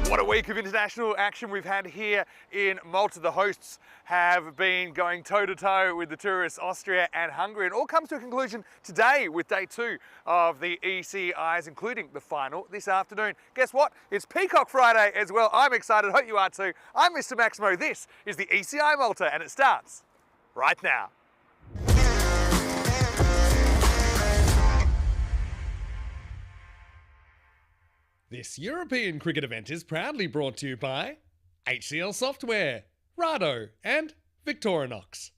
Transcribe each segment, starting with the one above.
What a week of international action we've had here in Malta. The hosts have been going toe-to-toe with the tourists, Austria and Hungary. It all comes to a conclusion today with day 2 of the ECIs, including the final this afternoon. Guess what? It's Peacock Friday as well. I'm excited. Hope you are too. I'm Mr. Maximo. This is the ECI Malta, and it starts right now. This European cricket event is proudly brought to you by HCL Software, Rado and Victorinox.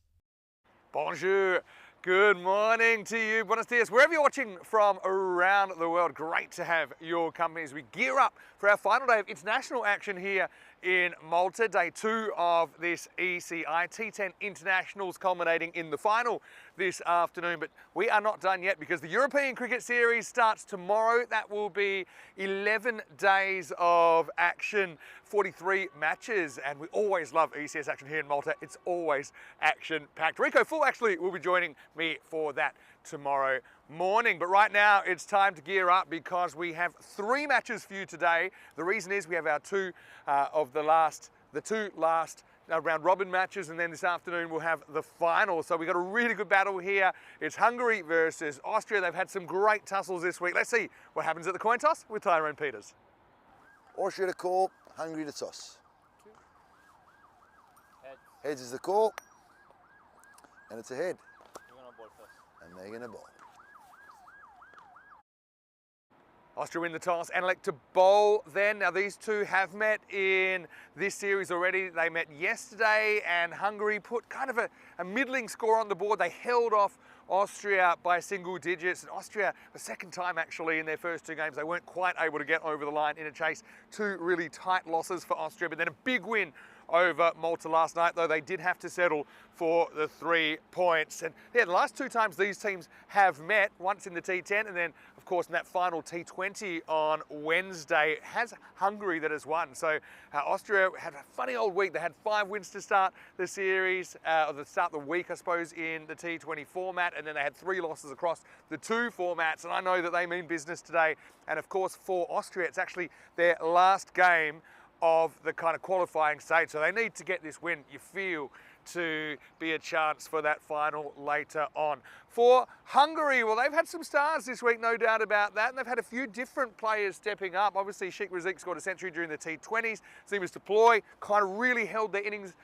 Bonjour. Good morning to you. Buenos dias. Wherever you're watching from around the world, great to have your company as we gear up for our final day of international action here in Malta. Day 2 of this ECI T10 Internationals culminating in the final this afternoon. But we are not done yet because the European Cricket Series starts tomorrow. That will be 11 days of action, 43 matches, and we always love ECS action here in Malta. It's always action-packed. Rico Full actually will be joining me for that tomorrow morning. But right now it's time to gear up because we have 3 matches for you today. The reason is we have our two last round robin matches, and then this afternoon we'll have the final. So we've got a really good battle here. It's Hungary versus Austria. They've had some great tussles this week. Let's see what happens at the coin toss with Tyrone Peters. Austria the call, Hungary the toss. Heads is the call, and it's a head. And they're going to bowl. Austria win the toss and elect to bowl then. Now these two have met in this series already. They met yesterday and Hungary put kind of a middling score on the board. They held off Austria by single digits. And Austria, the second time actually in their first 2 games, they weren't quite able to get over the line in a chase. 2 really tight losses for Austria, but then a big win over Malta last night, though they did have to settle for the 3 points. And yeah, the last 2 times these teams have met, once in the T10 and then of course in that final T20 on Wednesday, has Hungary that has won. So Austria had a funny old week. They had 5 wins to start the series, or to start the week I suppose, in the T20 format, and then they had 3 losses across the 2 formats, and I know that they mean business today. And of course for Austria it's actually their last game of the kind of qualifying stage, so they need to get this win, you feel, to be a chance for that final later on. For Hungary, well, they've had some stars this week, no doubt about that, and they've had a few different players stepping up. Obviously, Sheikh Razik scored a century during the T20s. Seems to Ploy kind of really held their innings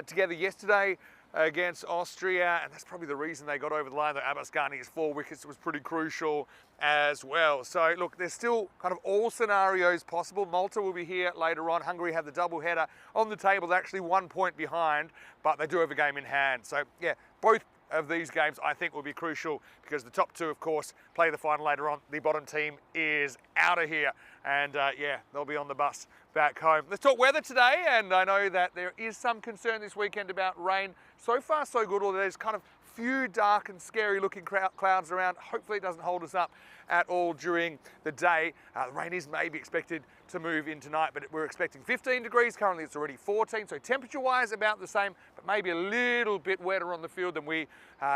together yesterday against Austria, and that's probably the reason they got over the line. The Abbas Ghani's 4 wickets was pretty crucial as well. So look, there's still kind of all scenarios possible. Malta will be here later on. Hungary have the double header on the table. They're actually 1 point behind, but they do have a game in hand. So yeah, both of these games I think will be crucial because the top 2 of course play the final later on. The bottom team is out of here, and yeah, they'll be on the bus back home. Let's talk weather today, and I know that there is some concern this weekend about rain. So far so good, although there's kind of few dark and scary looking clouds around. Hopefully it doesn't hold us up at all during the day. The rain is maybe expected to move in tonight, but we're expecting 15 degrees. Currently it's already 14, so temperature wise about the same, but maybe a little bit wetter on the field than we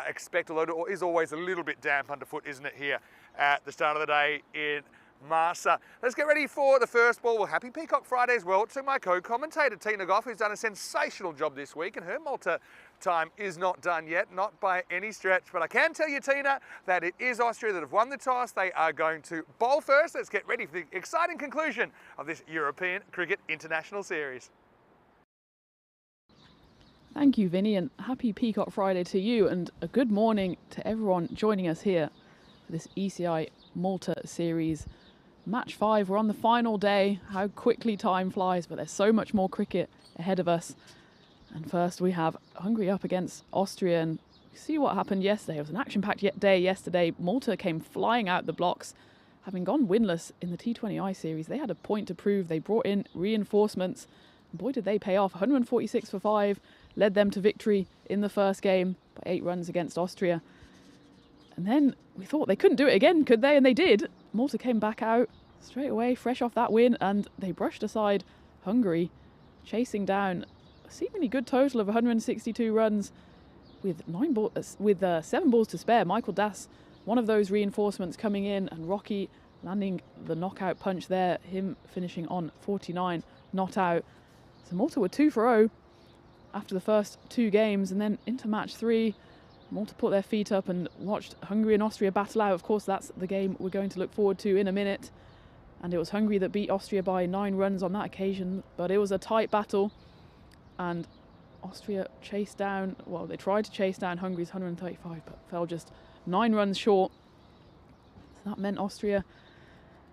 expect, although it is always a little bit damp underfoot, isn't it, here at the start of the day in Marsa. Let's get ready for the first ball. Well, happy Peacock Friday as well to my co-commentator Tina Goff, who's done a sensational job this week, and her Malta time is not done yet, not by any stretch. But I can tell you, Tina, that it is Austria that have won the toss. They are going to bowl first. Let's get ready for the exciting conclusion of this European Cricket International Series. Thank you, Vinny, and happy Peacock Friday to you, and a good morning to everyone joining us here for this ECI Malta Series. Match 5, we're on the final day. How quickly time flies, but there's so much more cricket ahead of us. And first we have Hungary up against Austria, and we see what happened yesterday. It was an action-packed day yesterday. Malta came flying out the blocks, having gone winless in the T20I series. They had a point to prove. They brought in reinforcements, and boy did they pay off. 146 for 5, led them to victory in the first game by 8 runs against Austria. And then we thought they couldn't do it again, could they? And they did. Malta came back out straight away, fresh off that win, and they brushed aside Hungary, chasing down a seemingly good total of 162 runs with 7 balls to spare. Michael Das, one of those reinforcements, coming in, and Rocky landing the knockout punch there, him finishing on 49, not out. So Malta were 2-0 after the first 2 games, and then into match 3, Malta put their feet up and watched Hungary and Austria battle out. Of course, that's the game we're going to look forward to in a minute. And it was Hungary that beat Austria by 9 runs on that occasion, but it was a tight battle. And Austria chased down, well, they tried to chase down Hungary's 135, but fell just 9 runs short. So that meant Austria,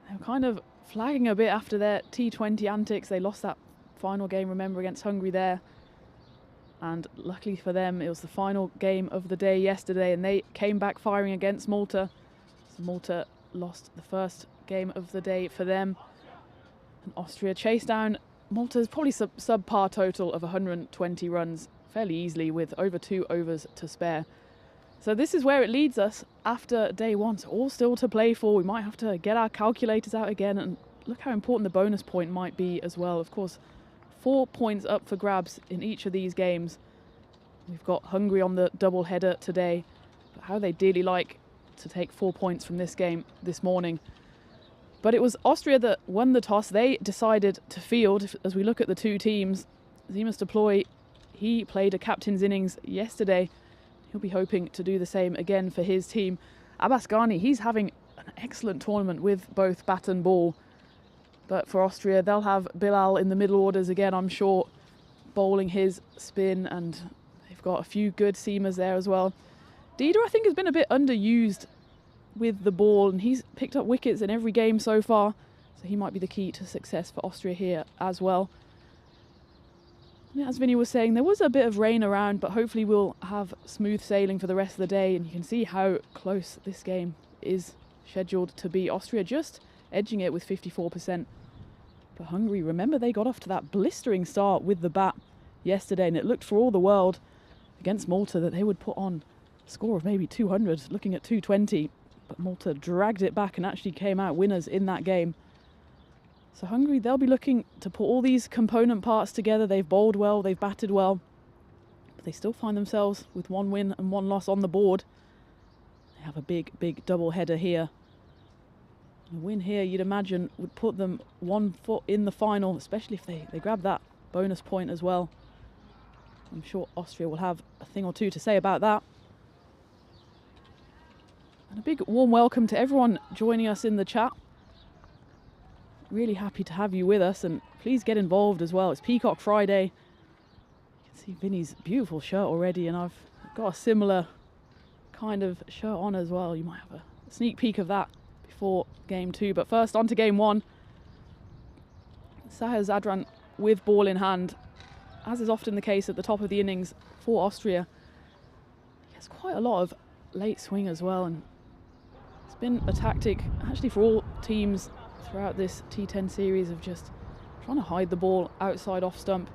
they were kind of flagging a bit after their T20 antics. They lost that final game, remember, against Hungary there. And luckily for them, it was the final game of the day yesterday, and they came back firing against Malta. So Malta lost the first game of the day for them. And Austria chased down Malta's probably subpar total of 120 runs fairly easily with over 2 overs to spare. So this is where it leads us after day 1. So all still to play for. We might have to get our calculators out again and look how important the bonus point might be as well. Of course, 4 points up for grabs in each of these games. We've got Hungary on the double header today. But how they dearly like to take 4 points from this game this morning. But it was Austria that won the toss. They decided to field. As we look at the 2 teams, Zimas Deploy, he played a captain's innings yesterday. He'll be hoping to do the same again for his team. Abbas Ghani, he's having an excellent tournament with both bat and ball. But for Austria, they'll have Bilal in the middle orders again, I'm sure, bowling his spin, and they've got a few good seamers there as well. Dida, I think, has been a bit underused with the ball, and he's picked up wickets in every game so far, so he might be the key to success for Austria here as well. And as Vinny was saying, there was a bit of rain around, but hopefully we'll have smooth sailing for the rest of the day, and you can see how close this game is scheduled to be. Austria just edging it with 54%. But Hungary, remember, they got off to that blistering start with the bat yesterday, and it looked for all the world against Malta that they would put on a score of maybe 200, looking at 220. But Malta dragged it back and actually came out winners in that game. So Hungary, they'll be looking to put all these component parts together. They've bowled well, they've batted well, but they still find themselves with 1 win and 1 loss on the board. They have a big, big double header here. A win here, you'd imagine, would put them 1 foot in the final, especially if they grab that bonus point as well. I'm sure Austria will have a thing or two to say about that. And a big warm welcome to everyone joining us in the chat. Really happy to have you with us, and please get involved as well. It's Peacock Friday. You can see Vinny's beautiful shirt already, and I've got a similar kind of shirt on as well. You might have a sneak peek of that before game 2. But first, on to game 1. Sahar Zadran with ball in hand, as is often the case at the top of the innings for Austria. He has quite a lot of late swing as well, and it's been a tactic actually for all teams throughout this T10 series of just trying to hide the ball outside off stump.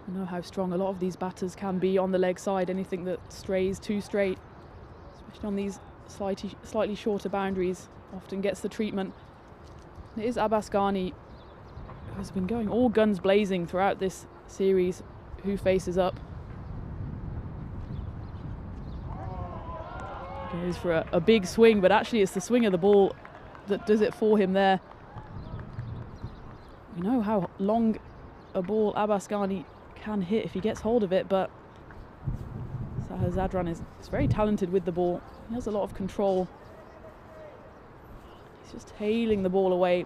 You know how strong a lot of these batters can be on the leg side. Anything that strays too straight, especially on these slightly shorter boundaries, often gets the treatment. And it is Abbas Ghani who has been going all guns blazing throughout this series, who faces up. Goes for a big swing, but actually it's the swing of the ball that does it for him there. We know how long a ball Abbas Ghani can hit if he gets hold of it, but Sahar Zadran is very talented with the ball. He has a lot of control. He's just tailing the ball away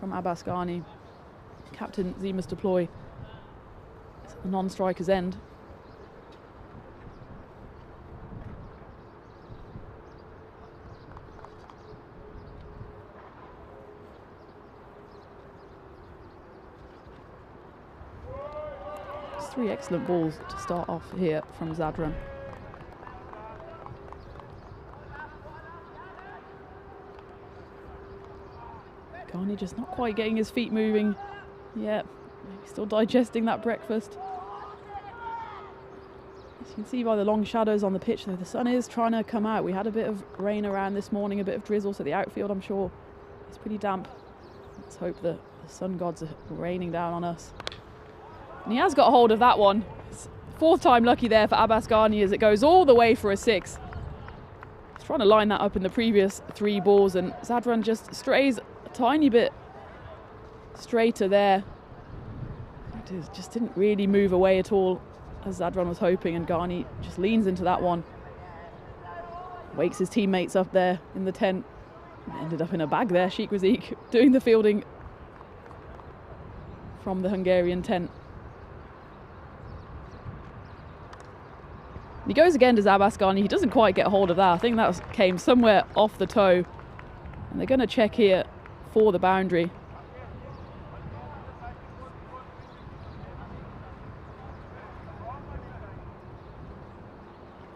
from Abbas Ghani. Captain Zimas Deploy is at the non-striker's end. It's 3 excellent balls to start off here from Zadran. Ghani just not quite getting his feet moving. Yeah, maybe still digesting that breakfast. As you can see by the long shadows on the pitch, though, the sun is trying to come out. We had a bit of rain around this morning, a bit of drizzle, so the outfield, I'm sure, is pretty damp. Let's hope that the sun gods are raining down on us. And he has got a hold of that one. It's 4th time lucky there for Abbas Ghani as it goes all the way for a 6. He's trying to line that up in the previous 3 balls, and Zadran just strays a tiny bit straighter there. It just didn't really move away at all as Zadran was hoping, and Ghani just leans into that one. Wakes his teammates up there in the tent. Ended up in a bag there, Sheikh Razik doing the fielding from the Hungarian tent. He goes again to Abbas Ghani. He doesn't quite get hold of that. I think that came somewhere off the toe. And they're going to check here for the boundary.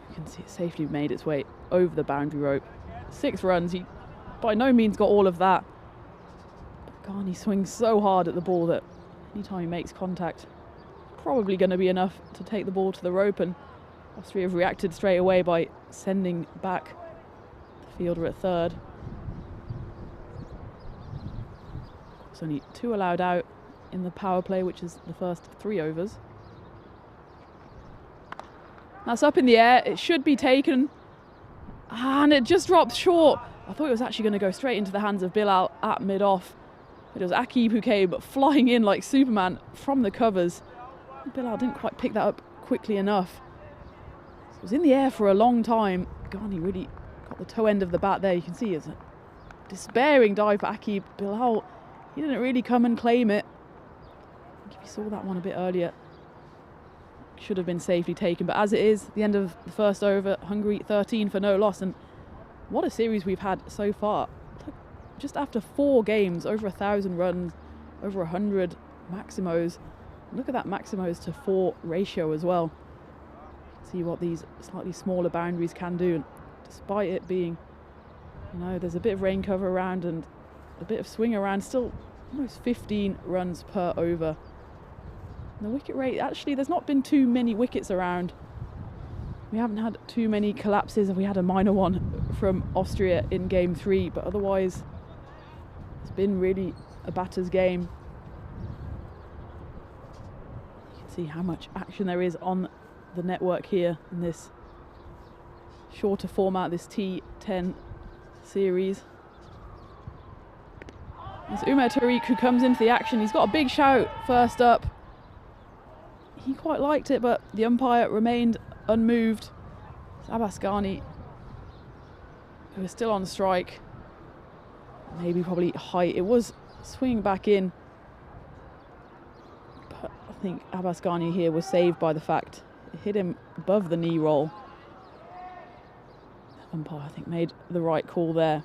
You can see it safely made its way over the boundary rope. 6 runs. He by no means got all of that. But Ghani swings so hard at the ball that anytime he makes contact, probably going to be enough to take the ball to the rope, and Austria have reacted straight away by sending back the fielder at third. There's only 2 allowed out in the power play, which is the first 3 overs. That's up in the air. It should be taken. And it just drops short. I thought it was actually going to go straight into the hands of Bilal at mid-off. But it was Akib who came flying in like Superman from the covers. Bilal didn't quite pick that up quickly enough. It was in the air for a long time. Ghani really got the toe end of the bat there. You can see it's a despairing dive for Akib. Bilal, he didn't really come and claim it. I think if you saw that one a bit earlier, it should have been safely taken. But as it is, the end of the first over, Hungary 13 for no loss. And what a series we've had so far. Just after 4 games, over 1,000 runs, over 100 maximos. Look at that maximos to 4 ratio as well. See what these slightly smaller boundaries can do. And despite it being, you know, there's a bit of rain cover around and a bit of swing around, still almost 15 runs per over. And the wicket rate, actually, there's not been too many wickets around. We haven't had too many collapses, and we had a minor one from Austria in game 3, but otherwise it's been really a batter's game. You can see how much action there is on the network here in this shorter format, this T10 series. It's Umer Tariq who comes into the action. He's got a big shout first up. He quite liked it, but the umpire remained unmoved. It's Abbas Ghani, who is still on strike. Maybe probably height. It was swinging back in, but I think Abbas Ghani here was saved by the fact it hit him above the knee roll. The umpire, I think, made the right call there.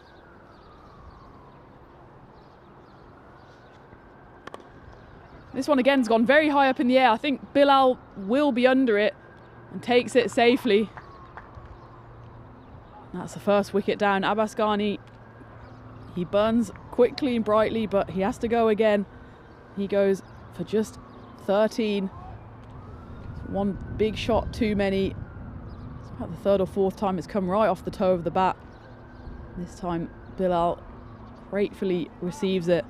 This one again's gone very high up in the air. I think Bilal will be under it and takes it safely. That's the first wicket down. Abbas Ghani, he burns quickly and brightly, but he has to go again. He goes for just 13. One big shot too many. It's about the 3rd or 4th time it's come right off the toe of the bat. This time Bilal gratefully receives it.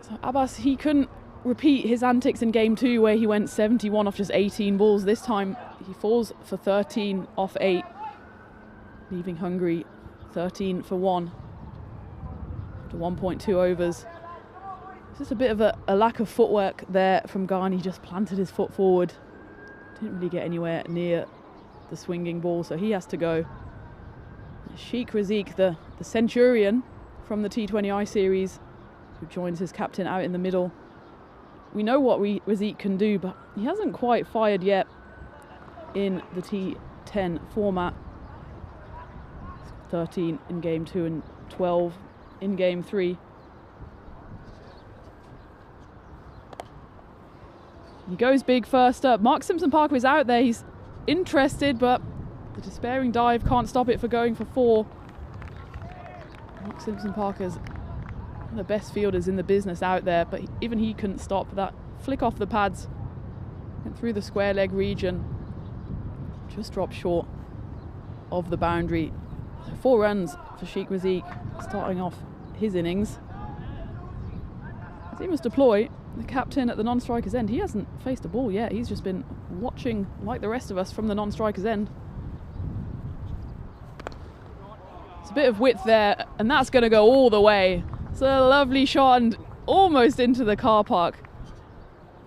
So Abbas, he couldn't repeat his antics in game 2 where he went 71 off just 18 balls. This time he falls for 13 off 8, leaving Hungary 13 for 1 after 1.2 overs. It's just a bit of a lack of footwork there from Ghani. He just planted his foot forward. Didn't really get anywhere near the swinging ball, so he has to go. Sheikh Razik, the Centurion from the T20I series, who joins his captain out in the middle. We know what Razik can do, but he hasn't quite fired yet in the T10 format. 13 in game 2 and 12 in game 3. He goes big first up. Mark Simpson-Parker is out there. He's interested, but the despairing dive can't stop it for going for 4. Mark Simpson-Parker's one of the best fielders in the business out there, but even he couldn't stop that flick off the pads. Went through the square leg region. Just dropped short of the boundary. So 4 runs for Sheikh Razik, starting off his innings. As he must deploy, the captain at the non-striker's end, he hasn't faced a ball yet. He's just been watching like the rest of us from the non-striker's end. It's a bit of width there, and that's going to go all the way. It's a lovely shot and almost into the car park.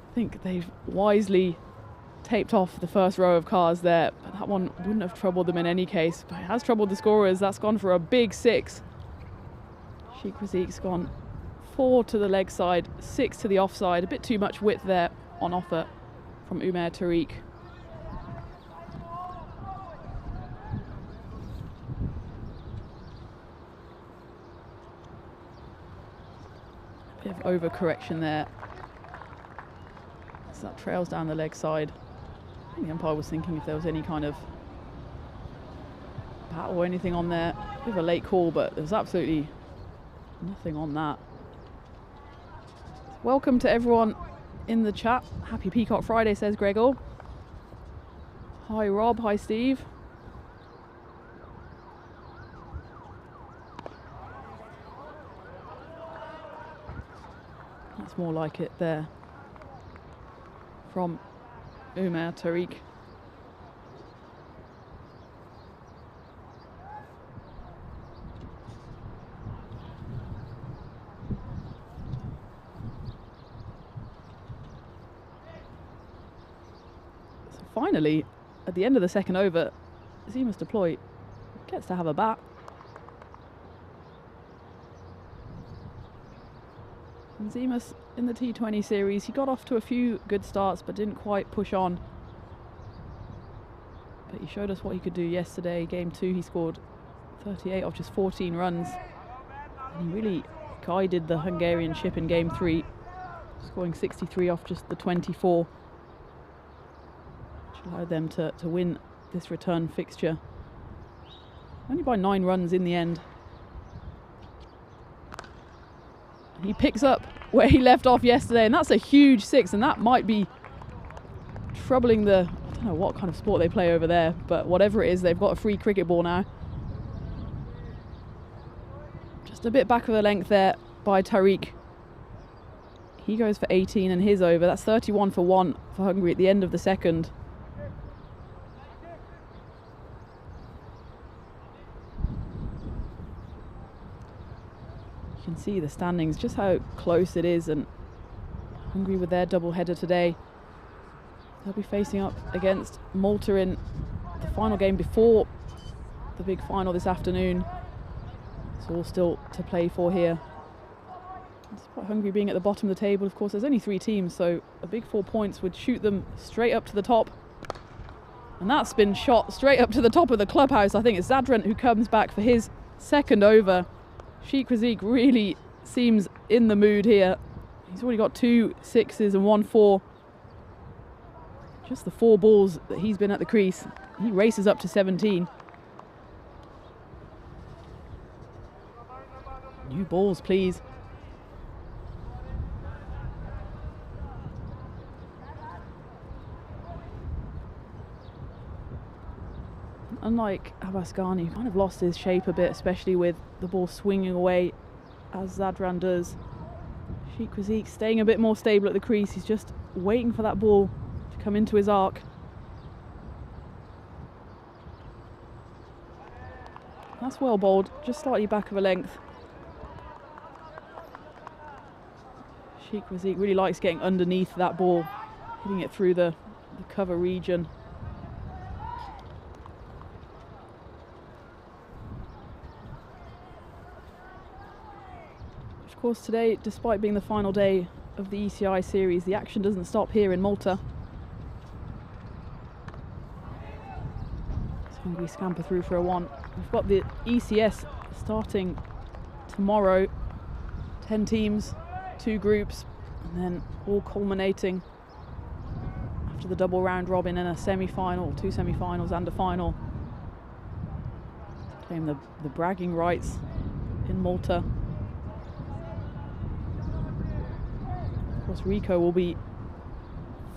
I think they've wisely taped off the first row of cars there, but that one wouldn't have troubled them in any case. But it has troubled the scorers. That's gone for a big 6. Sheikh Raziq's gone 4 to the leg side, 6 to the offside. A bit too much width there on offer from Umair Tariq. A bit of overcorrection there. So that trails down the leg side. I think the umpire was thinking if there was any kind of battle or anything on there. A bit of a late call, but there was absolutely nothing on that. Welcome to everyone in the chat. Happy Peacock Friday, says Gregor. Hi Rob, hi Steve. That's more like it there from Umair Tariq. So finally, at the end of the second over, Zemus Deploy gets to have a bat. And Zemus in the T20 series, he got off to a few good starts but didn't quite push on. But he showed us what he could do yesterday. Game 2 he scored 38 off just 14 runs. And he really guided the Hungarian ship in Game 3, scoring 63 off just the 24. Which allowed them to win this return fixture. Only by 9 runs in the end. He picks up where he left off yesterday, and that's a huge 6, and that might be troubling the, I don't know what kind of sport they play over there, but whatever it is, they've got a free cricket ball now. Just a bit back of the length there by Tariq. He goes for 18 in his over. That's 31 for 1 for Hungary at the end of the second. You can see the standings, just how close it is, and Hungary with their double header today. They'll be facing up against Malta in the final game before the big final this afternoon. It's all still to play for here. Despite Hungary being at the bottom of the table, of course, there's only 3 teams, so a big 4 points would shoot them straight up to the top. And that's been shot straight up to the top of the clubhouse. I think it's Zadran who comes back for his second over. Sheikh Raziq really seems in the mood here. He's already got 2 6s and 1 4. Just the 4 balls that he's been at the crease. He races up to 17. New balls, please. Unlike Abbasghani, who kind of lost his shape a bit, especially with the ball swinging away as Zadran does. Sheikh Raziq staying a bit more stable at the crease. He's just waiting for that ball to come into his arc. That's well bowled, just slightly back of a length. Sheikh Raziq really likes getting underneath that ball, hitting it through the cover region. Of course, today, despite being the final day of the ECI series, the action doesn't stop here in Malta. As Hungary scamper through for a 1. We've got the ECS starting tomorrow. 10 teams, 2 groups, and then all culminating after the double round robin in a semi-final, 2 semi-finals and a final. To claim the bragging rights in Malta. Of course, Rico will be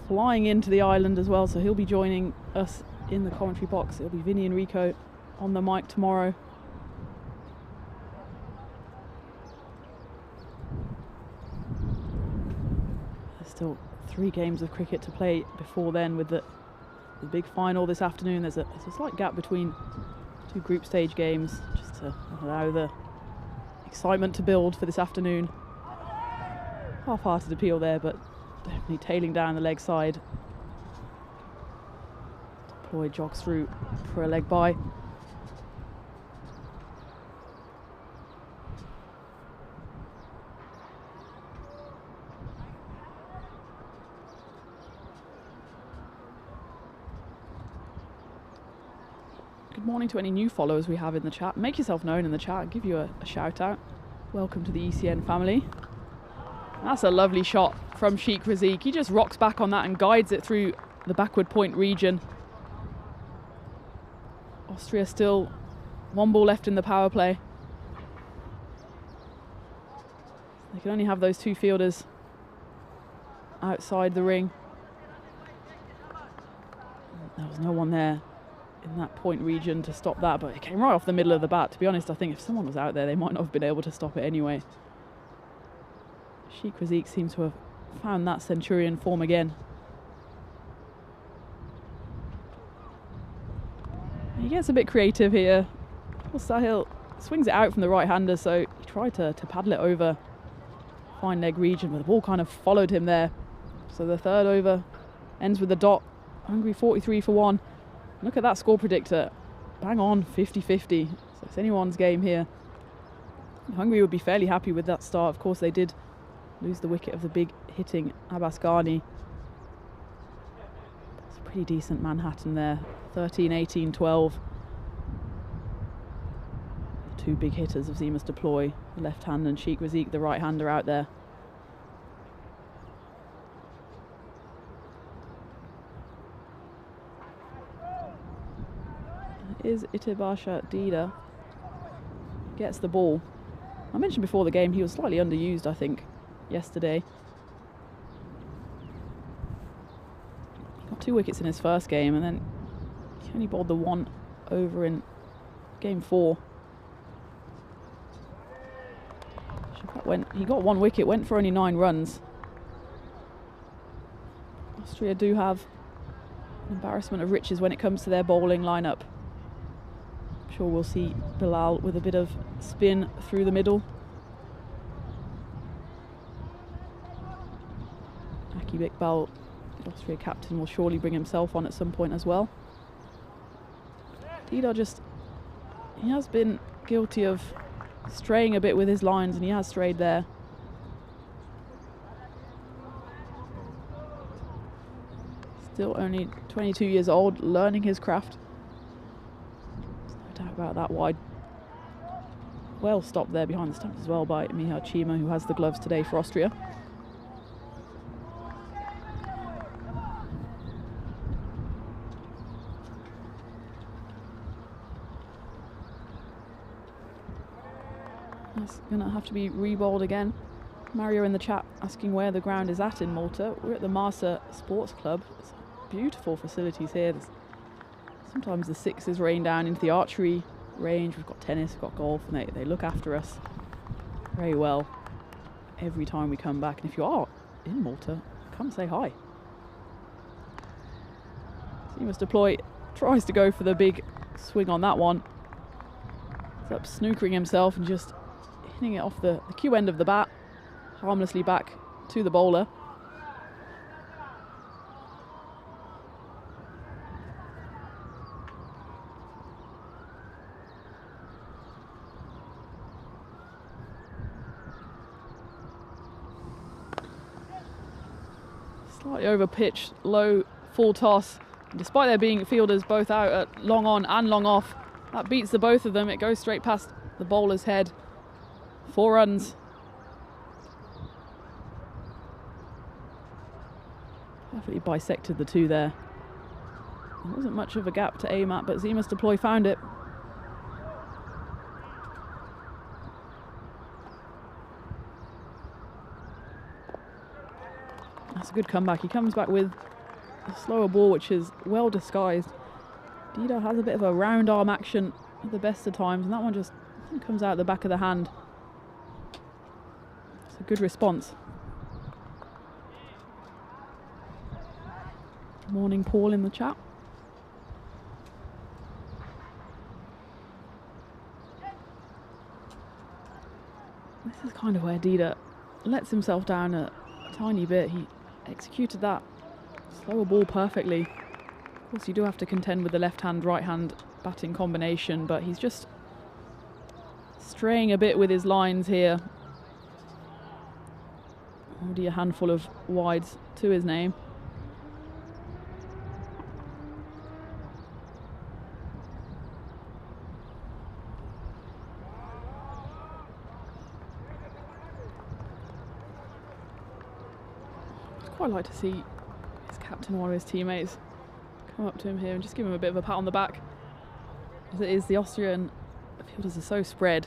flying into the island as well, so he'll be joining us in the commentary box. It'll be Vinny and Rico on the mic tomorrow. There's still 3 games of cricket to play before then, with the big final this afternoon. There's a slight gap between 2 group stage games, just to allow the excitement to build for this afternoon. Half-hearted appeal there, but definitely tailing down the leg side. Deploy jogs through for a leg by. Good morning to any new followers we have in the chat. Make yourself known in the chat. I'll give you a shout out. Welcome to the ECN family. That's a lovely shot from Sheikh Razik. He just rocks back on that and guides it through the backward point region. Austria still 1 ball left in the power play. They can only have those 2 fielders outside the ring. There was no one there in that point region to stop that, but it came right off the middle of the bat. To be honest, I think if someone was out there, they might not have been able to stop it anyway. Sheikh Razik seems to have found that Centurion form again. He gets a bit creative here. Sahil swings it out from the right-hander, so he tried to paddle it over fine leg region, but the ball kind of followed him there. So the 3rd over ends with a dot. Hungary 43 for 1. Look at that score predictor. Bang on, 50-50. So it's anyone's game here. Hungary would be fairly happy with that start. Of course, they did lose the wicket of the big hitting Abbas Ghani. That's a pretty decent Manhattan there. 13, 18, 12. The 2 big hitters of Zima's deploy. The left hand and Sheikh Razik, the right hander out there. Is Itibasha Dida gets the ball. I mentioned before the game he was slightly underused, I think, yesterday. He got 2 wickets in his first game, and then he only bowled the 1 over in game 4. He got 1 wicket, went for only 9 runs. Austria do have an embarrassment of riches when it comes to their bowling lineup. Sure, we'll see Bilal with a bit of spin through the middle. Akib Iqbal, the Austria captain, will surely bring himself on at some point as well. Dida he has been guilty of straying a bit with his lines, and he has strayed there. Still only 22 years old, learning his craft. About that wide. Well stopped there behind the stumps as well by Miha Chima, who has the gloves today for Austria. It's going to have to be re-bowled again. Mario in the chat asking where the ground is at in Malta. We're at the Marsa Sports Club. It's beautiful facilities here. Sometimes the 6s rain down into the archery range. We've got tennis, we've got golf, and they look after us very well every time we come back. And if you are in Malta, come say hi. Zima's deploy tries to go for the big swing on that one. He's up snookering himself and just hitting it off the cue end of the bat, harmlessly back to the bowler. Slightly over pitch, low full toss. And despite there being fielders both out at long on and long off, that beats the both of them. It goes straight past the bowler's head. 4 runs. Perfectly bisected the 2 there. There wasn't much of a gap to aim at, but Zima's deploy found it. That's a good comeback. He comes back with a slower ball, which is well disguised. Dida has a bit of a round arm action at the best of times, and that one just comes out the back of the hand. It's a good response. Morning, Paul, in the chat. kind of where Dida lets himself down a tiny bit. He executed that slower ball perfectly. Of course, you do have to contend with the left-hand, right-hand batting combination, but he's just straying a bit with his lines here. Already a handful of wides to his name. I'd quite like to see his captain, one of his teammates, come up to him here and just give him a bit of a pat on the back. As it is, the Austrian fielders are so spread.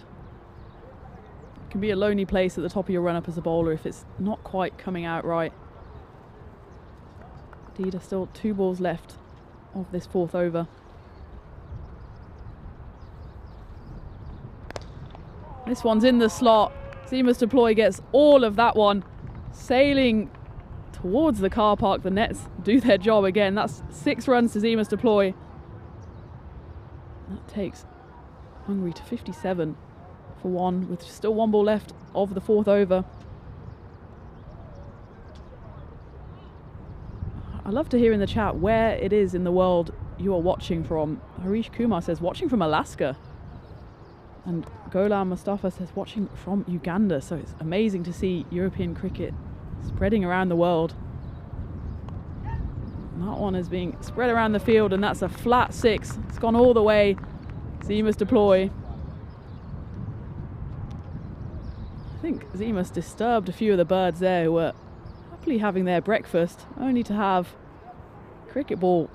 It can be a lonely place at the top of your run-up as a bowler if it's not quite coming out right. Dida still 2 balls left of this 4th over. This one's in the slot. Zemus Deploy gets all of that one, sailing towards the car park. The nets do their job again. That's 6 runs to Zemus Deploy. That takes Hungary to 57 for 1, with still 1 ball left of the 4th over. I love to hear in the chat where it is in the world you are watching from. Harish Kumar says watching from Alaska. And Golam Mustafa says watching from Uganda. So it's amazing to see European cricket spreading around the world. And that one is being spread around the field, and that's a flat 6. It's gone all the way. Zemus Deploy. I think Zemus disturbed a few of the birds there who were happily having their breakfast, only to have cricket ball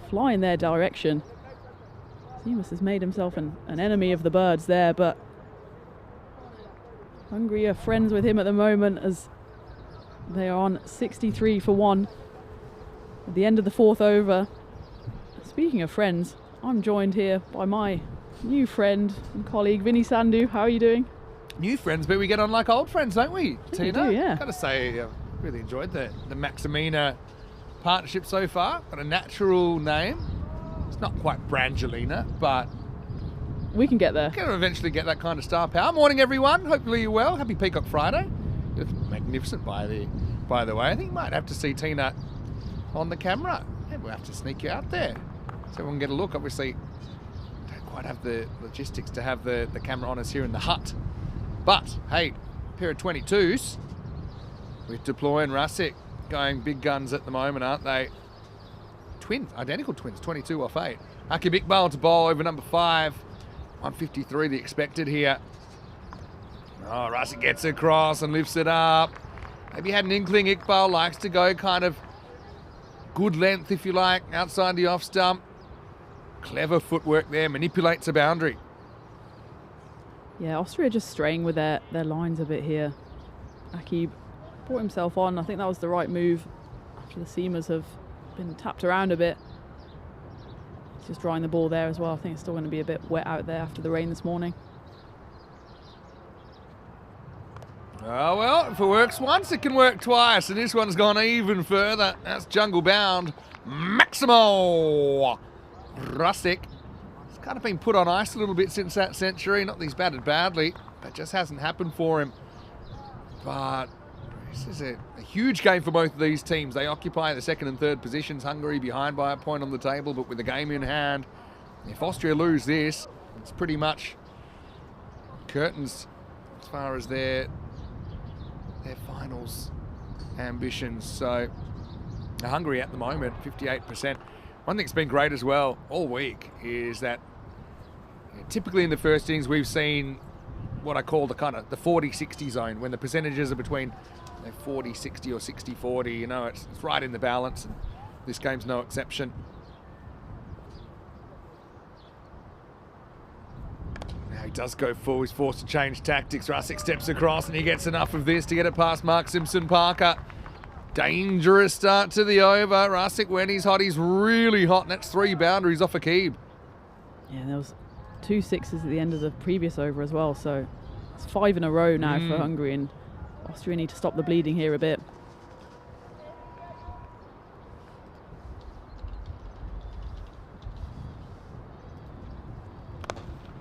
fly in their direction. Zemus has made himself an enemy of the birds there, but Hungary are friends with him at the moment as they are on 63 for 1 at the end of the 4th over. Speaking of friends, I'm joined here by my new friend and colleague, Vinny Sandhu. How are you doing? New friends, but we get on like old friends, don't we, Tina? We do, yeah. Gotta say, really enjoyed the Maximina partnership so far. Got a natural name. It's not quite Brangelina, but we can get there. Can eventually get that kind of star power. Morning, everyone. Hopefully you're well. Happy Peacock Friday. You look magnificent, by the way. I think you might have to see Tina on the camera. Maybe we'll have to sneak you out there so everyone can get a look. Obviously, don't quite have the logistics to have the camera on us here in the hut. But, hey, pair of 22s with Deploy and Rasic going big guns at the moment, aren't they? Twins, identical twins, 22 off 8. Akib Iqbal to bowl over number 5. 153 the expected here. Oh, Rasic gets across and lifts it up. Maybe had an inkling. Iqbal likes to go kind of good length, if you like, outside the off stump. Clever footwork there, manipulates a boundary. Yeah, Austria just straying with their lines a bit here. Akib brought himself on. I think that was the right move after the seamers have been tapped around a bit. He's just drying the ball there as well. I think it's still going to be a bit wet out there after the rain this morning. Oh, well, if it works once, it can work twice. And this one's gone even further. That's jungle bound. Maximo Rasic. It's kind of been put on ice a little bit since that century. Not that he's batted badly, but just hasn't happened for him. But this is a huge game for both of these teams. They occupy the 2nd and 3rd positions. Hungary behind by a point on the table, but with the game in hand. If Austria lose this, it's pretty much curtains as far as their finals ambitions. So Hungary at the moment, 58%. One thing that's been great as well all week is that typically in the first innings we've seen what I call the kind of the 40-60 zone, when the percentages are between 40-60 or 60-40, you know, it's right in the balance, and this game's no exception. Now he does go full, he's forced to change tactics. Rasic steps across and he gets enough of this to get it past Mark Simpson-Parker. Dangerous start to the over. Rasic, when he's hot, he's really hot, and that's 3 boundaries off Akib. Yeah, there was 2 sixes at the end of the previous over as well, so it's 5 in a row now for Hungary, and Austria need to stop the bleeding here a bit.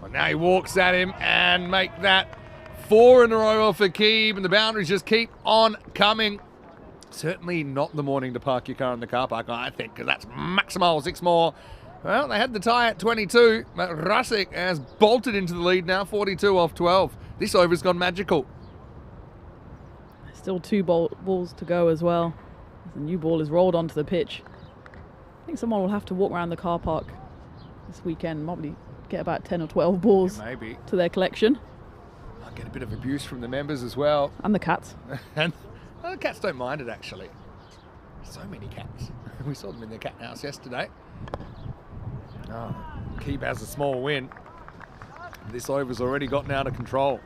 Well, now he walks at him and make that 4 in a row off Akib, and the boundaries just keep on coming. Certainly not the morning to park your car in the car park, I think, because that's maximal 6 more. Well, they had the tie at 22, but Rasik has bolted into the lead now, 42 off 12. This over's gone magical. Still 2 balls to go as well. The new ball is rolled onto the pitch. I think someone will have to walk around the car park this weekend, probably get about 10 or 12 balls maybe to their collection. I'll get a bit of abuse from the members as well. And the cats. And well, the cats don't mind it, actually. So many cats. We saw them in their cat house yesterday. Oh, Keeb has a small win. This over's already gotten out of control.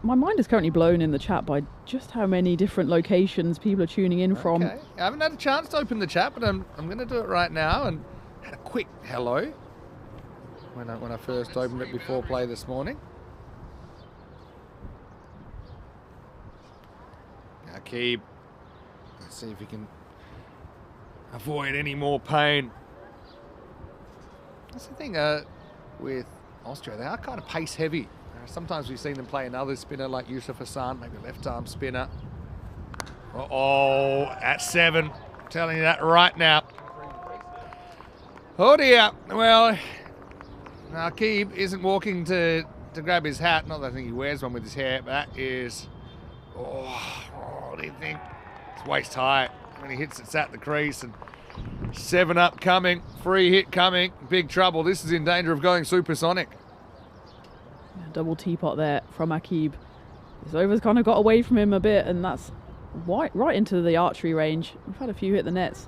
My mind is currently blown in the chat by just how many different locations people are tuning in from. I haven't had a chance to open the chat, but I'm going to do it right now, and had a quick hello when I first opened it before play this morning. Keeb, let's see if he can avoid any more pain. That's the thing with Austria, they are kind of pace heavy. Sometimes we've seen them play another spinner like Yusuf Hassan, maybe a left arm spinner. Oh, at 7, I'm telling you that right now. Oh dear, well, Akib isn't walking to grab his hat. Not that I think he wears one with his hair, but that is, what do you think? It's waist high. When he hits, it's at the crease, and 7 up coming, free hit coming, big trouble. This is in danger of going supersonic. Double teapot there from Akib. His over's kind of got away from him a bit, and that's right into the archery range. We've had a few hit the nets.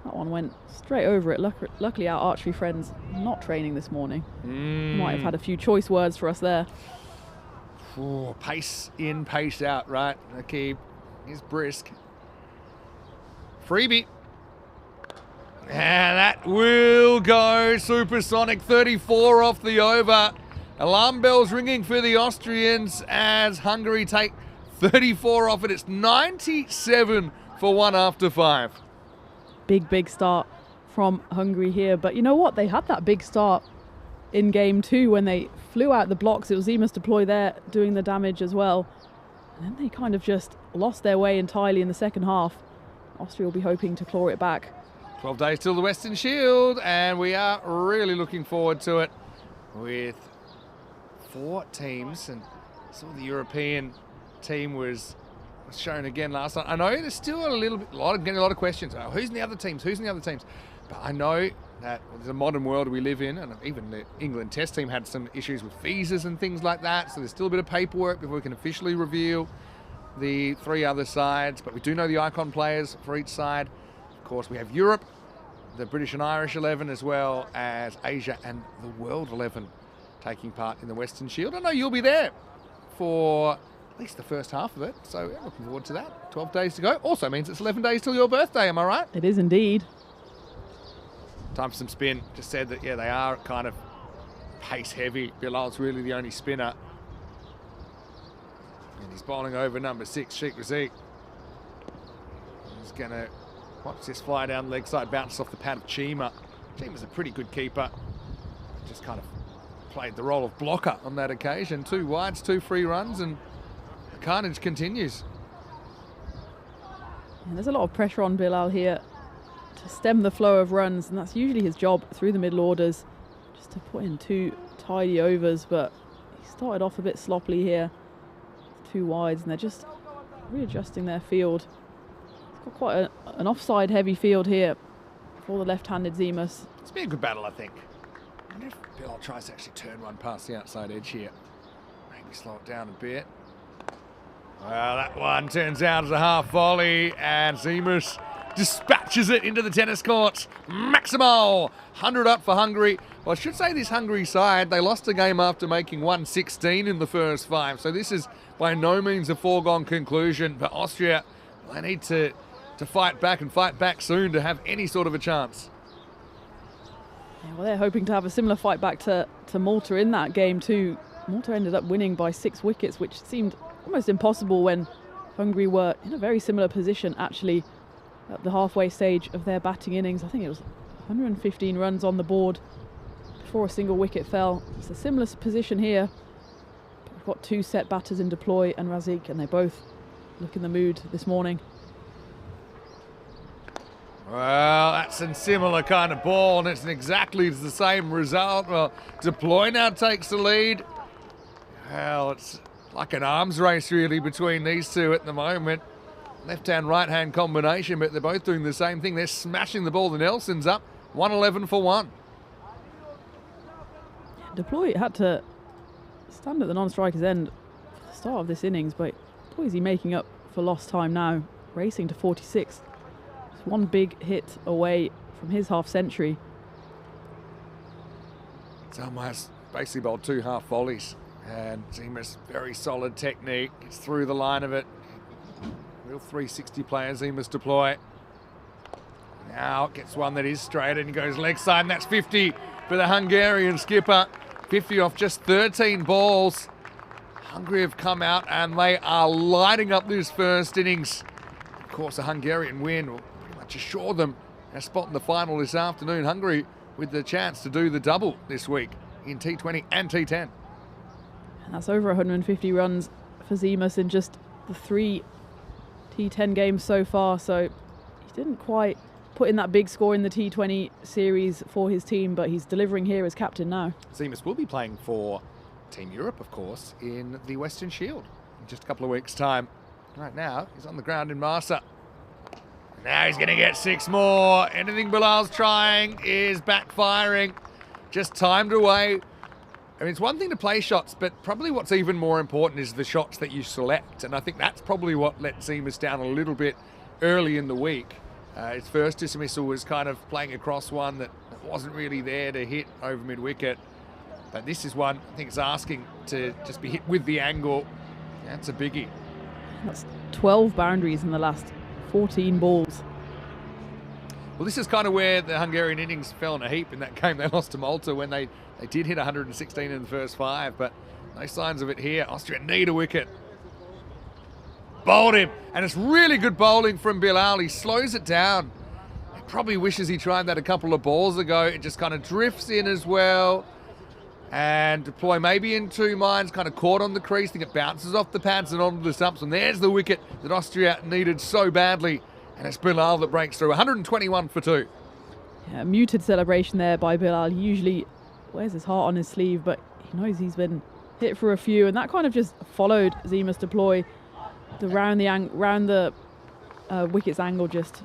That one went straight over it. Luckily our archery friends not training this morning. Might have had a few choice words for us there. Ooh, pace in, pace out, right? Akib is brisk. Freebie. And that will go supersonic. 34 off the over. Alarm bells ringing for the Austrians as Hungary take 34 off it. It's 97 for 1 after 5. Big start from Hungary here. But you know what? They had that big start in game 2 when they flew out the blocks. It was Zemus deploy there doing the damage as well. And then they kind of just lost their way entirely in the second half. Austria will be hoping to claw it back. 12 days till the Western Shield, and we are really looking forward to it with 4 teams, and saw the European team was shown again last night. I know there's still getting a lot of questions. Oh, who's in the other teams? Who's in the other teams? But I know that there's a modern world we live in, and even the England test team had some issues with visas and things like that. So there's still a bit of paperwork before we can officially reveal the 3 other sides. But we do know the icon players for each side. Of course, we have Europe, the British and Irish 11, as well as Asia and the World 11. Taking part in the Western Shield. I know you'll be there for at least the first half of it, so yeah, looking forward to that. 12 days to go. Also means it's 11 days till your birthday, am I right? It is indeed. Time for some spin. Just said that, yeah, they are kind of pace heavy. Bilal's really the only spinner. And he's bowling over number 6, Sheikh Razik. He's going to watch this fly down the leg side, bounce off the pad of Chima. Chima's a pretty good keeper. Just kind of played the role of blocker on that occasion. 2 wides, 2 free runs, and the carnage continues. And there's a lot of pressure on Bilal here to stem the flow of runs, and that's usually his job through the middle orders, just to put in 2 tidy overs. But he started off a bit sloppily here, 2 wides, and they're just readjusting their field. It's got quite an offside heavy field here for the left-handed Zemus. It's been a good battle, I think. I wonder if Bilal tries to actually turn one past the outside edge here. Maybe slow it down a bit. Well, that one turns out as a half volley, and Zemus dispatches it into the tennis courts. Maximal, 100 up for Hungary. Well, I should say this Hungary side, they lost a game after making 116 in the first 5. So this is by no means a foregone conclusion. But Austria, they need to fight back, and fight back soon to have any sort of a chance. Yeah, well, they're hoping to have a similar fight back to Malta in that game too. Malta ended up winning by 6 wickets, which seemed almost impossible when Hungary were in a very similar position actually at the halfway stage of their batting innings. I think it was 115 runs on the board before a single wicket fell. It's a similar position here. got 2 set batters in Deploy and Razik, and they both look in the mood this morning. Well, that's a similar kind of ball, and it's exactly the same result. Well, Deploy now takes the lead. Well, it's like an arms race really between these two at the moment. Left-hand, right-hand combination, but they're both doing the same thing. They're smashing the ball. The Nelson's up 111 for 1. Deploy had to stand at the non-striker's end for the start of this innings, but boy is he making up for lost time now, racing to 46. It's one big hit away from his half-century. Zalmai's basically bowled 2 half volleys, and Zima's very solid technique. Gets through the line of it. Real 360 player, Zima's Deploy. Now gets one that is straight and goes leg side, and that's 50 for the Hungarian skipper. 50 off just 13 balls. Hungary have come out and they are lighting up this first innings. Of course, a Hungarian win will pretty much assure them a spot in the final this afternoon. Hungary with the chance to do the double this week in T20 and T10. And that's over 150 runs for Zimas in just the 3 T10 games so far, so he didn't quite put in that big score in the T20 series for his team, but he's delivering here as captain now. Zimas will be playing for Team Europe, of course, in the Western Shield in just a couple of weeks' time. Right now, he's on the ground in Malta. Now he's going to get 6 more. Anything Bilal's trying is backfiring. Just timed away. I mean, it's one thing to play shots, but probably what's even more important is the shots that you select. And I think that's probably what let Zimas down a little bit early in the week. His first dismissal was kind of playing across one that wasn't really there to hit over mid-wicket. But this is one I think it's asking to just be hit with the angle. That's a biggie. That's 12 boundaries in the last 14 balls. Well, this is kind of where the Hungarian innings fell in a heap in that game they lost to Malta when they did hit 116 in the first 5, but no signs of it here. Austria need a wicket. Bowled him, and it's really good bowling from Bilal. He slows it down. He probably wishes he tried that a couple of balls ago. It just kind of drifts in as well. And Deploy maybe in 2 minds, kind of caught on the crease. I think it bounces off the pads and onto the stumps. And there's the wicket that Austria needed so badly. And it's Bilal that breaks through. 121 for 2. Yeah, muted celebration there by Bilal. He usually wears his heart on his sleeve, but he knows he's been hit for a few. And that kind of just followed Zimas Deploy. Round the wicket's angle, just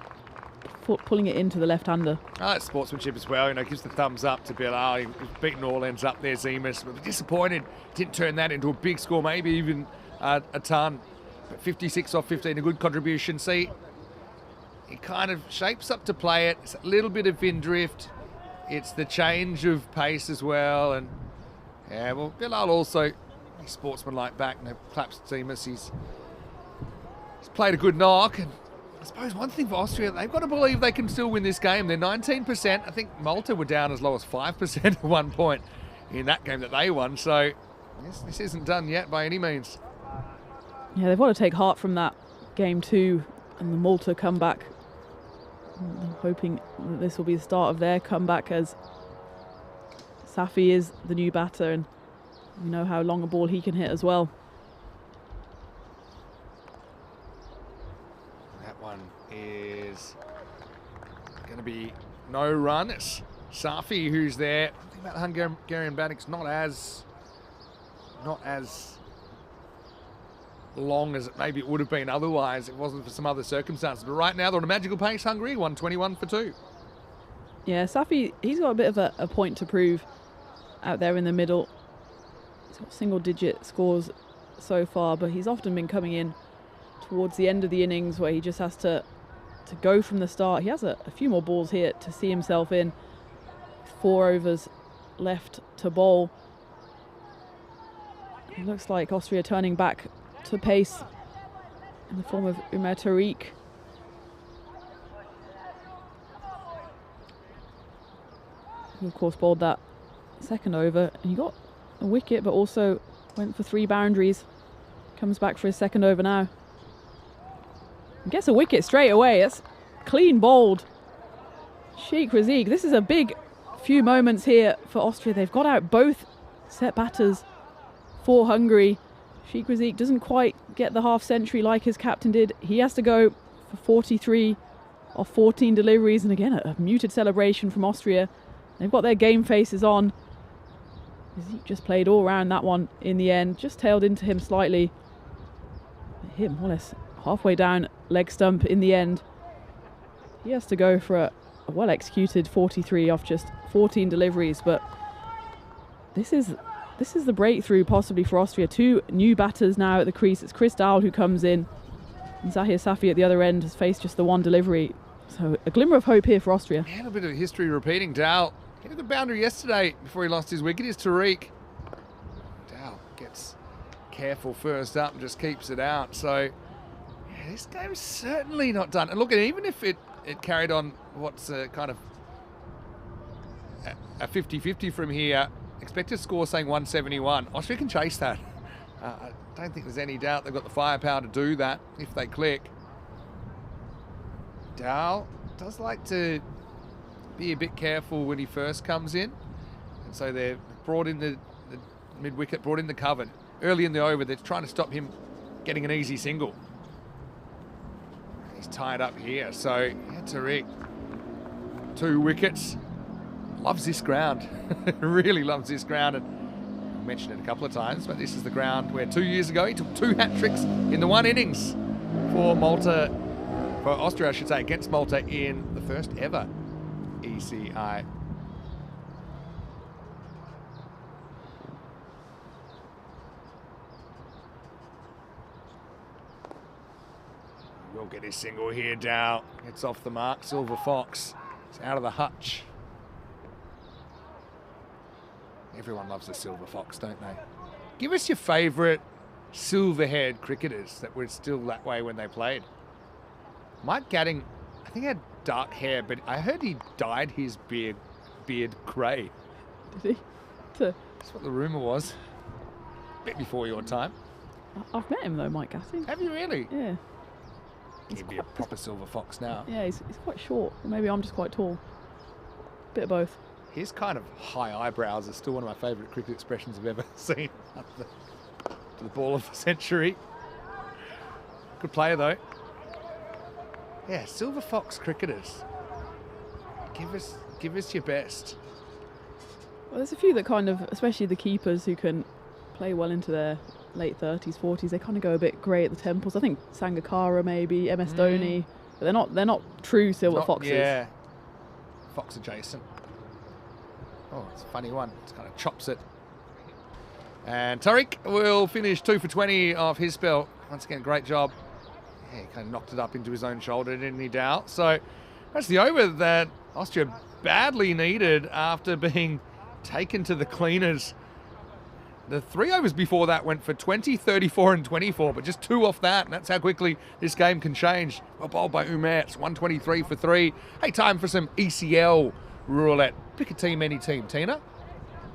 pulling it into the left-hander. Oh, that's sportsmanship as well. You know, gives the thumbs up to Bilal. He's beaten all ends up there, Zimas. But disappointed, didn't turn that into a big score, maybe even a ton. But 56 off 15, a good contribution. See, he kind of shapes up to play it. It's a little bit of fin drift. It's the change of pace as well. And yeah, well, Bilal also, he's sportsmanlike back. No claps to Zimas. He's played a good knock, and I suppose one thing for Austria, they've got to believe they can still win this game. They're 19%. I think Malta were down as low as 5% at one point in that game that they won. So this isn't done yet by any means. Yeah, they've got to take heart from that game 2 and the Malta comeback. I'm hoping that this will be the start of their comeback, as Safi is the new batter, and you know how long a ball he can hit as well. Is going to be no run. It's Safi who's there. I think about Hungarian batting's not as long as maybe it would have been otherwise. It wasn't for some other circumstances. But right now they're on a magical pace. Hungary 121 for 2. Yeah, Safi, he's got a bit of a point to prove out there in the middle. He's got single-digit scores so far, but he's often been coming in towards the end of the innings where he just has to go from the start. He has a few more balls here to see himself in. 4 overs left to bowl. It looks like Austria turning back to pace in the form of Umar Tariq. He, of course, bowled that second over, and he got a wicket, but also went for 3 boundaries. Comes back for his second over now. Gets a wicket straight away. That's clean bowled. Sheikh Razik. This is a big few moments here for Austria. They've got out both set batters for Hungary. Shikrizik doesn't quite get the half century like his captain did. He has to go for 43 off 14 deliveries. And again, a muted celebration from Austria. They've got their game faces on. He just played all around that one in the end. Just tailed into him slightly. Hit more or less halfway down leg stump in the end. He has to go for a well-executed 43 off just 14 deliveries. But this is the breakthrough possibly for Austria. Two new batters now at the crease. It's Chris Dowell who comes in. And Zahir Safi at the other end has faced just the one delivery. So a glimmer of hope here for Austria. Yeah, a bit of history repeating. Dowell hit the boundary yesterday before he lost his wicket. Is Tariq. Dowell gets careful first up and just keeps it out. So yeah, this game's certainly not done. And look, even if it carried on what's kind of a 50-50 from here, expected score saying 171. Austria can chase that. I don't think there's any doubt they've got the firepower to do that if they click. Dowell does like to be a bit careful when he first comes in. And so they've brought in the mid-wicket, brought in the cover. Early in the over, they're trying to stop him getting an easy single. He's tied up here. So, yeah, Tariq, 2 wickets. Loves this ground. Really loves this ground. And I mentioned it a couple of times, but this is the ground where 2 years ago he took 2 hat-tricks in the one innings for Malta, for Austria, I should say, against Malta in the first ever ECI. We'll get his single here, Dowell. Gets off the mark. Silver Fox. It's out of the hutch. Everyone loves the Silver Fox, don't they? Give us your favourite silver-haired cricketers that were still that way when they played. Mike Gatting, I think he had dark hair, but I heard he dyed his beard grey. Did he? That's what the rumour was. A bit before your time. I've met him though, Mike Gatting. Have you really? Yeah. He'd be a proper Silver Fox now. Yeah, he's quite short. Or maybe I'm just quite tall. Bit of both. His kind of high eyebrows are still one of my favourite cricket expressions I've ever seen. Up to the ball of the century. Good player though. Yeah, Silver Fox cricketers. Give us your best. Well, there's a few that kind of, especially the keepers who can play well into their late 30s, 40s. They kind of go a bit grey at the temples. I think Sangakkara maybe, MS Dhoni, but they're not true Silver Foxes. Yeah, Fox adjacent. Oh, it's a funny one. Just kind of chops it. And Tariq will finish 2 for 20 off his spell. Once again, great job. Yeah, he kind of knocked it up into his own shoulder, didn't he, Dowell? So that's the over that Austria badly needed after being taken to the cleaners. The 3 overs before that went for 20, 34 and 24, but just 2 off that, and that's how quickly this game can change. Well bowled by Umair. It's 123 for 3. Hey, time for some ECL roulette. Pick a team, any team. Tina?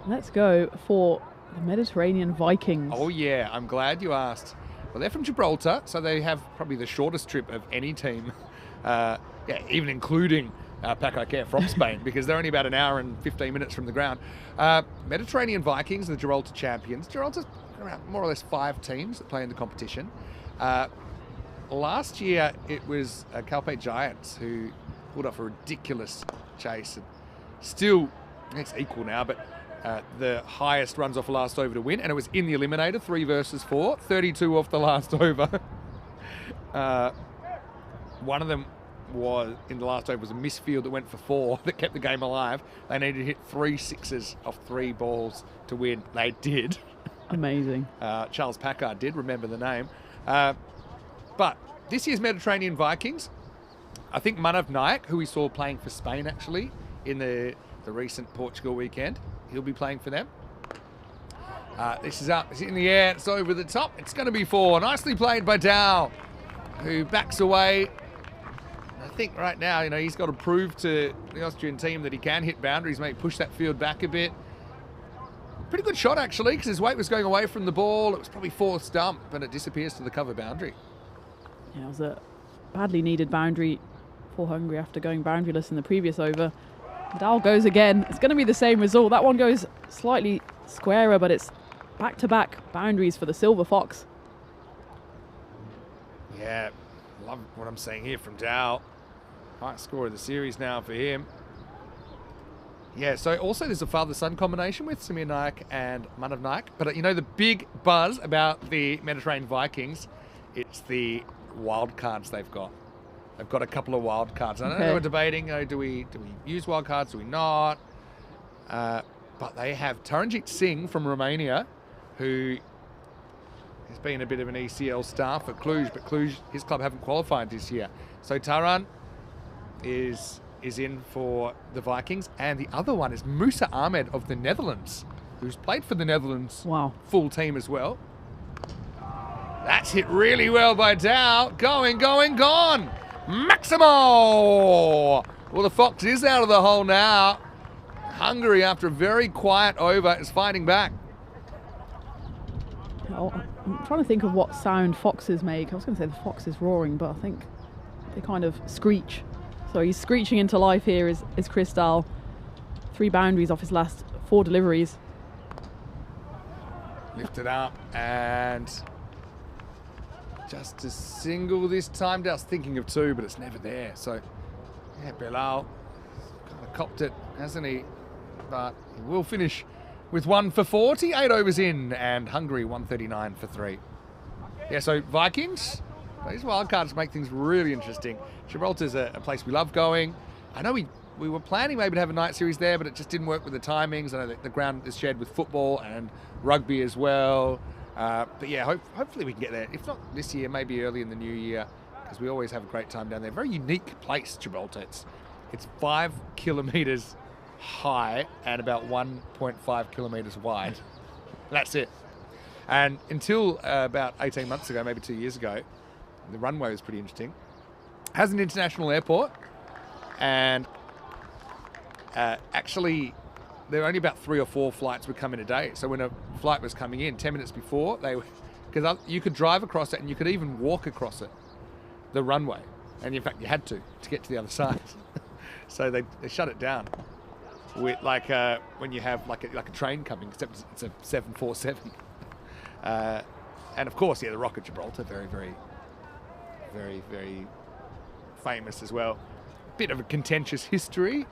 Let's go for the Mediterranean Vikings. Oh, yeah. I'm glad you asked. Well, they're from Gibraltar, so they have probably the shortest trip of any team, even including Pack from Spain, because they're only about an hour and 15 minutes from the ground. Mediterranean Vikings, the Gibraltar champions. Gibraltar's around more or less 5 teams that play in the competition. Last year, it was Calpe Giants who pulled off a ridiculous chase. And still, it's equal now, but the highest runs off the last over to win, and it was in the eliminator, 3 versus 4, 32 off the last over. One of them was in the last over was a misfield that went for 4 that kept the game alive. They needed to hit 3 sixes off 3 balls to win. They did. Amazing. Charles Packard did, remember the name. But this year's Mediterranean Vikings, I think Manav Naik, who we saw playing for Spain actually in the recent Portugal weekend, he'll be playing for them. This is up, it's in the air, it's over the top, it's going to be 4. Nicely played by Dowell, who backs away. I think right now, he's got to prove to the Austrian team that he can hit boundaries, maybe push that field back a bit. Pretty good shot actually, because his weight was going away from the ball. It was probably 4th stump, and it disappears to the cover boundary. Yeah, it was a badly needed boundary for Hungary after going boundaryless in the previous over. Dowell goes again. It's going to be the same result. That one goes slightly squarer, but it's Back-to-back boundaries for the Silver Fox. Yeah, love what I'm seeing here from Dow. Highest score of the series now for him. Yeah, so also there's a father-son combination with Samir Naik and Manav Naik. But you know, the big buzz about the Mediterranean Vikings, it's the wild cards they've got. They've got a couple of wild cards. I know they were debating, do we use wild cards, do we not? But they have Taranjit Singh from Romania, who has been a bit of an ECL star for Cluj, but Cluj, his club haven't qualified this year. So Taran is in for the Vikings, and the other one is Musa Ahmed of the Netherlands, who's played for the Netherlands full team as well. That's hit really well by Dow. Going, gone! Maximo! Well, the Fox is out of the hole now. Hungary, after a very quiet over, is fighting back. Oh, I'm trying to think of what sound foxes make. I was going to say the fox is roaring, but I think they kind of screech. So he's screeching into life here is Chris Dahl. 3 boundaries off his last 4 deliveries. Lifted up and just a single this time. Dow's thinking of 2, but it's never there. So, yeah, Bilal kind of copped it, hasn't he? But he will finish with 1 for 40, 8 overs in, and Hungary 139 for 3. Yeah, so Vikings, these wildcards make things really interesting. Gibraltar's a place we love going. I know we were planning maybe to have a night series there, but it just didn't work with the timings. I know the ground is shared with football and rugby as well. But yeah, hopefully we can get there. If not this year, maybe early in the new year, because we always have a great time down there. Very unique place, Gibraltar. It's 5 kilometres high and about 1.5 kilometres wide. That's it. And until about 18 months ago, maybe 2 years ago, the runway was pretty interesting. Has an international airport, and actually there were only about 3 or 4 flights would come in a day. So when a flight was coming in 10 minutes before, because you could drive across it and you could even walk across it, the runway. And in fact, you had to get to the other side. So they shut it down. With when you have like a train coming, except it's a 747. And of course, yeah, the Rock of Gibraltar, very, very, very, very famous as well. Bit of a contentious history.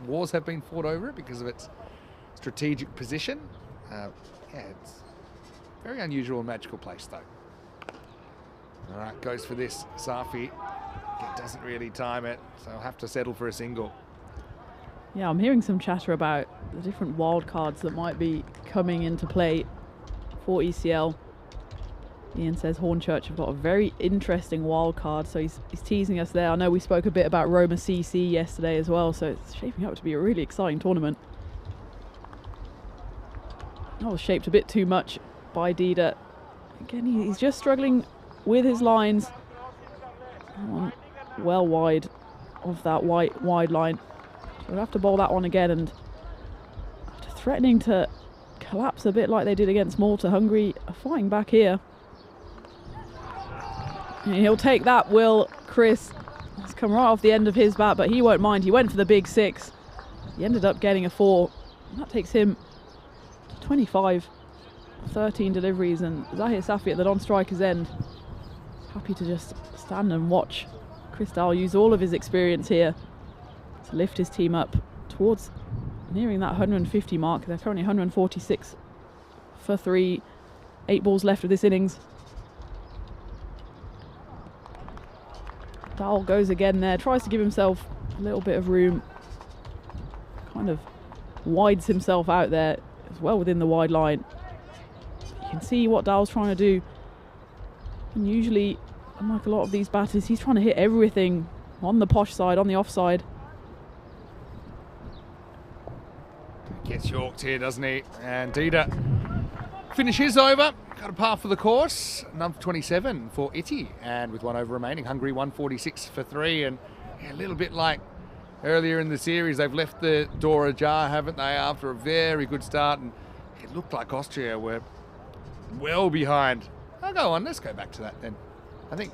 Wars have been fought over it because of its strategic position. Yeah, it's a very unusual and magical place though. All right, goes for this, Safi. It doesn't really time it, so I'll have to settle for a single. Yeah, I'm hearing some chatter about the different wild cards that might be coming into play for ECL. Ian says Hornchurch have got a very interesting wild card, so he's teasing us there. I know we spoke a bit about Roma CC yesterday as well, so it's shaping up to be a really exciting tournament. That was shaped a bit too much by Dida. Again, he's just struggling with his lines. Well wide of that wide line. So we'll have to bowl that one again, and after threatening to collapse a bit like they did against Malta, Hungary are fighting back here. And he'll take that, will Chris. It's come right off the end of his bat, but he won't mind. He went for the big 6. He ended up getting a 4. And that takes him to 25, 13 deliveries, and Zahir Safi at the non-striker's end. Happy to just stand and watch Chris Dahl use all of his experience here to lift his team up towards nearing that 150 mark. They're currently 146 for 3. 8 balls left of this innings. Dahl goes again there, tries to give himself a little bit of room, kind of wides himself out there as well within the wide line. You can see what Dahl's trying to do, and usually, unlike a lot of these batters, he's trying to hit everything on the posh side, on the offside. Gets yorked here, doesn't he? And Dida finishes over. Got a par for the course. Number 27 for Iti, and with 1 over remaining, Hungary 146 for 3. And yeah, a little bit like earlier in the series, they've left the door ajar, haven't they, after a very good start. And it looked like Austria were well behind. Oh, go on, let's go back to that then. I think,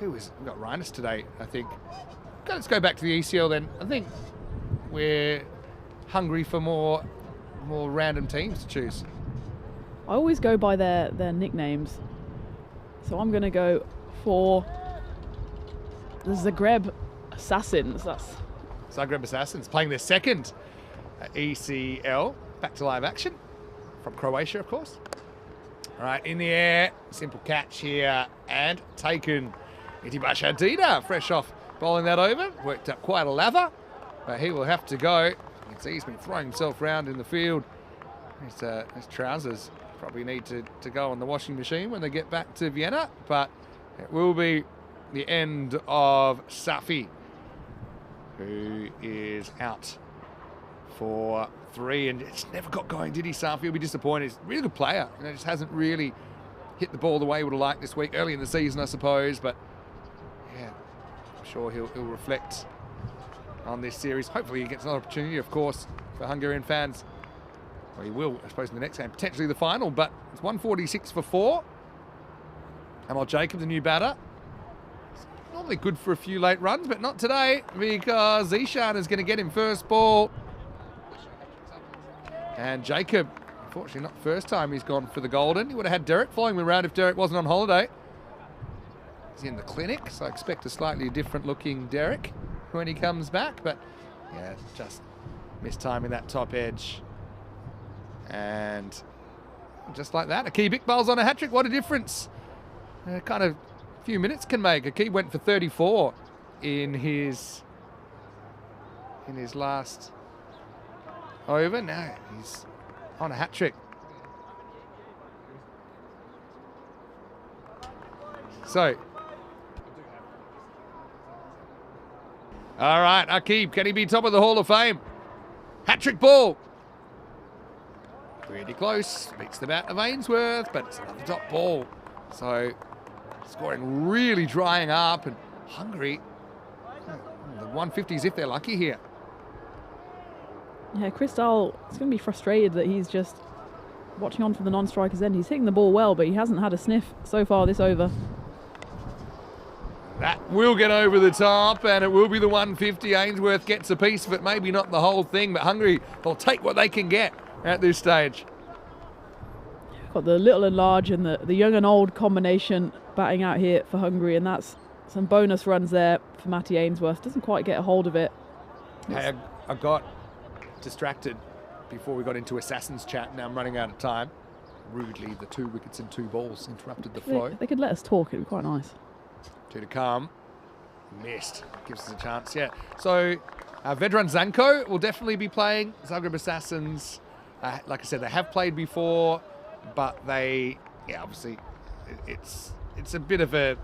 we've got Rhinus today, I think. Let's go back to the ECL then. I think we're hungry for more random teams to choose. I always go by their nicknames. So I'm going to go for the Zagreb Assassins. That's Zagreb Assassins playing their second ECL. Back to live action from Croatia, of course. All right, in the air, simple catch here and taken. Itibash Adida, fresh off bowling that over. Worked up quite a lather, but he will have to go. You can see he's been throwing himself around in the field. His trousers probably need to go on the washing machine when they get back to Vienna, but it will be the end of Safi, who is out for 3, and it's never got going, did he, Safi? He'll be disappointed. He's a really good player. Just hasn't really hit the ball the way he would have liked this week. Early in the season, I suppose, but yeah, I'm sure he'll reflect on this series. Hopefully he gets another opportunity, of course, for Hungarian fans. Well, he will, I suppose, in the next game, potentially the final, but it's 146 for 4. Amal Jacob, the new batter. It's normally good for a few late runs, but not today, because Zishan is going to get him first ball. And Jacob, unfortunately not the first time he's gone for the golden. He would have had Derek following him around if Derek wasn't on holiday. He's in the clinic, so I expect a slightly different looking Derek when he comes back, but yeah, just mistiming that top edge. And just like that, Akib Iqbal's on a hat-trick. What a difference. Kind of few minutes can make. Akib went for 34 in his last over. Now he's on a hat-trick. So, all right, Akib, can he be top of the Hall of Fame? Hat-trick ball. Pretty close, beats the bat of Ainsworth, but it's another top ball. So, scoring really drying up, and Hungary, the 150s if they're lucky here. Yeah, Chris Dahl is going to be frustrated that he's just watching on from the non-striker's end. He's hitting the ball well, but he hasn't had a sniff so far this over. That will get over the top, and it will be the 150. Ainsworth gets a piece of it, maybe not the whole thing, but Hungary will take what they can get at this stage. Got the little and large and the young and old combination batting out here for Hungary, and that's some bonus runs there for Matty Ainsworth. Doesn't quite get a hold of it. Hey, I got distracted before we got into Assassin's chat. Now I'm running out of time. Rudely, the 2 wickets and 2 balls interrupted the flow. They could let us talk. It would be quite nice. 2 to come. Missed. Gives us a chance, yeah. So, Vedran Zanko will definitely be playing. Zagreb Assassins, like I said, they have played before, but they, yeah, obviously, it's a bit of a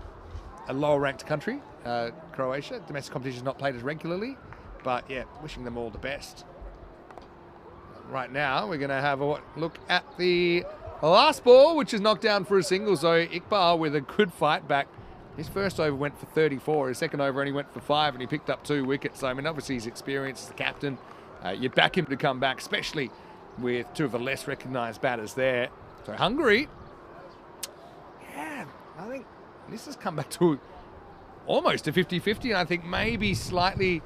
lower-ranked country, Croatia. Domestic competition is not played as regularly, but yeah, wishing them all the best. Right now, we're going to have a look at the last ball, which is knocked down for a single. So Iqbal with a good fight back. His first over went for 34. His second over only went for 5, and he picked up 2 wickets. So, I mean, obviously he's experienced as the captain. You'd back him to come back, especially with 2 of the less recognised batters there. So Hungary, yeah, I think this has come back to almost a 50-50. And I think maybe slightly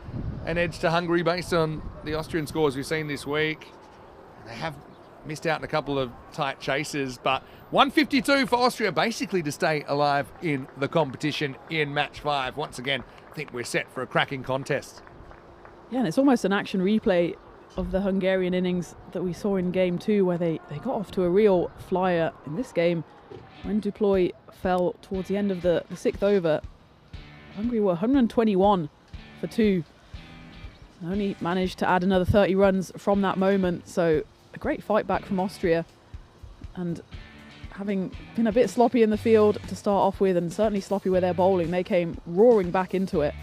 an edge to Hungary based on the Austrian scores we've seen this week. They have missed out on a couple of tight chases, but 152 for Austria, basically to stay alive in the competition in match 5. Once again, I think we're set for a cracking contest. Yeah, and it's almost an action replay of the Hungarian innings that we saw in game 2, where they got off to a real flyer in this game. When Duploy fell towards the end of the 6th over, Hungary were 121 for 2. And only managed to add another 30 runs from that moment. So a great fight back from Austria, and having been a bit sloppy in the field to start off with, and certainly sloppy with their bowling, they came roaring back into it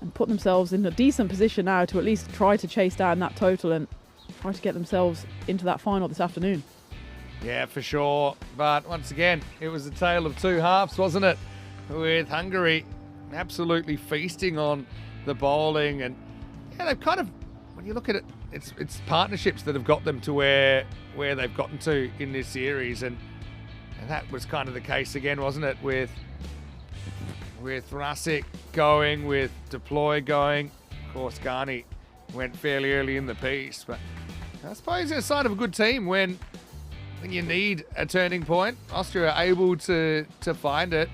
and put themselves in a decent position now to at least try to chase down that total and try to get themselves into that final this afternoon. Yeah, for sure. But once again, it was a tale of 2 halves, wasn't it? With Hungary absolutely feasting on the bowling, and yeah, they've kind of, when you look at it, it's partnerships that have got them to where they've gotten to in this series, and that was kind of the case again, wasn't it? With Rasic going, with Deploy going, of course Ghani went fairly early in the piece, but I suppose it's a sign of a good team when when you need a turning point. Austria are able to find it,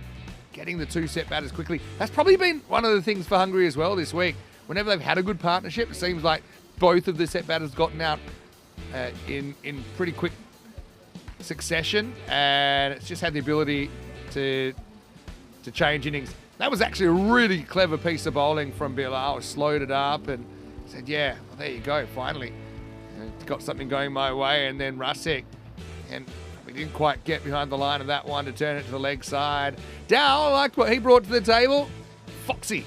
getting the 2 set batters quickly. That's probably been one of the things for Hungary as well this week. Whenever they've had a good partnership, it seems like both of the set batters gotten out in pretty quick succession, and it's just had the ability to change innings. That was actually a really clever piece of bowling from Bilal. Slowed it up and said, yeah, well, there you go, finally. Got something going my way. And then Rusek, and we didn't quite get behind the line of that one to turn it to the leg side. Dow, I liked what he brought to the table. Foxy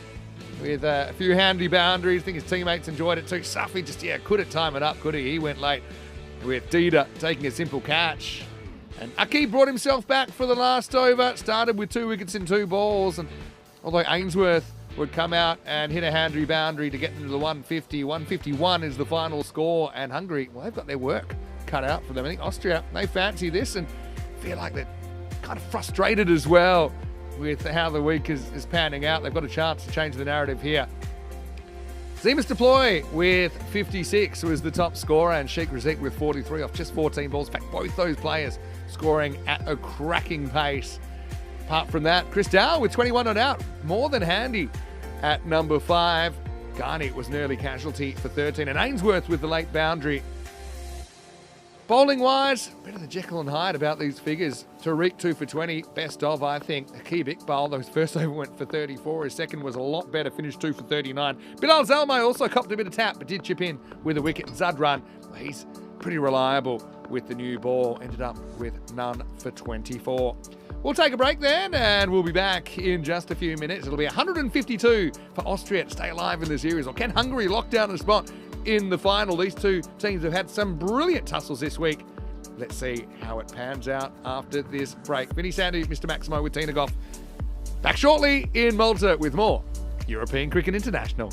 with a few handy boundaries. I think his teammates enjoyed it too. Safi just, couldn't time it up, could he? He went late with Dida taking a simple catch. And Aki brought himself back for the last over. Started with 2 wickets in 2 balls. And although Ainsworth would come out and hit a handy boundary to get into the 150. 151 is the final score. And Hungary, well, they've got their work cut out for them. I think Austria, they fancy this and feel like they're kind of frustrated as well with how the week is panning out. They've got a chance to change the narrative here. Seamus Deploy with 56 was the top scorer, and Sheikh Razik with 43 off just 14 balls. In fact, both those players scoring at a cracking pace. Apart from that, Chris Dow with 21 not out, more than handy at number 5. Garney was an early casualty for 13, and Ainsworth with the late boundary. Bowling-wise, bit of the Jekyll and Hyde about these figures. Tariq 2 for 20, best of, I think. Akib Iqbal, though his first over went for 34. His second was a lot better, finished 2 for 39. Bilal Zalmay also copped a bit of tap, but did chip in with a wicket. Zadran, he's pretty reliable with the new ball. Ended up with none for 24. We'll take a break then, and we'll be back in just a few minutes. It'll be 152 for Austria to stay alive in the series. Or can Hungary lock down a spot in the final? These two teams have had some brilliant tussles this week. Let's see how it pans out after this break. Vinny Sandy, Mr. Maximo with Tina Goff. Back shortly in Malta with more European Cricket International.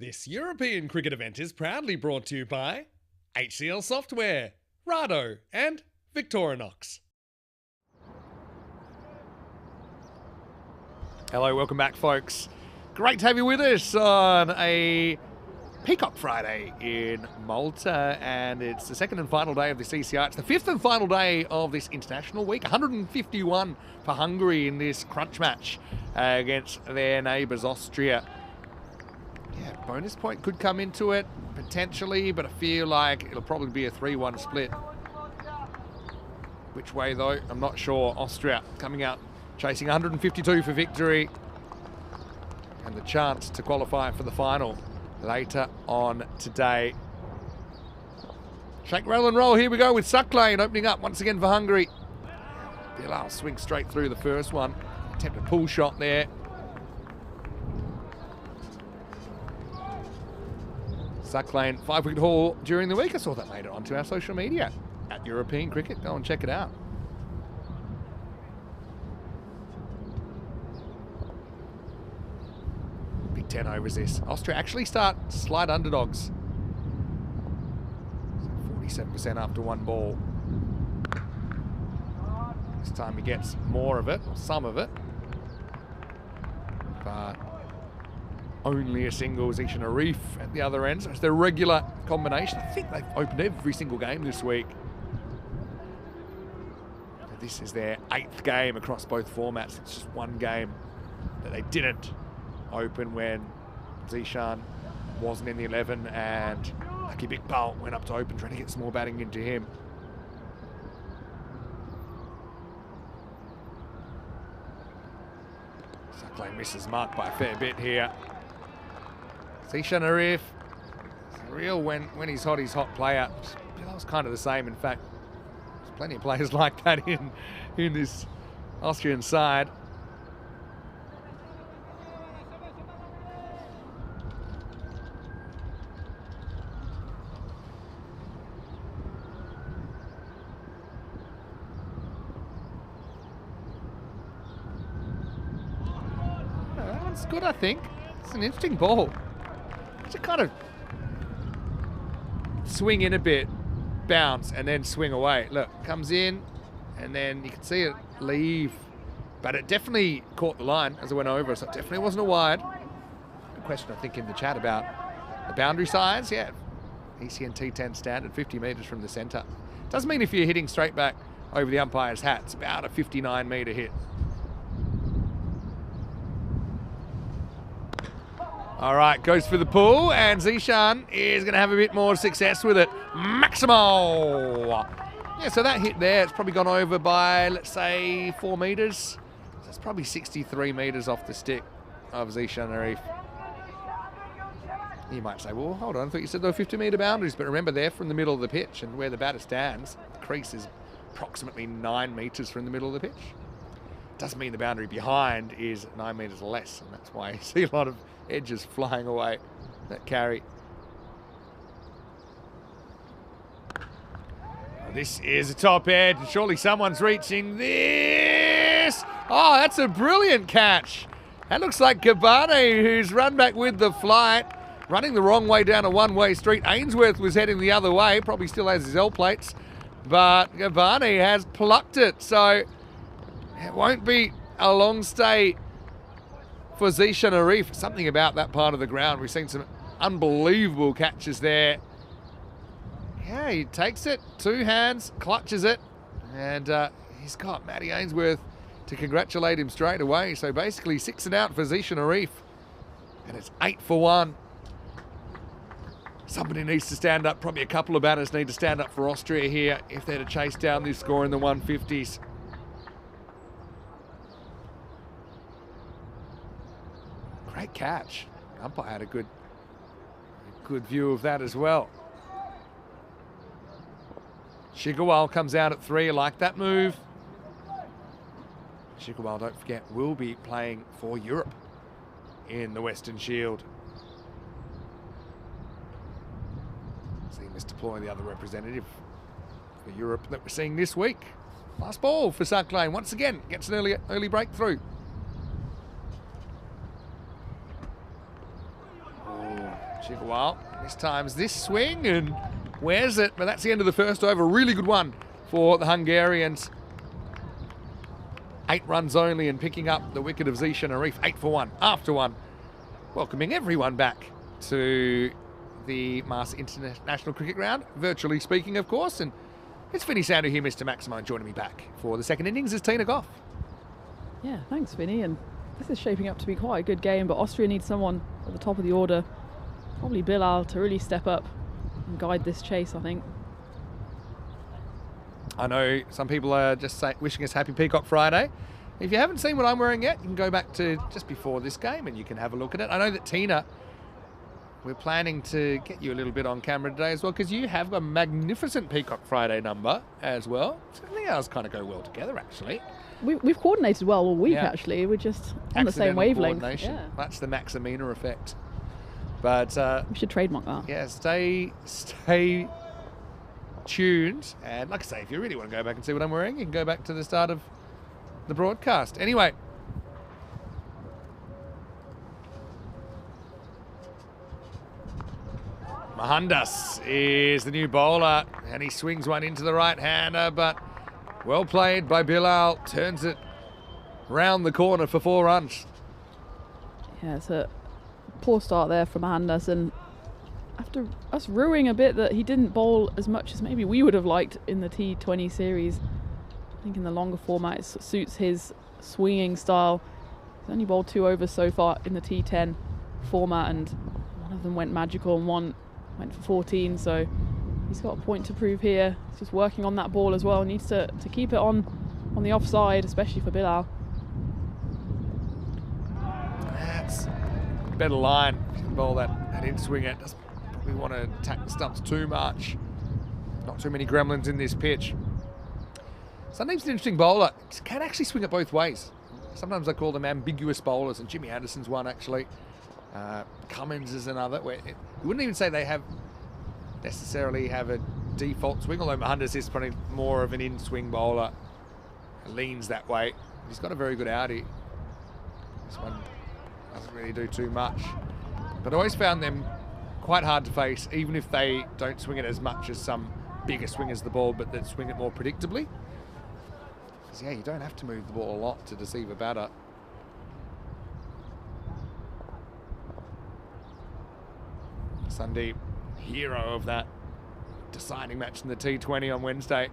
This European cricket event is proudly brought to you by HCL Software, Rado and Victorinox. Hello, welcome back folks. Great to have you with us on a Peacock Friday in Malta, and it's the second and final day of this ECI. It's the fifth and final day of this international week. 151 for Hungary in this crunch match against their neighbours Austria. Yeah, bonus point could come into it potentially, but I feel like it'll probably be a 3-1 split. Which way though, I'm not sure. Austria coming out chasing 152 for victory and the chance to qualify for the final later on today. Shake, roll and roll. Here we go with Sucklane opening up once again for Hungary. Bilal swings straight through the first one. Attempted pull shot there. Sucklane 5-wicket haul during the week. I saw that made it onto our social media at European Cricket. Go and check it out. Big 10 overs this. Austria actually start slight underdogs. 47% after one ball. This time he gets more of it, or some of it. But only a single. Zeeshan Arif at the other end. So it's their regular combination. I think they've opened every single game this week. This is their 8th game across both formats. It's just one game that they didn't open when Zeeshan wasn't in the 11 and Lucky Big Ball went up to open, trying to get some more batting into him. Sucklane misses mark by a fair bit here. Zeeshan Arif, real when he's hot player. That was kind of the same. In fact, there's plenty of players like that in this Austrian side. That one's good, I think. It's an interesting ball. To kind of swing in a bit, bounce, and then swing away. Look, comes in, and then you can see it leave. But it definitely caught the line as it went over, so it definitely wasn't a wide. Good question, I think, in the chat about the boundary size. Yeah, ECI and T10 standard, 50 metres from the centre. Doesn't mean if you're hitting straight back over the umpire's hat, it's about a 59-metre hit. All right, goes for the pull, and Zeeshan is going to have a bit more success with it. Maximo! Yeah, so that hit there, it's probably gone over by, let's say, 4 metres. So it's probably 63 metres off the stick of Zeeshan Arif. You might say, well, hold on, I thought you said there were 50-metre boundaries, but remember, they're from the middle of the pitch, and where the batter stands, the crease is approximately 9 metres from the middle of the pitch. Doesn't mean the boundary behind is 9 metres less, and that's why you see a lot of edges flying away that carry. This is a top edge. Surely someone's reaching this. Oh, that's a brilliant catch. That looks like Gabane, who's run back with the flight, running the wrong way down a one-way street. Ainsworth was heading the other way, probably still has his L plates, but Gabane has plucked it. So it won't be a long stay for Zeeshan Arif. Something about that part of the ground. We've seen some unbelievable catches there. Yeah, he takes it, 2 hands, clutches it, and he's got Matty Ainsworth to congratulate him straight away. So basically 6 and out for Zeeshan Arif, and it's 8 for 1. Somebody needs to stand up. Probably a couple of batters need to stand up for Austria here if they're to chase down this score in the 150s. Great catch. Umpire had a good view of that as well. Shigawal comes out at 3. I like that move. Shigawal, don't forget, will be playing for Europe in the Western Shield. See him deploy the other representative for Europe that we're seeing this week. Last ball for Sucklane. Once again, gets an early breakthrough. Chigawal, this time's this swing and wears it, but that's the end of the first over. Really good one for the Hungarians. 8 runs only and picking up the wicket of Zishan Arif. 8 for 1 after 1. Welcoming everyone back to the Mars International Cricket Ground, virtually speaking, of course. And it's Vinny Sandu here, Mr. Maximo, joining me back for the second innings is Tina Goff. Yeah, thanks, Vinny. And this is shaping up to be quite a good game, but Austria needs someone at the top of the order, probably Bilal, to really step up and guide this chase, I think. I know some people are just wishing us happy Peacock Friday. If you haven't seen what I'm wearing yet, you can go back to just before this game and you can have a look at it. I know that Tina, we're planning to get you a little bit on camera today as well, because you have a magnificent Peacock Friday number as well. So I think ours kind of go well together, actually. We've coordinated well all week, actually. We're just on the same wavelength. Yeah. That's the Maximina effect. But we should trademark that. Yeah, stay tuned. And like I say, if you really want to go back and see what I'm wearing, you can go back to the start of the broadcast. Anyway. Mohandas is the new bowler, and he swings one into the right-hander, but well played by Bilal. Turns it round the corner for 4 runs. Yeah, it's a poor start there from Mohandas, and after us ruining a bit that he didn't bowl as much as maybe we would have liked in the T20 series. I think in the longer format it suits his swinging style. He's only bowled 2 overs so far in the T10 format, and one of them went magical and one went for 14, so he's got a point to prove here. He's just working on that ball as well. Needs to keep it on the offside, especially for Bilal. That's a better line. If you can bowl that in swing it. Doesn't probably want to attack the stumps too much. Not too many gremlins in this pitch. Sandeep's an interesting bowler. He can actually swing it both ways. Sometimes I call them ambiguous bowlers, and Jimmy Anderson's one actually. Cummins is another. Where you wouldn't even say they necessarily have a default swing, although Mohandas is probably more of an in-swing bowler. Leans that way. He's got a very good outie. This one doesn't really do too much. But I always found them quite hard to face, even if they don't swing it as much as some bigger swingers the ball, but that swing it more predictably. Because yeah, you don't have to move the ball a lot to deceive a batter. Sandeep, hero of that deciding match in the T20 on Wednesday.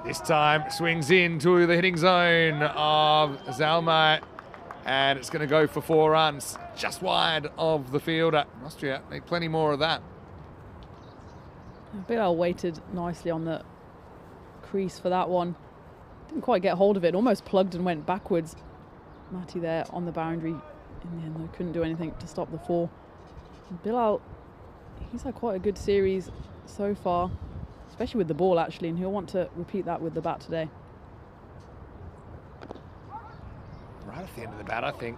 This time swings into the hitting zone of Zalmai, and it's going to go for 4 runs, just wide of the fielder. Austria need plenty more of that. Bilal waited nicely on the crease for that one. Didn't quite get hold of it, almost plugged and went backwards. Matty there on the boundary. In the end, though, couldn't do anything to stop the 4. Bilal, he's had quite a good series so far, especially with the ball actually, and he'll want to repeat that with the bat today. Right at the end of the bat, I think.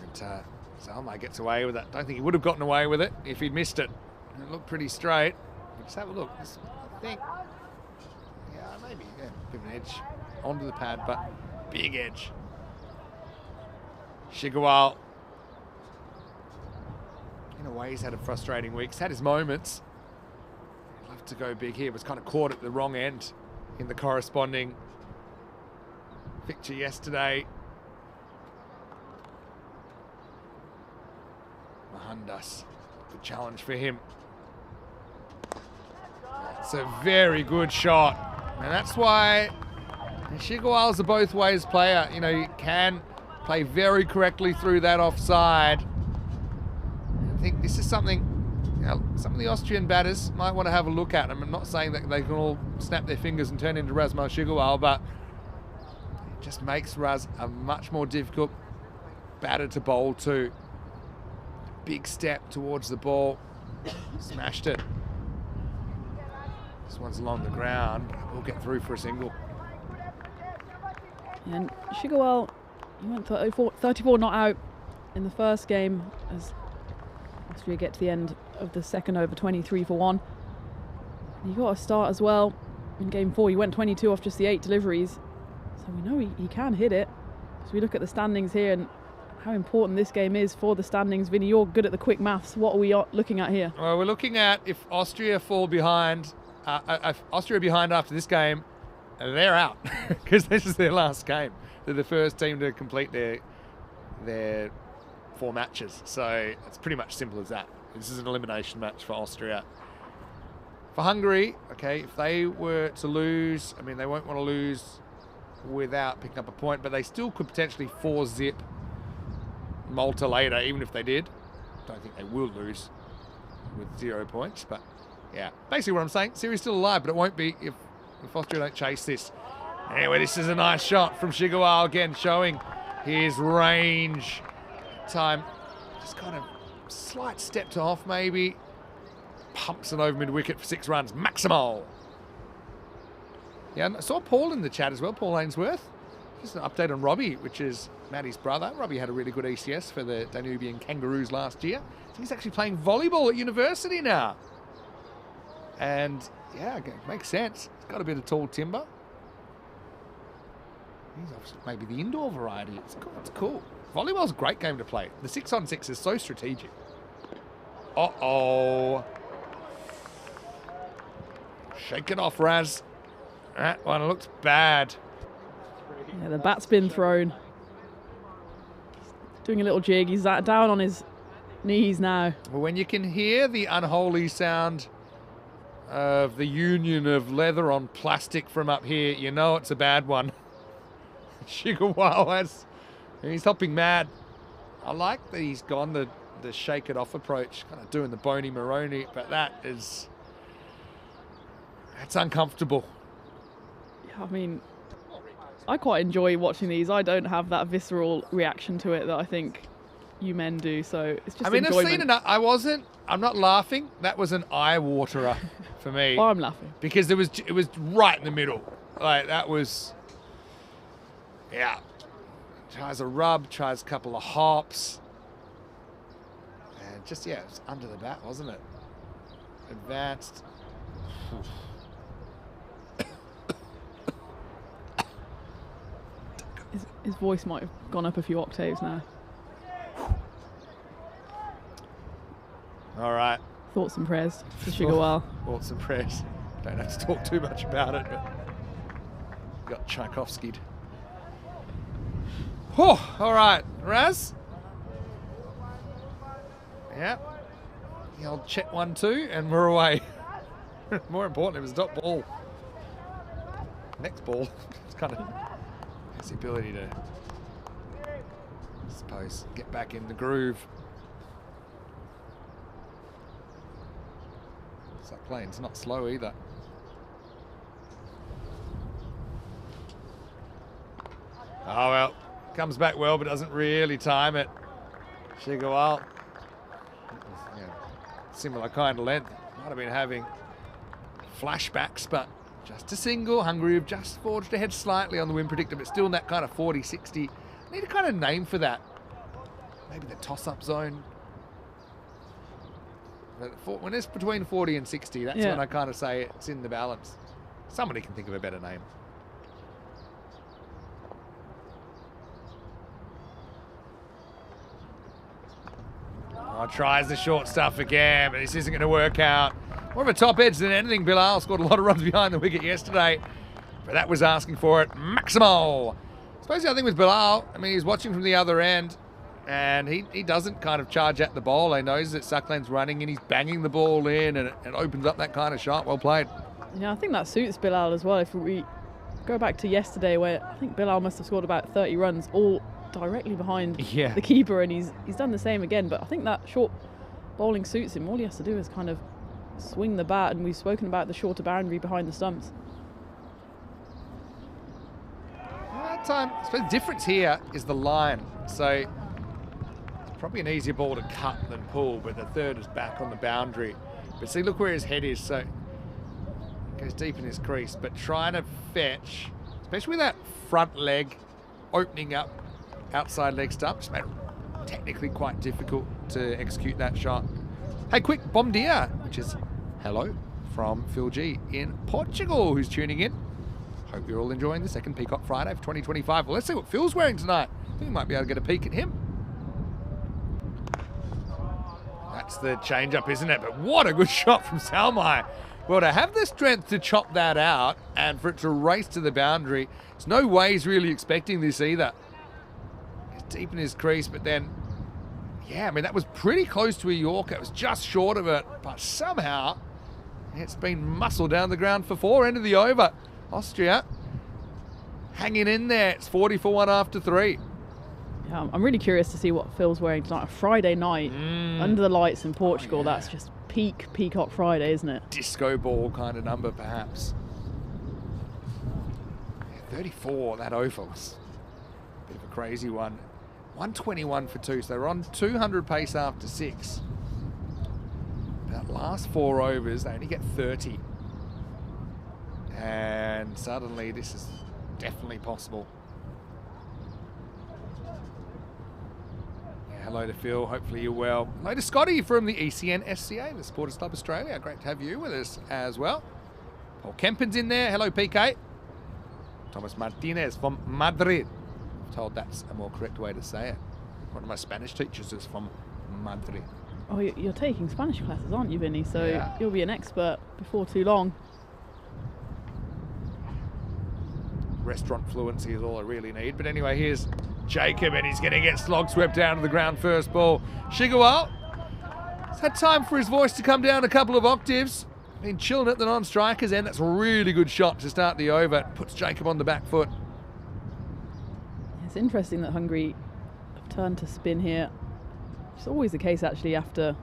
And Zalmai gets away with it. Don't think he would have gotten away with it if he'd missed it. It looked pretty straight. Let's have a look. I think, yeah, maybe a bit of an edge onto the pad, but big edge. Chigawal. In a way, he's had a frustrating week. He's had his moments. He'd love to go big here. Was kind of caught at the wrong end in the corresponding picture yesterday. Mohandas, good challenge for him. It's a very good shot. And that's why Chigawal's a both ways player. You know, you can play very correctly through that offside. I think this is something, you know, some of the Austrian batters might want to have a look at. I'm not saying that they can all snap their fingers and turn into Razmal Chigawal, but it just makes Raz a much more difficult batter to bowl to. Big step towards the ball, smashed it. This one's along the ground. We'll get through for a single. And Chigawal, he went 34 not out in the first game as Austria get to the end of the second over, 23 for 1. He got a start as well in game 4. He went 22 off just the 8 deliveries, so we know he can hit it. As we look at the standings here and how important this game is for the standings. Vinny, you're good at the quick maths. What are we looking at here? Well, we're looking at if Austria fall behind, if Austria are behind after this game, they're out because this is their last game. They're the first team to complete their 4 matches. So it's pretty much simple as that. This is an elimination match for Austria. For Hungary, okay, if they were to lose, I mean, they won't want to lose without picking up a point, but they still could potentially 4-zip Malta later, even if they did. Don't think they will lose with 0 points, but yeah. Basically what I'm saying, series still alive, but it won't be if Austria don't chase this. Anyway, this is a nice shot from Shigawa again, showing his range. Time, just kind of slight step to off maybe. Pumps it over mid-wicket for 6 runs. Maximal. Yeah, and I saw Paul in the chat as well, Paul Ainsworth. Just an update on Robbie, which is Maddie's brother. Robbie had a really good ECS for the Danubian Kangaroos last year. So he's actually playing volleyball at university now. And yeah, it makes sense. He's got a bit of tall timber. He's obviously maybe the indoor variety. It's cool. It's cool. Volleyball's a great game to play. The 6-on-6 is so strategic. Uh-oh. Shake it off, Raz. That one looks bad. Yeah, the bat's been thrown. Doing a little jig. He's down on his knees now. Well, when you can hear the unholy sound of the union of leather on plastic from up here, you know it's a bad one. Shigawa, he's hopping mad. I like that he's gone the shake it off approach, kind of doing the bony Maroney, but that's uncomfortable. Yeah, I mean, I quite enjoy watching these. I don't have that visceral reaction to it that I think you men do, so it's just enjoyment. I've seen enough. I'm not laughing. That was an eye waterer for me. Well, I'm laughing. Because it was right in the middle. Like, that was, yeah. Tries a rub, tries a couple of hops. And just, yeah, it was under the bat, wasn't it? Advanced. His voice might have gone up a few octaves now. All right. Thoughts and prayers for Shigawa. Thoughts and prayers. Don't have to talk too much about it, but got Tchaikovsky'd. Oh, all right, Raz. Yeah. The old check 1-2, and we're away. More importantly, it was dot ball. Next ball, it's kind of has the ability to, I suppose, get back in the groove. It's like playing, it's not slow either. Oh well, comes back well, but doesn't really time it. Shigawa, yeah, similar kind of length. Might have been having flashbacks, but just a single. Hungary have just forged ahead slightly on the win predictor, but still in that kind of 40-60. Need a kind of name for that. Maybe the toss-up zone. But when it's between 40 and 60, that's when I kind of say it's in the balance. Somebody can think of a better name. Oh, tries the short stuff again, but this isn't going to work out. More of a top edge than anything. Bilal scored a lot of runs behind the wicket yesterday, but that was asking for it. Maximal. I suppose the other thing with Bilal, I mean, he's watching from the other end, and he doesn't kind of charge at the ball. He knows that Suckland's running, and he's banging the ball in, and it opens up that kind of shot. Well played. Yeah, I think that suits Bilal as well. If we go back to yesterday, where I think Bilal must have scored about 30 runs, all directly behind the keeper, and he's done the same again. But I think that short bowling suits him. All he has to do is kind of swing the bat, and we've spoken about the shorter boundary behind the stumps. That time, I suppose the difference here is the line. So it's probably an easier ball to cut than pull, but the third is back on the boundary. But see, look where his head is. So it goes deep in his crease, but trying to fetch, especially with that front leg opening up outside leg stump, just made it technically quite difficult to execute that shot. Hey, quick, bom dia, which is hello from Phil G in Portugal, who's tuning in. Hope you're all enjoying the second Peacock Friday of 2025. Well, let's see what Phil's wearing tonight. I think we might be able to get a peek at him. that's the change-up, isn't it? But what a good shot from Salmai. Well, to have the strength to chop that out and for it to race to the boundary, there's no way he's really expecting this either. He's deep in his crease, but then, yeah, I mean, that was pretty close to a Yorker. It was just short of it, but somehow it's been muscled down the ground for 4. End of the over. Austria hanging in there. It's 40 for 1 after 3. Yeah, I'm really curious to see what Phil's wearing tonight. A Friday night under the lights in Portugal. yeah. That's just peak Peacock Friday, isn't it? Disco ball kind of number, perhaps. Yeah, 34, that over was a bit of a crazy one. 121 for 2, so they're on 200 pace after 6. That last 4 overs, they only get 30. And suddenly this is definitely possible. Yeah, hello to Phil, hopefully you're well. Hello to Scotty from the ECN SCA, the Supporters Club Australia. Great to have you with us as well. Paul Kempen's in there. Hello, PK. Thomas Martinez from Madrid. I'm told that's a more correct way to say it. One of my Spanish teachers is from Madrid. Oh, you're taking Spanish classes, aren't you, Vinny? So Yeah. you'll be an expert before too long. Restaurant fluency is all I really need. But anyway, here's Jacob, and he's going to get slog swept down to the ground first ball. Shigawal has had time for his voice to come down a couple of octaves. Been chilling at the non-strikers end. That's a really good shot to start the over. Puts Jacob on the back foot. It's interesting that Hungary have turned to spin here. It's always the case actually after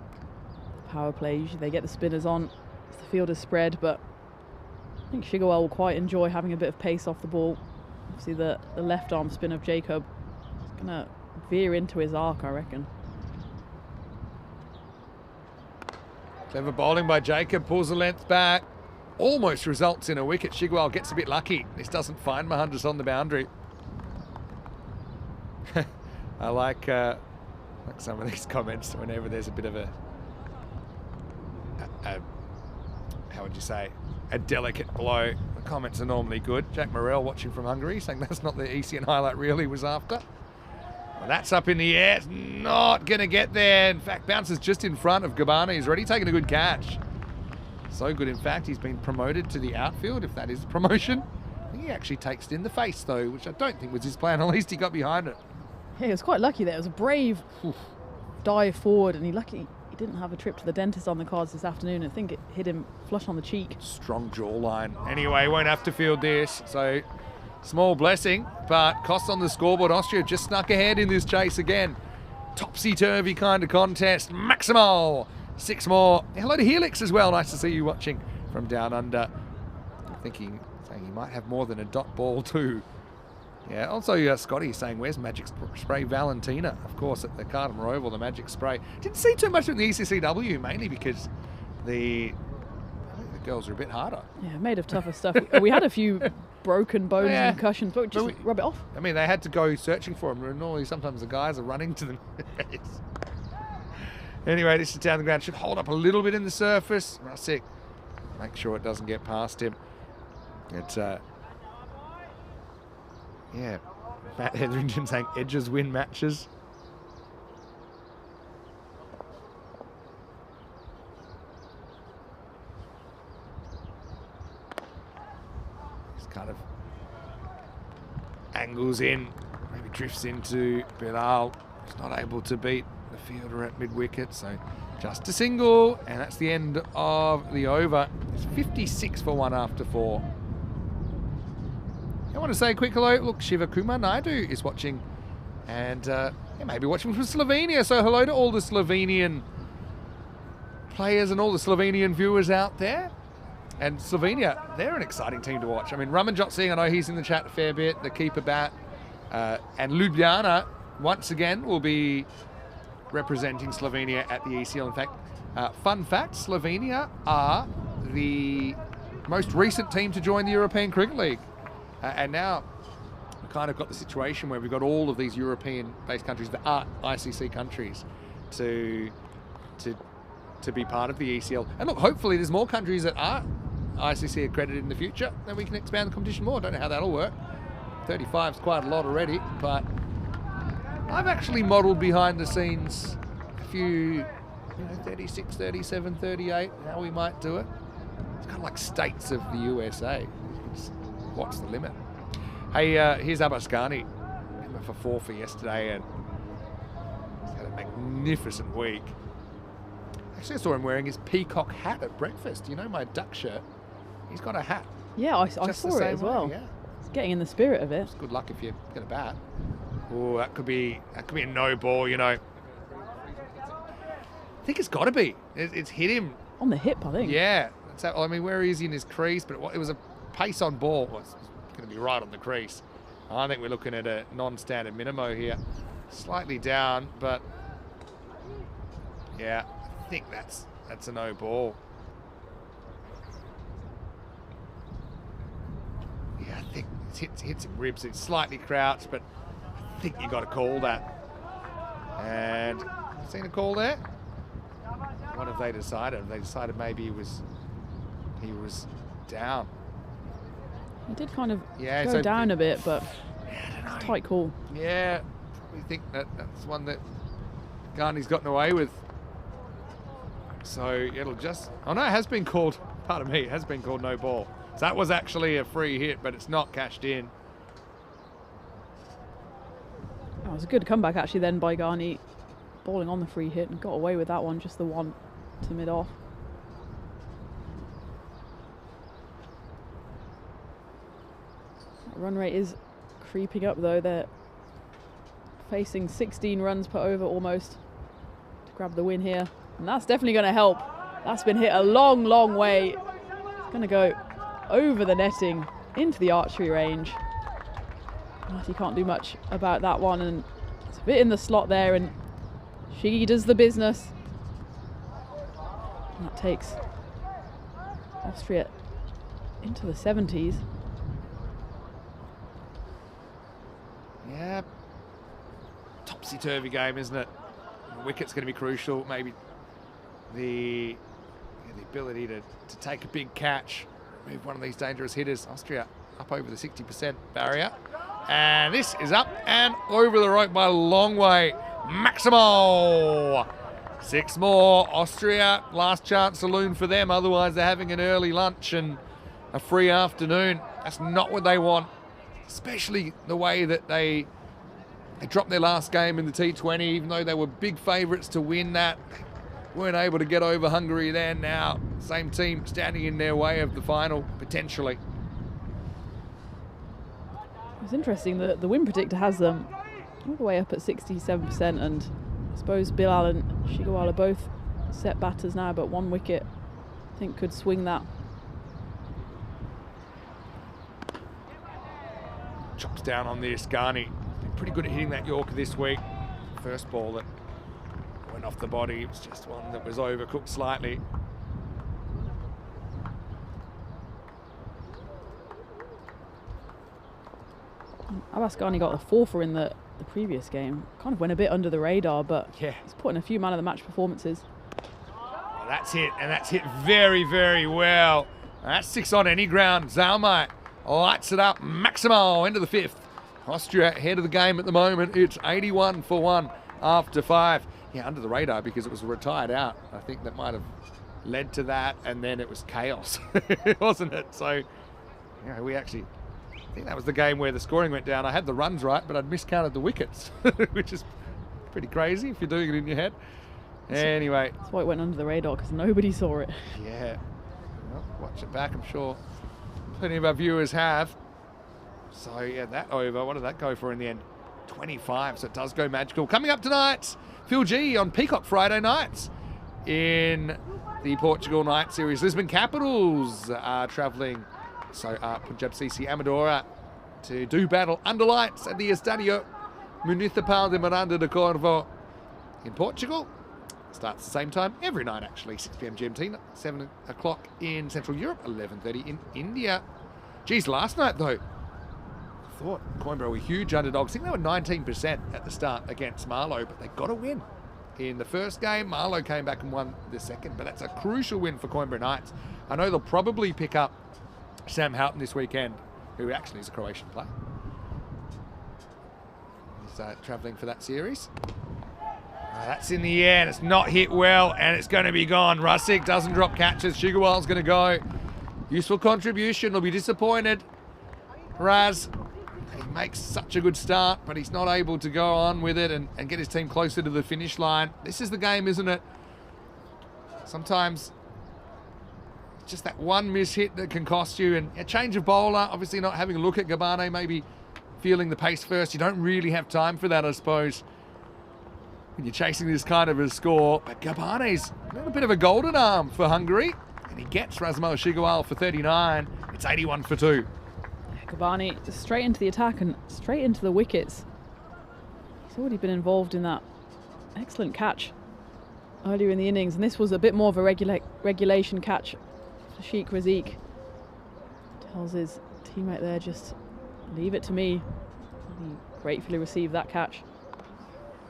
power play. Usually they get the spinners on as the field is spread, but I think Shigawal will quite enjoy having a bit of pace off the ball. Obviously the left arm spin of Jacob is going to veer into his arc, I reckon. Clever bowling by Jacob, pulls the length back. Almost results in a wicket. Shigawal gets a bit lucky. This doesn't find Mahandras on the boundary. I like some of these comments whenever there's a bit of a how would you say, a delicate blow. The comments are normally good. Jack Morrell watching from Hungary saying that's not the ECN highlight reel he was after. Well, that's up in the air. It's not going to get there. In fact, bounces just in front of Gabana. He's already taken a good catch. So good, in fact, he's been promoted to the outfield, if that is a promotion. I think he actually takes it in the face, though, which I don't think was his plan. At least he got behind it. Yeah, he was quite lucky there. It was a brave dive forward, and he didn't have a trip to the dentist on the cards this afternoon. I think it hit him flush on the cheek. Strong jawline. Anyway, won't have to field this, so small blessing, but cost on the scoreboard. Austria just snuck ahead in this chase again. Topsy-turvy kind of contest. Maximal. 6 more. Hello to Helix as well. Nice to see you watching from down under. Saying he might have more than a dot ball too. Yeah, also Scotty saying, where's Magic Spray Valentina? Of course, at the Cardamom Oval, the Magic Spray. Didn't see too much of the ECCW, mainly because I think the girls are a bit harder. Yeah, made of tougher stuff. We had a few broken bones and concussions, but just rub it off. I mean, they had to go searching for them. Normally, sometimes the guys are running to them. Anyway, this is down the ground. Should hold up a little bit in the surface. Rusick, make sure it doesn't get past him. It's yeah, Matt Hetherington saying edges win matches. Just kind of angles in, maybe drifts into Bilal. He's not able to beat the fielder at mid-wicket, so just a single, and that's the end of the over. It's 56 for 1 after 4. I want to say a quick hello. Look, Shiva Kumar Naidu is watching, and maybe watching from Slovenia. So hello to all the Slovenian players and all the Slovenian viewers out there. And Slovenia, they're an exciting team to watch. I mean, Ramanjot Singh, I know he's in the chat a fair bit, the keeper bat. And Ljubljana, once again, will be representing Slovenia at the ECL. In fact, fun fact, Slovenia are the most recent team to join the European Cricket League. And now we've kind of got the situation where we've got all of these European-based countries that are ICC countries to be part of the ECL. And look, hopefully there's more countries that are ICC accredited in the future, then we can expand the competition more. I don't know how that'll work. 35 is quite a lot already, but I've actually modelled behind the snes a few 36, 37, 38, how we might do it. It's kind of like states of the USA. What's the limit? Hey, here's Abascani. He went for 4 for yesterday and he's had a magnificent week. Actually, I saw him wearing his peacock hat at breakfast. You know, my duck shirt. He's got a hat. Yeah, I saw it as well. Yeah. He's getting in the spirit of it. It's good luck if you get a bat. Oh, that could be a no ball, you know. I think it's got to be. It's hit him. On the hip, I think. Yeah. I mean, where is he in his crease? But it was a pace on ball. Well, it's going to be right on the crease. I think we're looking at a non-standard minimo here. Slightly down, but yeah, I think that's a no ball. Yeah, I think it hits him ribs. It's slightly crouched, but I think you got to call that. And seen a call there? What have they decided? Have they decided maybe he was down? He did kind of go go down a bit, but yeah, tight call. Yeah, we think that's one that Garney's gotten away with. So it'll just... Oh no, it has been called, pardon me, it has been called no ball. So that was actually a free hit, but it's not cashed in. Oh, it was a good comeback actually then by Garney, balling on the free hit and got away with that one, just the one to mid-off. Run rate is creeping up though. They're facing 16 runs per over almost to grab the win here. And that's definitely going to help. That's been hit a long, long way. It's going to go over the netting into the archery range. He can't do much about that one, and it's a bit in the slot there, and she does the business. And that takes Austria into the 70s. Yeah, topsy-turvy game, isn't it? The wicket's going to be crucial. Maybe the ability to take a big catch, move one of these dangerous hitters. Austria up over the 60% barrier. And this is up and over the rope by a long way. Maximo! 6 more. Austria, last chance saloon for them. Otherwise, they're having an early lunch and a free afternoon. That's not what they want. Especially the way that they dropped their last game in the T20, even though they were big favourites to win that. Weren't able to get over Hungary then. Now, same team standing in their way of the final, potentially. It's interesting that the win predictor has them all the way up at 67%, and I suppose Bilal and Shigawala are both set batters now, but one wicket I think could swing that. Chops down on this. Garney been pretty good at hitting that Yorker this week. First ball that went off the body, it was just one that was overcooked slightly. Abascani got the 4-for in the previous game. Kind of went a bit under the radar, but Yeah. he's put in a few man of the match performances. Well, that's hit, and that's hit very, very well. That's 6 on any ground. Zalmai lights it up. Maximo into the 5th. Austria ahead of the game at the moment. It's 81 for 1 after 5. Yeah, under the radar because it was retired out. I think that might have led to that, and then it was chaos, wasn't it? So, yeah, we actually... I think that was the game where the scoring went down. I had the runs right, but I'd miscounted the wickets, which is pretty crazy if you're doing it in your head. Anyway. That's why it went under the radar, because nobody saw it. Yeah. Well, watch it back, I'm sure plenty of our viewers have. So, yeah, that over. What did that go for in the end? 25, so it does go magical. Coming up tonight, Phil G on Peacock Friday nights in the Portugal Night Series. Lisbon Capitals are travelling. So Punjab CC Amadora to do battle under lights at the Estadio Municipal de Miranda de Corvo in Portugal. Starts the same time every night, actually. 6 p.m. GMT, 7 o'clock in Central Europe, 11:30 in India. Geez, last night, though, I thought Coimbra were huge underdogs. I think they were 19% at the start against Marlow, but they got a win. In the first game, Marlow came back and won the second, but that's a crucial win for Coimbra Knights. I know they'll probably pick up Sam Houghton this weekend, who actually is a Croatian player. He's travelling for that series. That's in the air, and it's not hit well, and it's going to be gone. Rusik doesn't drop catches. Sugarwell's going to go. Useful contribution. Will be disappointed. Raz, he makes such a good start, but he's not able to go on with it and get his team closer to the finish line. This is the game, isn't it? Sometimes it's just that one miss hit that can cost you, and a change of bowler, obviously not having a look at Gabane, maybe feeling the pace first. You don't really have time for that, I suppose, when you're chasing this kind of a score. But Gabane's got a bit of a golden arm for Hungary, and he gets Razmo Shigawal for 39. It's 81 for 2. Gabane just straight into the attack and straight into the wickets. He's already been involved in that excellent catch earlier in the innings, and this was a bit more of a regulation catch for Sheikh Razik. Tells his teammate there, just leave it to me. He gratefully received that catch.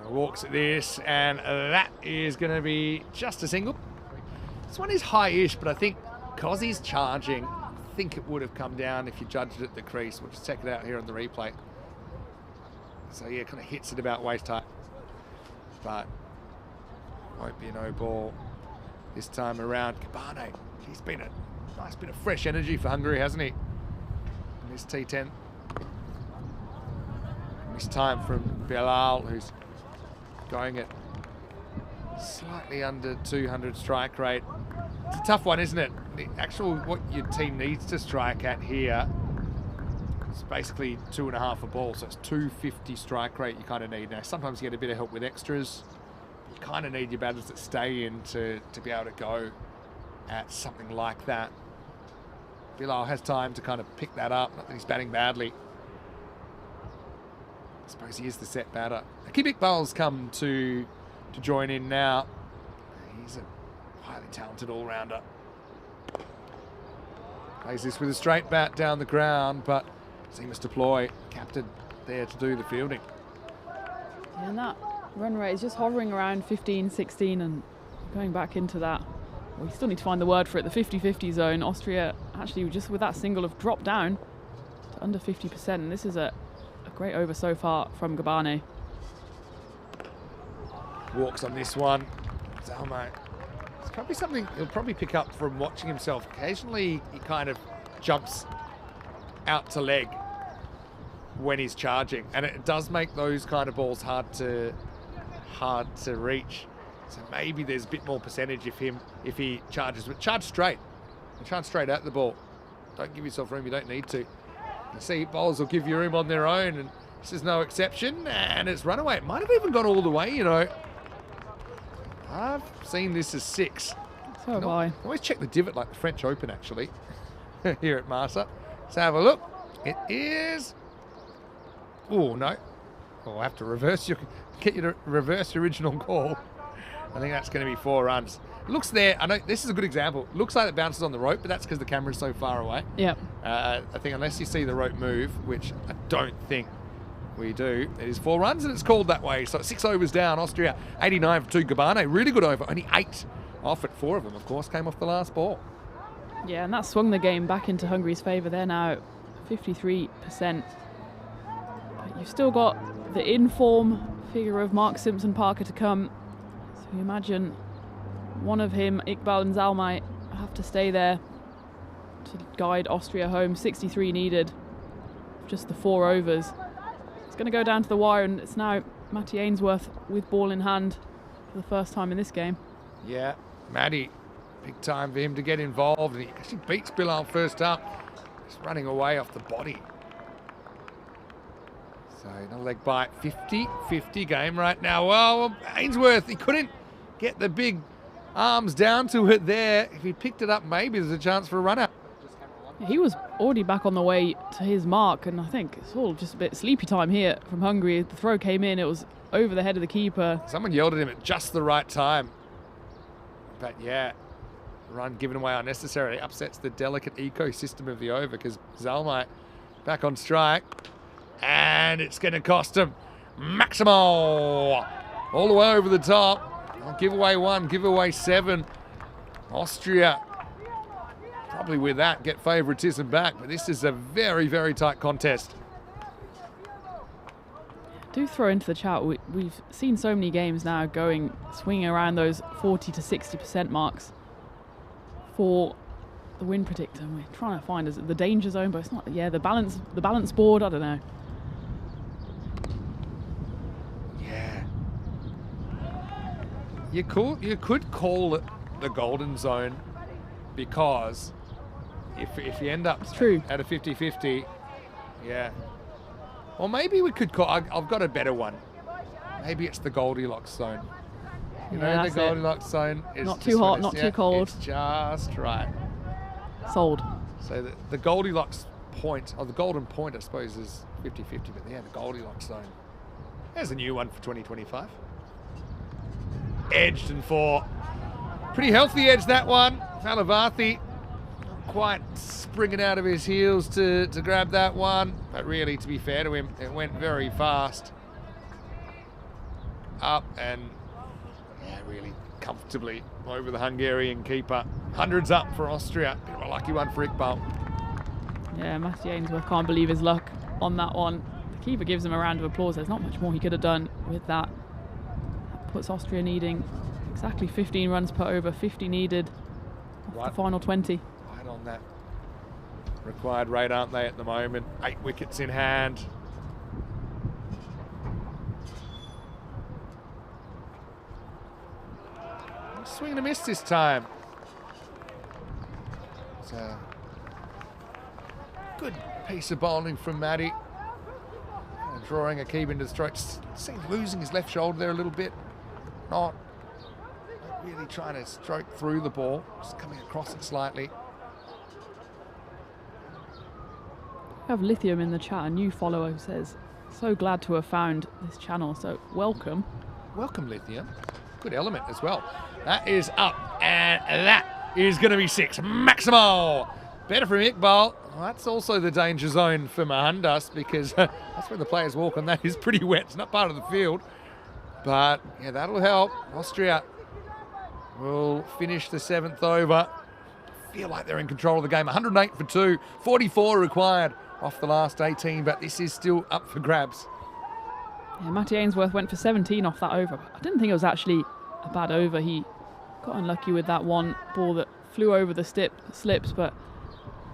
Walks at this, and that is going to be just a single. This one is high-ish, but I think because he's charging, I think it would have come down if you judged it at the crease. We'll just check it out here on the replay. So yeah, kind of hits it about waist high, but won't be a no ball this time around. Gabane, he's been a nice bit of fresh energy for Hungary, hasn't he? In this T10. This time from Bilal, who's going at slightly under 200 strike rate. It's a tough one, isn't it? The actual, what your team needs to strike at here is basically 2.5 a ball, so it's 250 strike rate you kind of need. Now, sometimes you get a bit of help with extras. You kind of need your batters that stay in to be able to go at something like that. Bilal has time to kind of pick that up. Not that he's batting badly. I suppose he is the set batter. Akib Iqbal's come to join in now. He's a highly talented all-rounder. Plays this with a straight bat down the ground, but Seamus deploy, captain there to do the fielding. Yeah, and that run rate is just hovering around 15, 16, and going back into that. We still need to find the word for it, the 50-50 zone. Austria actually just with that single have dropped down to under 50%, and this is a great over so far from Gabane. Walks on this one. Zalmo. It's probably something he'll probably pick up from watching himself. Occasionally he kind of jumps out to leg when he's charging, and it does make those kind of balls hard to reach. So maybe there's a bit more percentage if he charges, but charge straight. Charge straight at the ball. Don't give yourself room you don't need to. You see, bowlers will give you room on their own, and this is no exception, and it's run away. It might have even gone all the way, you know. I've seen this as 6. So have I. Always check the divot like the French Open, actually, here at Malta. Let's have a look. It is... Oh, no. Oh, I have to get you to reverse your original call. I think that's going to be 4 runs. Looks there, I know this is a good example. Looks like it bounces on the rope, but that's because the camera's so far away. Yep. I think unless you see the rope move, which I don't think we do, it is 4 runs and it's called that way. So 6 overs down, Austria 89 for 2. Gabane, really good over, only 8 off it. 4 of them, of course, came off the last ball. Yeah, and that swung the game back into Hungary's favour. They're now 53%. But you've still got the in-form figure of Mark Simpson-Parker to come. So you imagine one of him, Iqbal and Zalmai, have to stay there to guide Austria home. 63 needed, just the 4 overs. It's going to go down to the wire, and it's now Matty Ainsworth with ball in hand for the first time in this game. Yeah, Matty, big time for him to get involved, and he actually beats Bilal first up. He's running away off the body. So no leg bite, 50-50 game right now. Well, Ainsworth, he couldn't get the big arms down to it there. If he picked it up, maybe there's a chance for a run out. He was already back on the way to his mark, and I think it's all just a bit sleepy time here from Hungary. The throw came in, it was over the head of the keeper. Someone yelled at him at just the right time. But yeah, run given away unnecessarily upsets the delicate ecosystem of the over, because Zalmai back on strike, and it's going to cost him. Maximo all the way over the top. I'll give away 1, give away 7. Austria probably with that get favouritism back, but this is a very, very tight contest. do throw into the chat, we've seen so many games now swinging around those 40 to 60% marks for the win predictor. And we're trying to find, is it the danger zone? But it's not. Yeah, the balance board. I don't know. Yeah. You could call it the golden zone, because if you end up at a 50-50, yeah. Or maybe we could call. I've got a better one. Maybe it's the Goldilocks zone. You know, the Goldilocks zone is not too hot, not too cold. It's just right. Sold. So the Goldilocks point, or the golden point, I suppose, is 50-50. But yeah, the Goldilocks zone. There's a new one for 2025. Edged and 4. Pretty healthy edge, that one. Valavarthi not quite springing out of his heels to grab that one. But really, to be fair to him, it went very fast. Up and, yeah, really comfortably over the Hungarian keeper. Hundreds up for Austria. Bit of a lucky one for Iqbal. Yeah, Matthew Ainsworth can't believe his luck on that one. The keeper gives him a round of applause. There's not much more he could have done with that. That puts Austria needing exactly 15 runs per over, 50 needed off the final 20. Right on that required rate, aren't they, at the moment? 8 wickets in hand. Swing and a miss this time. It's a good piece of bowling from Matty. Drawing a keep into the stroke. Seems losing his left shoulder there a little bit. Not really trying to stroke through the ball. Just coming across it slightly. We have Lithium in the chat, a new follower, who says, so glad to have found this channel, so welcome. Welcome, Lithium. Good element as well. That is up, and that is going to be 6. Maximo! Better from Iqbal. Well, that's also the danger zone for Mohandas, because that's where the players walk, and that is pretty wet. It's not part of the field. But, yeah, that'll help. Austria will finish the 7th over. Feel like they're in control of the game. 108 for 2. 44 required off the last 18, but this is still up for grabs. Yeah, Matty Ainsworth went for 17 off that over. I didn't think it was actually a bad over. He got unlucky with that one ball that flew over the slips, but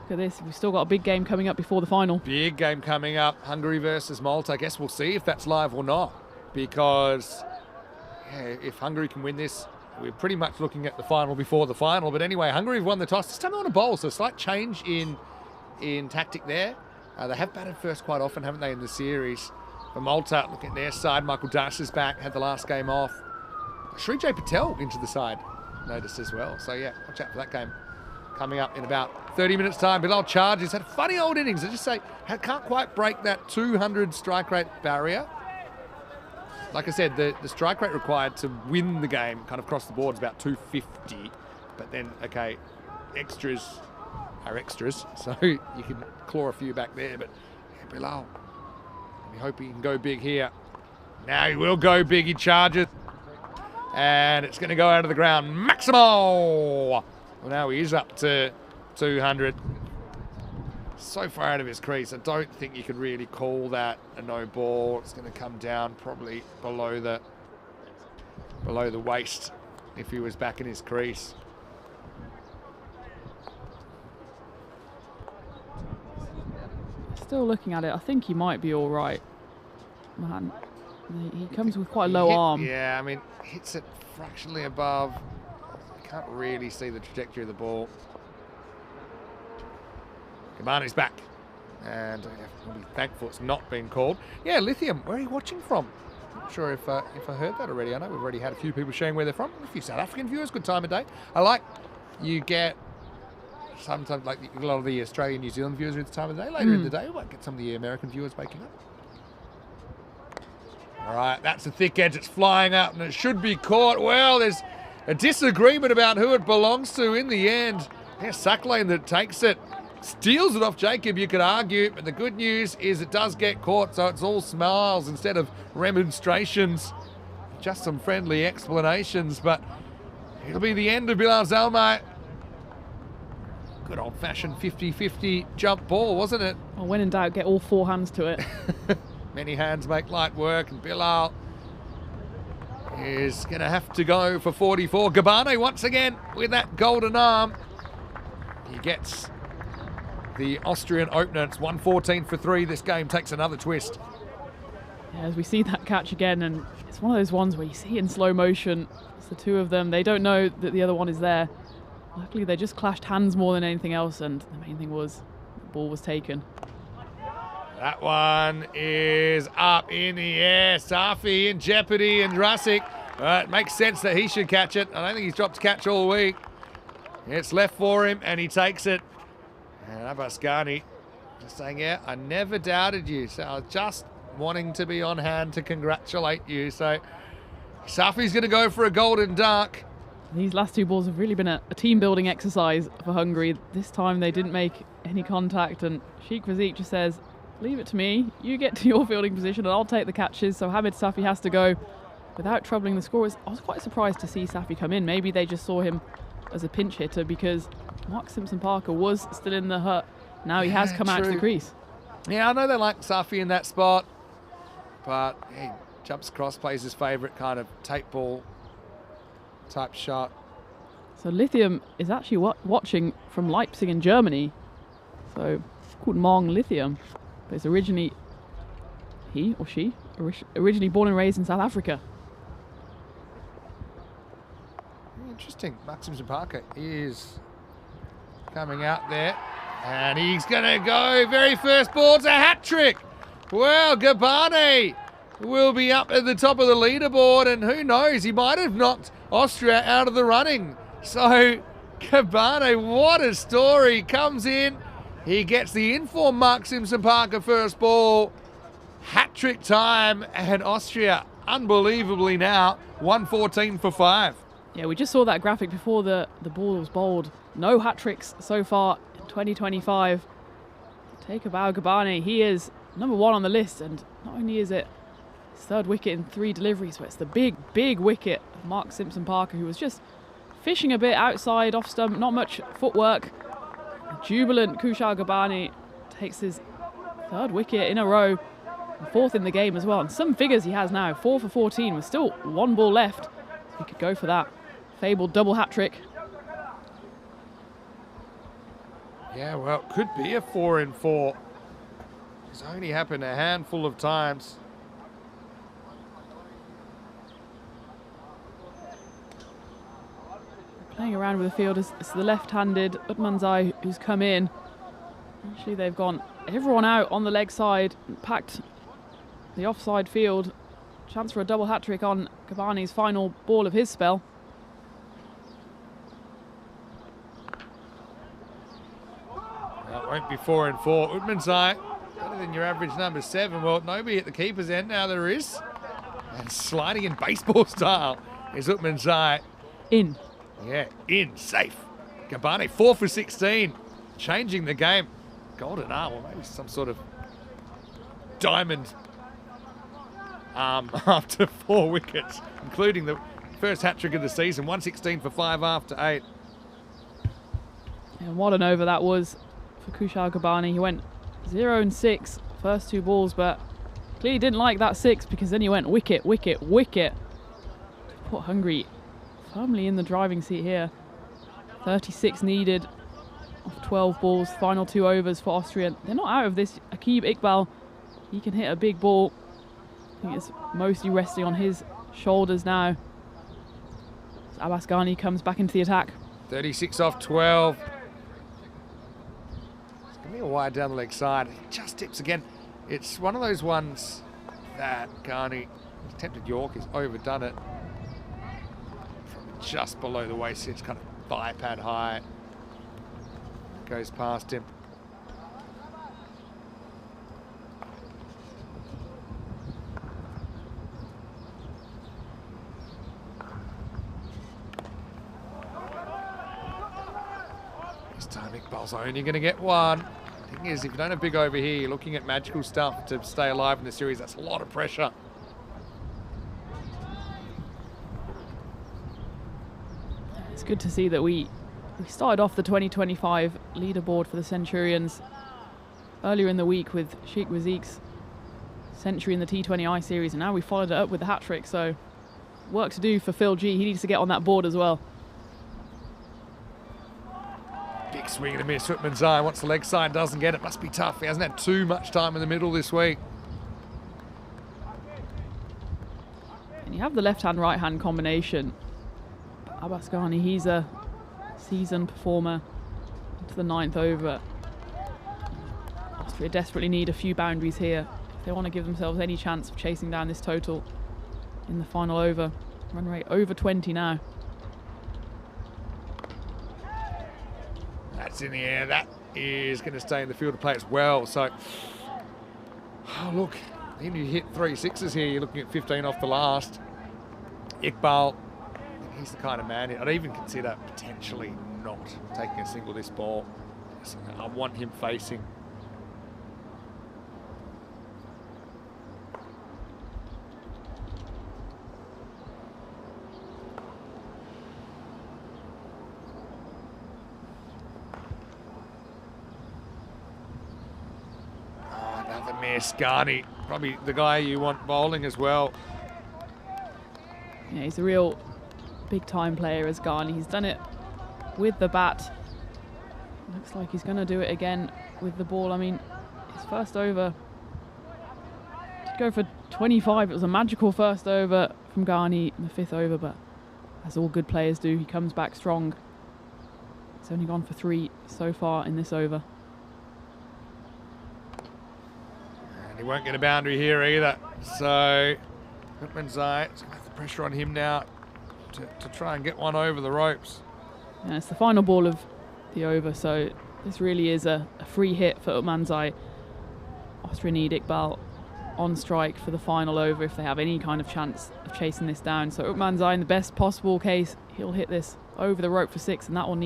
look at this. We've still got a big game coming up before the final. Big game coming up. Hungary versus Malta. I guess we'll see if that's live or not, because yeah, if Hungary can win this, we're pretty much looking at the final before the final. But anyway, Hungary have won the toss. This time they want to bowl, so a slight change in tactic there. They have batted first quite often, haven't they, in the series? For Malta, look at their side. Michael Dash is back, had the last game off. Srijay Patel into the side, noticed as well. So yeah, watch out for that game. Coming up in about 30 minutes time. Bilal Charges had a funny old innings. I just say, can't quite break that 200 strike rate barrier. Like I said, the strike rate required to win the game kind of across the board is about 250. But then, okay, extras are extras. So you can claw a few back there. But yeah, Bilal, we hope he can go big here. Now he will go big. He charges. And it's going to go out of the ground. Maximo! Well, now he is up to 200. So far out of his crease, I don't think you could really call that a no ball. It's going to come down probably below the waist if he was back in his crease. Still looking at it, I think he might be all right. Man, he comes with quite a low arm. Yeah, I mean, hits it fractionally above. You can't really see the trajectory of the ball. Kabani's back. And we'll be thankful it's not been called. Yeah, Lithium, where are you watching from? Not sure if I heard that already. I know we've already had a few people sharing where they're from. A few South African viewers, good time of day. I like you get sometimes like a lot of the Australian, New Zealand viewers at the time of the day. Later in the day, we might get some of the American viewers waking up. All right, that's a thick edge. It's flying up and it should be caught. Well, there's a disagreement about who it belongs to in the end. There's Sucklane that takes it. Steals it off Jacob, you could argue, but the good news is it does get caught, so it's all smiles instead of remonstrations. Just some friendly explanations, but it'll be the end of Bilal Zalmai. Good old-fashioned 50-50 jump ball, wasn't it? Well, when in doubt, get all 4 hands to it. Many hands make light work, and Bilal is going to have to go for 44. Gabane once again with that golden arm. He gets the Austrian opener. It's 114 for 3. This game takes another twist. Yeah, as we see that catch again, and it's one of those ones where you see it in slow motion. It's the two of them. They don't know that the other one is there. Luckily, they just clashed hands more than anything else, and the main thing was the ball was taken. That one is up in the air. Safi in jeopardy, and Drasic. It makes sense that he should catch it. I don't think he's dropped a catch all week. It's left for him, and he takes it. And Abbasghani just saying, yeah, I never doubted you. So I was just wanting to be on hand to congratulate you. So Safi's going to go for a golden duck. These last two balls have really been a team-building exercise for Hungary. This time they didn't make any contact, and Sheikh Razik just says, leave it to me. You get to your fielding position and I'll take the catches. So Hamid Safi has to go without troubling the scorers. I was quite surprised to see Safi come in. Maybe they just saw him as a pinch hitter because Mark Simpson-Parker was still in the hut. Now he has come out to the crease. Yeah, I know they like Safi in that spot, but he jumps across, plays his favourite kind of tape ball type shot. So Lithium is actually watching from Leipzig in Germany. So called Mong Lithium. But it's originally, he or she, originally born and raised in South Africa. Interesting. Maxim Parker is coming out there, and he's going to go. Very first ball, it's a hat trick. Well, Gabane will be up at the top of the leaderboard, and who knows, he might have knocked Austria out of the running. So Gabane, what a story, comes in. He gets the informed Mark Simpson-Parker first ball. Hat-trick time, and Austria, unbelievably now, 114 for 5. Yeah, we just saw that graphic before the ball was bowled. No hat-tricks so far in 2025. Take a bow, Gabane. He is number 1 on the list, and not only is it his 3rd wicket in 3 deliveries, but it's the big wicket of Mark Simpson-Parker, who was just fishing a bit outside, off stump, not much footwork. Jubilant Kushal Gabane takes his 3rd wicket in a row, and 4th in the game as well. And some figures he has now, 4 for 14, with still 1 ball left. So he could go for that fabled double hat trick. Yeah, well, it could be a 4 in 4. It's only happened a handful of times. Playing around with the field is the left-handed Utmanzai who's come in. Actually, they've gone everyone out on the leg side and packed the offside field. Chance for a double hat-trick on Gabane's final ball of his spell. That won't be 4 in 4. Utmanzai, better than your average number 7. Well, nobody at the keeper's end now there is. And sliding in baseball style is Utmanzai. In. Yeah, in, safe. Gabane, 4 for 16. Changing the game. Golden arm, or maybe some sort of diamond arm after 4 wickets, including the first hat-trick of the season. 116 for 5 after 8. And what an over that was for Kushal Gabane. He went 0 and 6 first 2 balls, but clearly didn't like that 6 because then he went wicket, wicket, wicket. To put Hungary firmly in the driving seat here. 36 needed off 12 balls, final 2 overs for Austria. They're not out of this. Aqib Iqbal, he can hit a big ball. I think it's mostly resting on his shoulders now. As Abbasghani comes back into the attack. 36 off 12. It's going to be a wide down the leg side. He just tips again. It's one of those ones that Ghani, attempted York, has overdone it. Just below the waist, it's kind of thigh pad high. Goes past him. This time Iqbal's only going to get 1. The thing is, if you don't have big over here, you're looking at magical stuff to stay alive in the series. That's a lot of pressure. It's good to see that we started off the 2025 leaderboard for the Centurions earlier in the week with Sheikh Razik's century in the T20I series, and now we followed it up with the hat-trick, so work to do for Phil G. He needs to get on that board as well. Big swing and a miss. Whitman's eye. Once the leg side doesn't get it, must be tough. He hasn't had too much time in the middle this week. And you have the left-hand, right-hand combination. But Abbas Ghani, he's a seasoned performer into the 9th over. Austria desperately need a few boundaries here if they want to give themselves any chance of chasing down this total in the final over. Run rate over 20 now. That's in the air. That is going to stay in the field of play as well. So, oh, look, even if you hit 3 sixes here, you're looking at 15 off the last. Iqbal, he's the kind of man, I'd even consider potentially not taking a single this ball. I want him facing. Miss. Ghani, probably the guy you want bowling as well. Yeah, he's a real big-time player as Ghani. He's done it with the bat. Looks like he's going to do it again with the ball. I mean, his first over did go for 25. It was a magical first over from Ghani in the 5th over, but as all good players do, he comes back strong. He's only gone for 3 so far in this over. He won't get a boundary here either. So, Whitman's eye, it's going to have the pressure on him now to try and get one over the ropes. Yeah, it's the final ball of the over, so this really is a free hit for Utmanzai. Austria need Iqbal on strike for the final over if they have any kind of chance of chasing this down. So Utmanzai, in the best possible case, he'll hit this over the rope for 6, and that will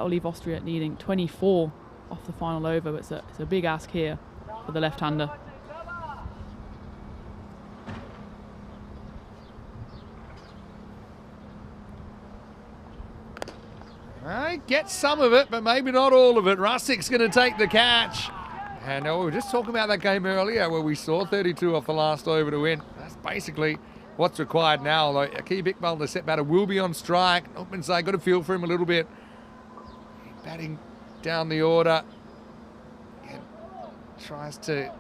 leave Austria needing 24 off the final over. But it's a big ask here for the left-hander. Get some of it, but maybe not all of it. Russik's going to take the catch. And we were just talking about that game earlier where we saw 32 off the last over to win. That's basically what's required now. Though Akib Iqbal, the set batter, will be on strike. Utmanzai, got a feel for him a little bit. Batting down the order. And tries to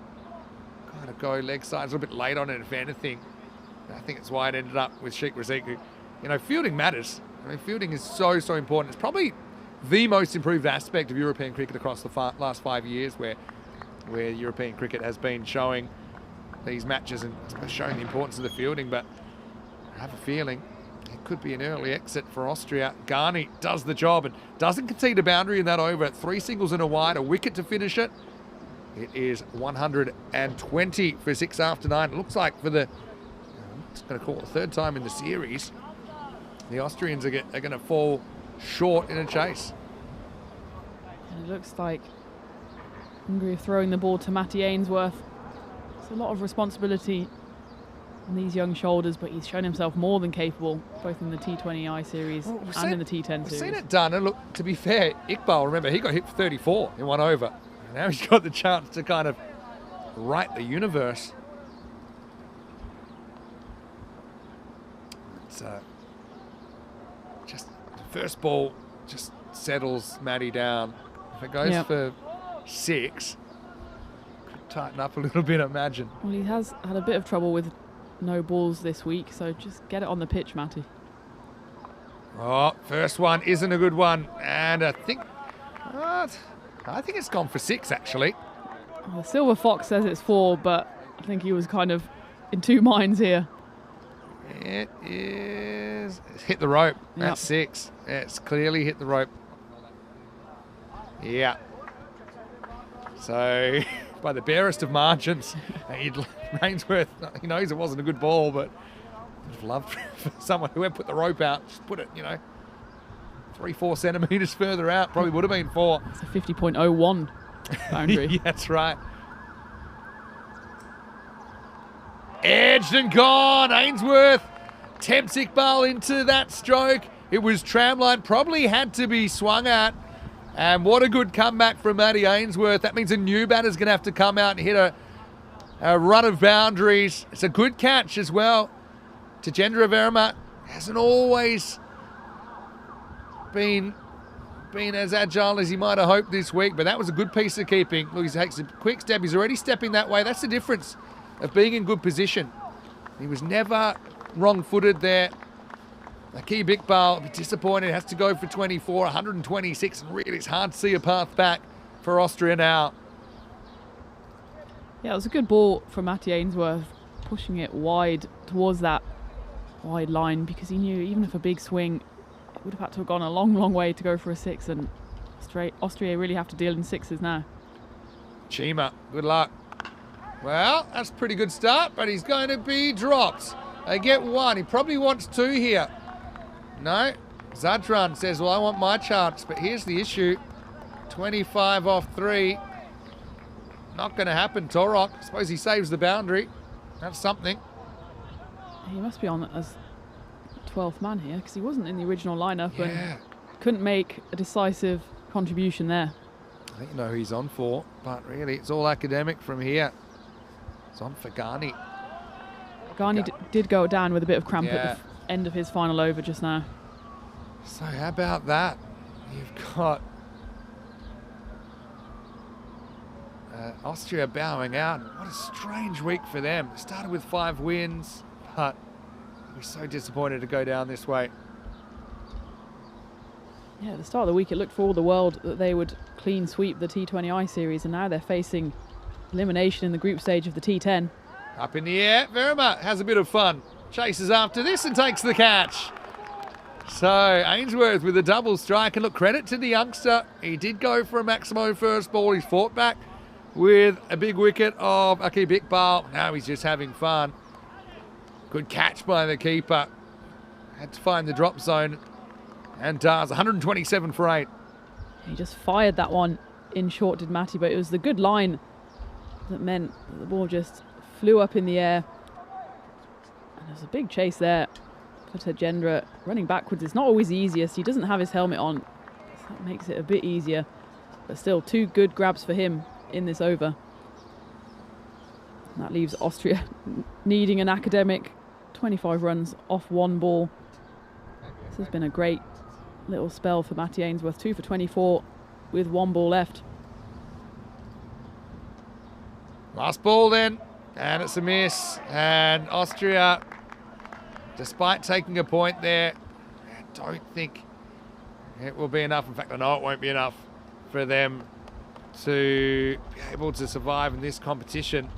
kind of go leg side. It's a little bit late on it, if anything. I think it's why it ended up with Sheikh Raziq. You know, fielding matters. I mean, fielding is so important. It's probably the most improved aspect of European cricket across the last 5 years, where European cricket has been showing these matches and showing the importance of the fielding. But I have a feeling it could be an early exit for Austria. Ghani does the job and doesn't concede a boundary in that over. 3 singles and a wide, a wicket to finish it. It is 120 for 6 after 9. It looks like for the, it's going to call it the 3rd time in the series, the Austrians are going to fall short in a chase. And it looks like Hungary are throwing the ball to Matty Ainsworth. It's a lot of responsibility on these young shoulders, but he's shown himself more than capable, both in the T20I series and in the T10 series. We've seen it done, and look, to be fair, Iqbal, remember, he got hit for 34 in 1 over. And now he's got the chance to kind of right the universe. It's just the first ball just settles Matty down. If it goes for 6, could tighten up a little bit, I imagine. Well, he has had a bit of trouble with no balls this week, so just get it on the pitch, Matty. Oh, first one isn't a good one, and I think it's gone for 6 actually. Well, the Silver Fox says it's 4, but I think he was kind of in 2 minds here. It is hit the rope. That's 6. It's clearly hit the rope. Yeah. So, by the barest of margins, Ainsworth, he knows it wasn't a good ball, but I'd have loved for someone who had put the rope out, just put it, 3-4 centimetres further out. Probably would have been 4. It's a 50.01 boundary. Yeah, that's right. Edged and gone. Ainsworth tempts Iqbal into that stroke. It was tramline, probably had to be swung at. And what a good comeback from Matty Ainsworth. That means a new batter's going to have to come out and hit a run of boundaries. It's a good catch as well. Tajendra Verma hasn't always been as agile as he might have hoped this week, but that was a good piece of keeping. Look, he takes a quick step. He's already stepping that way. That's the difference of being in good position. He was never wrong-footed there. Aki Bikbal, a bit disappointed, has to go for 24, 126, and really it's hard to see a path back for Austria now. Yeah, it was a good ball from Matty Ainsworth, pushing it wide towards that wide line, because he knew even if a big swing, it would have had to have gone a long, long way to go for a 6, and Austria really have to deal in 6s now. Chima, good luck. Well, that's a pretty good start, but he's going to be dropped. They get 1. He probably wants 2 here. No, Zadran says, well, I want my chance, but here's the issue. 25 off 3. Not going to happen, Torok. I suppose he saves the boundary. That's something. He must be on as 12th man here, because he wasn't in the original lineup and couldn't make a decisive contribution there. I think you know who he's on for, but really it's all academic from here. It's on for Ghani. Ghani did go down with a bit of cramp at the end of his final over just now. So how about that? You've got Austria bowing out. What a strange week for them. They started with 5 wins, but we're so disappointed to go down this way. Yeah, at the start of the week it looked for all the world that they would clean sweep the T20I series, and now they're facing elimination in the group stage of the T10. Up in the air, Verma has a bit of fun. Chases after this and takes the catch. So Ainsworth with a double strike, and look, credit to the youngster. He did go for a Maximo first ball. He's fought back with a big wicket of Aki Bikbal. Now he's just having fun. Good catch by the keeper. Had to find the drop zone and does. 127 for 8. He just fired that one in short, did Matty, but it was the good line that meant that the ball just flew up in the air. And there's a big chase there for Tajendra. Running backwards is not always the easiest. He doesn't have his helmet on, so that makes it a bit easier. But still, 2 good grabs for him in this over. And that leaves Austria needing an academic 25 runs off 1 ball. This has been a great little spell for Matty Ainsworth. 2 for 24 with 1 ball left. Last ball then, and it's a miss. And Austria, despite taking a point there, I don't think it will be enough. In fact, I know it won't be enough for them to be able to survive in this competition.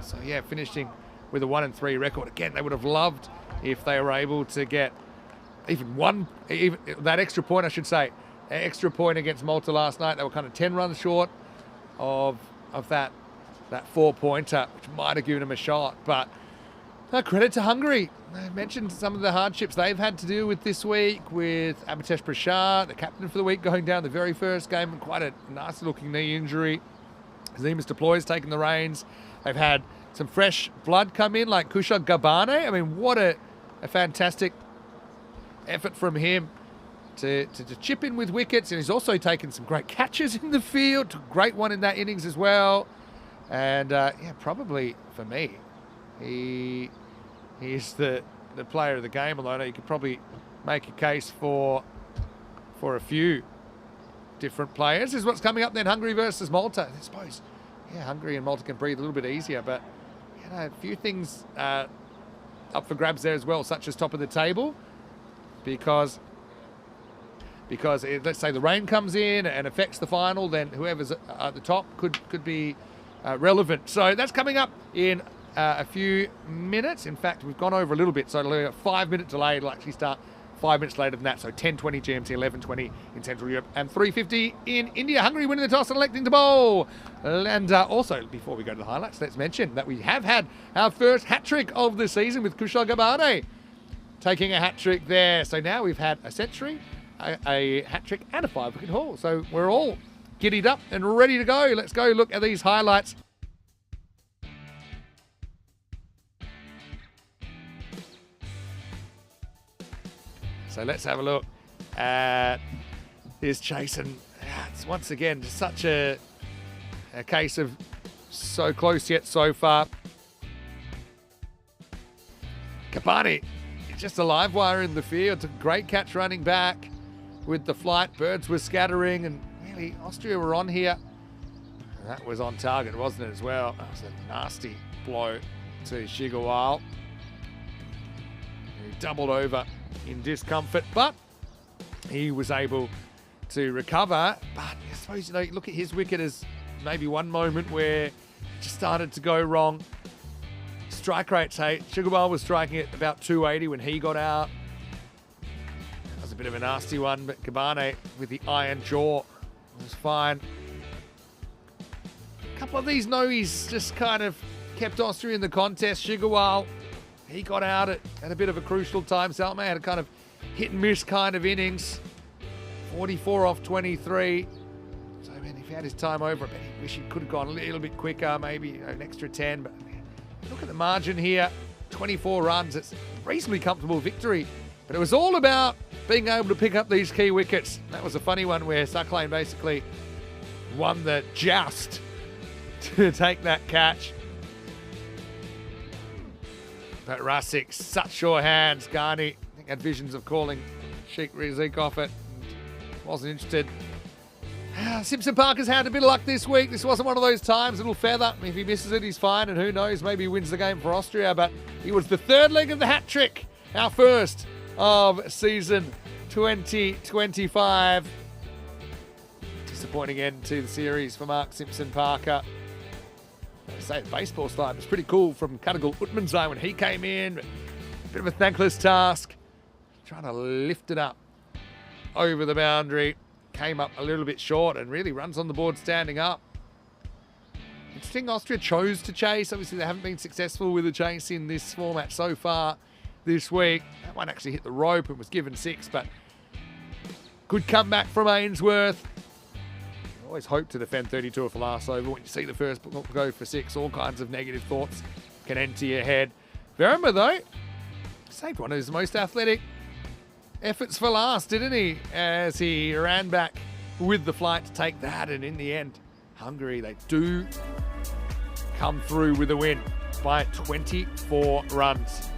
So yeah, finishing with a 1-3 record. Again, they would have loved if they were able to get even that extra point, I should say. An extra point against Malta last night. They were kind of 10 runs short of that 4-pointer, which might have given them a shot. But credit to Hungary. I mentioned some of the hardships they've had to deal with this week, with Abhitesh Prashad, the captain for the week, going down the very first game, and quite a nice-looking knee injury. Zemus Deploy's taken the reins. They've had some fresh blood come in, like Kushal Gabane. I mean, what a fantastic effort from him to chip in with wickets, and he's also taken some great catches in the field. Great one in that innings as well. And probably for me, he is the player of the game. Although you could probably make a case for a few different players. This is what's coming up then. Hungary versus Malta. I suppose, Hungary and Malta can breathe a little bit easier, but a few things up for grabs there as well, such as top of the table, because let's say the rain comes in and affects the final, then whoever's at the top could be relevant. So that's coming up in a few minutes. In fact, we've gone over a little bit, so it'll be a 5-minute delay. It'll actually start 5 minutes later than that, so 10:20 GMT, 11:20 in Central Europe, and 3:50 in India. Hungary winning the toss and electing to bowl. And also, before we go to the highlights, let's mention that we have had our first hat-trick of the season with Kushal Gabane taking a hat-trick there. So now we've had a century, a hat-trick, and a 5-wicket haul. So we're all giddied up and ready to go. Let's go look at these highlights. So let's have a look at his chase, and it's once again just such a case of so close yet so far. Kabani, just a live wire in the field. Took a great catch running back with the flight. Birds were scattering, and really Austria were on here. And that was on target, wasn't it, as well? That was a nasty blow to Shigawal. He doubled over in discomfort, but he was able to recover. But I suppose, you look at his wicket as maybe one moment where it just started to go wrong. Strike rates, hey, Shigawal was striking at about 280 when he got out. That was a bit of a nasty one, but Kabane with the iron jaw was fine. A couple of these noes just kind of kept Austria in the contest. Shigawal, he got out at a bit of a crucial time. Salme had a kind of hit and miss kind of innings. 44 off 23. So, man, if he had his time over, I bet he wish he could have gone a little bit quicker, maybe an extra 10. But man, look at the margin here. 24 runs. It's a reasonably comfortable victory. But it was all about being able to pick up these key wickets. That was a funny one where Sucklane basically won the joust to take that catch. But Rasik, such sure hands. Ghani, I think, had visions of calling Sheikh Rizik off it. Wasn't interested. Simpson Parker's had a bit of luck this week. This wasn't one of those times. Little feather. If he misses it, he's fine. And who knows, maybe he wins the game for Austria. But he was the third leg of the hat trick. Our first of season 2025. Disappointing end to the series for Mark Simpson Parker. I say the baseball style was pretty cool from Kanagal Utmanzai when he came in. But a bit of a thankless task. Trying to lift it up over the boundary. Came up a little bit short and really runs on the board standing up. Interesting, Austria chose to chase. Obviously, they haven't been successful with the chase in this format so far this week. That one actually hit the rope and was given 6, but good comeback from Ainsworth. Always hope to defend 32 for last over. When you see the first go for 6, all kinds of negative thoughts can enter your head. Verma, though, saved one of his most athletic efforts for last, didn't he? As he ran back with the flight to take that. And in the end, Hungary, they do come through with a win by 24 runs.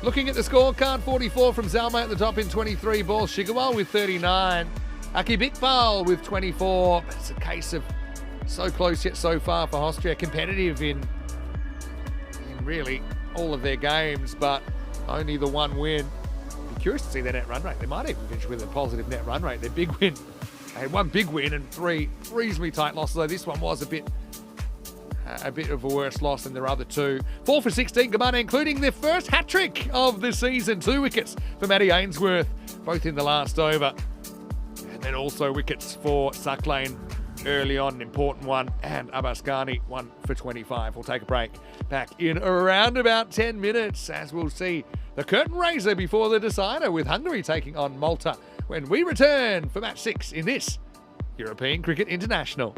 Looking at the scorecard, 44 from Zalma at the top in 23 balls. Shigawal with 39. Aki Bikbal with 24. It's a case of so close yet so far for Austria. Competitive in really all of their games, but only the one win. Be curious to see their net run rate. They might even finish with a positive net run rate. Their big win. They had one big win and 3 reasonably tight losses, though this one was a bit of a worse loss than their other 2. 4 for 16, Gabana, including their first hat-trick of the season. 2 wickets for Matty Ainsworth, both in the last over. And then also wickets for Sucklane early on, an important one. And Abbas Ghani, 1 for 25. We'll take a break. Back in around about 10 minutes, as we'll see the curtain raiser before the decider, with Hungary taking on Malta when we return for match 6 in this European Cricket International.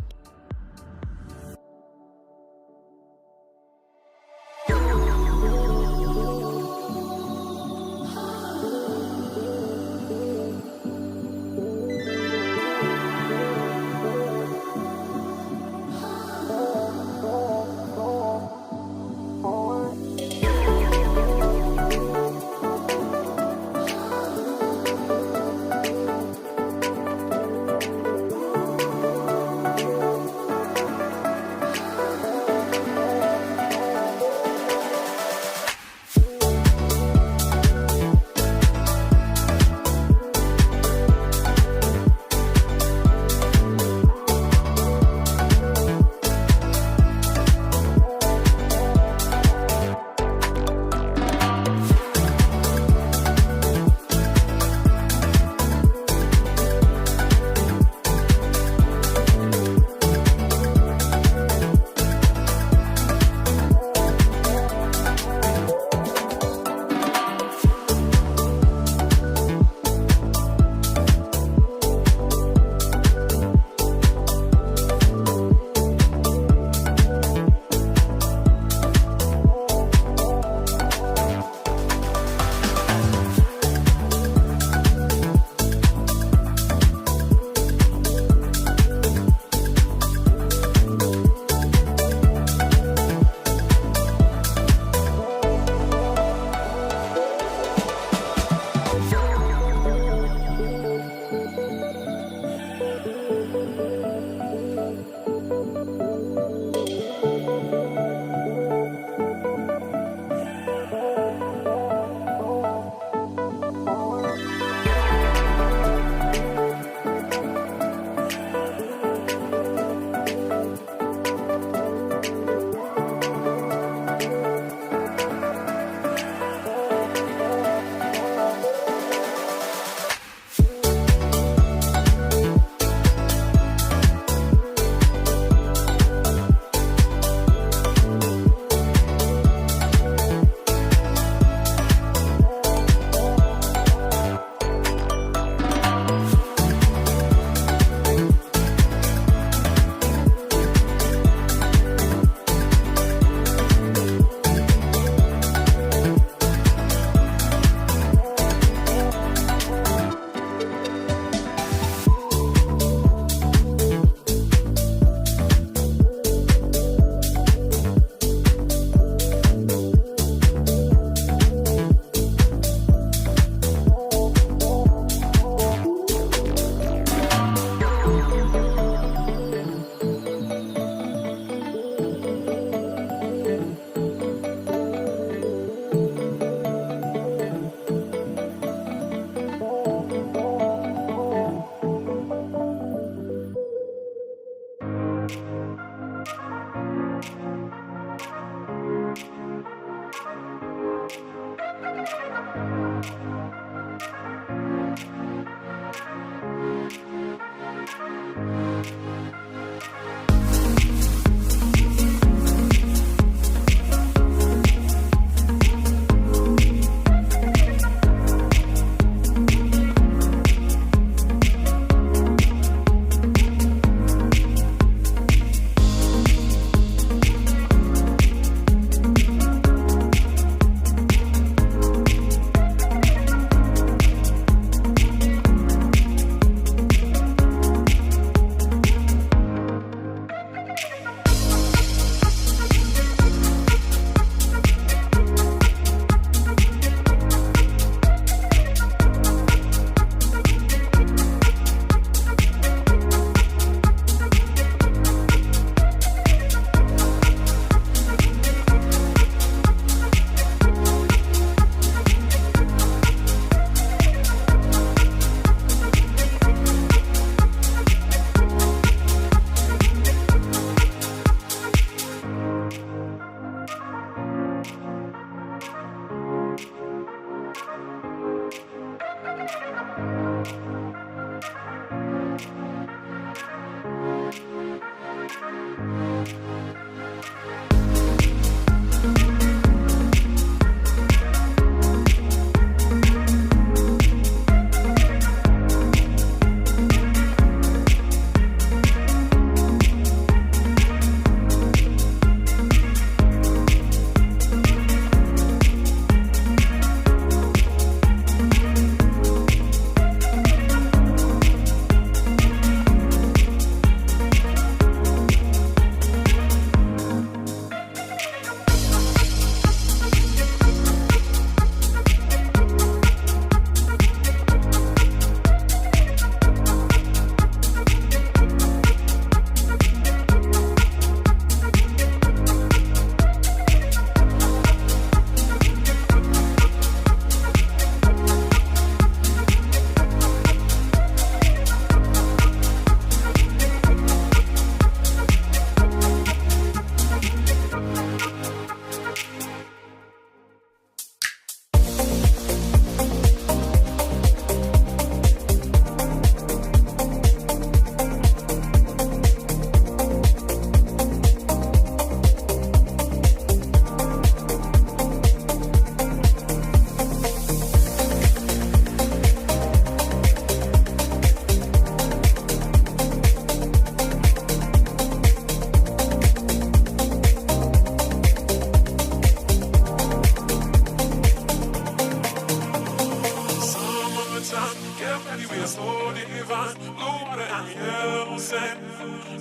and yellow sand,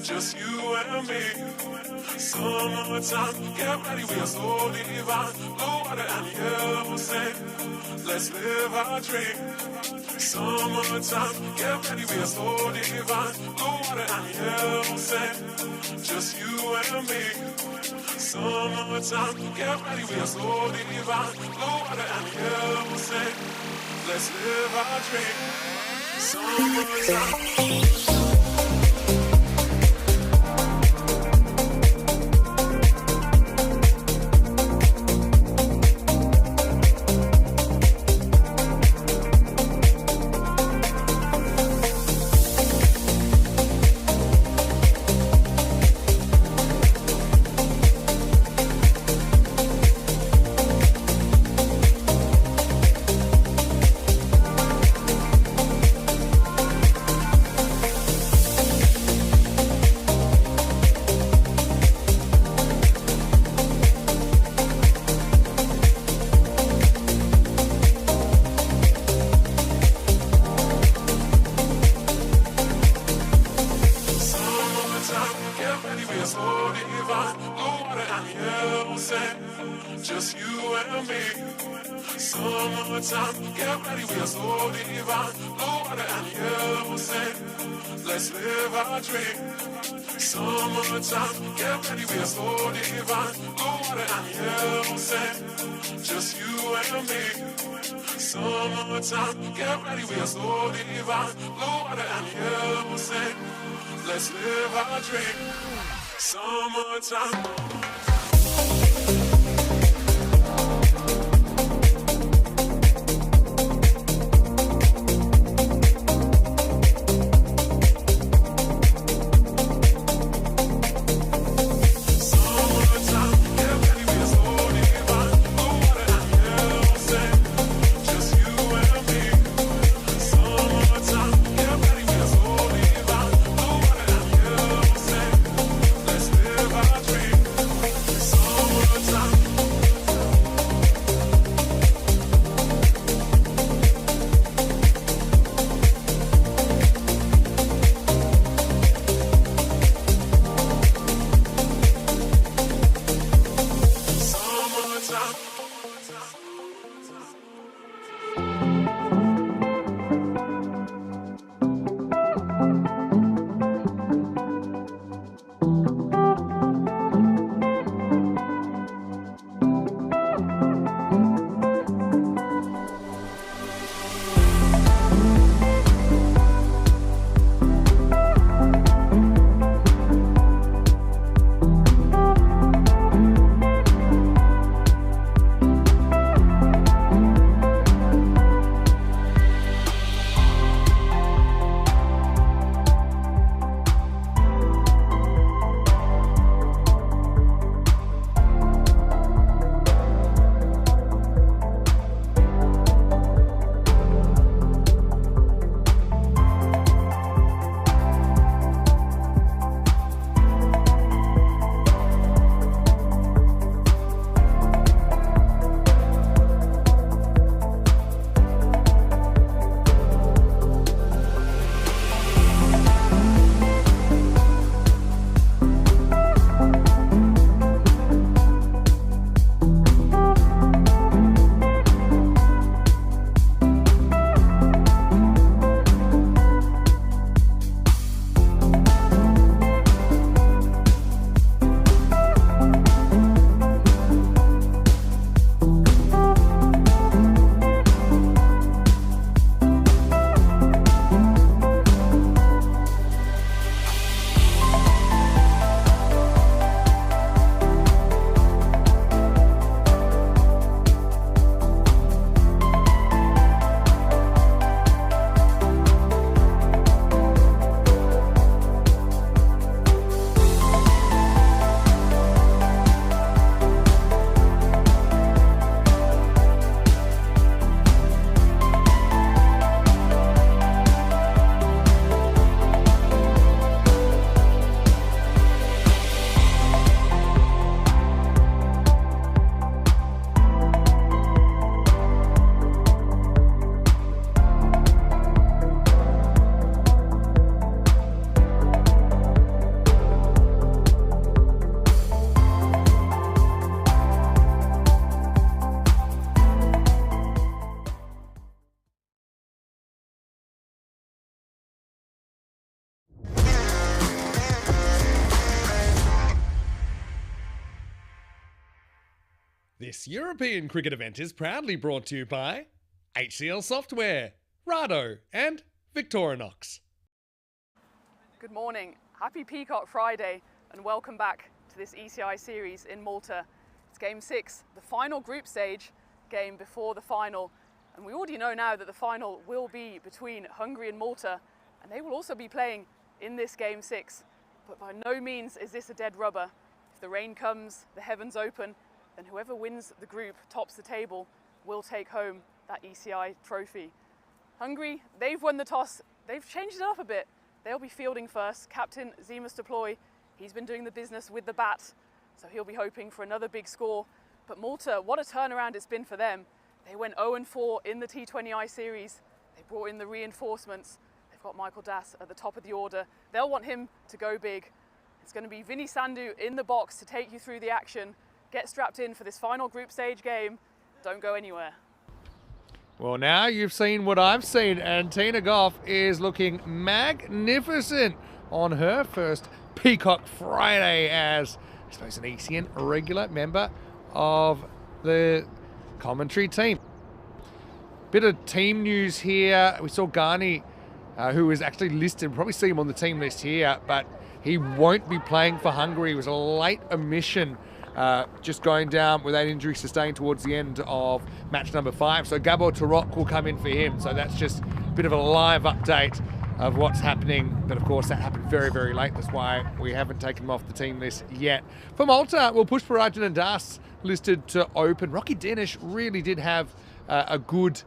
just you and me. Summertime, get ready, we are so divine. Blue water and yellow sand, let's live our dream. Summertime, get ready, we are so divine. Blue water and yellow sand, just you and me. Summertime, get ready, we are so divine. Blue water and yellow sand, let's live our dream. Summertime. Just you and me. Summertime, get ready, we are so divine. Blue water and yellow sand, let's live our dream. Summertime, get ready, we are so divine. Blue water and yellow sand, just you and me. Summertime, get ready, we are so divine. Blue water and yellow sand, let's live our dream. Summertime. Summertime. This European cricket event is proudly brought to you by HCL Software, Rado and Victorinox. Good morning, happy Peacock Friday and welcome back to this ECI series in Malta. It's game 6, the final group stage game before the final, and we already know now that the final will be between Hungary and Malta, and they will also be playing in this game 6. But by no means is this a dead rubber. If the rain comes, the heavens open, then whoever wins the group, tops the table, will take home that ECI trophy. Hungary, they've won the toss, they've changed it up a bit. They'll be fielding first. Captain Zimas Deploy, he's been doing the business with the bat, so he'll be hoping for another big score. But Malta, what a turnaround it's been for them. They went 0-4 in the T20I series. They brought in the reinforcements. They've got Michael Das at the top of the order. They'll want him to go big. It's going to be Vinny Sandhu in the box to take you through the action. Get strapped in for this final group stage game. Don't go anywhere. Well, now you've seen what I've seen, and Tina Goff is looking magnificent on her first Peacock Friday as, I suppose, an ECN regular member of the commentary team. Bit of team news here. We saw Ghani, who is actually listed, probably see him on the team list here, but he won't be playing for Hungary. It was a late omission. Just going down with that injury sustained towards the end of match number 5. So Gabor Tarok will come in for him. So that's just a bit of a live update of what's happening. But of course, that happened very, very late. That's why we haven't taken him off the team list yet. For Malta, we'll push Parajan and Das listed to open. Rocky Danish really did have a good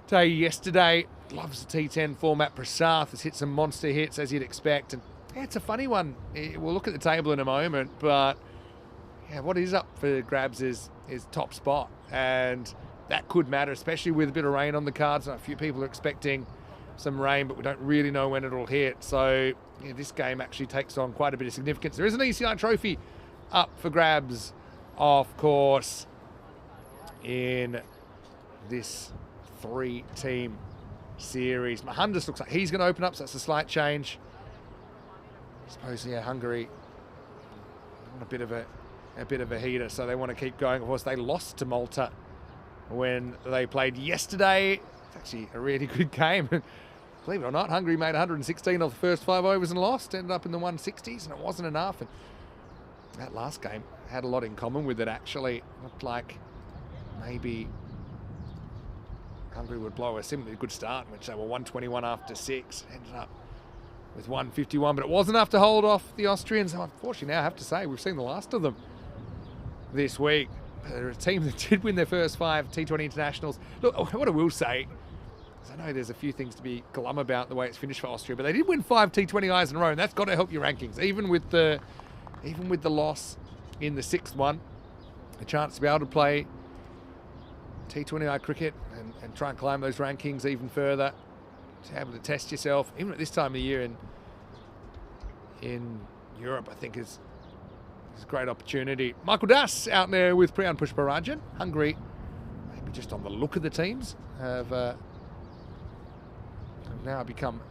day yesterday. Loves the T10 format. Prasath has hit some monster hits, as you'd expect. And yeah, it's a funny one. We'll look at the table in a moment, but yeah, what is up for grabs is top spot, and that could matter, especially with a bit of rain on the cards. A few people are expecting some rain, but we don't really know when it'll hit. So yeah, this game actually takes on quite a bit of significance. There is an ECI trophy up for grabs, of course, in this 3-team series. Mahandas looks like he's going to open up, so that's a slight change. I suppose, yeah, Hungary on a bit of a heater, so they want to keep going. Of course, they lost to Malta when they played yesterday. It's actually a really good game. Believe it or not, Hungary made 116 off the first 5 overs and lost, ended up in the 160s, and it wasn't enough. And that last game had a lot in common with it, actually. Looked like maybe Hungary would blow a similarly good start, in which they were 121 after 6, ended up with 151, but it wasn't enough to hold off the Austrians. Unfortunately, now I have to say, we've seen the last of them this week. They're a team that did win their first 5 T20 internationals. Look, what I will say is I know there's a few things to be glum about the way it's finished for Austria, but they did win 5 T20Is in a row, and that's got to help your rankings. Even with the loss in the 6th one, a chance to be able to play T20I cricket and try and climb those rankings even further, to be able to test yourself, even at this time of the year in Europe, I think is a great opportunity. Michael Das out there with Priyan Pushparajan. Hungary, maybe just on the look of the teams, have now become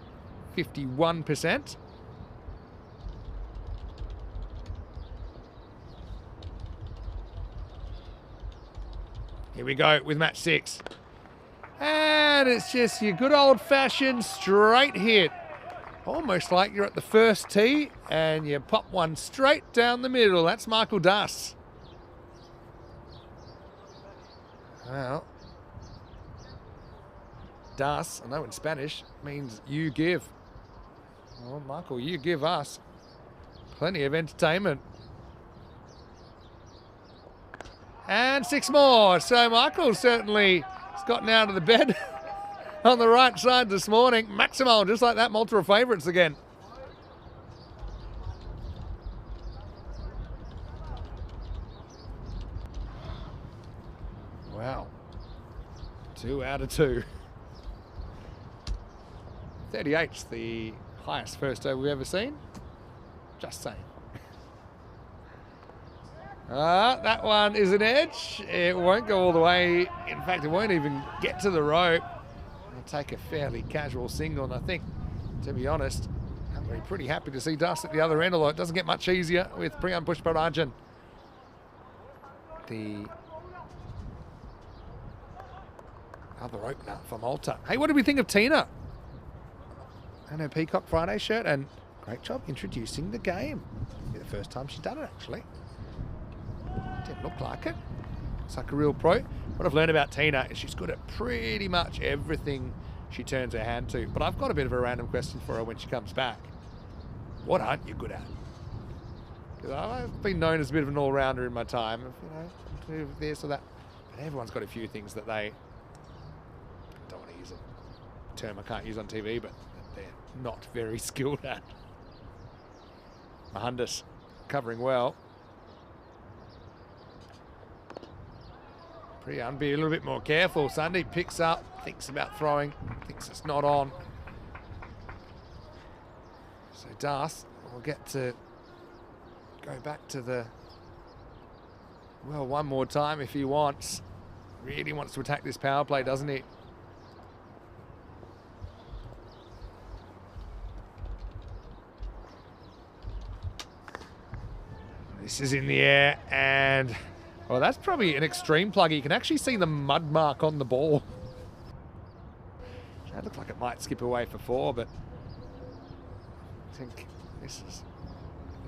51%. Here we go with match 6. And it's just your good old-fashioned straight hit. Almost like you're at the first tee and you pop one straight down the middle. That's Michael Das. Well, Das, I know in Spanish, means you give. Well, Michael, you give us plenty of entertainment. And 6 more. So Michael certainly has gotten out of the bed on the right side this morning. Maximal, just like that, Malta are favourites again. Wow. 2 out of 2. 38's the highest first over we've ever seen. Just saying. That one is an edge. It won't go all the way. In fact, it won't even get to the rope. I'll take a fairly casual single, and I think, to be honest, I'm pretty happy to see Das at the other end, although it doesn't get much easier with Priyan Pushparajan, the Another opener for Malta. Hey, what did we think of Tina? And her Peacock Friday shirt, and great job introducing the game. It'll be the first time she's done it, actually. Didn't look like it. Looks like a real pro. What I've learned about Tina is she's good at pretty much everything she turns her hand to. But I've got a bit of a random question for her when she comes back. What aren't you good at? Because I've been known as a bit of an all-rounder in my time. You know, do this or that. But everyone's got a few things that they... I don't want to use a term I can't use on TV, but they're not very skilled at. Mahundis covering well. Priyan, be a little bit more careful. Sandeep picks up, thinks about throwing, thinks it's not on. So Das will get to go back to the well one more time if he wants. Really wants to attack this power play, doesn't he? This is in the air, and well, that's probably an extreme plug. You can actually see the mud mark on the ball. That looks like it might skip away for 4, but I think this is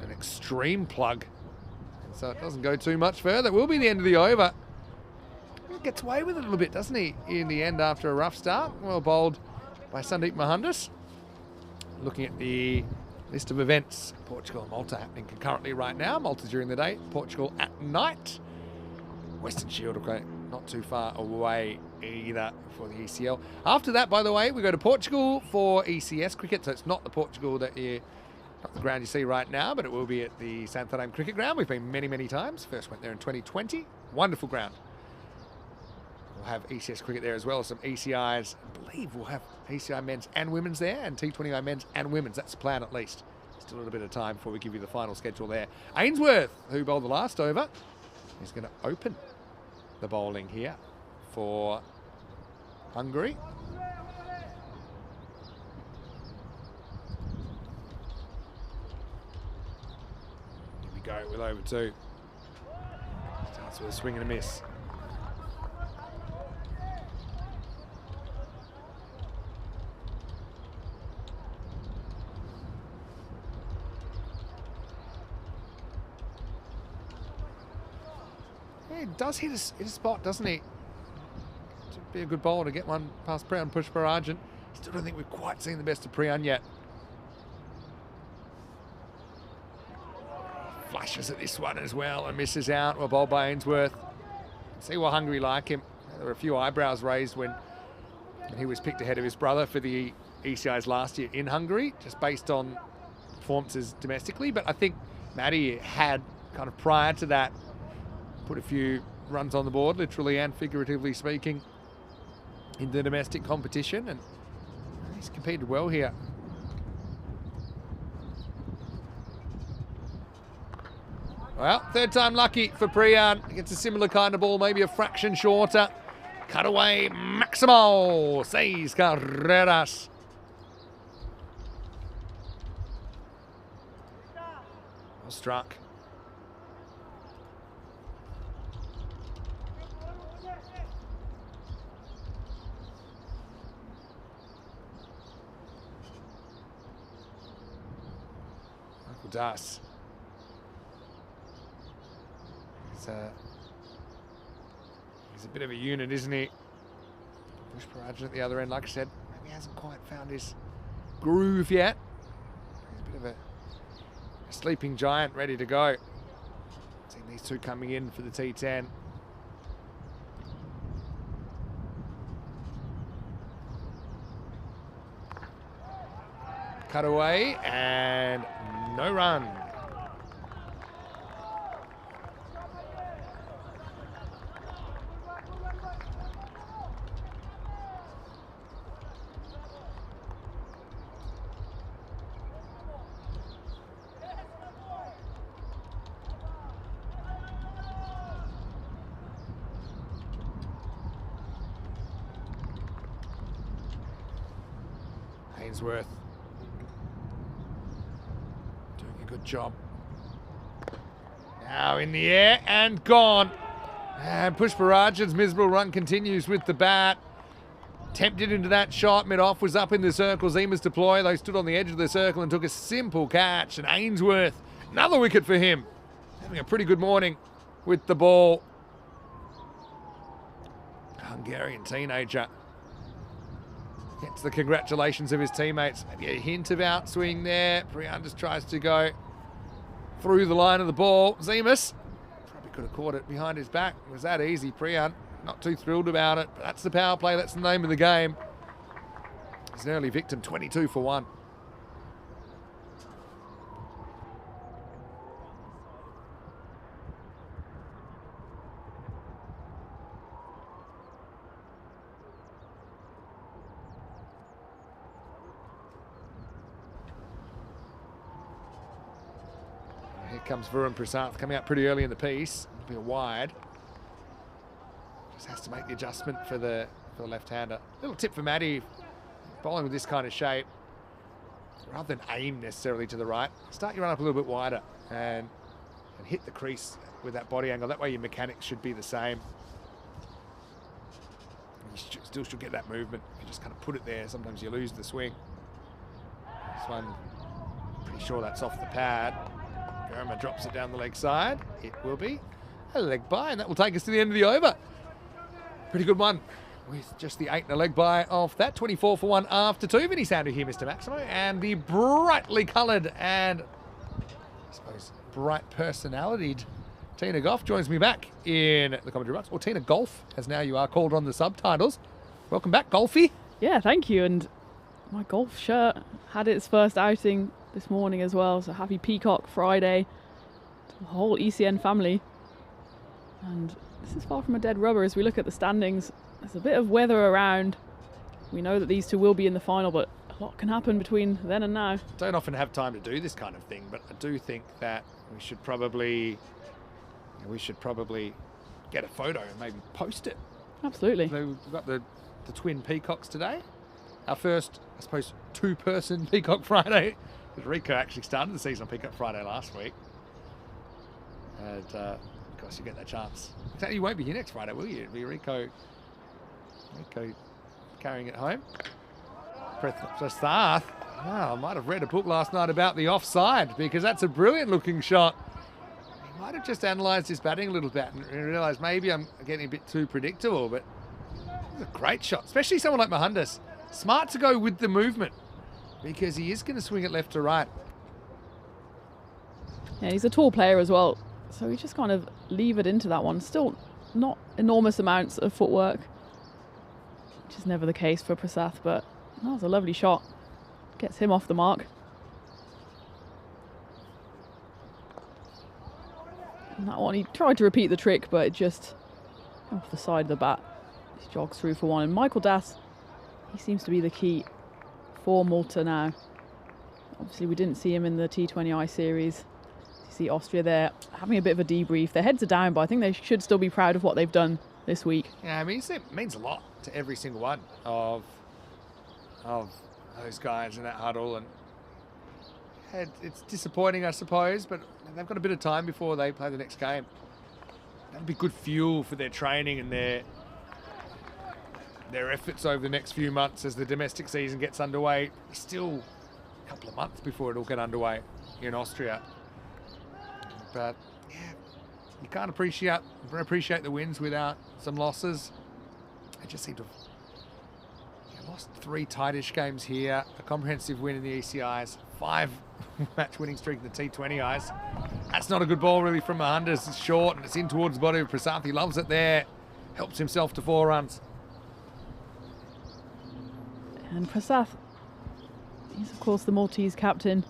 an extreme plug. So it doesn't go too much further. It will be the end of the over. He gets away with it a little bit, doesn't he, in the end after a rough start. Well bowled by Sandeep Mahundis. Looking at the list of events, Portugal and Malta happening concurrently right now. Malta during the day, Portugal at night. Western Shield, okay, not too far away either for the ECL. After that, by the way, we go to Portugal for ECS cricket. So it's not the Portugal that not the ground you see right now, but it will be at the Santarém Cricket Ground. We've been many, many times. First went there in 2020. Wonderful ground. We'll have ECS cricket there as well. Some ECIs. I believe we'll have ECI men's and women's there, and T20I men's and women's. That's the plan at least. Still a little bit of time before we give you the final schedule there. Ainsworth, who bowled the last over, is going to open the bowling here for Hungary. Here we go with over 2. Starts with a swing and a miss. He does hit a spot, doesn't he? Should be a good bowler to get one past Priyan Pushparajan. Still don't think we've quite seen the best of Priyan yet. Flashes at this one as well and misses out. Well bowled by Ainsworth. See why Hungary like him. There were a few eyebrows raised when he was picked ahead of his brother for the ECIs last year in Hungary, just based on performances domestically. But I think Matty had kind of prior to that put a few runs on the board, literally and figuratively speaking, in the domestic competition, and he's competed well here. Well, third time lucky for Priyan. He gets a similar kind of ball, maybe a fraction shorter. Cutaway, Maximo, 6 carreras. Well struck. Das. He's a bit of a unit, isn't he? Pushparajan at the other end, like I said, maybe hasn't quite found his groove yet. He's a bit of a sleeping giant ready to go. Seeing these two coming in for the T10. Cut away and no run. Ainsworth doing a good job. Now in the air and gone. And Pushparajan's miserable run continues with the bat. tempted into that shot. Mid-off was up in the circle. Zima's deploy. They stood on the edge of the circle and took a simple catch. And Ainsworth, another wicket for him. Having a pretty good morning with the ball. Hungarian teenager gets the congratulations of his teammates. Maybe a hint of outswing there. Priyan just tries to go through the line of the ball. Zimas probably could have caught it behind his back. It was that easy. Priyan not too thrilled about it, but that's the power play. That's the name of the game. He's an early victim, 22 for 1. Here comes Varun Prasad coming out pretty early in the piece. It'll be a wide. Just has to make the adjustment for the left-hander. Little tip for Matty, bowling with this kind of shape, rather than aim necessarily to the right, start your run up a little bit wider and hit the crease with that body angle. That way your mechanics should be the same. You still should get that movement. If you just kind of put it there, sometimes you lose the swing. This one, pretty sure that's off the pad. Garama drops it down the leg side. It will be a leg bye, and that will take us to the end of the over. Pretty good one with just the 8 and a leg bye off that. 24 for 1 after 2. Vinny Sandu here, Mr. Maximo, and the brightly coloured and I suppose bright personalitied Tina Goff joins me back in the commentary box, or Tina Golf, as now you are called on the subtitles. Welcome back, Golfy. Yeah, thank you. And my golf shirt had its first outing this morning as well, so happy Peacock Friday to the whole ECN family. And this is far from a dead rubber as we look at the standings. There's a bit of weather around. We know that these two will be in the final, but a lot can happen between then and now. Don't often have time to do this kind of thing, but I do think that we should probably get a photo and maybe post it. Absolutely. So we've got the twin peacocks today. Our first, I suppose, 2-person Peacock Friday. Because Rico actually started the season on Peacock Friday last week. And of course you get that chance. Exactly, you won't be here next Friday, will you? It'll be Rico carrying it home. Prasad. I might have read a book last night about the offside, because that's a brilliant looking shot. He might have just analysed his batting a little bit and realised maybe I'm getting a bit too predictable, but it's a great shot, especially someone like Mohandas. Smart to go with the movement, because he is going to swing it left to right. Yeah, he's a tall player as well, so he just kind of levered into that one. Still not enormous amounts of footwork, which is never the case for Prasad, but that was a lovely shot. Gets him off the mark. And that one, he tried to repeat the trick, but it just off the side of the bat. He jogs through for 1. And Michael Das, he seems to be the key for Malta now. Obviously, we didn't see him in the T20I series. You see Austria there having a bit of a debrief. Their heads are down, but I think they should still be proud of what they've done this week. Yeah, I mean, it means a lot to every single one of those guys in that huddle, and it's disappointing, I suppose, but they've got a bit of time before they play the next game. That'll be good fuel for their training and their efforts over the next few months as the domestic season gets underway. Still a couple of months before it'll get underway in Austria. But yeah, you can't appreciate the wins without some losses. They just seem to have lost 3 tightish games here, a comprehensive win in the ECIs, 5 match winning streak in the T20Is. That's not a good ball really from Mohandas. It's short and it's in towards the body of Prasad. He loves it there, helps himself to 4 runs. And Prasad, he's of course the Maltese captain.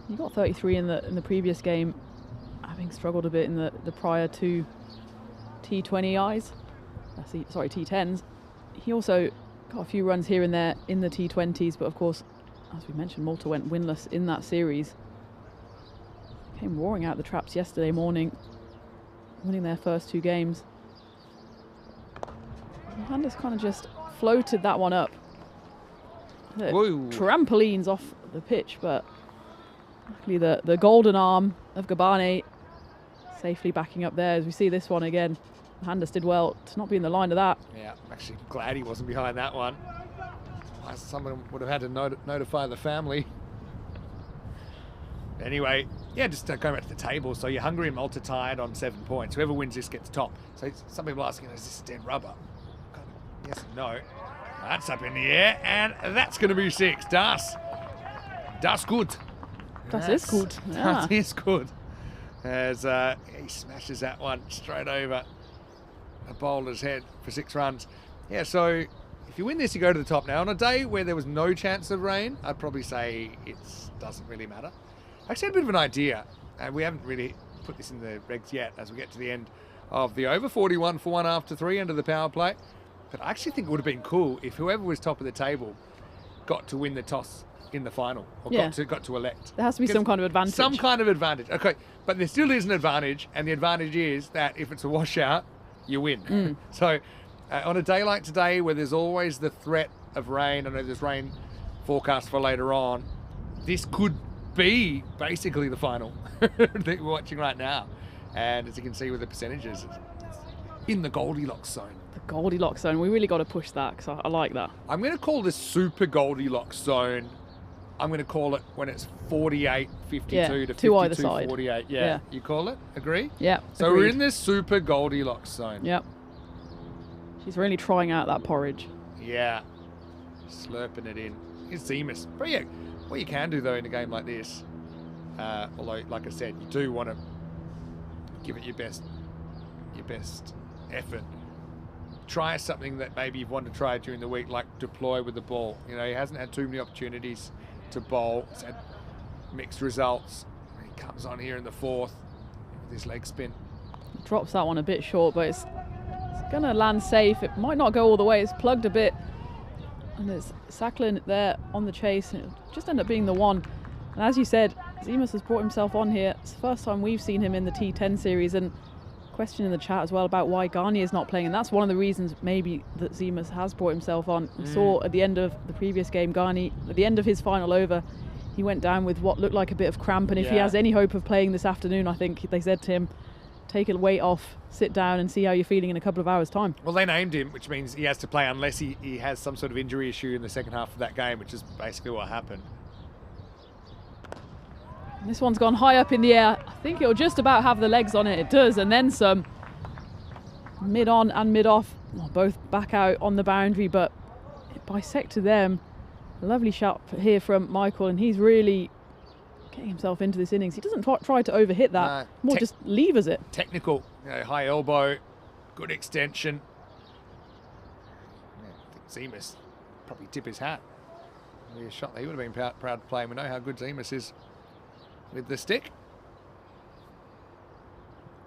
He got 33 in the previous game, having struggled a bit in the prior 2 T20Is. T10s. He also got a few runs here and there in the T20s, but of course, as we mentioned, Malta went winless in that series. Came roaring out the traps yesterday morning, winning their first 2 games. Mohandas kind of just floated that one up. Trampolines off the pitch, but luckily the golden arm of Gabane safely backing up there as we see this one again. Handus did well to not be in the line of that. Yeah, I'm actually glad he wasn't behind that one. Someone would have had to notify the family. Anyway, yeah, just going back to the table. So you're Hungary and Malta tied on 7 points. Whoever wins this gets top. So some people are asking, is this dead rubber? Yes and no. That's up in the air, and that's going to be 6. Das good. Das ist gut. Yeah. Das ist good. As he smashes that one straight over a bowler's head for 6 runs. Yeah, so if you win this, you go to the top. Now, on a day where there was no chance of rain, I'd probably say it doesn't really matter. I actually had a bit of an idea, and we haven't really put this in the regs yet as we get to the end of the over. 41 for 1 after 3 under the power play. But I actually think it would have been cool if whoever was top of the table got to win the toss in the final, or got to elect. There has to be some kind of advantage. Some kind of advantage. Okay, but there still is an advantage, and the advantage is that if it's a washout, you win. So on a day like today, where there's always the threat of rain, I know there's rain forecast for later on, this could be basically the final that we're watching right now. And as you can see with the percentages, it's in the Goldilocks zone. The Goldilocks zone. We really got to push that, because I like that. I'm going to call this super Goldilocks zone. I'm going to call it when it's 48, 52 to 52, either side. 48. Yeah. You call it? Agree? Yeah. So agreed. we're in this super Goldilocks zone. Yep. She's really trying out that porridge. Yeah. Slurping it in. It's Zemus. But yeah, what you can do though in a game like this, although like I said, you do want to give it your best effort. Try something that maybe you've wanted to try during the week, like deploy with the ball. You know, he hasn't had too many opportunities to bowl. He's had mixed results. He comes on here in the 4th with his leg spin. Drops that one a bit short, but it's going to land safe. It might not go all the way. It's plugged a bit. And there's Sacklin there on the chase. And it'll just end up being the one. And as you said, Zemus has brought himself on here. It's the first time we've seen him in the T10 series. And question in the chat as well about why Garnier is not playing, and that's one of the reasons maybe that Zemus has brought himself on. We saw at the end of the previous game, Garnier, at the end of his final over, he went down with what looked like a bit of cramp, and if he has any hope of playing this afternoon, I think they said to him, take a weight off, sit down and see how you're feeling in a couple of hours time. Well, they named him, which means he has to play unless he has some sort of injury issue in the second half of that game, which is basically what happened. This one's gone high up in the air. I think it'll just about have the legs on it. It does, and then some. Mid on and mid off, both back out on the boundary, but it bisected them. A lovely shot here from Michael, and he's really getting himself into this innings. He doesn't try to overhit that, more just levers it. Technical, high elbow, good extension. I think Zemus probably tip his hat. Maybe a shot that he would have been proud to play, and we know how good Zemus is with the stick.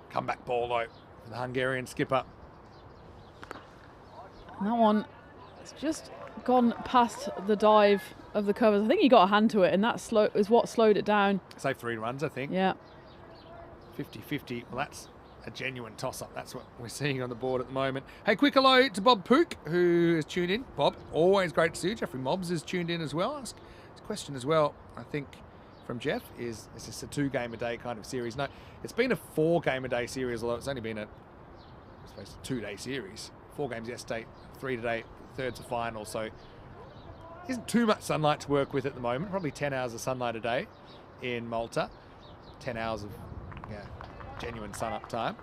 Comeback ball though, for the Hungarian skipper. And that one has just gone past the dive of the covers. I think he got a hand to it, and that is what slowed it down. So 3 runs, I think. Yeah. 50-50. Well, that's a genuine toss-up. That's what we're seeing on the board at the moment. Hey, quick hello to Bob Pook, who has tuned in. Bob, always great to see you. Jeffrey Mobbs is tuned in as well. Ask a question as well, I think, from Jeff, is this a 2-game-a-day kind of series? No, it's been a 4-game-a-day series, although it's only been a 2-day series. 4 games yesterday, 3 today, 3rd's a final, so isn't too much sunlight to work with at the moment. Probably 10 hours of sunlight a day in Malta. 10 hours of genuine sun-up time.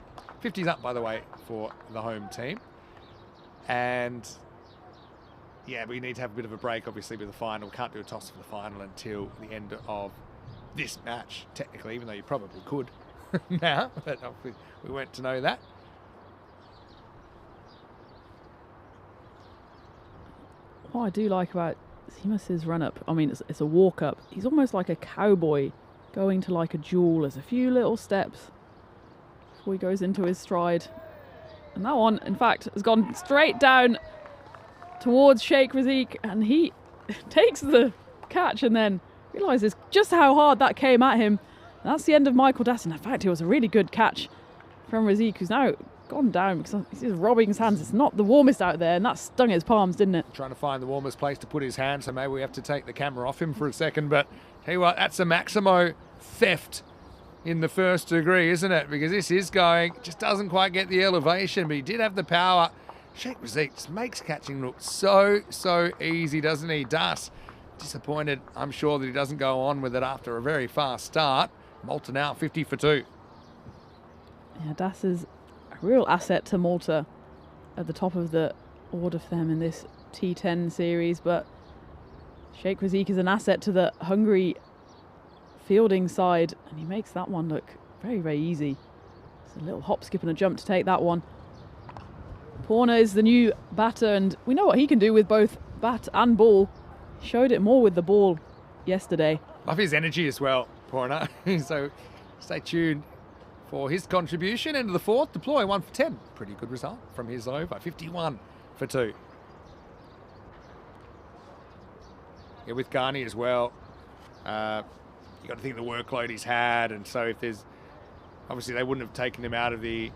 50's up, by the way, for the home team. And yeah, we need to have a bit of a break, obviously, with the final. We can't do a toss for the final until the end of this match, technically, even though you probably could now, but we weren't to know that. What I do like about Zemus's run-up, I mean, it's a walk-up. He's almost like a cowboy going to like a duel. There's a few little steps before he goes into his stride. And that one, in fact, has gone straight down towards Sheikh Razik, and he takes the catch and then realises just how hard that came at him. And that's the end of Michael Dasson. In fact, it was a really good catch from Razik, who's now gone down because he's just rubbing his hands. It's not the warmest out there, and that stung his palms, didn't it? Trying to find the warmest place to put his hand, so maybe we have to take the camera off him for a second. But tell you what, that's a Maximo theft in the first degree, isn't it? Because this is going, just doesn't quite get the elevation, but he did have the power. Sheikh Razak just makes catching look so easy, doesn't he? Das, disappointed, I'm sure, that he doesn't go on with it after a very fast start. Malta now 50 for 2. Yeah, Das is a real asset to Malta at the top of the order for them in this T10 series, but Sheikh Razak is an asset to the Hungary fielding side, and he makes that one look very easy. It's a little hop, skip and a jump to take that one. Porna is the new batter, and we know what he can do with both bat and ball. He showed it more with the ball yesterday. Love his energy as well, Porna. So stay tuned for his contribution. Into the fourth, deploy 1 for 10. Pretty good result from his over, 51 for 2. Yeah, with Ghani as well, you got to think the workload he's had, and so if there's, obviously they wouldn't have taken him out of the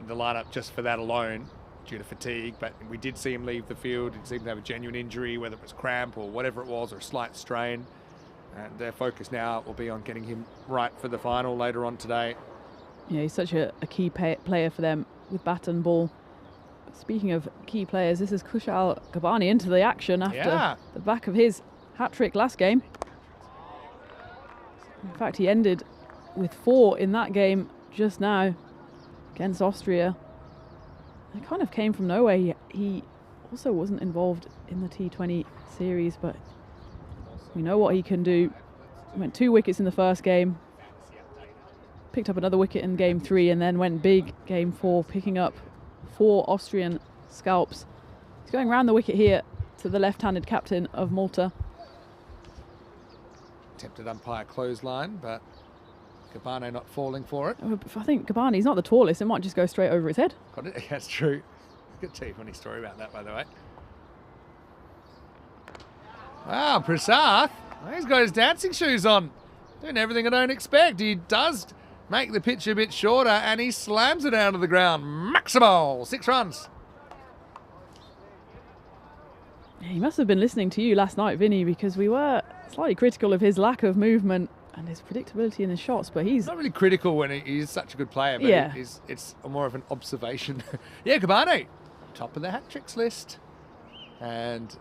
lineup just for that alone due to fatigue, but we did see him leave the field. He seemed to have a genuine injury, whether it was cramp or whatever it was, or a slight strain, and their focus now will be on getting him right for the final later on today. Yeah, he's such a key player for them with bat and ball. Speaking of key players, this is Kushal Gabani into the action after the back of his hat-trick last game. In fact, he ended with 4 in that game just now against Austria. It kind of came from nowhere. He also wasn't involved in the T20 series, but we know what he can do. He went 2 wickets in the first game, picked up another wicket in game 3, and then went big game 4, picking up 4 Austrian scalps. He's going round the wicket here to the left-handed captain of Malta. Attempted umpire clothesline, but Gabane not falling for it. I think Gabani's not the tallest. It might just go straight over his head. Got it. That's true. Good funny story about that, by the way. Wow, Prasad. He's got his dancing shoes on. Doing everything I don't expect. He does make the pitch a bit shorter, and he slams it out of the ground. Maximal, 6 runs. He must have been listening to you last night, Vinny, because we were slightly critical of his lack of movement and his predictability in his shots, but he's not really critical when he's such a good player, but yeah, it's more of an observation. Yeah, Gabane, top of the hat-tricks list. And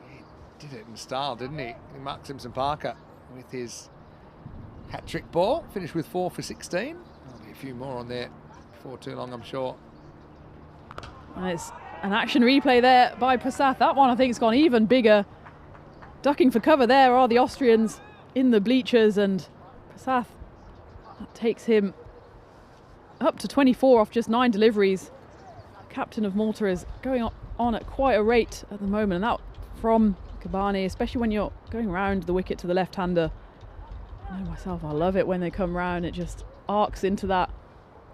he did it in style, didn't he? He marked Simpson Parker with his hat-trick ball, finished with 4 for 16. There'll be a few more on there before too long, I'm sure. And it's an action replay there by Prasad. That one I think has gone even bigger. Ducking for cover there are the Austrians in the bleachers, and Prasad, that takes him up to 24 off just 9 deliveries. Captain of Malta is going on at quite a rate at the moment, and that from Gabane, especially when you're going round the wicket to the left-hander. I know myself, I love it when they come round. It just arcs into that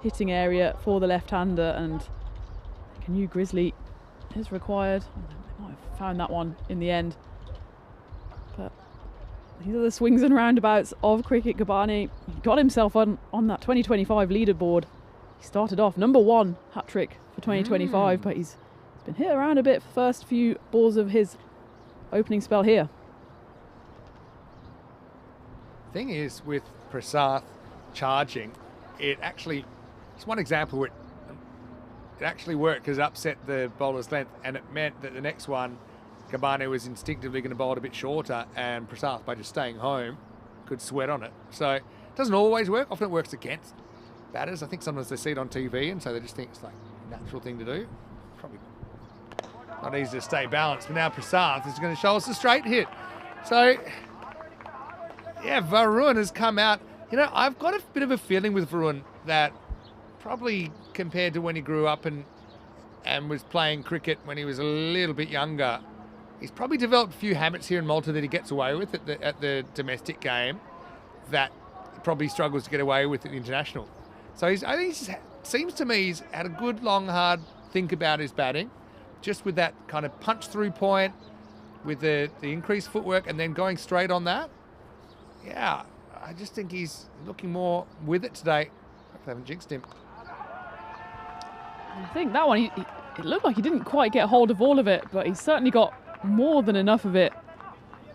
hitting area for the left-hander, and a new Grizzly is required. They might have found that one in the end. But these are the swings and roundabouts of cricket. Gabane got himself on that 2025 leaderboard. He started off number 1 hat-trick for 2025, but he's been hit around a bit for the first few balls of his opening spell here. Thing is, with Prasad charging, it's one example where it actually worked because it upset the bowler's length, and it meant that the next one, Gabane was instinctively going to bowl it a bit shorter, and Prasad, by just staying home, could sweat on it. So it doesn't always work. Often it works against batters. I think sometimes they see it on TV, and so they just think it's like a natural thing to do. Probably not easy to stay balanced, but now Prasad is going to show us a straight hit. So, yeah, Varun has come out. You know, I've got a bit of a feeling with Varun that probably compared to when he grew up and was playing cricket when he was a little bit younger, he's probably developed a few habits here in Malta that he gets away with at the domestic game that he probably struggles to get away with at the international. So I think seems to me he's had a good, long, hard think about his batting, just with that kind of punch through point, with the increased footwork, and then going straight on that. Yeah, I just think he's looking more with it today. Hope they haven't jinxed him. I think that one, it looked like he didn't quite get hold of all of it, but he's certainly got more than enough of it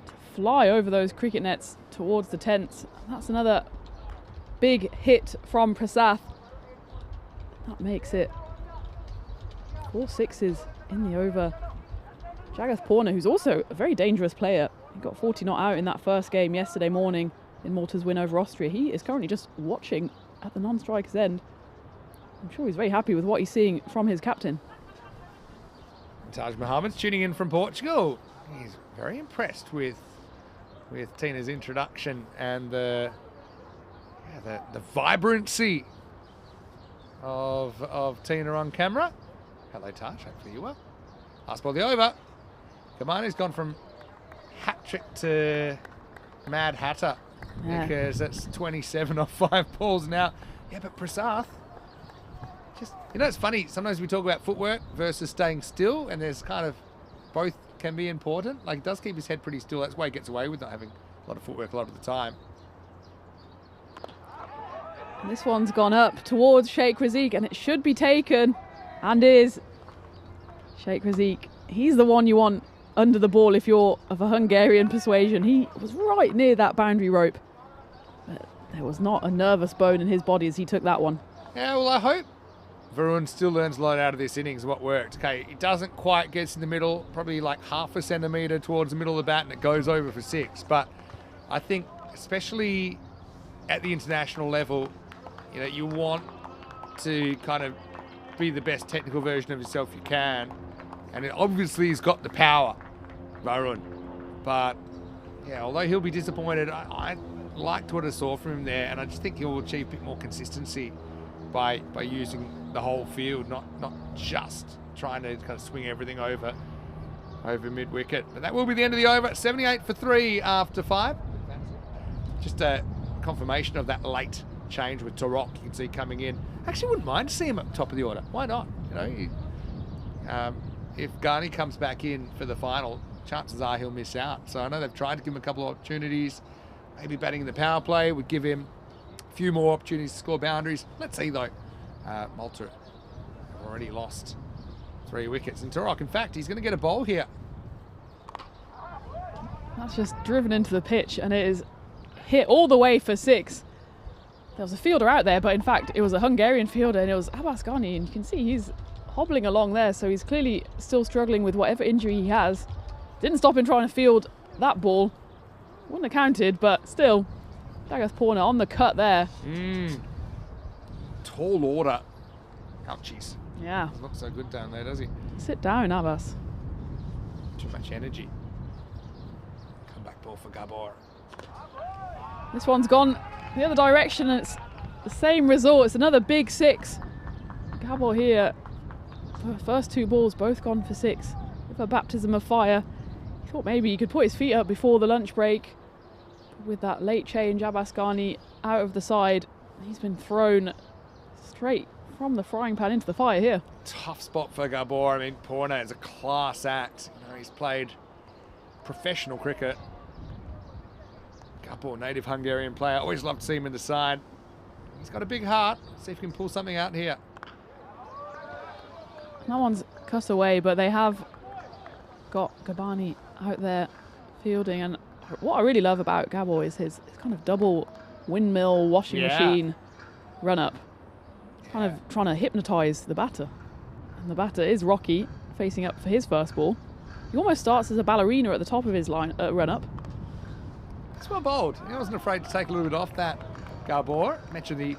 to fly over those cricket nets towards the tents. That's another big hit from Prasath. That makes it 4 sixes in the over. Jagath Purna, who's also a very dangerous player, he got 40 not out in that first game yesterday morning in Malta's win over Austria. He is currently just watching at the non-striker's end. I'm sure he's very happy with what he's seeing from his captain. Taj Mohammed's tuning in from Portugal. He's very impressed with Tina's introduction and the vibrancy of Tina on camera. Hello, Taj. Hopefully you well. Last ball the over. Kamani's gone from hat trick to Mad Hatter because that's 27 off 5 balls now. Yeah, but Prasath, just, you know, it's funny. Sometimes we talk about footwork versus staying still, and there's kind of both can be important. Like, he does keep his head pretty still. That's why he gets away with not having a lot of footwork a lot of the time. And this one's gone up towards Sheikh Razik, and it should be taken, and is. Sheikh Razik, he's the one you want under the ball if you're of a Hungarian persuasion. He was right near that boundary rope, but there was not a nervous bone in his body as he took that one. Yeah, well, I hope Varun still learns a lot out of this innings, what worked. Okay, it doesn't quite get in the middle, probably like half a centimetre towards the middle of the bat, and it goes over for 6. But I think, especially at the international level, you know, you want to kind of be the best technical version of yourself you can. And it obviously he's got the power, Varun. But, yeah, although he'll be disappointed, I liked what I saw from him there, and I just think he'll achieve a bit more consistency by using the whole field, not just trying to kind of swing everything over mid-wicket. But that will be the end of the over. 78 for 3 after 5. Just a confirmation of that late change with Torok. You can see coming in. Actually, wouldn't mind to see him at the top of the order. Why not? You know, if Ghani comes back in for the final, chances are he'll miss out. So I know they've tried to give him a couple of opportunities. Maybe batting in the power play would give him a few more opportunities to score boundaries. Let's see though. Malta have already lost 3 wickets. And Torok, in fact, he's going to get a bowl here. That's just driven into the pitch, and it is hit all the way for 6. There was a fielder out there, but in fact it was a Hungarian fielder, and it was Abbas Ghani, and you can see he's hobbling along there, so he's clearly still struggling with whatever injury he has. Didn't stop him trying to field that ball. Wouldn't have counted, but still, Jagath Purna on the cut there. Tall order. Ouchies. Yeah. Doesn't look so good down there, does he? Sit down, Abbas. Too much energy. Comeback ball for Gabor. This one's gone the other direction, and it's the same result. It's another big 6. Gabor here, first 2 balls both gone for 6 with a baptism of fire. He thought maybe he could put his feet up before the lunch break. With that late change, Abbas Ghani out of the side. He's been thrown straight from the frying pan into the fire here. Tough spot for Gabor. I mean, Purna is a class act. You know, he's played professional cricket. Gabor, native Hungarian player. Always love to see him in the side. He's got a big heart. See if he can pull something out here. That one's cut away, but they have got Gabani out there fielding. And what I really love about Gabor is his kind of double windmill washing machine run up. Kind of trying to hypnotise the batter. And the batter is Rocky, facing up for his first ball. He almost starts as a ballerina at the top of his line run up. It's well bowled. He wasn't afraid to take a little bit off that. Gabor mentioned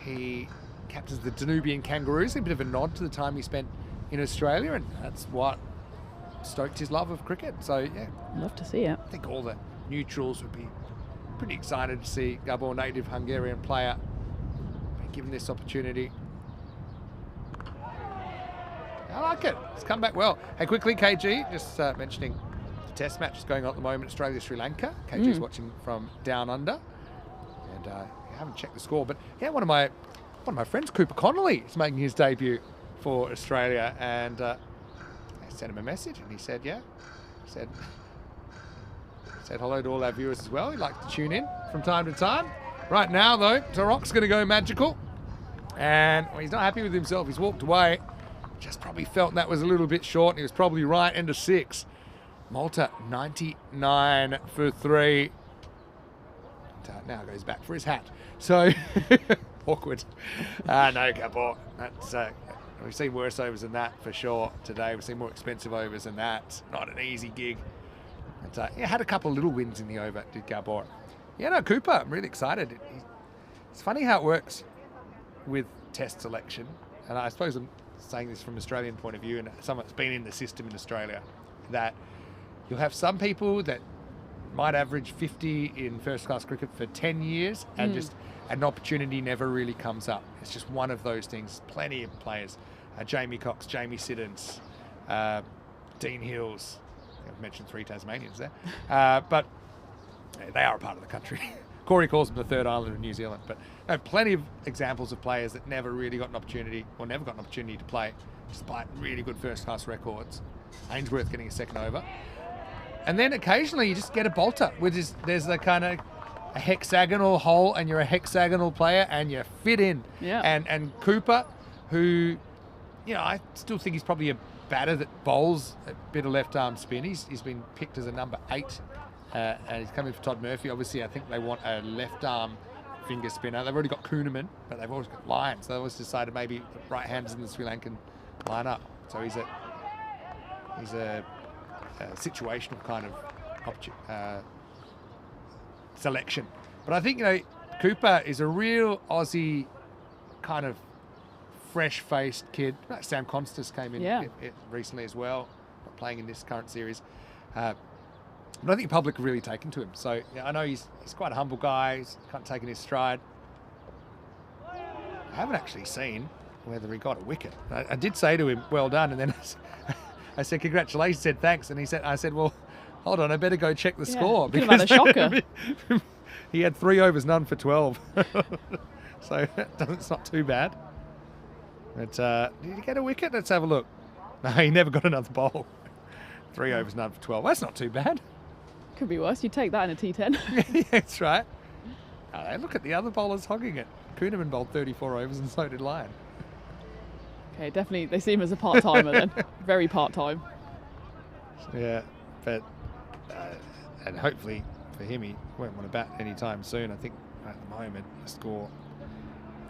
he captains the Danubian Kangaroos. A bit of a nod to the time he spent in Australia, and that's what stoked his love of cricket. So yeah, love to see it. I think all the neutrals would be pretty excited to see Gabor, native Hungarian player, given this opportunity. I like it. It's come back well. Hey, quickly, KG, just mentioning the test match is going on at the moment, Australia-Sri Lanka. KG's watching from down under. And I haven't checked the score, but yeah, one of my friends, Cooper Connolly, is making his debut for Australia, and I sent him a message, and he said, yeah, said hello to all our viewers as well. He'd like to tune in from time to time. Right now, though, Torok's going to go magical, and he's not happy with himself. He's walked away. Just probably felt that was a little bit short, and he was probably right into 6. Malta 99 for 3. Now goes back for his hat. So, awkward. No, Gabor. That's, we've seen worse overs than that for sure today. We've seen more expensive overs than that. Not an easy gig. And, had a couple of little wins in the over, did Gabor. Yeah, no, Cooper, I'm really excited. It's funny how it works with test selection. And I suppose I'm saying this from an Australian point of view, and someone that's been in the system in Australia, that you'll have some people that might average 50 in first-class cricket for 10 years and just an opportunity never really comes up. It's just one of those things. Plenty of players. Jamie Cox, Jamie Siddons, Dean Hills. I've mentioned 3 Tasmanians there. But they are a part of the country. Corey calls them the third island of New Zealand. But plenty of examples of players that never really got an opportunity or never got an opportunity to play despite really good first-class records. Ainsworth getting a second over. And then occasionally you just get a bolter, which is there's the kind of a hexagonal hole and you're a hexagonal player and you fit in. Yeah. And Cooper, who, I still think he's probably a batter that bowls a bit of left arm spin. He's been picked as a number 8 and he's coming for Todd Murphy. Obviously, I think they want a left arm finger spinner. They've already got Kuhneman, but they've always got Lyons. So they always decided maybe the right-handers in the Sri Lankan lineup. So he's a situational kind of selection. But I think, Cooper is a real Aussie kind of fresh-faced kid. Sam Constas came in recently as well, not playing in this current series. But I think the public have really taken to him. So I know he's quite a humble guy. He's kind of taken his stride. I haven't actually seen whether he got a wicket. I did say to him, well done, and then I said, congratulations, he said thanks, and I said, well, hold on, I better go check the score. Could have had a shocker. He had 3 overs, none for 12. So it's not too bad. But did he get a wicket? Let's have a look. No, he never got another bowl. 3 overs, none for 12. That's not too bad. Could be worse. You'd take that in a T10. Yeah, that's right. Look at the other bowlers hogging it. Kuhneman bowled 34 overs and so did Lyon. Okay, definitely. They see him as a part-timer then. Very part-time. Yeah, but and hopefully for him, he won't want to bat anytime soon. I think at the moment, the score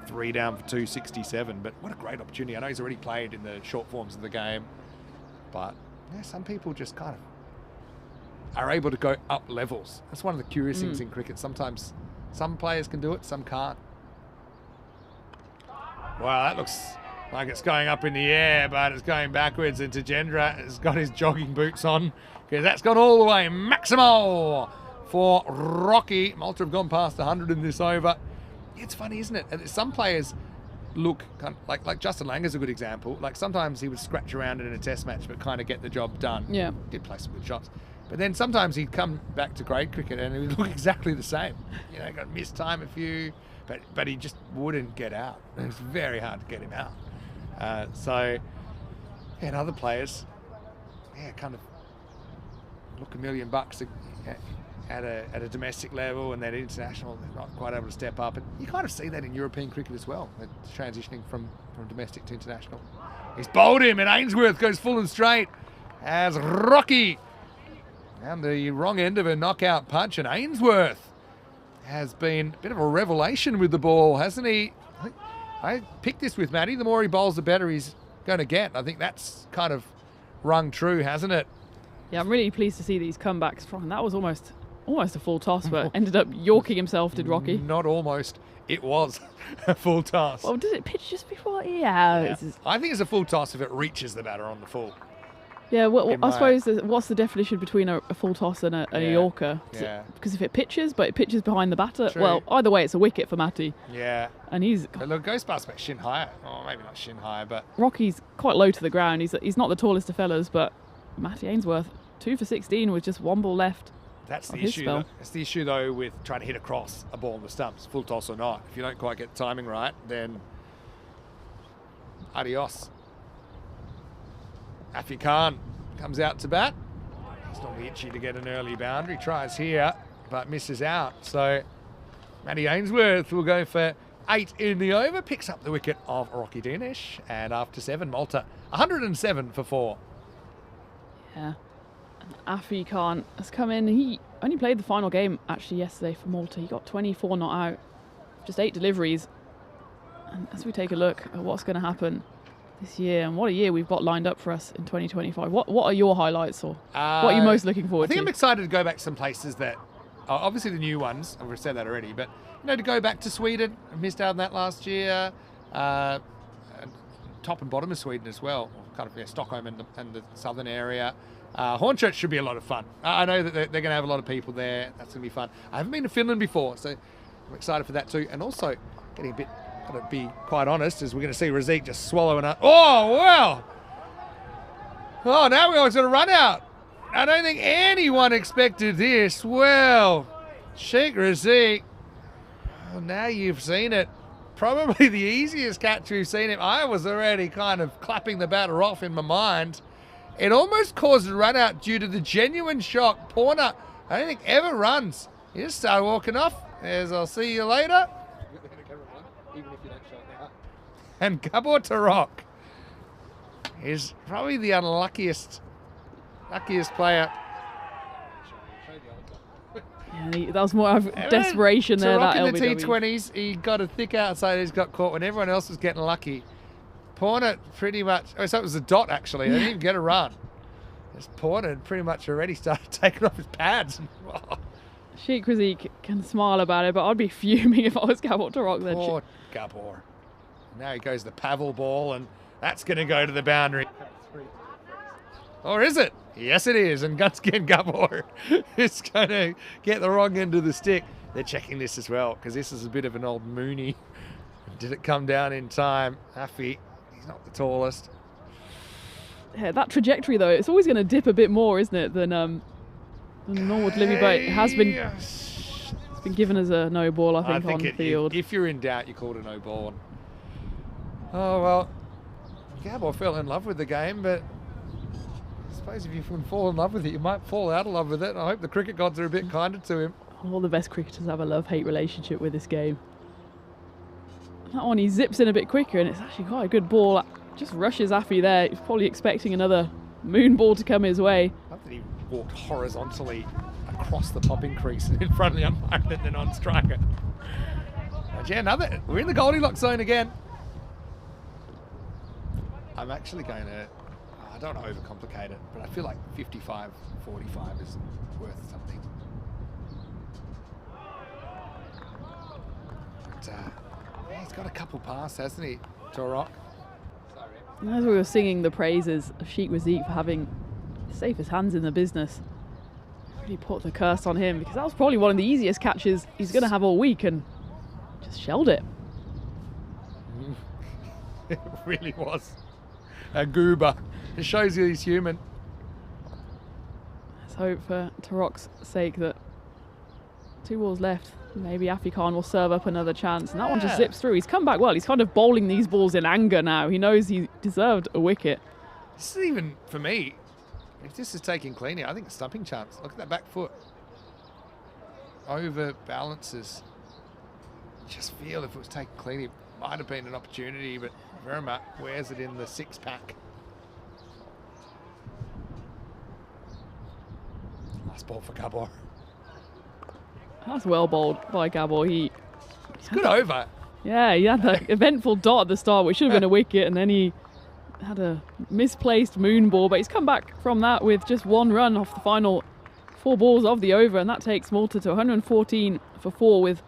3 down for 267. But what a great opportunity. I know he's already played in the short forms of the game. But some people just kind of are able to go up levels. That's one of the curious things in cricket. Sometimes some players can do it, some can't. Wow, that looks like it's going up in the air, but it's going backwards, and Tajendra has got his jogging boots on because that's gone all the way. Maximo for Rocky. Malta have gone past 100 in this over. It's funny, isn't it? And some players look kind of like Justin Langer's a good example. Like sometimes he would scratch around in a test match but kind of get the job done. Yeah. Did play some good shots. But then sometimes he'd come back to grade cricket and he would look exactly the same. Got missed time a few, but he just wouldn't get out. It was very hard to get him out. And other players, kind of look $1 million at a domestic level, and then international, they're not quite able to step up. And you kind of see that in European cricket as well, transitioning from domestic to international. He's bowled him, and Ainsworth goes full and straight as Rocky and the wrong end of a knockout punch, and Ainsworth has been a bit of a revelation with the ball, hasn't he? I picked this with Matty. The more he bowls, the better he's going to get. I think that's kind of rung true, hasn't it? Yeah, I'm really pleased to see these comebacks from. That was almost a full toss, but ended up yorking himself, did Rocky? Not almost. It was a full toss. Well, does it pitch just before? Yeah. I think it's a full toss if it reaches the batter on the full. Yeah, well, I suppose what's the definition between a full toss and a Yorker? Yeah. Because if it pitches behind the batter, True. well, either way, it's a wicket for Matty. Yeah. And he's... But look, goes past about shin higher. Oh, maybe not shin higher, but... Rocky's quite low to the ground. He's not the tallest of fellas, but Matty Ainsworth, 2 for 16 with just 1 ball left. That's the issue. That's the issue, though, with trying to hit across a ball in the stumps, full toss or not. If you don't quite get the timing right, then adios. Afi Khan comes out to bat. He's normally itchy to get an early boundary. Tries here, but misses out. So Matty Ainsworth will go for 8 in the over. Picks up the wicket of Rocky Dinesh. And after 7, Malta 107 for 4. Yeah. And Afi Khan has come in. only played the final game actually yesterday for Malta. He got 24 not out, just 8 deliveries. And as we take a look at what's going to happen this year, and what a year we've got lined up for us in 2025. What are your highlights, or what are you most looking forward to? I think I'm excited to go back to some places that, obviously the new ones, I've said that already, but to go back to Sweden. I missed out on that last year. Top and bottom of Sweden as well, kind of Stockholm and the southern area. Hornchurch should be a lot of fun. I know that they're going to have a lot of people there. That's going to be fun. I haven't been to Finland before, so I'm excited for that too. And also getting a bit, got to be quite honest, is we're going to see Razik just swallowing up. Oh, wow. Oh, now we're going to run out. I don't think anyone expected this. Well, Sheikh Razik, well, now you've seen it. Probably the easiest catch we've seen him. I was already kind of clapping the batter off in my mind. It almost caused a run out due to the genuine shock. Porner, I don't think ever runs. He just started walking off. As I'll see you later. And Gabor Tarok is probably the luckiest player. Yeah, that was more of desperation there. Tarok That in the LBW. T20s, he got a thick outside. He's got caught when everyone else was getting lucky. Porner pretty much. Oh, so it was a dot actually. They didn't even get a run. This Porner had pretty much already started taking off his pads. Sheikh Razik can smile about it, but I'd be fuming if I was Gabor Tarok then. Poor Gabor. Now he goes the Pavel ball, and that's going to go to the boundary. Or is it? Yes, it is. And once again, Gabor is going to get the wrong end of the stick. They're checking this as well, because this is a bit of an old Mooney. Did it come down in time? Affy, he's not the tallest. Yeah, that trajectory though, it's always going to dip a bit more, isn't it, than normal delivery, but it has been, it's been given as a no ball, I think on the field. If you're in doubt, you call it a no ball. Oh, well, Gabor fell in love with the game, but I suppose if you can fall in love with it, you might fall out of love with it. And I hope the cricket gods are a bit kinder to him. All the best cricketers have a love-hate relationship with this game. That one, he zips in a bit quicker, and it's actually quite a good ball. Just rushes Affy there. He's probably expecting another moon ball to come his way. I love that he walked horizontally across the popping crease in front of the umpire and then on striker. But yeah, we're in the Goldilocks zone again. I'm actually going to, I don't want to overcomplicate it, but I feel like 55-45 is worth something. But he's got a couple past, hasn't he, Tarok? And as we were singing the praises of Sheikh Razik for having the safest hands in the business, really put the curse on him, because that was probably one of the easiest catches he's going to have all week, and just shelled it. It really was a goober. It shows you he's human. Let's hope for Tarok's sake that 2 balls left. Maybe Affy Khan will serve up another chance. And that one just zips through. He's come back well. He's kind of bowling these balls in anger now. He knows he deserved a wicket. This is even, for me, if this is taken cleanly, I think a stumping chance. Look at that back foot. Over balances. Just feel if it was taken cleanly, it might have been an opportunity, but Verma wears it in the 6-pack. Last ball for Gabor. That's well bowled by Gabor. It's good over. Yeah, he had the eventful dot at the start, which should have been a wicket, and then he had a misplaced moon ball, but he's come back from that with just 1 run off the final 4 balls of the over, and that takes Malta to 114 for 4 with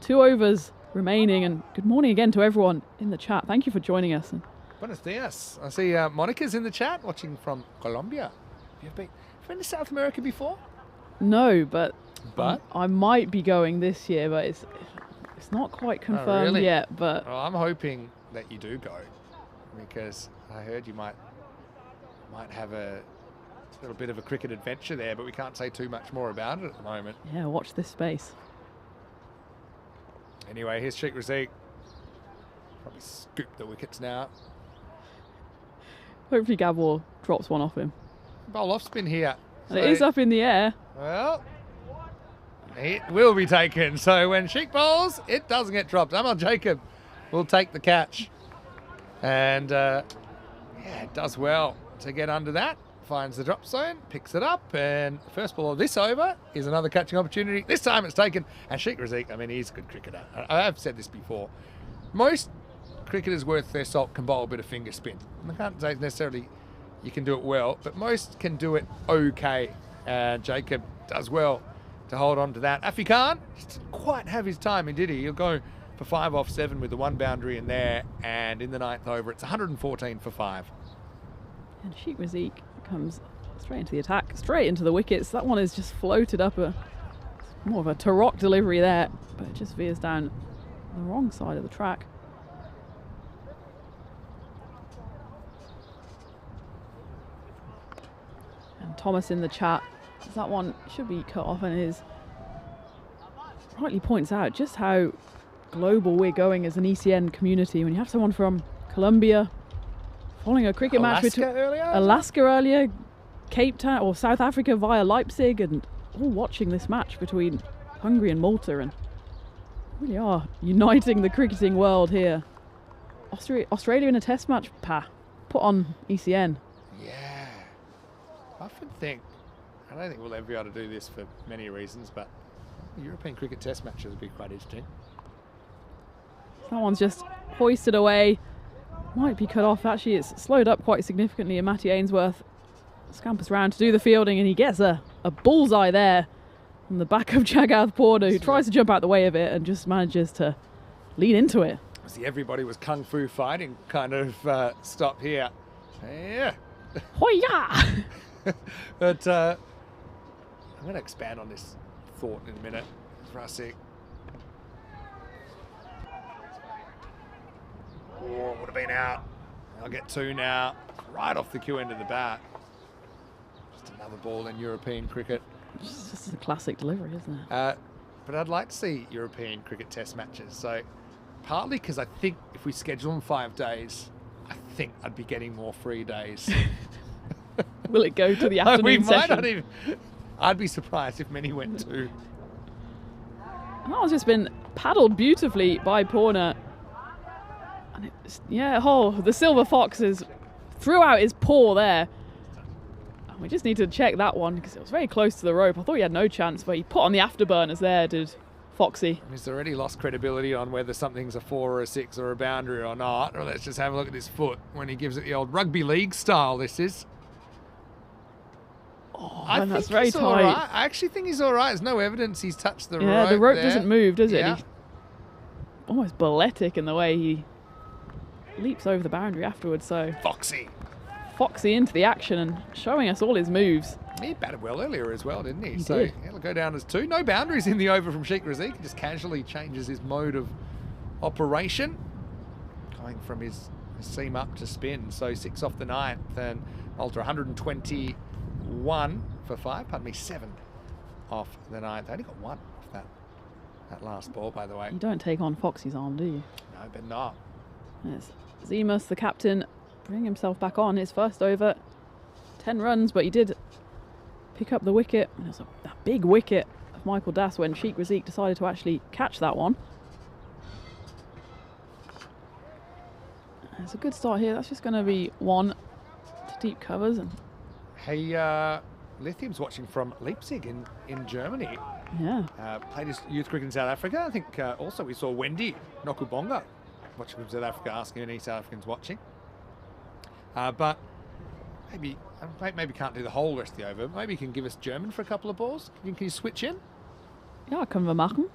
2 overs remaining. And good morning again to everyone in the chat. Thank you for joining us. Buenos dias. I see Monica's in the chat watching from Colombia. Have you been to South America before? No, but I might be going this year, but it's not quite confirmed yet. But well, I'm hoping that you do go, because I heard you might have a little bit of a cricket adventure there, but we can't say too much more about it at the moment. Yeah, watch this space. Anyway, here's Sheikh Razik. Probably scoop the wickets now. Hopefully Gabor drops one off him. Bowl off spin here. So, it is up in the air. Well, it will be taken. So when Sheikh bowls, it doesn't get dropped. Amal Jacob will take the catch. And it does well to get under that finds the drop zone, picks it up, and the first ball of this over is another catching opportunity. This time it's taken, and Sheikh Razik, I mean, he's a good cricketer. I have said this before. Most cricketers worth their salt can bowl a bit of finger spin. I can't say necessarily you can do it well, but most can do it okay. And Jacob does well to hold on to that. Afi Khan didn't quite have his timing, did he? He'll go for 5 off 7 with the 1 boundary in there, and in the 9th over, it's 114 for 5. And Sheikh Razik comes straight into the attack, straight into the wickets. That one is just floated up more of a Tarok delivery there, but it just veers down the wrong side of the track. And Thomas in the chat, that one should be cut off, and rightly points out just how global we're going as an ECN community. When you have someone from Colombia following a cricket match between Alaska earlier, Cape Town or South Africa via Leipzig, and all watching this match between Hungary and Malta, and really are uniting the cricketing world here. Australia in a test match, put on ECN. Yeah. I often think, I don't think we'll ever be able to do this for many reasons, but European cricket test matches would be quite interesting. That one's just hoisted away. Might be cut off. Actually, it's slowed up quite significantly, and Matty Ainsworth scampers round to do the fielding, and he gets a bullseye there on the back of Jagath Porter, who tries to jump out the way of it and just manages to lean into it. See, everybody was kung fu fighting kind of stop here. Yeah. Hoya! But I'm going to expand on this thought in a minute. Rasik. Oh, would have been out. I'll get 2 now. Right off the cue end of the bat. Just another ball in European cricket. This is a classic delivery, isn't it? But I'd like to see European cricket test matches. So partly because I think if we schedule them 5 days, I think I'd be getting more free days. Will it go to the afternoon we might session? not even. I'd be surprised if many went to. And that one's just been paddled beautifully by Porter. And the Silver Fox threw out his paw there. And we just need to check that one because it was very close to the rope. I thought he had no chance, but he put on the afterburners there, did Foxy. He's already lost credibility on whether something's a 4 or a 6 or a boundary or not. Or let's just have a look at this foot when he gives it the old rugby league style. This is. Oh, I think that's very he's tight. all right. I actually think he's all right. There's no evidence he's touched the rope. Yeah, the rope there. doesn't move, does it? Yeah. He's almost balletic in the way he leaps over the boundary afterwards. So Foxy into the action and showing us all his moves. He batted well earlier as well, didn't he? He So did. He'll go down as 2. No boundaries in the over from Sheikh Razik. He just casually changes his mode of operation, going from his seam up to spin. So 6 off the 9th, and Malta 121 for 5. Pardon me, 7 off the 9th. They only got 1 off that last ball, by the way. You don't take on Foxy's arm, do you? No, but not. Yes. Zemus, the captain, bring himself back on. His first over, 10 runs, but he did pick up the wicket. It was a big wicket of Michael Das when Sheikh Razik decided to actually catch that one. It's a good start here. That's just going to be 1 to deep covers. And Hey, Lithium's watching from Leipzig in Germany. yeah, Played his youth cricket in South Africa. I think also we saw Wendy Nokubonga watching from South Africa, asking any South Africans watching. But maybe can't do the whole rest of the over. Maybe you can give us German for a couple of balls. Can you switch in? ja, können wir machen.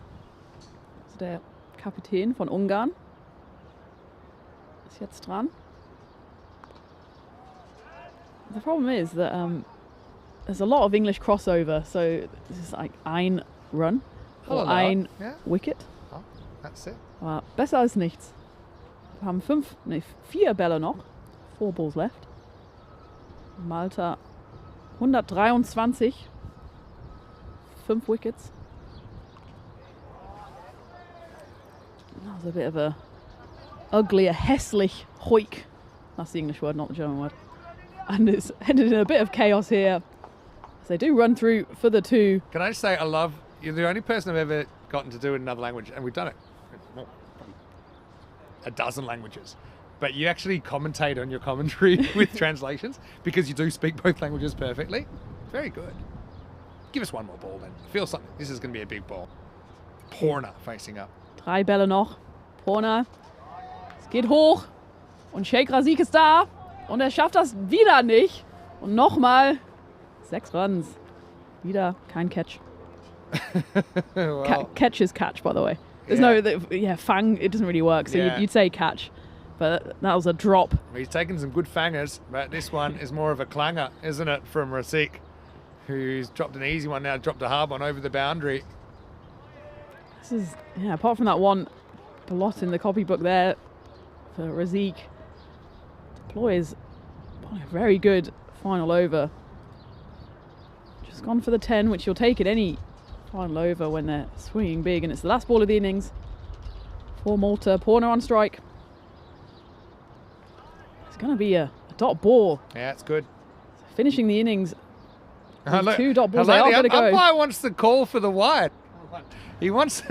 Also der Kapitän von Ungarn ist jetzt dran. The problem is that there's a lot of English crossover, so this is like ein Run or Hello. ein Yeah. Wicket. Oh, that's it. Aber besser als nichts. Wir haben 4 Bälle noch. 4 balls left. Malta 123. 5 wickets. That was a bit of a ugly, hässlich, hoik. That's the English word, not the German word. And it's ended in a bit of chaos here. So they do run through for the 2. Can I just say, you're the only person I've ever gotten to do it in another language, and we've done it in a dozen languages. but you actually commentate on your commentary with translations because you do speak both languages perfectly. Very good. Give us one more ball then. Feels like this is going to be a big ball. Porner facing up. 3 Bälle noch. Porner. Es geht hoch. Und Sheikh Razik ist da. Und er schafft das wieder nicht. Und nochmal 6 Runs. Wieder kein Catch. Well, Catch is catch, by the way. There's fang, it doesn't really work. So Yeah. you'd say catch. But that was a drop. he's taken some good fangers, but this one is more of a clanger, isn't it, from Razik, who's dropped an easy one now, dropped a hard one over the boundary. This is, apart from that one blot in the copybook there for Razik, Deploy is a very good final over. Just gone for the 10, which you'll take at any final over when they're swinging big, and it's the last ball of the innings for Malta. Porner on strike. It's going to be a dot ball. Yeah, it's good. Finishing the innings with Look, 2 dot balls. hello, They are the going to go. umpire wants the call for the wide. He wants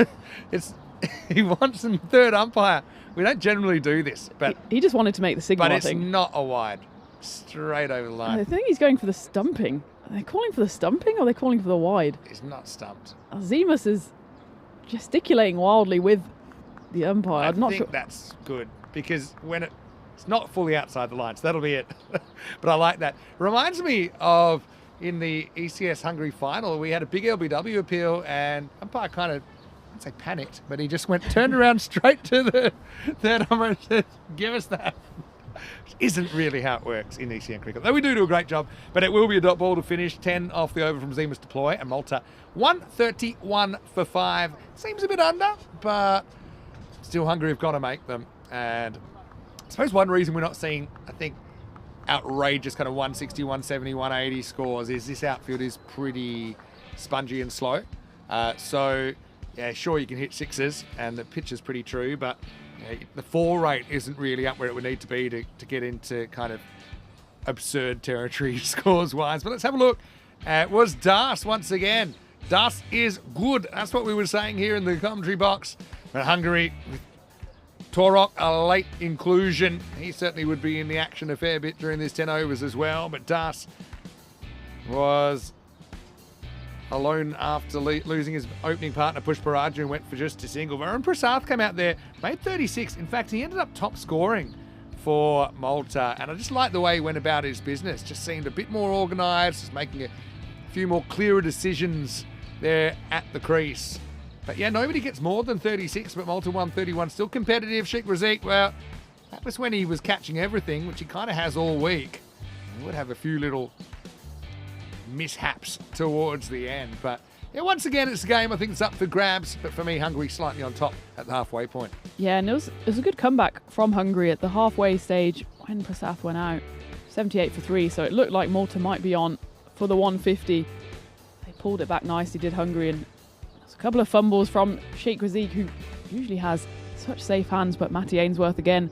he wants a third umpire. We don't generally do this, but He just wanted to make the signal, but I it's think. not a wide. Straight over the I line. think he's going for the stumping. Are they calling for the stumping or are they calling for the wide? He's not stumped. Zemus is gesticulating wildly with the umpire. I I'm not think sure. that's good because when it's not fully outside the line, so that'll be it. But I like that. Reminds me of in the ECS Hungary final, we had a big LBW appeal and umpire kind of, I'd say panicked, but he just turned around straight to the third umpire and said, give us that. Which isn't really how it works in ECN cricket. Though we do a great job, but it will be a dot ball to finish. 10 off the over from Zemus Deploy and Malta. 131 for 5. Seems a bit under, but still Hungary have got to make them. And I suppose one reason we're not seeing, I think, outrageous kind of 160, 170, 180 scores is this outfield is pretty spongy and slow. So, yeah, sure, you can hit sixes and the pitch is pretty true, but the fall rate isn't really up where it would need to be to get into kind of absurd territory scores-wise. But let's have a look. It was Das once again. Das is good. That's what we were saying here in the commentary box. But Hungary, with Torok, a late inclusion. He certainly would be in the action a fair bit during this 10 overs as well. But Das was alone after losing his opening partner, Pushparaju, and went for just a single. Varun Prasath came out there, made 36. In fact, he ended up top scoring for Malta. And I just like the way he went about his business. Just seemed a bit more organised, just making a few more clearer decisions there at the crease. But yeah, nobody gets more than 36, but Malta won 31. Still competitive. Sheikh Razik, well, that was when he was catching everything, which he kind of has all week. He would have a few little mishaps towards the end. But yeah, once again, it's a game. I think it's up for grabs. But for me, Hungary slightly on top at the halfway point. Yeah, and it was a good comeback from Hungary at the halfway stage when Prasath went out. 78 for 3, so it looked like Malta might be on for the 150. They pulled it back nicely, did Hungary, and there's a couple of fumbles from Sheikh Razik, who usually has such safe hands, but Matty Ainsworth again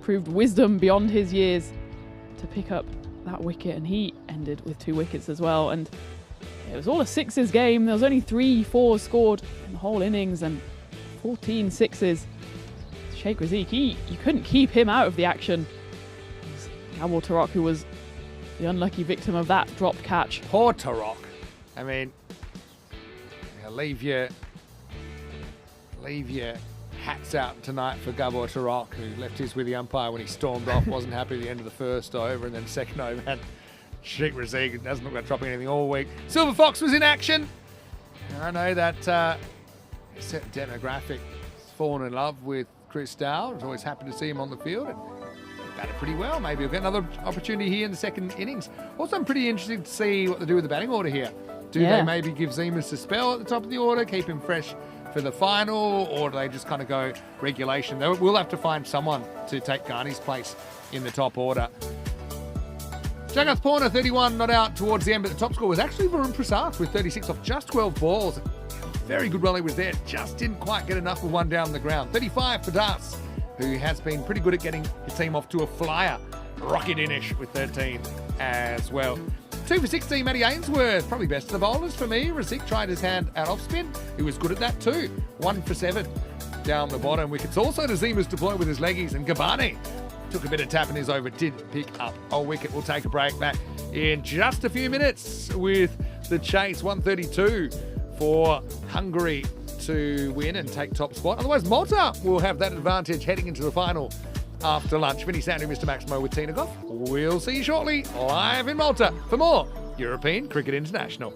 proved wisdom beyond his years to pick up that wicket, and he ended with 2 wickets as well. And it was all a sixes game. There was only 3 4s scored in the whole innings and 14 sixes. Sheikh Razik, you couldn't keep him out of the action. It was Gabor Tarok who was the unlucky victim of that dropped catch. Poor Tarok. I mean, leave your hats out tonight for Gabor Tarok, who left his with the umpire when he stormed off, wasn't happy at the end of the first over, and then second over had Sheikh Razik. Doesn't look like dropping anything all week. Silver Fox was in action. I know that a certain demographic has fallen in love with Chris Dow. I was always happy to see him on the field. And he batted pretty well. Maybe he'll get another opportunity here in the second innings. Also, I'm pretty interested to see what they do with the batting order here. Do they maybe give Zemus a spell at the top of the order, keep him fresh for the final, or do they just kind of go regulation? We'll have to find someone to take Ghani's place in the top order. Jagath Porner, 31, not out towards the end, but the top score was actually Varun Prasath with 36 off just 12 balls. Very good while he was there, just didn't quite get enough with one down the ground. 35 for Das, who has been pretty good at getting his team off to a flyer. Rocky Dinish with 13 as well. 2 for 16, Matty Ainsworth, probably best of the bowlers for me. Razik tried his hand at off spin. He was good at that too. 1 for 7 down the bottom wickets. Also to Zemus Deploy with his leggies, and Gabani Took a bit of tapping his over, did pick up a wicket. We'll take a break, back in just a few minutes with the chase. 132 for Hungary to win and take top spot. Otherwise, Malta will have that advantage heading into the final after lunch. Vinny Sandu, Mr. Maximo with Tina Goff. We'll see you shortly live in Malta for more European Cricket International.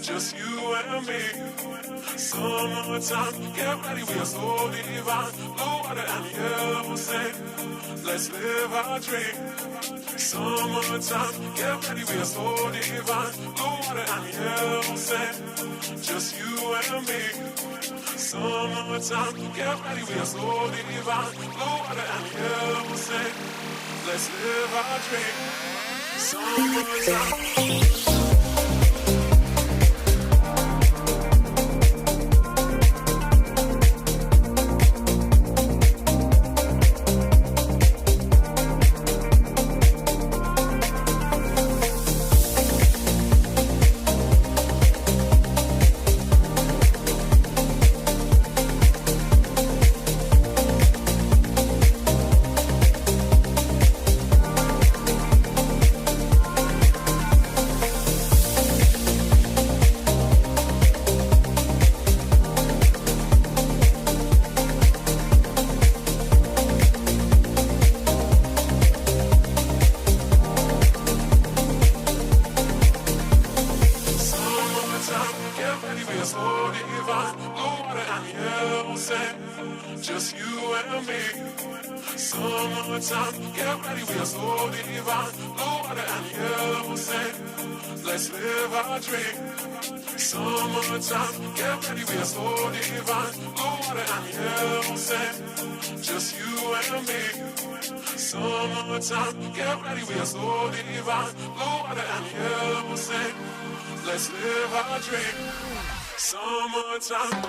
just you and me. Summertime, get ready, we are so divine. Blue water and yellow sand, let's live our dream. Summertime, get ready, we are so divine. Blue water and yellow sand, just you and me. Summertime, get ready, we are so divine. Blue water and yellow sand, let's live our dream. Summertime. just you and me. Summertime, get ready, we are so divine. Blue water and yellow sand, let's live our dream. Summertime, get ready, we are so divine. Blue water and yellow sand, just you and me. Summertime, get ready, we are so divine. Blue water and yellow sand, let's live our dream. Summertime.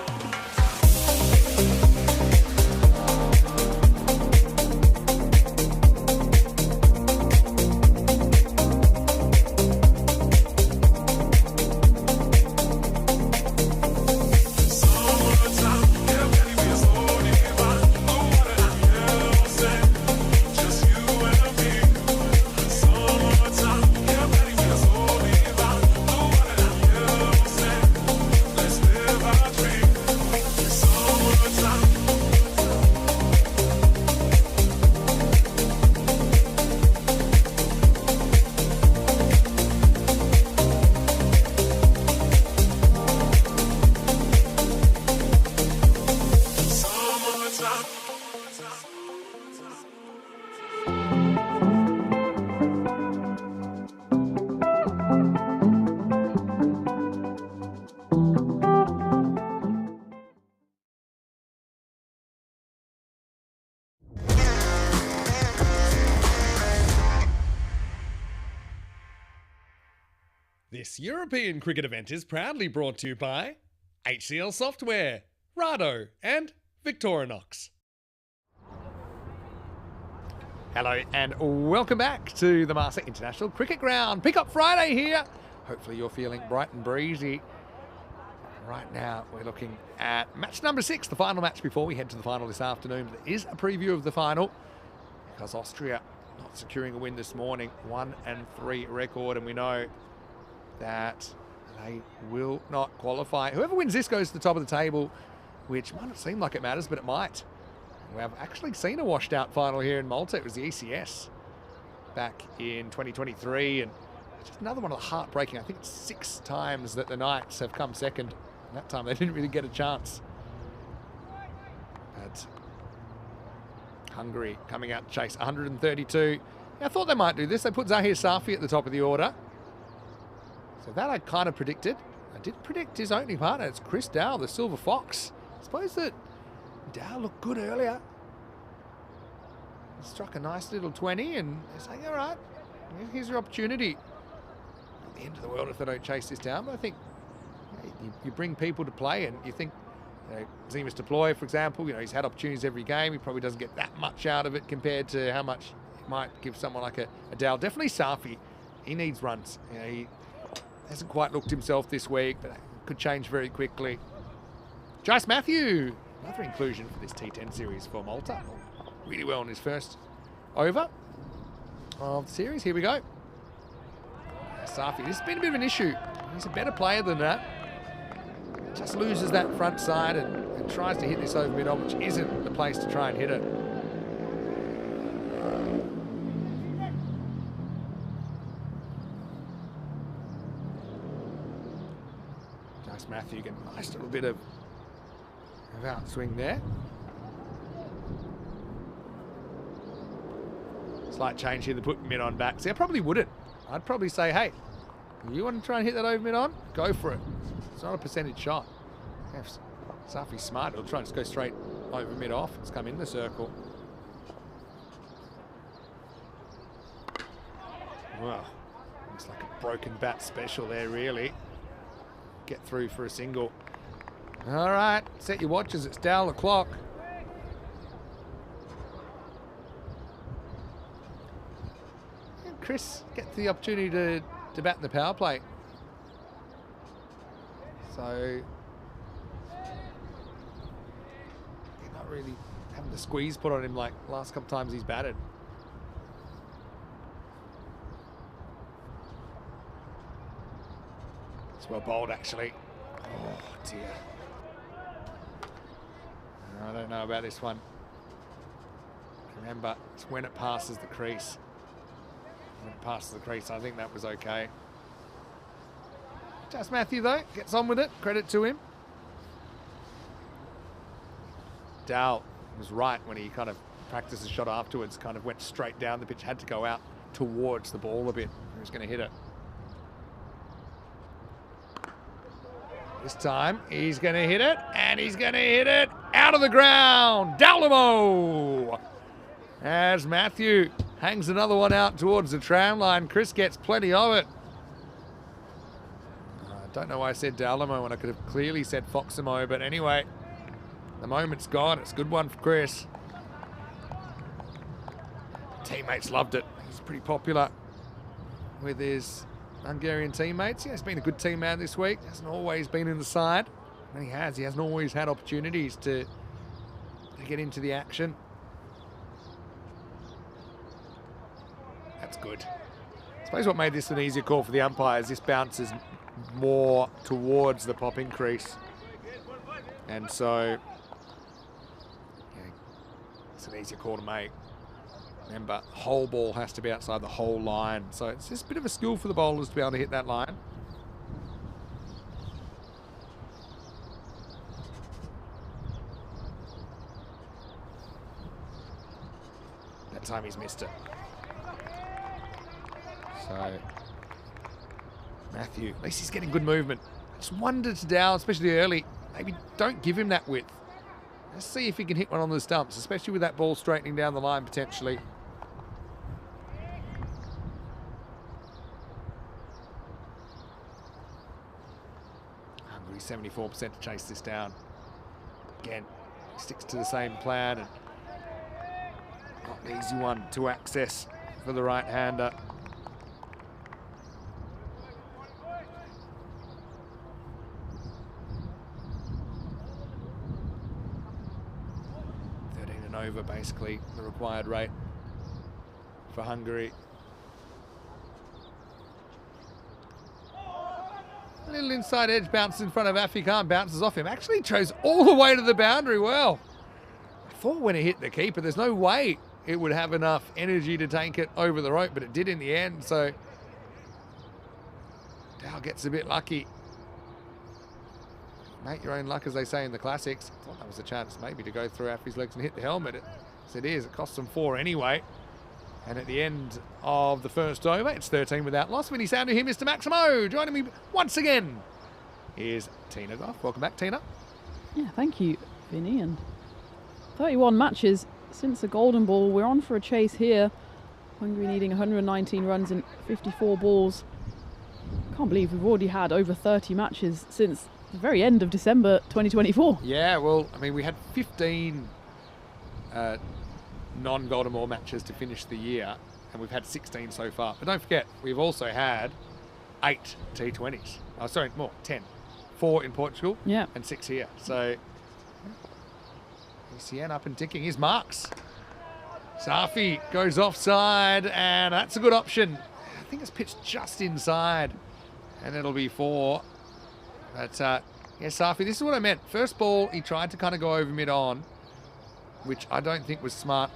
This European cricket event is proudly brought to you by HCL Software, Rado and Victorinox. Hello and welcome back to the Malta International Cricket Ground. Pick up Friday here. Hopefully you're feeling bright and breezy. Right now we're looking at match number 6, the final match before we head to the final this afternoon. There is a preview of the final because Austria not securing a win this morning, 1-3 record, and we know that they will not qualify. Whoever wins this goes to the top of the table, which might not seem like it matters, but it might. We have actually seen a washed out final here in Malta. It was the ECS back in 2023, and just another one of the heartbreaking. I think it's 6 times that the Knights have come second. And that time they didn't really get a chance. But Hungary coming out to chase 132. I thought they might do this. They put Zahir Safi at the top of the order. So that I kind of predicted. I did predict his opening partner. It's Chris Dow, the Silver Fox. I suppose that Dow looked good earlier. He struck a nice little 20 and they're saying, all right, here's your opportunity. Not the end of the world if they don't chase this down, but I think you bring people to play and you think, Zemus Deploy, for example, he's had opportunities every game. He probably doesn't get that much out of it compared to how much it might give someone like a Dow. Definitely Safi. He needs runs. He hasn't quite looked himself this week, but that could change very quickly. Jace Matthew, another inclusion for this T10 series for Malta. Really well in his first over of the series. Here we go. Safi, this has been a bit of an issue. He's a better player than that. Just loses that front side and tries to hit this over mid-on, which isn't the place to try and hit it. Matthew getting a nice little bit of outswing there. Slight change here to put mid on back. See, I probably wouldn't. I'd probably say, hey, you want to try and hit that over mid on? Go for it. It's not a percentage shot. If Safi's smart, it'll try and just go straight over mid off. It's come in the circle. Well, looks like a broken bat special there, really. Get through for a single. All right, set your watches. It's down the clock. And Chris gets the opportunity to bat in the power play. So he's not really having the squeeze put on him like last couple times he's batted. It's well bowled, actually. Oh, dear. I don't know about this one. Remember, it's when it passes the crease. When it passes the crease, I think that was okay. Just Matthew, though, gets on with it. Credit to him. Dow was right when he kind of practiced the shot afterwards, kind of went straight down the pitch, had to go out towards the ball a bit. He was going to hit it. This time he's going to hit it, and he's going to hit it out of the ground. Dalamo! As Matthew hangs another one out towards the tram line. Chris gets plenty of it. I don't know why I said Dalamo when I could have clearly said Foxamo, but anyway, the moment's gone. It's a good one for Chris. Teammates loved it. He's pretty popular with his Hungarian teammates. Yeah, he's been a good team man this week. Hasn't always been in the side. And he hasn't always had opportunities to get into the action. That's good. I suppose what made this an easier call for the umpires, this bounces more towards the popping crease. And so, yeah, it's an easier call to make. Remember, the whole ball has to be outside the whole line. So it's just a bit of a skill for the bowlers to be able to hit that line. That time he's missed it. So, Matthew, at least he's getting good movement. I just wondered to Dow, especially early, maybe don't give him that width. Let's see if he can hit one on the stumps, especially with that ball straightening down the line potentially. Hungary 74% to chase this down. Again, he sticks to the same plan and not an easy one to access for the right-hander. Over basically the required rate for Hungary. A little inside edge bounces in front of Afi Khan, bounces off him. Actually chose all the way to the boundary well. I thought when it hit the keeper, there's no way it would have enough energy to take it over the rope, but it did in the end. So Dow gets a bit lucky. Make your own luck, as they say in the classics. I thought that was a chance maybe to go through Afi's legs and hit the helmet. As it is, it costs them 4 anyway. And at the end of the first over, it's 13 without loss. Many sound to him, Mr. Maximo. Joining me once again is Tina Goff. Welcome back, Tina. Yeah, thank you, Vinny. And 31 matches since the golden ball. We're on for a chase here. Hungary needing 119 runs in 54 balls. Can't believe we've already had over 30 matches since the very end of December 2024. Yeah, well, I mean, we had 15 non-golden ball matches to finish the year, and we've had 16 so far. But don't forget, we've also had 8 T20s. Oh, sorry, more, 10. 4 in Portugal, yeah, and 6 here. So, ECN up and ticking. Here's Marks. Safi goes offside, and that's a good option. I think it's pitched just inside, and it'll be 4. But, yeah, Safi, this is what I meant. First ball, he tried to kind of go over mid-on, which I don't think was smart.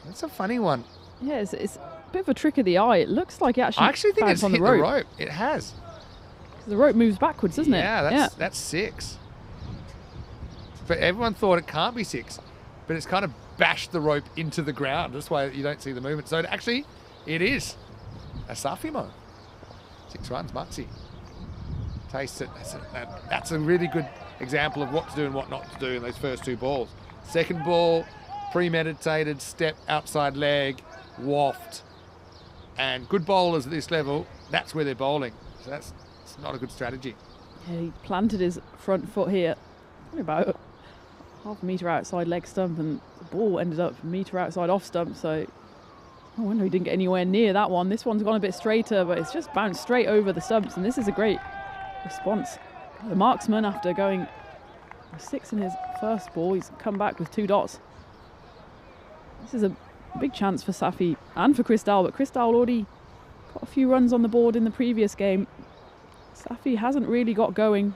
That's a funny one. Yeah, it's a bit of a trick of the eye. It looks like it actually I actually think it's on hit the rope. It has. The rope moves backwards, doesn't it? Yeah, that's 6. But everyone thought it can't be 6. But it's kind of bashed the rope into the ground. That's why you don't see the movement. So actually, it is a Safimo. 6 runs, Maxi. Tastes it. That's a really good example of what to do and what not to do in those first 2 balls. Second ball, premeditated, step, outside leg, waft. And good bowlers at this level, that's where they're bowling. So it's not a good strategy. Yeah, he planted his front foot here, about half a metre outside leg stump, and the ball ended up a metre outside off stump. So I wonder he didn't get anywhere near that one. This one's gone a bit straighter, but it's just bounced straight over the stumps, and this is a great response. The marksman, after going 6 in his first ball, he's come back with 2 dots. This is a big chance for Safi and for Chris Dahl, but Chris Dahl already got a few runs on the board in the previous game. Safi hasn't really got going.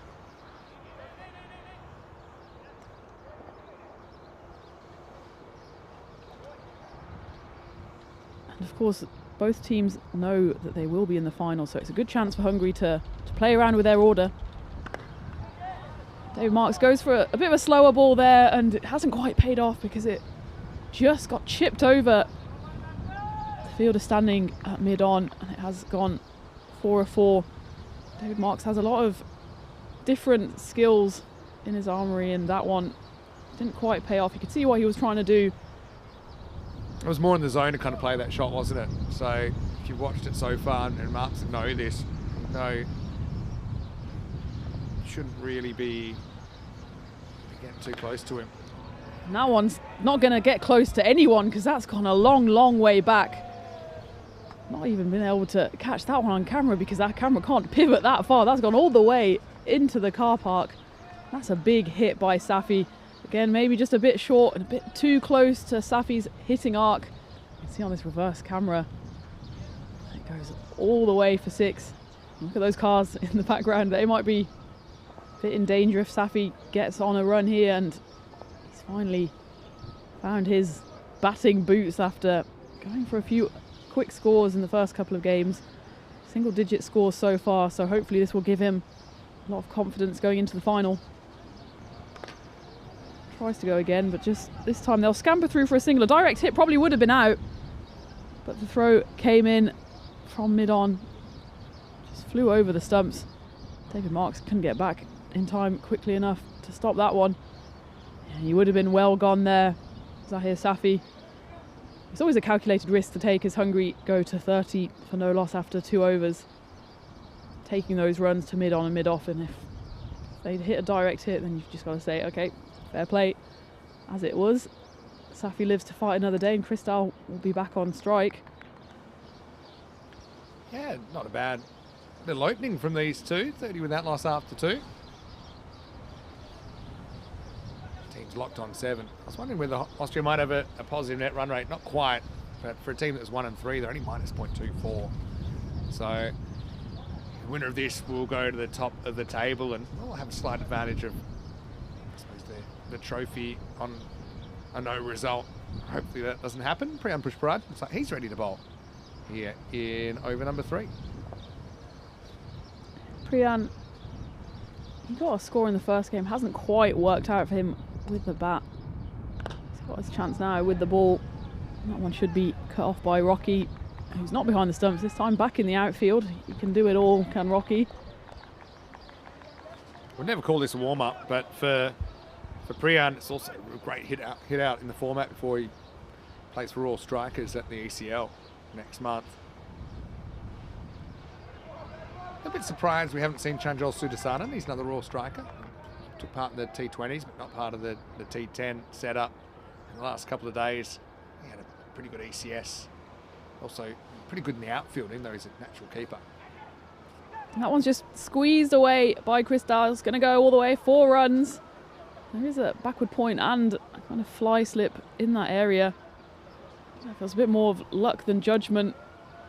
And of course, both teams know that they will be in the final, so it's a good chance for Hungary to play around with their order. David Marks goes for a bit of a slower ball there, and it hasn't quite paid off because it just got chipped over. The fielder standing at mid-on, and it has gone 4-4. David Marks has a lot of different skills in his armoury, and that one didn't quite pay off. You could see what he was trying to do. It was more in the zone to kind of play that shot, wasn't it? So if you've watched it so far, and Marks know this, no, shouldn't really be getting too close to him. And that one's not going to get close to anyone because that's gone a long, long way back. Not even been able to catch that one on camera because that camera can't pivot that far. That's gone all the way into the car park. That's a big hit by Safi. Again, maybe just a bit short and a bit too close to Safi's hitting arc. You can see on this reverse camera, it goes all the way for 6. Look at those cars in the background. They might be a bit in danger if Safi gets on a run here, and he's finally found his batting boots after going for a few quick scores in the first couple of games. Single-digit scores so far, so hopefully this will give him a lot of confidence going into the final. Tries to go again, but just this time they'll scamper through for a single. A direct hit probably would have been out, but the throw came in from mid-on. Just flew over the stumps. David Marks couldn't get back in time quickly enough to stop that one. Yeah, he would have been well gone there. Zahir Safi. It's always a calculated risk to take as Hungary go to 30 for no loss after 2 overs. Taking those runs to mid-on and mid-off, and if they hit a direct hit, then you've just got to say, okay, fair play. As it was, Safi lives to fight another day, and Cristal will be back on strike. Yeah, not a bad little opening from these two. 30 without loss after 2. Team's locked on 7. I was wondering whether Austria might have a positive net run rate. Not quite, but for a team that was 1 and 3, they're only minus 0.24. So the winner of this will go to the top of the table, and we'll have a slight advantage of, I suppose, the trophy on a no result. Hopefully that doesn't happen. Priyan Pushparaj, looks like he's ready to bowl here in over number 3. Priyan, he got a score in the first game. Hasn't quite worked out for him with the bat. He's got his chance now with the ball. That one should be cut off by Rocky, who's not behind the stumps this time, back in the outfield. He can do it all, can Rocky. We'll never call this a warm-up, but for Priyan, it's also a great hit out in the format before he plays for All Strikers at the ECL next month. A bit surprised we haven't seen Chanjol Sudasanan. He's another Raw striker. Took part in the T20s, but not part of the T10 setup. In the last couple of days, he had a pretty good ECS. Also, pretty good in the outfield, even though he's a natural keeper. And that one's just squeezed away by Cristal. It's going to go all the way, 4 runs. There is a backward point and a kind of fly slip in that area. I don't know if it was a bit more of luck than judgment,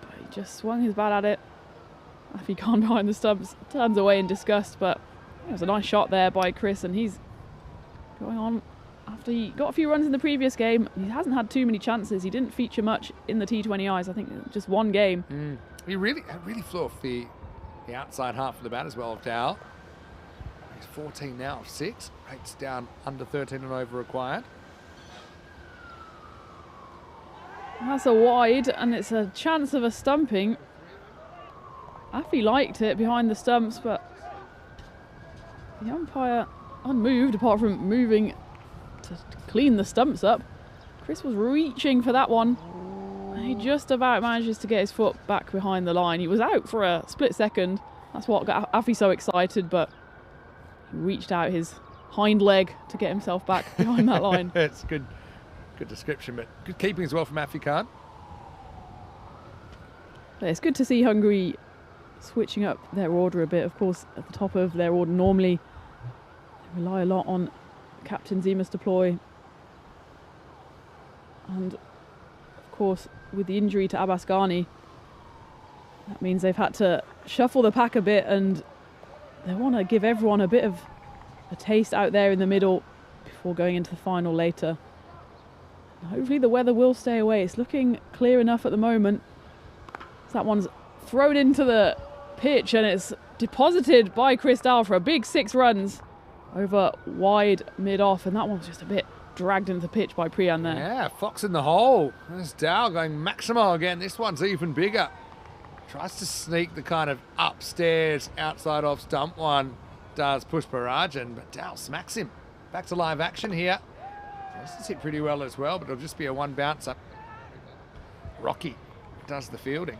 but he just swung his bat at it. Afi Khan behind the stumps turns away in disgust, but it was a nice shot there by Chris, and he's going on after he got a few runs in the previous game. He hasn't had too many chances. He didn't feature much in the T20Is. I think just 1 game. He really flew off the outside half of the bat as well of Dow. He's 14 now of 6. Rates down under 13 and over required. That's a wide, and it's a chance of a stumping. Afi liked it behind the stumps, but the umpire unmoved, apart from moving to clean the stumps up. Chris was reaching for that one. He just about manages to get his foot back behind the line. He was out for a split second. That's what got Afi so excited, but he reached out his hind leg to get himself back behind that line. It's good description, but good keeping as well from Afi Khan. But it's good to see Hungary switching up their order a bit. Of course, at the top of their order normally they rely a lot on Captain Zemus deploy, and of course with the injury to Abbas Ghani, that means they've had to shuffle the pack a bit, and they want to give everyone a bit of a taste out there in the middle before going into the final later. And hopefully the weather will stay away. It's looking clear enough at the moment. So that one's thrown into the pitch, and it's deposited by Cristal for a big 6 runs. over wide mid-off, and that one was just a bit dragged into the pitch by Priyan there. Yeah, Fox in the hole. There's Dow going Maximo again. This one's even bigger. Tries to sneak the kind of upstairs, outside off stump one. Does Pushparajan, but Dow smacks him. Back to live action here. This is hit pretty well as well, but it'll just be a one bouncer. Rocky does the fielding.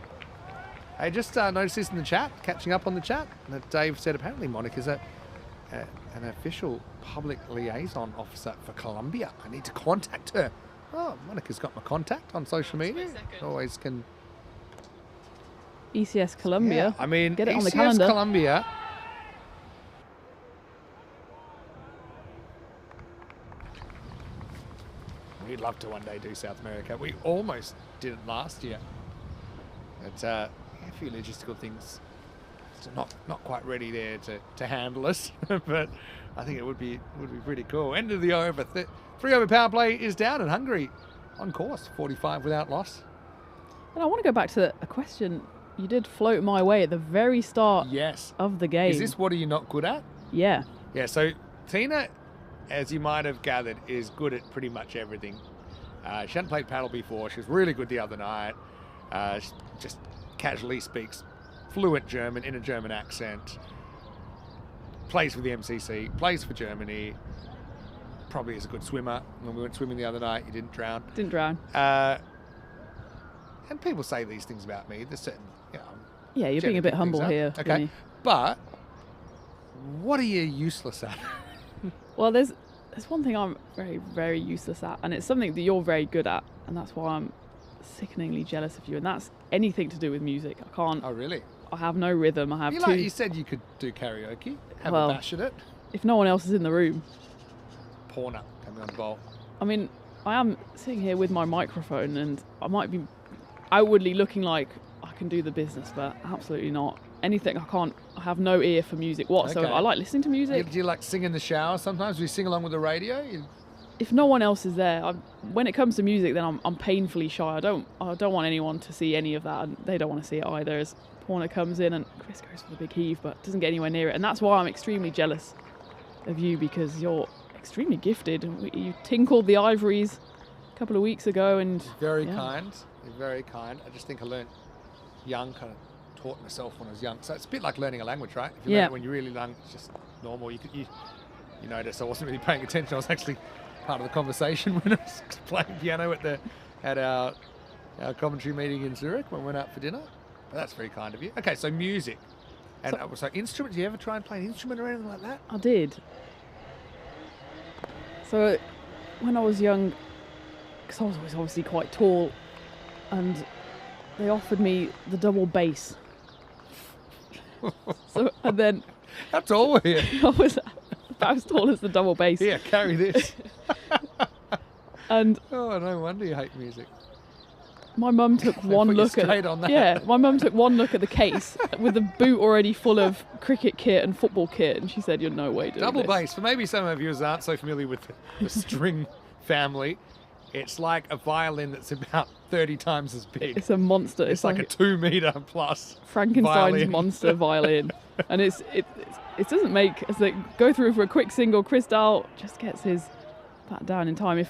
Hey, just noticed this in the chat, catching up on the chat, that Dave said apparently Monica's an official public liaison officer for Colombia. I need to contact her. Oh, Monica's got my contact on social media. Always can. ECS Colombia. Yeah, I mean, get it on the ECS calendar. Colombia. We'd love to one day do South America. We almost did it last year. But a few logistical things still not quite ready there to handle us. But I think it would be pretty cool. End of the over. 3 over power play is down in Hungary. On course, 45 without loss. And I want to go back to a question you did float my way at the very start Yes. of the game. Is this what are you not good at? Yeah. Yeah, so Tina, as you might have gathered, is good at pretty much everything. She hadn't played paddle before. She was really good the other night. She just casually speaks fluent German in a German accent. Plays for the MCC, plays for Germany. Probably is a good swimmer. When we went swimming the other night, you didn't drown. Didn't drown. And people say these things about me. There's certain, Yeah, you're being a bit humble here. Okay, Vinny. but what are you useless at? Well, there's one thing I'm very, very useless at, and it's something that you're very good at, and that's why I'm sickeningly jealous of you, and that's anything to do with music. I can't. Oh, really? I have no rhythm. I have two. You said you could do karaoke. Have Well, a bash at it. If no one else is in the room. Porner coming on the bowl. I mean, I am sitting here with my microphone, and I might be outwardly looking like I can do the business, but absolutely not. Anything I can't. I have no ear for music whatsoever. Okay. I like listening to music. Do you like sing in the shower sometimes? Do you sing along with the radio? If no one else is there, when it comes to music, then I'm painfully shy. I don't want anyone to see any of that, and they don't want to see it either. As Porner comes in and Chris goes for the big heave, but doesn't get anywhere near it, and that's why I'm extremely jealous of you, because you're extremely gifted. You tinkled the ivories a couple of weeks ago, and Very yeah. kind. You're very kind. I just think I learned young, kind of taught myself when I was young. So it's a bit like learning a language, right? If you learn Yeah. it when you're really young, it's just normal. You notice I wasn't really paying attention. I was actually part of the conversation when I was playing piano at our commentary meeting in Zurich when we went out for dinner. But that's very kind of you. Okay, so music. And so instruments, do you ever try and play an instrument or anything like that? I did. So when I was young, because I was always obviously quite tall, and they offered me the double bass. And then How tall were you? I was about as tall as the double bass. Here, carry this. And Oh, no wonder you hate music. my mum took one put you look straight at on that. Yeah, my mum took one look at the case with the boot already full of cricket kit and football kit, and she said, "You're no way doing Double this." bass. For maybe some of you aren't so familiar with the string family, it's like a violin that's about 30 times as big. It's a monster. It's like a 2 meter plus Frankenstein's violin. monster violin, and it doesn't make as they go through for a quick single. Chris Dahl just gets his bat down in time.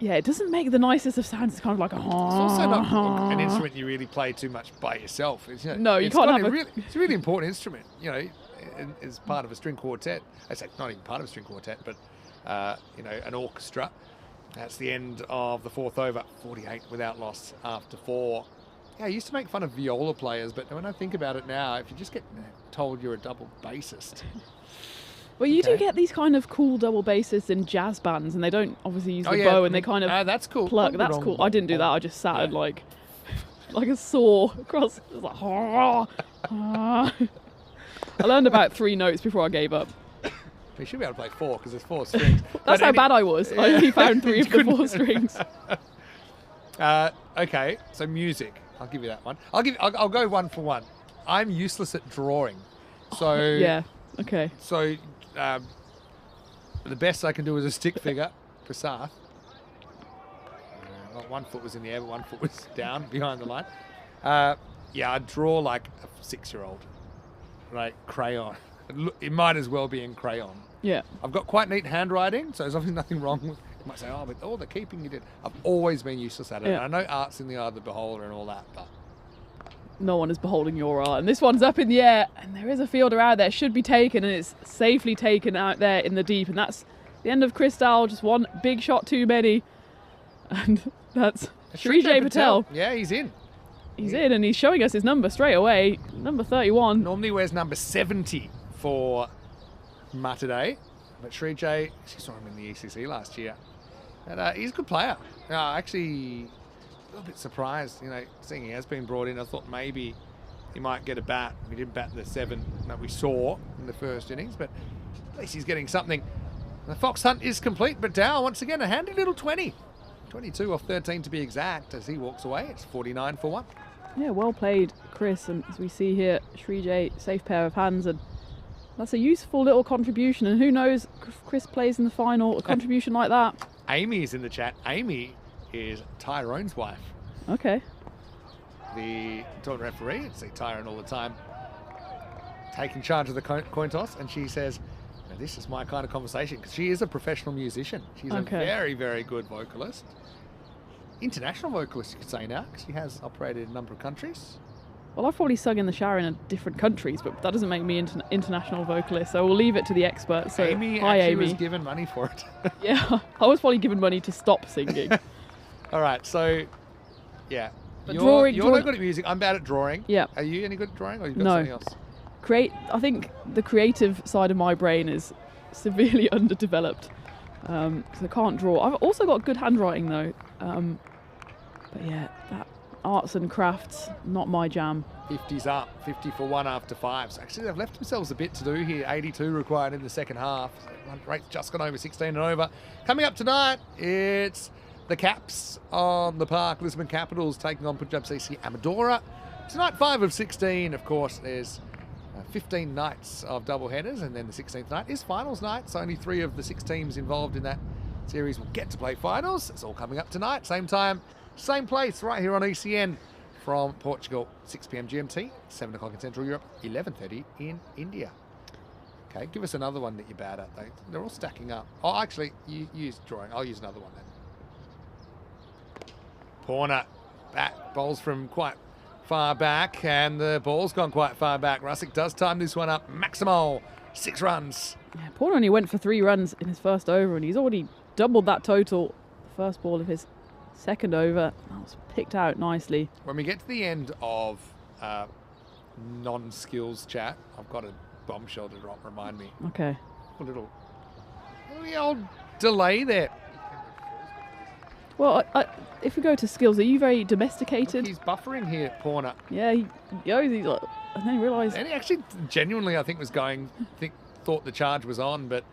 It doesn't make the nicest of sounds. It's kind of like a. It's also not an instrument you really play too much by yourself. No, you it's can't got have it's a really important instrument, as part of a string quartet. I say not even part of a string quartet, but an orchestra. That's the end of the fourth over, 48 without loss after 4. Yeah, I used to make fun of viola players, but when I think about it now, if you just get told you're a double bassist. Well, you do Okay. get these kind of cool double basses in jazz bands, and they don't obviously use the bow, and they kind of that's cool. pluck. That's cool. I didn't do that. I just sat and like a saw across. It was like, I learned about 3 notes before I gave up. You should be able to play 4 because there's 4 strings. That's how bad I was. I only found 3 of the 4 strings. Okay, so music. I'll give you that one. I'll go one for one. I'm useless at drawing. So Yeah. Okay. So the best I can do is a stick figure for Sath. One foot was in the air, but one foot was down behind the line. I draw like a 6-year-old, like crayon. It might as well be in crayon. Yeah. I've got quite neat handwriting, so there's obviously nothing wrong with. You might say, oh, but all the keeping you did. I've always been useless at it. Yeah. And I know art's in the eye of the beholder and all that, but No one is beholding your art. And this one's up in the air, and there is a fielder out there. Should be taken, and it's safely taken out there in the deep. And that's the end of Chris Dowell. Just one big shot too many. And that's Srijay Patel. Yeah, he's in. He's in, and he's showing us his number straight away. Number 31. Normally wears number 70 for Matadei, but Srijay, she saw him in the ECC last year. And he's a good player. Actually, a little bit surprised, seeing he has been brought in. I thought maybe he might get a bat. He didn't bat the 7 that we saw in the first innings, but at least he's getting something. The fox hunt is complete, but Dow, once again, a handy little 20. 22 off 13 to be exact as he walks away. It's 49 for 1. Yeah, well played, Chris. And as we see here, Srijay, safe pair of hands. And that's a useful little contribution. And who knows, if Chris plays in the final, a contribution like that. Amy is in the chat. Amy is Tyrone's wife. Okay. The tournament referee, I see Tyrone all the time, taking charge of the coin toss, and she says, this is my kind of conversation, because she is a professional musician. She's a very, very good vocalist. International vocalist, you could say now, because she has operated in a number of countries. Well, I've probably sung in the shower in different countries, but that doesn't make me international vocalist, so we'll leave it to the experts. So, Amy hi, actually Amy. was given money for it. Yeah, I was probably given money to stop singing. All right, so, yeah. But you're drawing- not good at music. I'm bad at drawing. Yeah. Are you any good at drawing, or you got No. something else? I think the creative side of my brain is severely underdeveloped, so I can't draw. I've also got good handwriting though, but yeah, that arts and crafts, not my jam. 50's up, 50 for 1 after 5. So actually they've left themselves a bit to do here. 82 required in the second half. Run rate's just gone over 16 and over. Coming up tonight, it's the Caps on the park. Lisbon Capitals taking on Punjab CC Amadora. Tonight, 5 of 16. Of course, there's 15 nights of double headers, and then the 16th night is finals night. So only 3 of the 6 teams involved in that series will get to play finals. It's all coming up tonight. Same time, same place, right here on ECN from Portugal. 6 p.m. GMT, 7 o'clock in Central Europe, 11:30 in India. Okay, give us another one that you're bad at. They're all stacking up. Oh, actually, you use drawing. I'll use another one then. Porner back, bowls from quite far back, and the ball's gone quite far back. Russick does time this one up. Maximal, 6 runs. Yeah, Paul only went for 3 runs in his first over, and he's already doubled that total. The first ball of his second over, that was picked out nicely. When we get to the end of non-skills chat, I've got a bombshell to drop, remind me. Okay. A little old delay there. Well, if we go to skills, are you very domesticated? Look, he's buffering here, Porner. Yeah, he goes, he's like, and then he realised And he actually genuinely, I think, thought the charge was on, but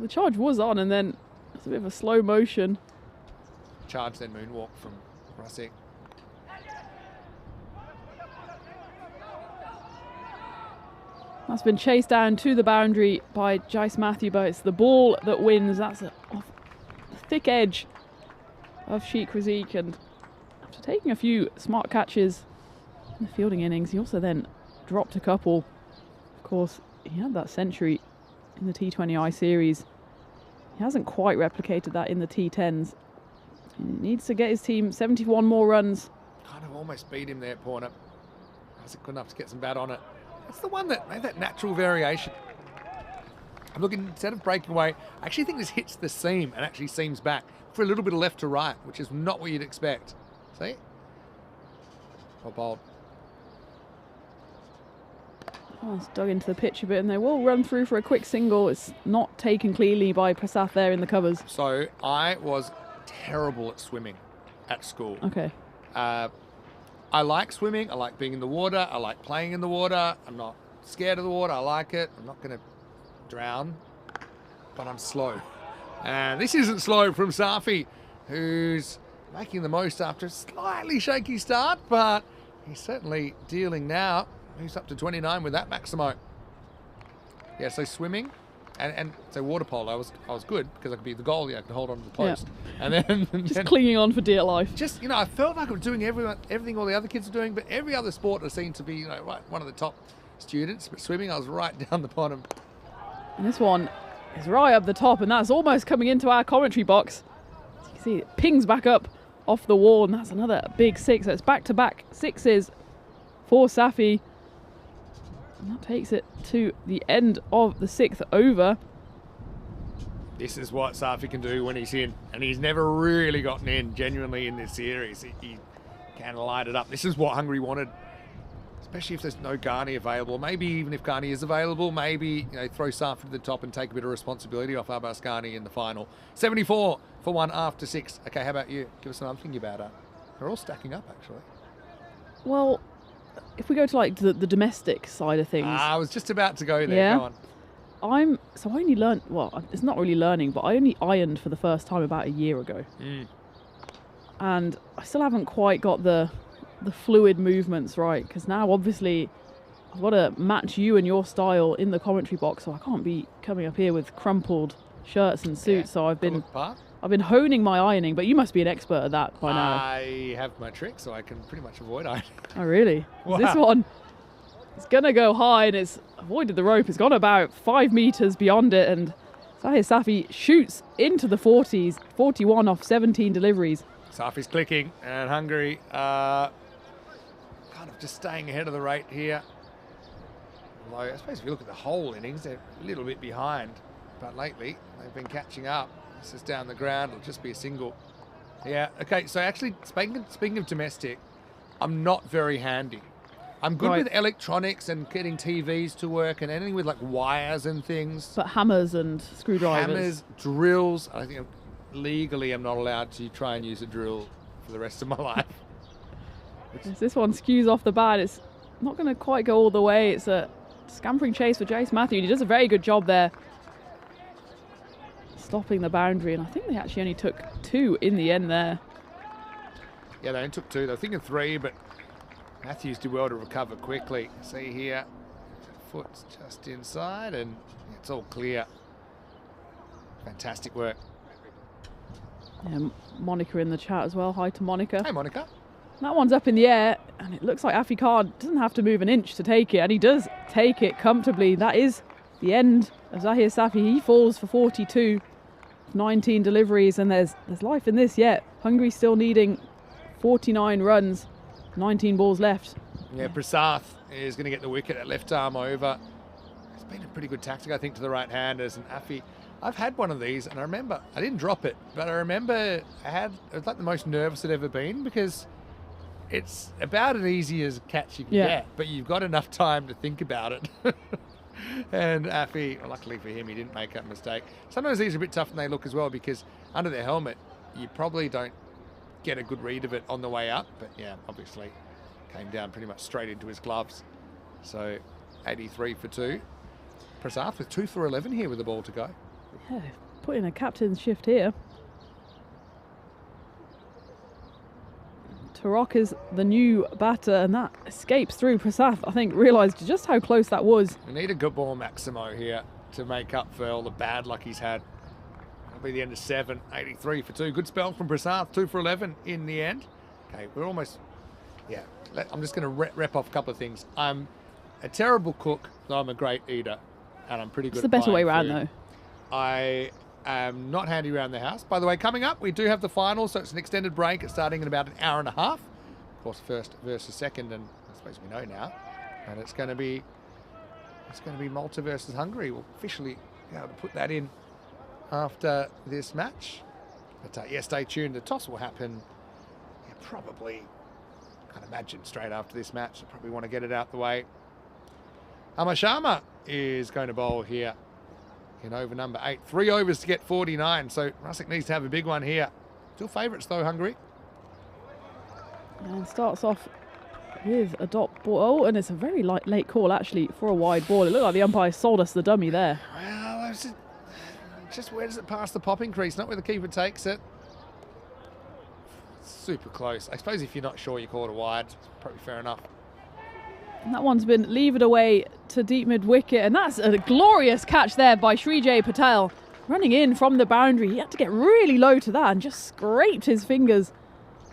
the charge was on, and then it's a bit of a slow motion. charge then moonwalk from Russick. That's been chased down to the boundary by Jace Matthew, but it's the ball that wins. That's off the thick edge of Sheikh Razik, and after taking a few smart catches in the fielding innings, he also then dropped a couple. Of course, he had that century in the T20I series. He hasn't quite replicated that in the T10s. He needs to get his team 71 more runs. Kind of almost beat him there, Porner. Russick good enough to get some bat on it. That's the one that made that natural variation. I'm looking, instead of breaking away, I actually think this hits the seam and actually seams back for a little bit of left to right, which is not what you'd expect. See? Well bowled. Oh, it's dug into the pitch a bit, and they will run through for a quick single. It's not taken cleanly by Prasath there in the covers. So I was terrible at swimming at school. Okay. I like swimming. I like being in the water. I like playing in the water. I'm not scared of the water. I like it. I'm not going to drown, but I'm slow. And this isn't slow from Safi, who's making the most after a slightly shaky start, but he's certainly dealing now. He's up to 29 with that Maximo. Yeah, so swimming and so water polo, I was good because I could be the goalie. I could hold on to the post. Yeah. And then Just clinging on for dear life. Just, I felt like I was doing everything all the other kids are doing, but every other sport has seemed to be, right, one of the top students, but swimming I was right down the bottom. And this one is right up the top, and that's almost coming into our commentary box. As you can see, it pings back up off the wall, and that's another big 6. So it's back-to-back 6s for Safi. And that takes it to the end of the 6th over. This is what Safi can do when he's in, and he's never really gotten in genuinely in this series. He can light it up. This is what Hungary wanted, especially if there's no Ghani available. Maybe even if Ghani is available, maybe throw Safi to the top and take a bit of responsibility off Abbas Ghani in the final. 74 for 1 after 6. Okay, how about you? Give us another thing about it. They're all stacking up, actually. Well, if we go to like the domestic side of things, I was just about to go there. Yeah. Go on. I only learned, well, it's not really learning, but I only ironed for the first time about a year ago. And I still haven't quite got the fluid movements right, because now obviously I've got to match you and your style in the commentary box, so I can't be coming up here with crumpled shirts and suits. So I've been honing my ironing, but you must be an expert at that by now. I have my trick, so I can pretty much avoid ironing. Oh really? Wow. This one, it's gonna go high, and it's avoided the rope. It's gone about 5 meters beyond it, and Zahir Safi shoots into the 40s, 41 off 17 deliveries. Safi's clicking, and Hungary kind of just staying ahead of the rate here. Although I suppose if you look at the whole innings, they're a little bit behind, but lately they've been catching up. This is down the ground, it'll just be a single. Yeah, okay, so actually, speaking of domestic, I'm not very handy. I'm good with electronics and getting TVs to work and anything with like wires and things. But hammers and screwdrivers. Hammers, drills. I think legally I'm not allowed to try and use a drill for the rest of my life. This one skews off the bat. It's not going to quite go all the way. It's a scampering chase for Jace Matthew. He does a very good job there, stopping the boundary. And I think they actually only took 2 in the end there. Yeah, they only took 2. They were thinking 3, but Matthews did well to recover quickly. See here, foot's just inside, and it's all clear. Fantastic work. Yeah, Monica in the chat as well. Hi to Monica. Hey, Monica. That one's up in the air, and it looks like Afi Khan doesn't have to move an inch to take it, and he does take it comfortably. That is the end of Zahir Safi. He falls for 42, 19 deliveries, and there's life in this yet. Hungary still needing 49 runs, 19 balls left. Yeah, Prasath is going to get the wicket at left arm over. It's been a pretty good tactic, I think, to the right-handers, and Afi. I've had one of these, and I remember, I didn't drop it, but I remember it was like the most nervous I'd ever been, because it's about as easy as a catch you can get, but you've got enough time to think about it. And Afi, well, luckily for him, he didn't make that mistake. Sometimes these are a bit tough than they look as well, because under their helmet, you probably don't get a good read of it on the way up, but yeah, obviously came down pretty much straight into his gloves. So 83 for 2. Prasath with 2 for 11 here with the ball to go. Yeah, put in a captain's shift here. Tarok is the new batter, and that escapes through. Prasath, I think, realised just how close that was. We need a good ball Maximo here to make up for all the bad luck he's had. That'll be the end of 7. 83 for 2. Good spell from Prasath. 2 for 11 in the end. Okay, we're almost... Yeah, I'm just going to rep off a couple of things. I'm a terrible cook, though I'm a great eater, and I'm pretty good at It's the better way around, food. though. I am not handy around the house. By the way, coming up, we do have the final, so it's an extended break. It's starting in about an hour and a half. Of course, first versus second, and I suppose we know now. And it's going to be Malta versus Hungary. We'll officially be able to put that in after this match. But yeah, stay tuned. The toss will happen probably, I can't imagine, straight after this match. I probably want to get it out the way. Sharma is going to bowl here in over number 8. 3 overs to get 49, so Russick needs to have a big one here. Still favourites though, Hungary. And starts off with a dot ball. Oh, and it's a very late call actually for a wide ball. It looked like the umpire sold us the dummy there. Well, it's just where does it pass the popping crease, not where the keeper takes it. It's super close. I suppose if you're not sure, you call it a wide. It's probably fair enough. And that one's been levered away to deep mid-wicket, and that's a glorious catch there by Srijay Patel. Running in from the boundary, he had to get really low to that and just scraped his fingers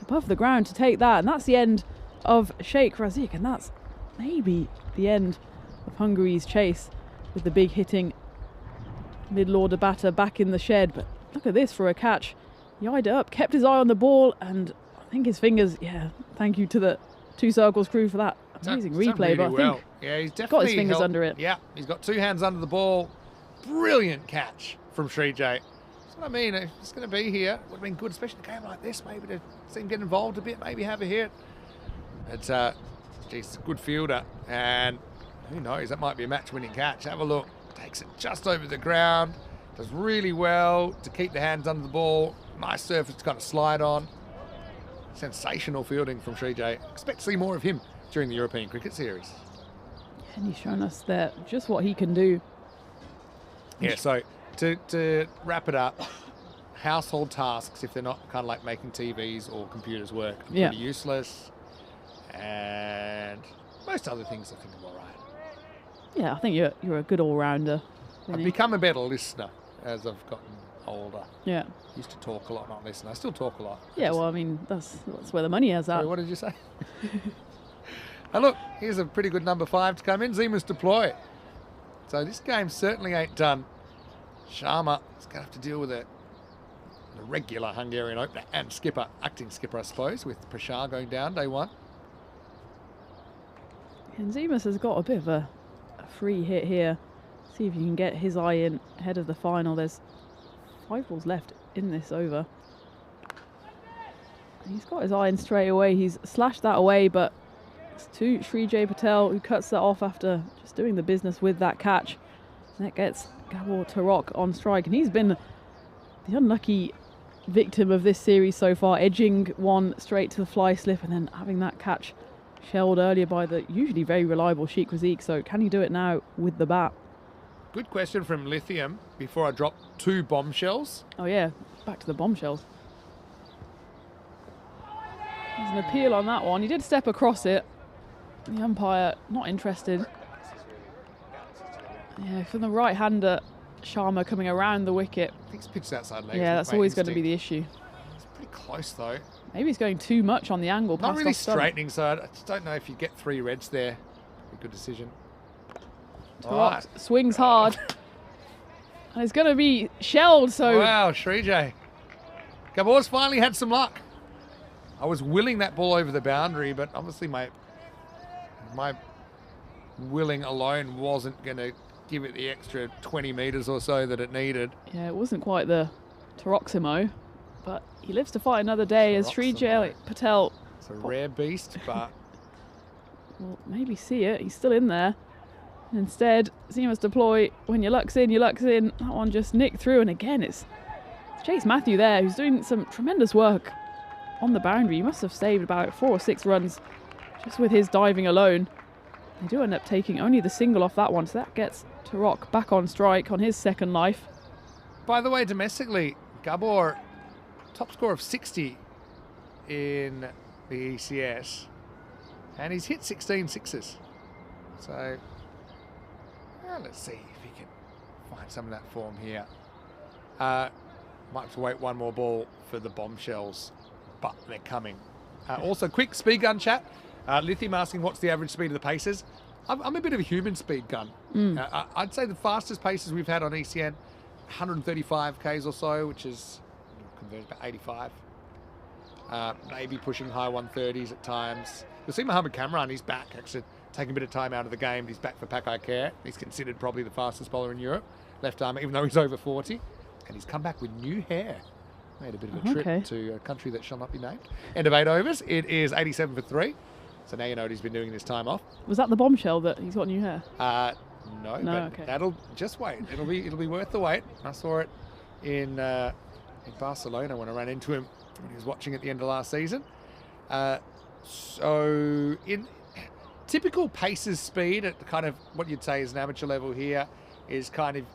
above the ground to take that. And that's the end of Sheikh Razik, and that's maybe the end of Hungary's chase with the big hitting middle order batter back in the shed. But look at this for a catch. He eyed it up, kept his eye on the ball, and I think his fingers, yeah, thank you to the Two Circles crew for that amazing replay. Really but I well. think Yeah, he's definitely got his fingers held, under it. Yeah, he's got 2 hands under the ball. Brilliant catch from Srijay. That's what I mean. If it's going to be here, would have been good, especially in a game like this, maybe to see him get involved a bit, maybe have a hit. It's he's a good fielder, and who knows, that might be a match-winning catch. Have a look. Takes it just over the ground. Does really well to keep the hands under the ball. Nice surface to kind of slide on. Sensational fielding from Srijay. Expect to see more of him during the European Cricket Series. And he's shown us there just what he can do. Yeah, so to wrap it up, household tasks, if they're not kind of like making TVs or computers work, are pretty useless. And most other things I think are all right. Yeah, I think you're a good all-rounder. I've become a better listener as I've gotten older. Yeah. Used to talk a lot, not listen. I still talk a lot. Yeah, well, I mean, that's where the money is at. Sorry, what did you say? And look, here's a pretty good number 5 to come in. Zima's deploy. So this game certainly ain't done. Sharma is going to have to deal with it. The regular Hungarian opener and skipper, acting skipper, I suppose, with Prashar going down day 1. And Zimas has got a bit of a free hit here. See if you can get his eye in ahead of the final. There's 5 balls left in this over. And he's got his eye in straight away. He's slashed that away, but it's to Srijay Patel, who cuts that off after just doing the business with that catch. And that gets Gabor Tarok on strike. And he's been the unlucky victim of this series so far, edging one straight to the fly slip and then having that catch shelled earlier by the usually very reliable Sheikh Razik. So can he do it now with the bat? Good question from Lithium before I drop 2 bombshells. Oh yeah, back to the bombshells. There's an appeal on that one. He did step across it. The umpire not interested. Yeah, from the right-hander, Sharma coming around the wicket. I think it's pitched outside legs. Yeah, that's always going to be the issue. It's pretty close though. Maybe he's going too much on the angle. Not past really off stump. straightening, so I just don't know if you get 3 reds there. A good decision. Tarok swings hard. And it's going to be shelled, so... Wow, Srijay. Gabor's finally had some luck. I was willing that ball over the boundary, but obviously my willing alone wasn't going to give it the extra 20 metres or so that it needed. Yeah, it wasn't quite the Taroximo, but he lives to fight another day as Srijay Patel... It's a rare beast, but... Well, maybe see it. He's still in there. Instead, Zima's deploy. When your luck's in, your luck's in. That one just nicked through, and again, it's Chase Matthew there, who's doing some tremendous work on the boundary. He must have saved about 4 or 6 runs just with his diving alone. They do end up taking only the single off that one, so that gets Tarok back on strike on his second life. By the way, domestically, Gabor, top score of 60 in the ECS, and he's hit 16 sixes. So, well, let's see if he can find some of that form here. Might have to wait 1 more ball for the bombshells, but they're coming. Also, quick speed gun chat. Lithium asking what's the average speed of the paces. I'm a bit of a human speed gun. I'd say the fastest paces we've had on ECN, 135 Ks or so, which is converted about 85. Maybe pushing high 130s at times. You'll see Mohamed Kamran, he's back, actually taking a bit of time out of the game. He's back for Pakai Care. He's considered probably the fastest bowler in Europe, left arm, even though he's over 40. And he's come back with new hair. Made a bit of a trip to a country that shall not be named. End of 8 overs. It is 87 for 3. So now you know what he's been doing this time off. Was that the bombshell that he's got new hair? No, but that'll just wait. It'll be worth the wait. I saw it in Barcelona when I ran into him when he was watching at the end of last season. So in typical paces speed at kind of what you'd say is an amateur level here is kind of,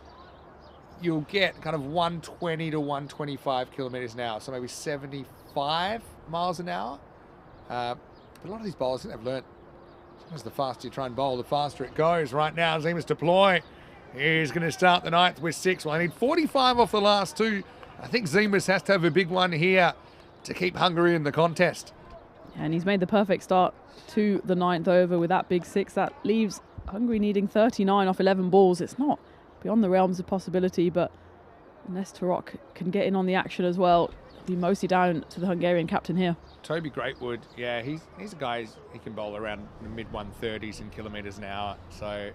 you'll get kind of 120 to 125 kilometres an hour, so maybe 75 miles an hour. But a lot of these bowlers, I think they've learnt, sometimes the faster you try and bowl, the faster it goes. Right now, Zima's deploy. He's going to start the 9th with 6. Well, I need 45 off the last 2. I think Zimas has to have a big one here to keep Hungary in the contest. And he's made the perfect start to the 9th over with that big 6. That leaves Hungary needing 39 off 11 balls. It's not beyond the realms of possibility, but unless Turok can get in on the action as well, it'll be mostly down to the Hungarian captain here. Toby Greatwood, yeah, he's a guy, he can bowl around the mid-130s in kilometres an hour, so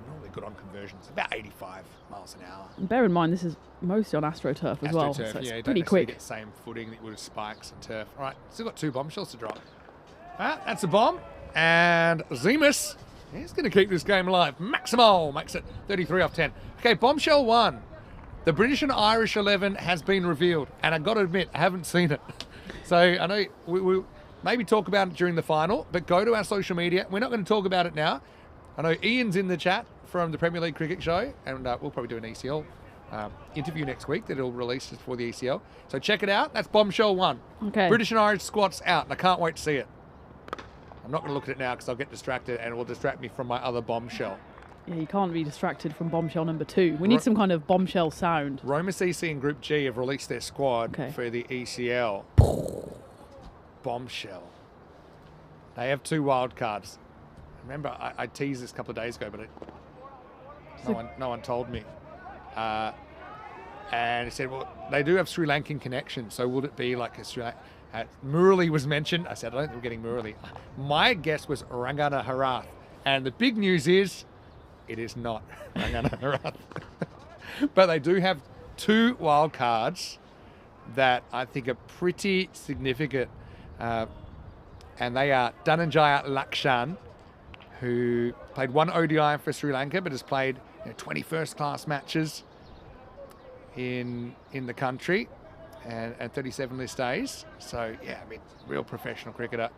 normally good on conversions, about 85 miles an hour. And bear in mind, this is mostly on AstroTurf as well, so it's pretty quick. Get the same footing that you would have spikes and turf. All right, still got 2 bombshells to drop. That's a bomb, and Zemus, he's going to keep this game alive. Maximal makes it 33 off 10. Okay, bombshell 1. The British and Irish 11 has been revealed, and I've got to admit, I haven't seen it. So I know we'll maybe talk about it during the final, but go to our social media. We're not going to talk about it now. I know Ian's in the chat from the Premier League Cricket Show, and we'll probably do an ECL interview next week that he'll release just for the ECL. So check it out. That's bombshell 1. Okay. British and Irish squats out, and I can't wait to see it. I'm not going to look at it now because I'll get distracted, and it will distract me from my other bombshell. Yeah, you can't be distracted from bombshell number 2. We need some kind of bombshell sound. Roma CC and Group G have released their squad for the ECL. Bombshell. They have 2 wild cards. Remember, I teased this a couple of days ago, but no one told me. And he said, well, they do have Sri Lankan connection, so would it be like a Sri Lankan? Murali was mentioned. I said, I don't think we're getting Murali. My guess was Rangana Harath. And the big news is, it is not Rangana Harath. But they do have 2 wild cards that I think are pretty significant. And they are Dhananjaya Lakshan, who played 1 ODI for Sri Lanka, but has played 20 first-class matches in the country and 37 list days. So, yeah, I mean, real professional cricketer.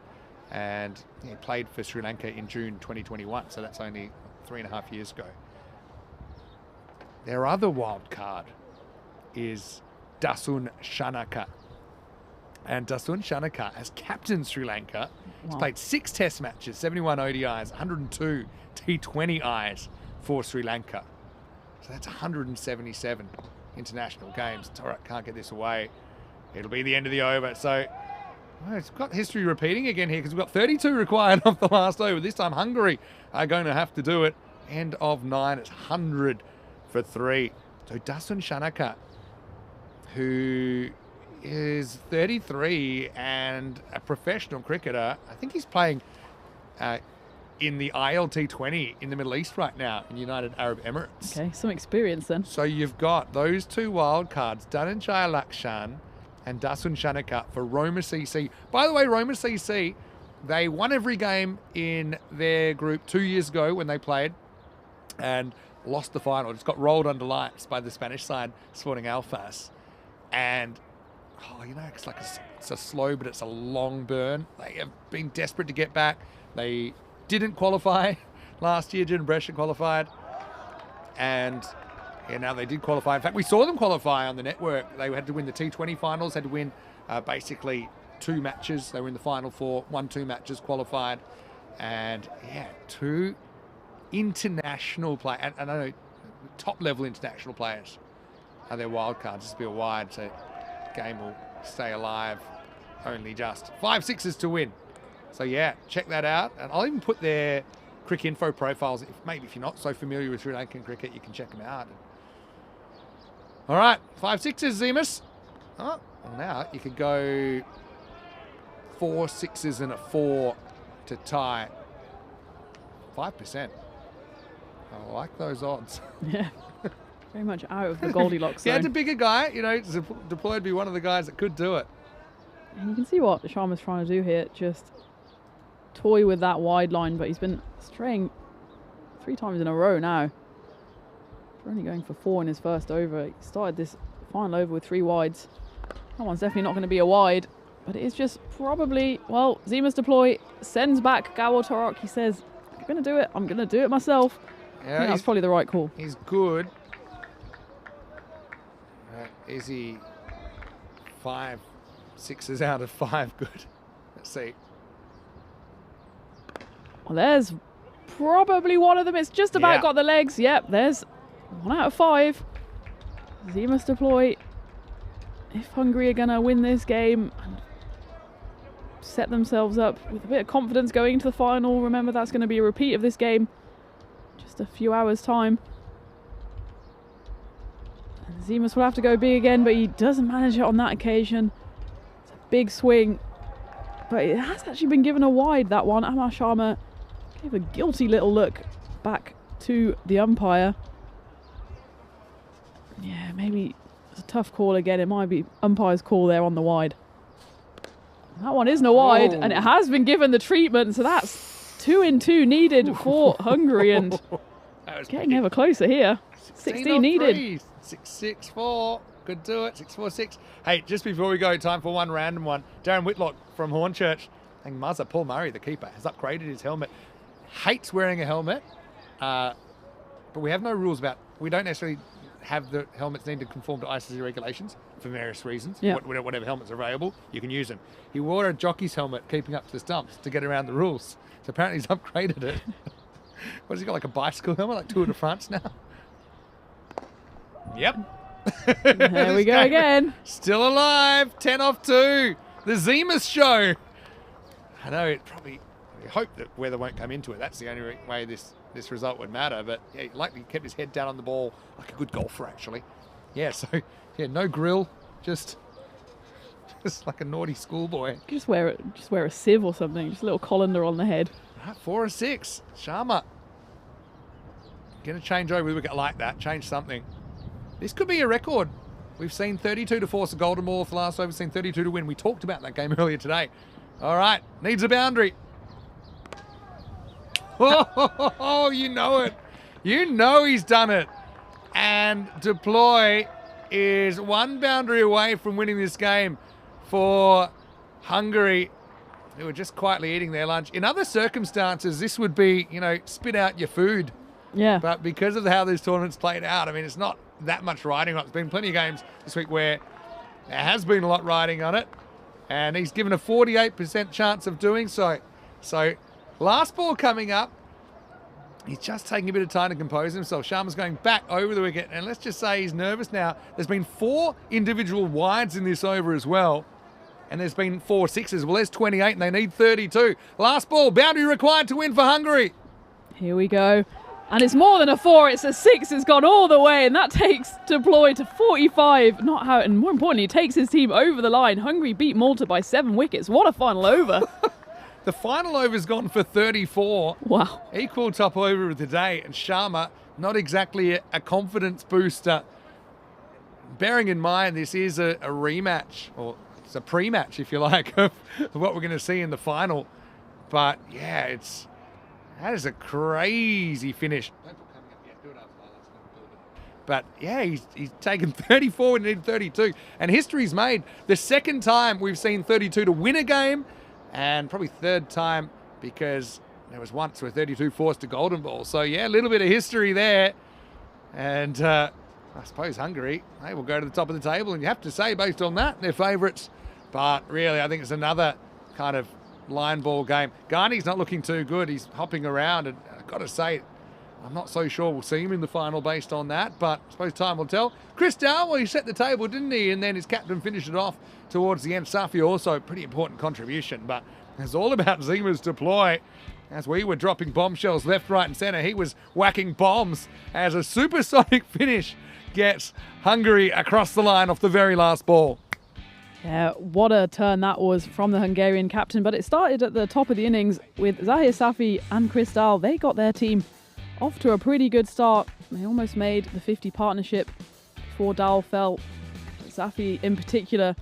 And he played for Sri Lanka in June 2021, so that's only 3.5 years ago. Their other wild card is Dasun Shanaka. And Dasun Shanaka has captained Sri Lanka. He's played 6 test matches, 71 ODIs, 102 T20Is for Sri Lanka. So that's 177 international games. It's all right, can't get this away. It'll be the end of the over. So it's got history repeating again here because we've got 32 required off the last over. This time Hungary are going to have to do it. End of 9, it's 100 for 3. So Dasun Shanaka, who is 33 and a professional cricketer. I think he's playing in the ILT20 in the Middle East right now in United Arab Emirates. Okay, some experience then. So you've got those 2 wild cards, Dhananjaya Lakshan and Dasun Shanaka for Roma CC. By the way, Roma CC, they won every game in their group 2 years ago when they played and lost the final. Just got rolled under lights by the Spanish side, Sporting Alfas. And it's a slow, but it's a long burn. They have been desperate to get back. They didn't qualify last year. Jim Brescia qualified. And now they did qualify. In fact, we saw them qualify on the network. They had to win the T20 finals, had to win basically 2 matches. They were in the final 4, won 2 matches, qualified. And 2 international players. And I know top-level international players are their wild cards. This will be a wide, so game will stay alive. Only just 5 sixes to win. So yeah, check that out. And I'll even put their Cricket Info profiles. Maybe if you're not so familiar with Sri Lankan cricket, you can check them out. All right, 5 sixes, Zemus. Oh, well now you could go 4 sixes and a 4 to tie 5%. I like those odds. Yeah. Very much out of the Goldilocks zone. Yeah, it's a bigger guy, deployed to be one of the guys that could do it. And you can see what Sharma's trying to do here, just toy with that wide line, but he's been straying 3 times in a row now. We're only going for 4 in his first over. He started this final over with 3 wides. That one's definitely not going to be a wide, but it is just probably, well, Zemus deploy, sends back Gawal Torok. He says, I'm going to do it. I'm going to do it myself. Yeah, I think that's probably the right call. He's good. Is he 5 sixes out of 5 good? Let's see. Well, there's probably one of them. It's just about got the legs. Yep, there's 1 out of 5. Zemus deploy. If Hungary are going to win this game and set themselves up with a bit of confidence going into the final, remember that's going to be a repeat of this game. just a few hours' time. And Zemus will have to go big again, but he doesn't manage it on that occasion. It's a big swing, but it has actually been given a wide, that one. Amar Sharma gave a guilty little look back to the umpire. Yeah, maybe it's a tough call again. It might be umpire's call there on the wide. That one isn't a wide, and it has been given the treatment, so that's 2 in 2 needed for Hungary, and getting ever closer here. 16 needed. 6-6-4. Could do it. 6-4-6. Hey, just before we go, time for one random one. Darren Whitlock from Hornchurch. I think Muzza, Paul Murray, the keeper, has upgraded his helmet. Hates wearing a helmet, but we have no rules about. We don't necessarily have the helmets need to conform to ICC regulations for various reasons. Yeah. Whatever helmets are available, you can use them. He wore a jockey's helmet keeping up to the stumps to get around the rules. So apparently he's upgraded it. What has he got, like a bicycle helmet, like Tour de France now? Yep. There we go again. Still alive. 10 off 2. The Zemus show. I know it probably. I hope that weather won't come into it. That's the only way this result would matter. But yeah, he likely kept his head down on the ball like a good golfer, actually. Yeah. So yeah, no grill, just like a naughty schoolboy. Just wear a sieve or something. Just a little colander on the head. Right, 4 and 6. Sharma. Gonna change over the wicket like that. Change something. This could be a record. We've seen 32 to force a golden ball for last over. We've seen 32 to win. We talked about that game earlier today. All right, needs a boundary. Oh, you know it. You know he's done it. And Deploy is 1 boundary away from winning this game for Hungary, who were just quietly eating their lunch. In other circumstances, this would be, spit out your food. Yeah. But because of how this tournament's played out, I mean, it's not that much riding on it. There's been plenty of games this week where there has been a lot riding on it. And he's given a 48% chance of doing so. So, last ball coming up. He's just taking a bit of time to compose himself. Sharma's going back over the wicket. And let's just say he's nervous now. There's been 4 individual wides in this over as well. And there's been 4 sixes. Well, there's 28 and they need 32. Last ball, boundary required to win for Hungary. Here we go. And it's more than a 4, it's a 6, it's gone all the way, and that takes Deploy to 45. Not how, and more importantly, it takes his team over the line. Hungary beat Malta by 7 wickets. What a final over. The final over's gone for 34. Wow. Equal top over of the day, and Sharma, not exactly a confidence booster. Bearing in mind, this is a rematch, or it's a pre-match, if you like, of what we're going to see in the final. But yeah, that is a crazy finish. But yeah, he's taken 34 and needed 32. And history's made. The second time we've seen 32 to win a game, and probably third time because there was once where 32 forced a golden ball. So yeah, a little bit of history there. And I suppose Hungary, they will go to the top of the table. And you have to say, based on that, they're favourites. But really, I think it's another kind of line ball game. Ghani's not looking too good. He's hopping around, and I've got to say, I'm not so sure we'll see him in the final based on that, but I suppose time will tell. Chris Dow, well, he set the table, didn't he? And then his captain finished it off towards the end. Safi also, pretty important contribution, but it's all about Zemus Deploy. As we were dropping bombshells left, right and centre, he was whacking bombs as a supersonic finish gets Hungary across the line off the very last ball. Yeah, what a turn that was from the Hungarian captain. But it started at the top of the innings with Zahir Safi and Chris Dahl. They got their team off to a pretty good start. They almost made the 50 partnership before Dahl fell. Safi in particular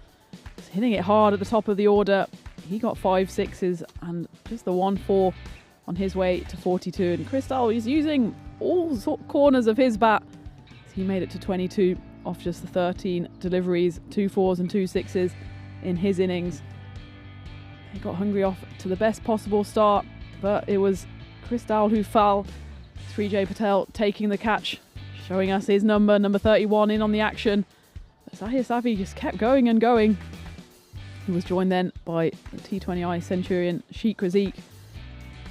was hitting it hard at the top of the order. He got 5 sixes and just the 1-4 on his way to 42. And Chris Dahl is using all corners of his bat. He made it to 22. Off just the 13 deliveries, 2 4s and 2 6s in his innings. He got Hungary off to the best possible start, but it was Chris Dahl who fell. Srijay Patel taking the catch, showing us his number 31 in on the action. But Zahir Safi just kept going and going. He was joined then by the T20I Centurion Sheikh Razik,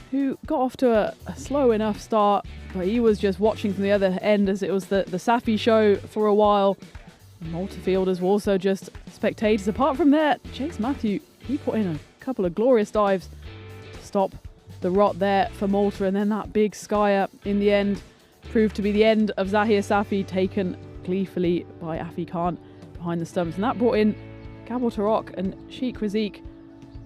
who got off to a slow enough start, but he was just watching from the other end as it was the Safi show for a while. Malta fielders were also just spectators. Apart from that, Chase Matthew, he put in a couple of glorious dives to stop the rot there for Malta, and then that big skyer in the end proved to be the end of Zahir Safi, taken gleefully by Afi Khan behind the stumps, and that brought in Gabor Tarok and Sheikh Razik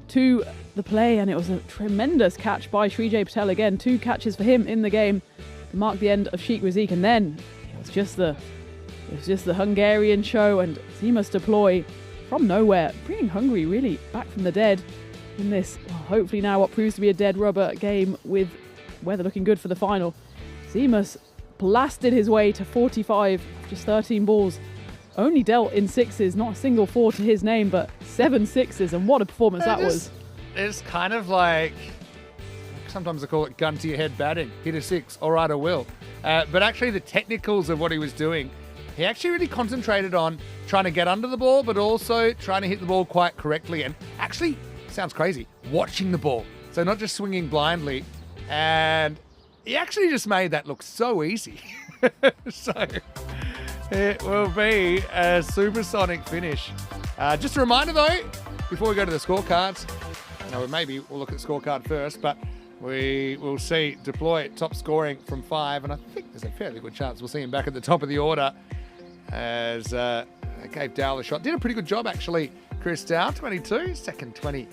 to the play, and it was a tremendous catch by Srijay Patel again. 2 catches for him in the game to mark the end of Sheikh Razik, and then it was just the Hungarian show, and Zimas deploy from nowhere, bringing Hungary really back from the dead in this, well, hopefully now what proves to be a dead rubber game with weather looking good for the final. Zimas blasted his way to 45, just 13 balls, only dealt in 6s, not a single 4 to his name, but 7 6s, and what a performance that was. It's kind of like, sometimes I call it gun to your head batting, hit a 6, all right, I will. But actually the technicals of what he was doing, he actually really concentrated on trying to get under the ball, but also trying to hit the ball quite correctly. And actually, sounds crazy, watching the ball. So not just swinging blindly. And he actually just made that look so easy. So it will be a supersonic finish. Just a reminder though, before we go to the scorecards, maybe we'll look at the scorecard first, but we will see Deploy top scoring from 5, and I think there's a fairly good chance we'll see him back at the top of the order as gave Dowell a shot. Did a pretty good job actually, Chris Dowell, 22, second 20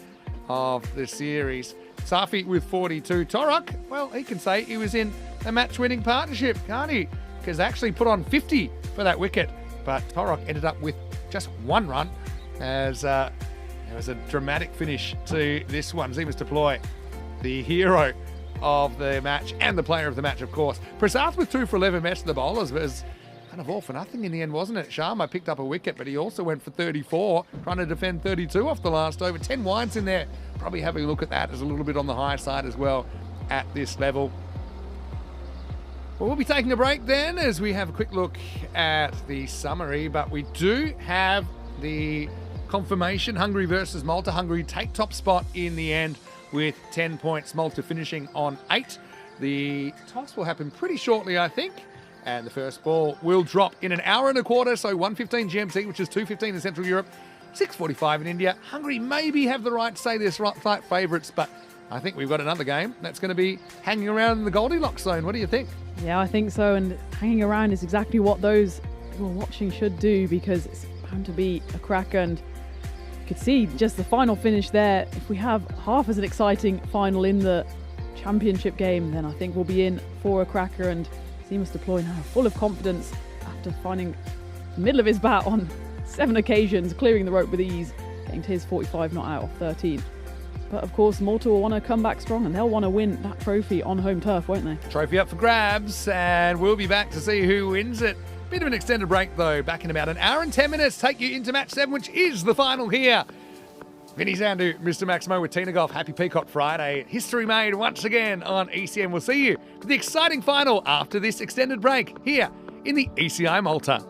of the series. Safi with 42. Torok, well, he can say he was in a match-winning partnership, can't he? Because actually put on 50 for that wicket, but Torok ended up with just 1 run as it was a dramatic finish to this one. Zimas Deploy, the hero of the match and the player of the match, of course. Prasath with 2 for 11 messed the bowlers, but it was kind of all for nothing in the end, wasn't it? Sharma picked up a wicket, but he also went for 34, trying to defend 32 off the last over. 10 wides in there. Probably having a look at that as a little bit on the high side as well at this level. Well, we'll be taking a break then as we have a quick look at the summary, but we do have the confirmation. Hungary versus Malta. Hungary take top spot in the end with 10 points. Malta finishing on 8. The toss will happen pretty shortly, I think. And the first ball will drop in an hour and a quarter, so 1:15 GMT, which is 2:15 in Central Europe, 6:45 in India. Hungary maybe have the right to say they're slight favourites, but I think we've got another game that's going to be hanging around in the Goldilocks zone. What do you think? Yeah, I think so, and hanging around is exactly what those who are watching should do, because it's bound to be a cracker, and you could see just the final finish there. If we have half as an exciting final in the championship game, then I think we'll be in for a cracker, and Zimas Deploy now full of confidence after finding the middle of his bat on 7 occasions, clearing the rope with ease, getting to his 45 not out of 13. But of course, Malta will want to come back strong, and they'll want to win that trophy on home turf, won't they? Trophy up for grabs, and we'll be back to see who wins it. Bit of an extended break though, back in about an hour and 10 minutes, take you into match 7, which is the final here. Vinny Zandu, Mr. Maximo with Tina Golf. Happy Peacock Friday. History made once again on ECM. We'll see you for the exciting final after this extended break here in the ECI Malta.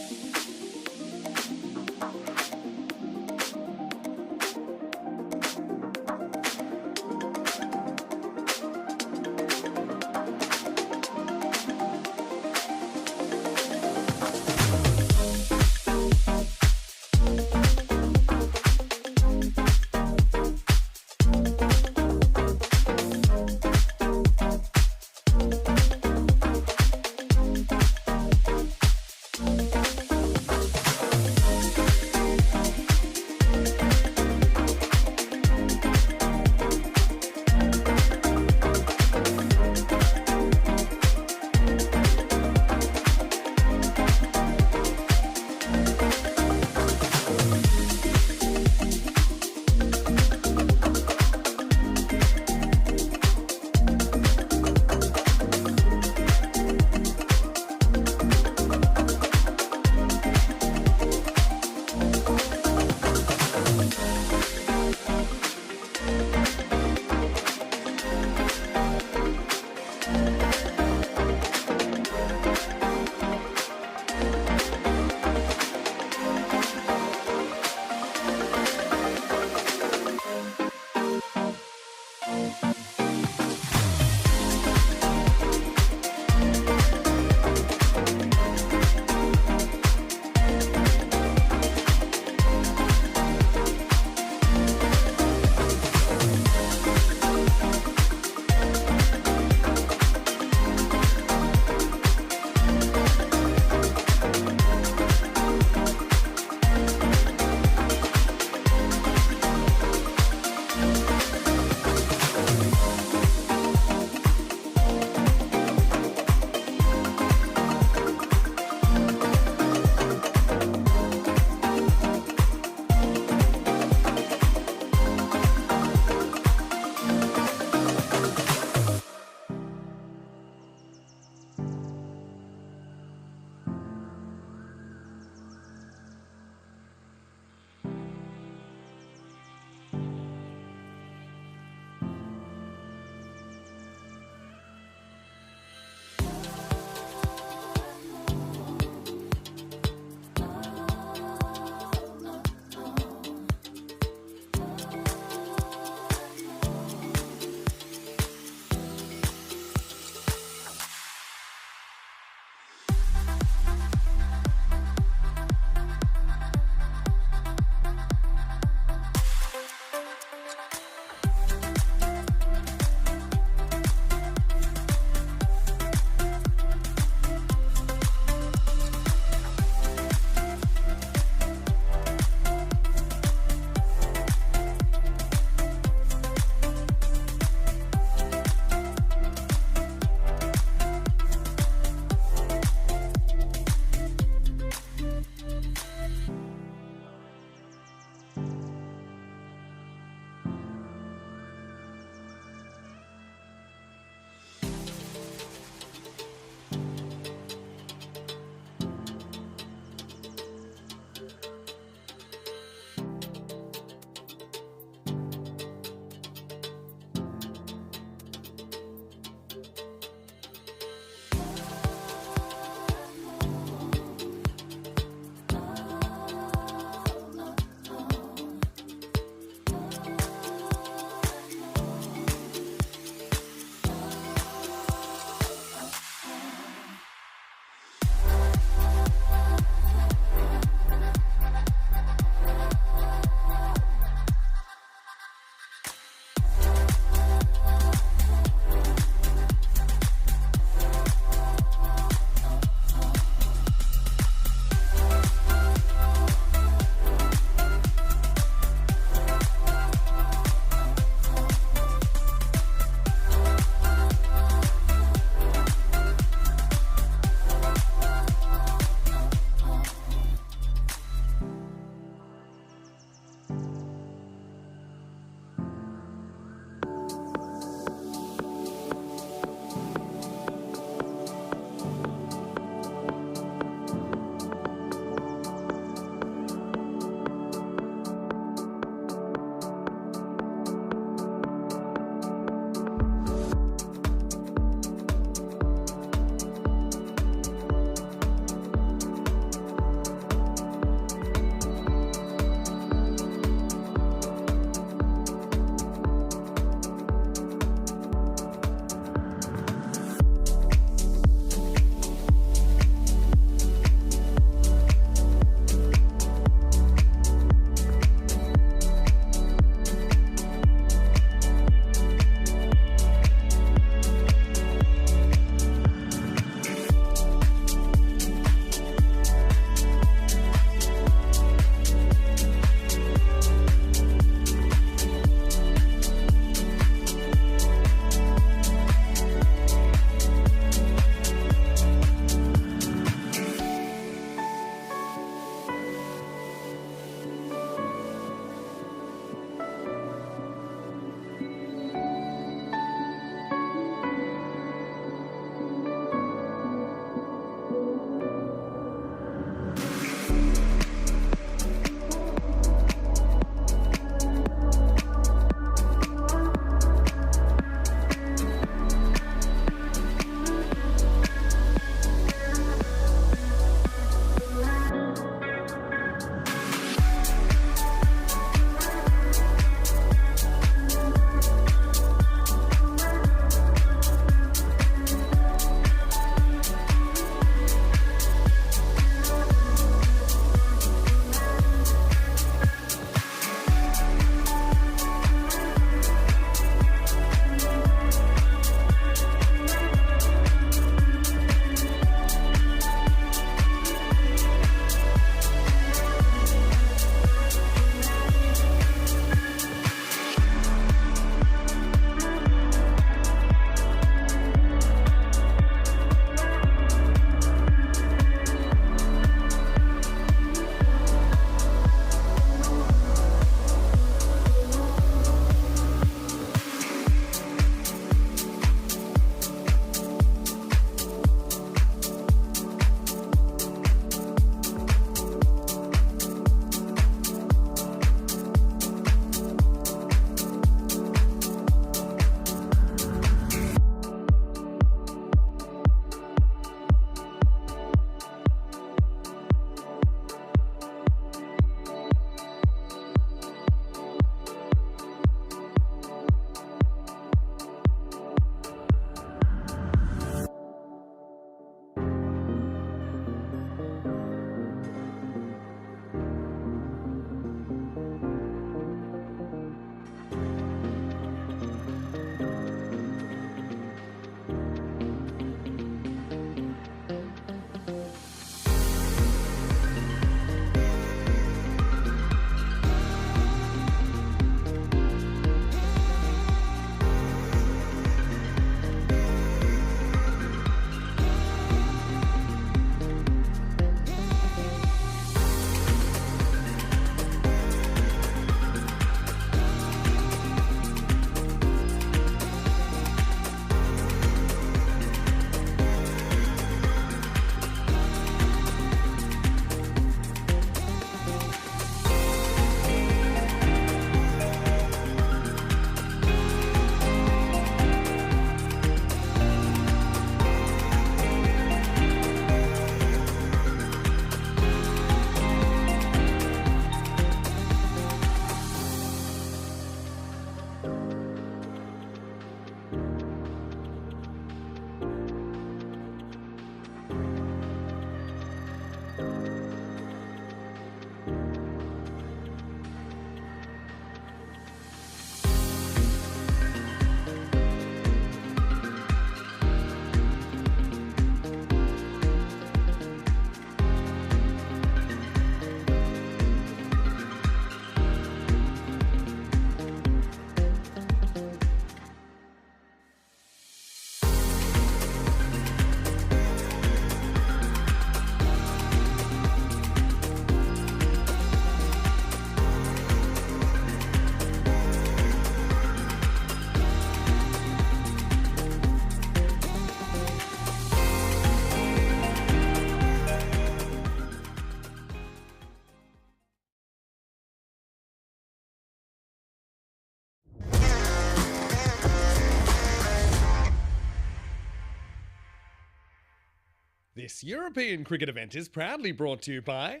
This European cricket event is proudly brought to you by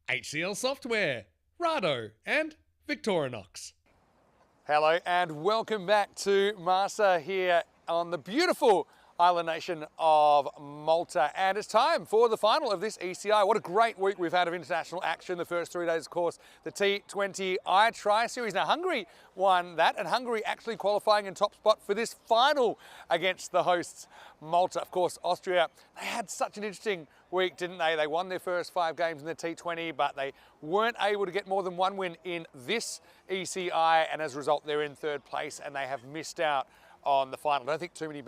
HCL Software, Rado and Victorinox. Hello and welcome back to Marsa here on the beautiful island nation of Malta, and it's time for the final of this ECI. What a great week we've had of international action the first 3 days, of course, the T20I Tri-Series. Now Hungary won that, and Hungary actually qualifying in top spot for this final against the hosts Malta. Of course, Austria, they had such an interesting week, didn't they? They won their first 5 games in the T20, but they weren't able to get more than 1 win in this ECI, and as a result they're in 3rd place and they have missed out on the final. I don't think too many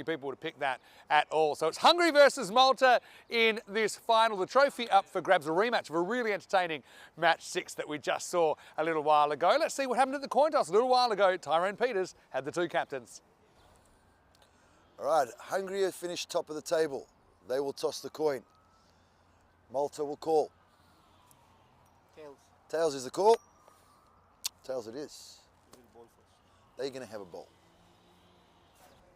people would have picked that at all. So it's Hungary versus Malta in this final. The trophy up for grabs, a rematch of a really entertaining match 6 that we just saw a little while ago. Let's see what happened at the coin toss. A little while ago, Tyrone Peters had the 2 captains. All right, Hungary have finished top of the table. They will toss the coin. Malta will call. Tails. Tails is the call. Tails it is. They're going to have a ball.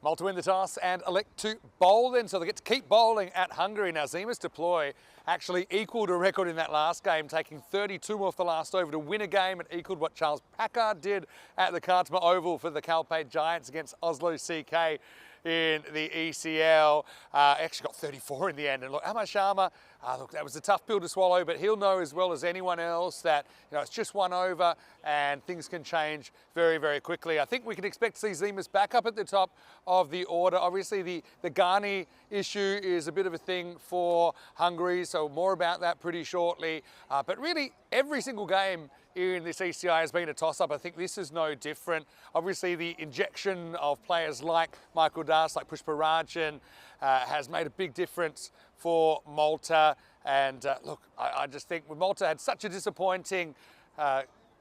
Malta win the toss and elect to bowl then, so they get to keep bowling at Hungary. Now Zima's deploy actually equalled a record in that last game, taking 32 off the last over to win a game. It equalled what Charles Packard did at the Kartma Oval for the Calpade Giants against Oslo CK in the ECL. Actually got 34 in the end. And look, Amar Sharma, look, that was a tough pill to swallow, but he'll know as well as anyone else that, you know, it's just 1 over and things can change very, very quickly. I think we can expect to see Zimas back up at the top of the order. Obviously, the Ghani issue is a bit of a thing for Hungary, so more about that pretty shortly. But really, every single game in this ECI has been a toss-up. I think this is no different. Obviously, the injection of players like Michael Das, like Pushparajan, has made a big difference for Malta. And look, I just think Malta had such a disappointing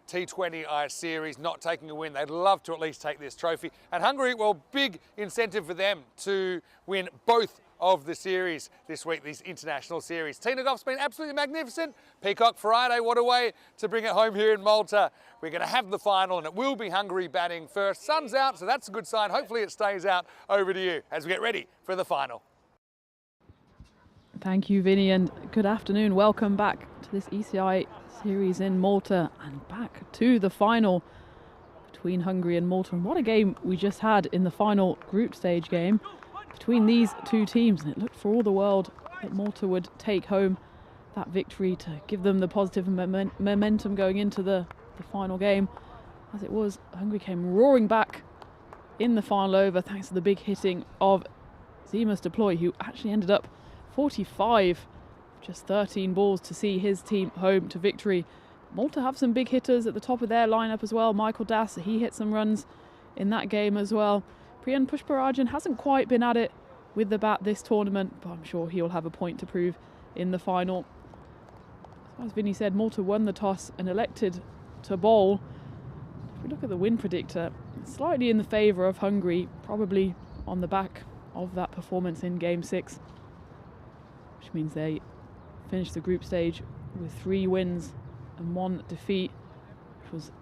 T20I series, not taking a win. They'd love to at least take this trophy. And Hungary, well, big incentive for them to win both of the series this week, these international series. Tina Goff's been absolutely magnificent. Peacock Friday, what a way to bring it home here in Malta. We're going to have the final and it will be Hungary batting first. Sun's out, so that's a good sign. Hopefully it stays out. Over to you as we get ready for the final. Thank you, Vinny, and good afternoon. Welcome back to this ECI series in Malta and back to the final between Hungary and Malta. And what a game we just had in the final group stage game between these 2 teams, and it looked for all the world that Malta would take home that victory to give them the positive momentum going into the final game. As it was, Hungary came roaring back in the final over thanks to the big hitting of Zimas Deploy, who actually ended up 45, just 13 balls to see his team home to victory. Malta have some big hitters at the top of their lineup as well. Michael Das, he hit some runs in that game as well. Priyan Pushparajan hasn't quite been at it with the bat this tournament, but I'm sure he'll have a point to prove in the final. As Vinny said, Malta won the toss and elected to bowl. If we look at the win predictor, it's slightly in the favour of Hungary, probably on the back of that performance in Game 6, which means they finished the group stage with 3 wins and 1 defeat, which was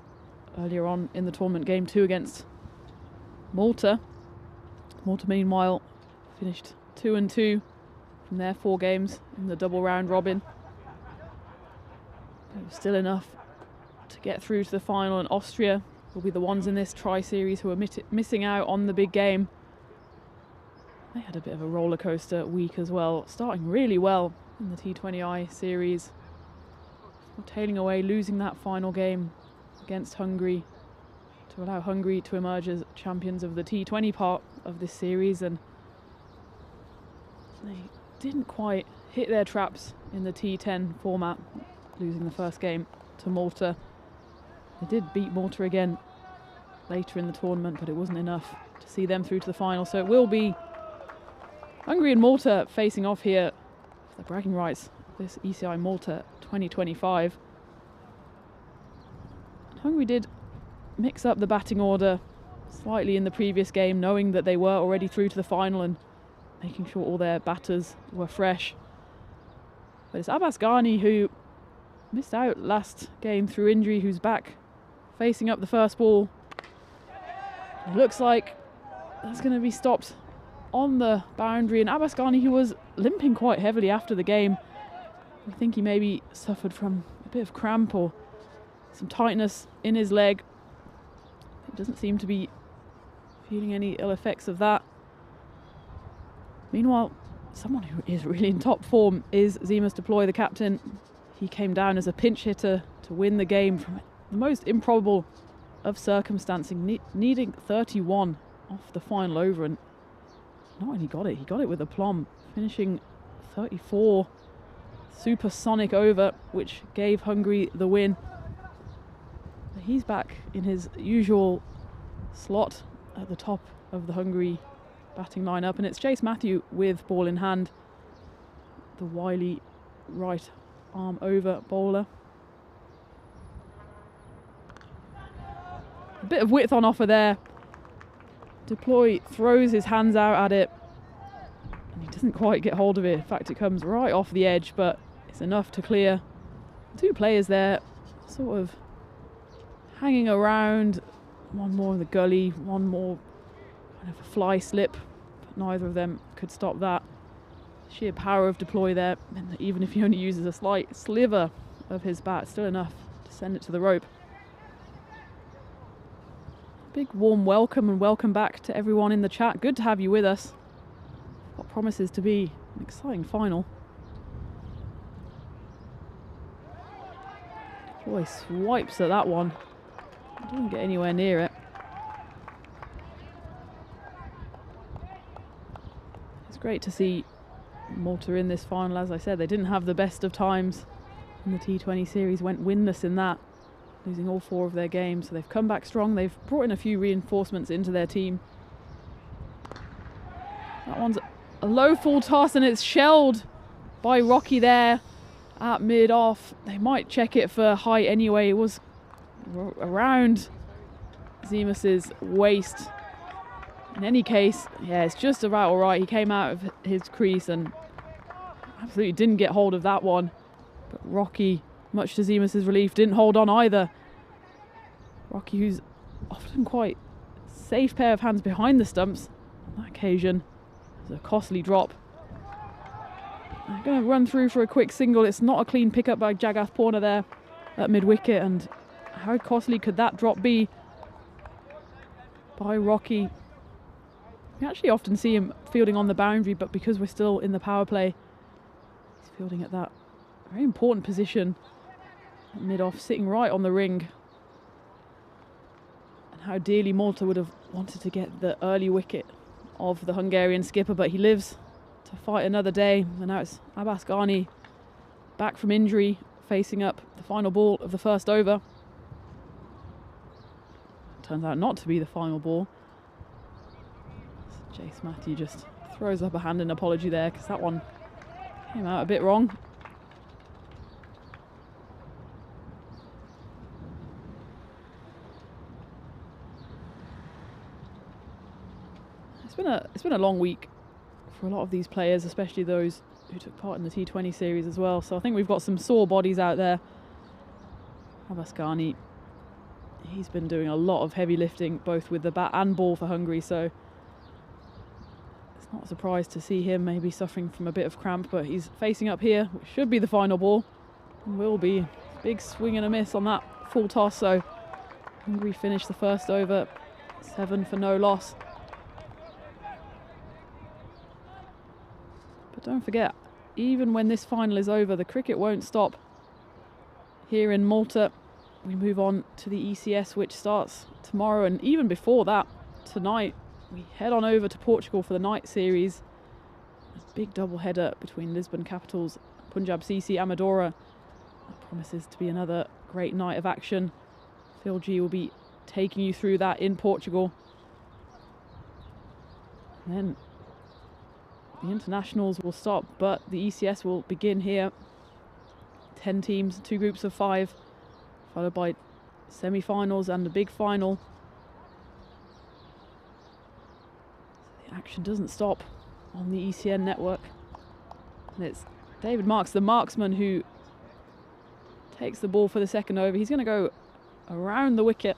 earlier on in the tournament, Game 2 against Malta. Malta, meanwhile, finished 2-2 from their 4 games in the double round robin. It was still enough to get through to the final, and Austria will be the ones in this tri-series who are missing out on the big game. They had a bit of a roller coaster week as well, starting really well in the T20I series, tailing away, losing that final game against Hungary to allow Hungary to emerge as champions of the T20 part of this series, and they didn't quite hit their traps in the T10 format, losing the first game to Malta. They did beat Malta again later in the tournament, but it wasn't enough to see them through to the final. So it will be Hungary and Malta facing off here for the bragging rights of this ECI Malta 2025. And Hungary did mix up the batting order slightly in the previous game, knowing that they were already through to the final and making sure all their batters were fresh. But it's Abbas Ghani, who missed out last game through injury, who's back facing up the first ball. It looks like that's going to be stopped on the boundary, and Abbasghani, who was limping quite heavily after the game. I think he maybe suffered from a bit of cramp or some tightness in his leg. He doesn't seem to be feeling any ill effects of that. Meanwhile, someone who is really in top form is Zemus Deploy, the captain. He came down as a pinch hitter to win the game from the most improbable of circumstances, needing 31 off the final over, and not only got it, he got it with aplomb, finishing 34 supersonic over, which gave Hungary the win. He's back in his usual slot at the top of the Hungary batting lineup, and it's Chase Matthew with ball in hand, the wily right arm over bowler. A bit of width on offer there. Deploy throws his hands out at it, and he doesn't quite get hold of it. In fact, it comes right off the edge, but it's enough to clear. Two players there, sort of hanging around. One more in the gully, one more kind of a fly slip, but neither of them could stop that. Sheer power of Deploy there, and even if he only uses a slight sliver of his bat, still enough to send it to the rope. Big warm welcome and welcome back to everyone in the chat. Good to have you with us. What promises to be an exciting final. Deploy swipes at that one. Doesn't get anywhere near it. It's great to see Malta in this final. As I said, they didn't have the best of times in the T20 series, went winless in that, losing all 4 of their games. So they've come back strong. They've brought in a few reinforcements into their team. That one's a low full toss, and it's shelled by Rocky there at mid-off. They might check it for height anyway. It was around Zemus's waist. In any case, yeah, it's just about all right. He came out of his crease and absolutely didn't get hold of that one. But Rocky, much to Zemus's relief, didn't hold on either. Rocky, who's often quite safe pair of hands behind the stumps, on that occasion, was a costly drop. They're going to run through for a quick single. It's not a clean pickup by Jagath Purna there at mid-wicket, and how costly could that drop be by Rocky? We actually often see him fielding on the boundary, but because we're still in the power play, he's fielding at that very important position at mid-off, sitting right on the ring. And how dearly Malta would have wanted to get the early wicket of the Hungarian skipper, but he lives to fight another day. And now it's Abbasghani, back from injury, facing up the final ball of the first over. Turns out not to be the final ball. So Chase Matthew just throws up a hand in apology there, because that one came out a bit wrong. It's been a long week for a lot of these players, especially those who took part in the T20 series as well. So I think we've got some sore bodies out there. Abbasghani, he's been doing a lot of heavy lifting, both with the bat and ball for Hungary. So it's not a surprise to see him maybe suffering from a bit of cramp, but he's facing up here, which should be the final ball, and will be. Big swing and a miss on that full toss. So Hungary finished the first over 7 for no loss. But don't forget, even when this final is over, the cricket won't stop here in Malta. We move on to the ECS, which starts tomorrow, and even before that, tonight, we head on over to Portugal for the night series. A big double header between Lisbon Capitals, Punjab CC Amadora. That promises to be another great night of action. Phil G will be taking you through that in Portugal. And then the internationals will stop, but the ECS will begin here. 10 teams, 2 groups of 5, followed by semi-finals and the big final. The action doesn't stop on the ECN network. And it's David Marks, the marksman, who takes the ball for the second over. He's going to go around the wicket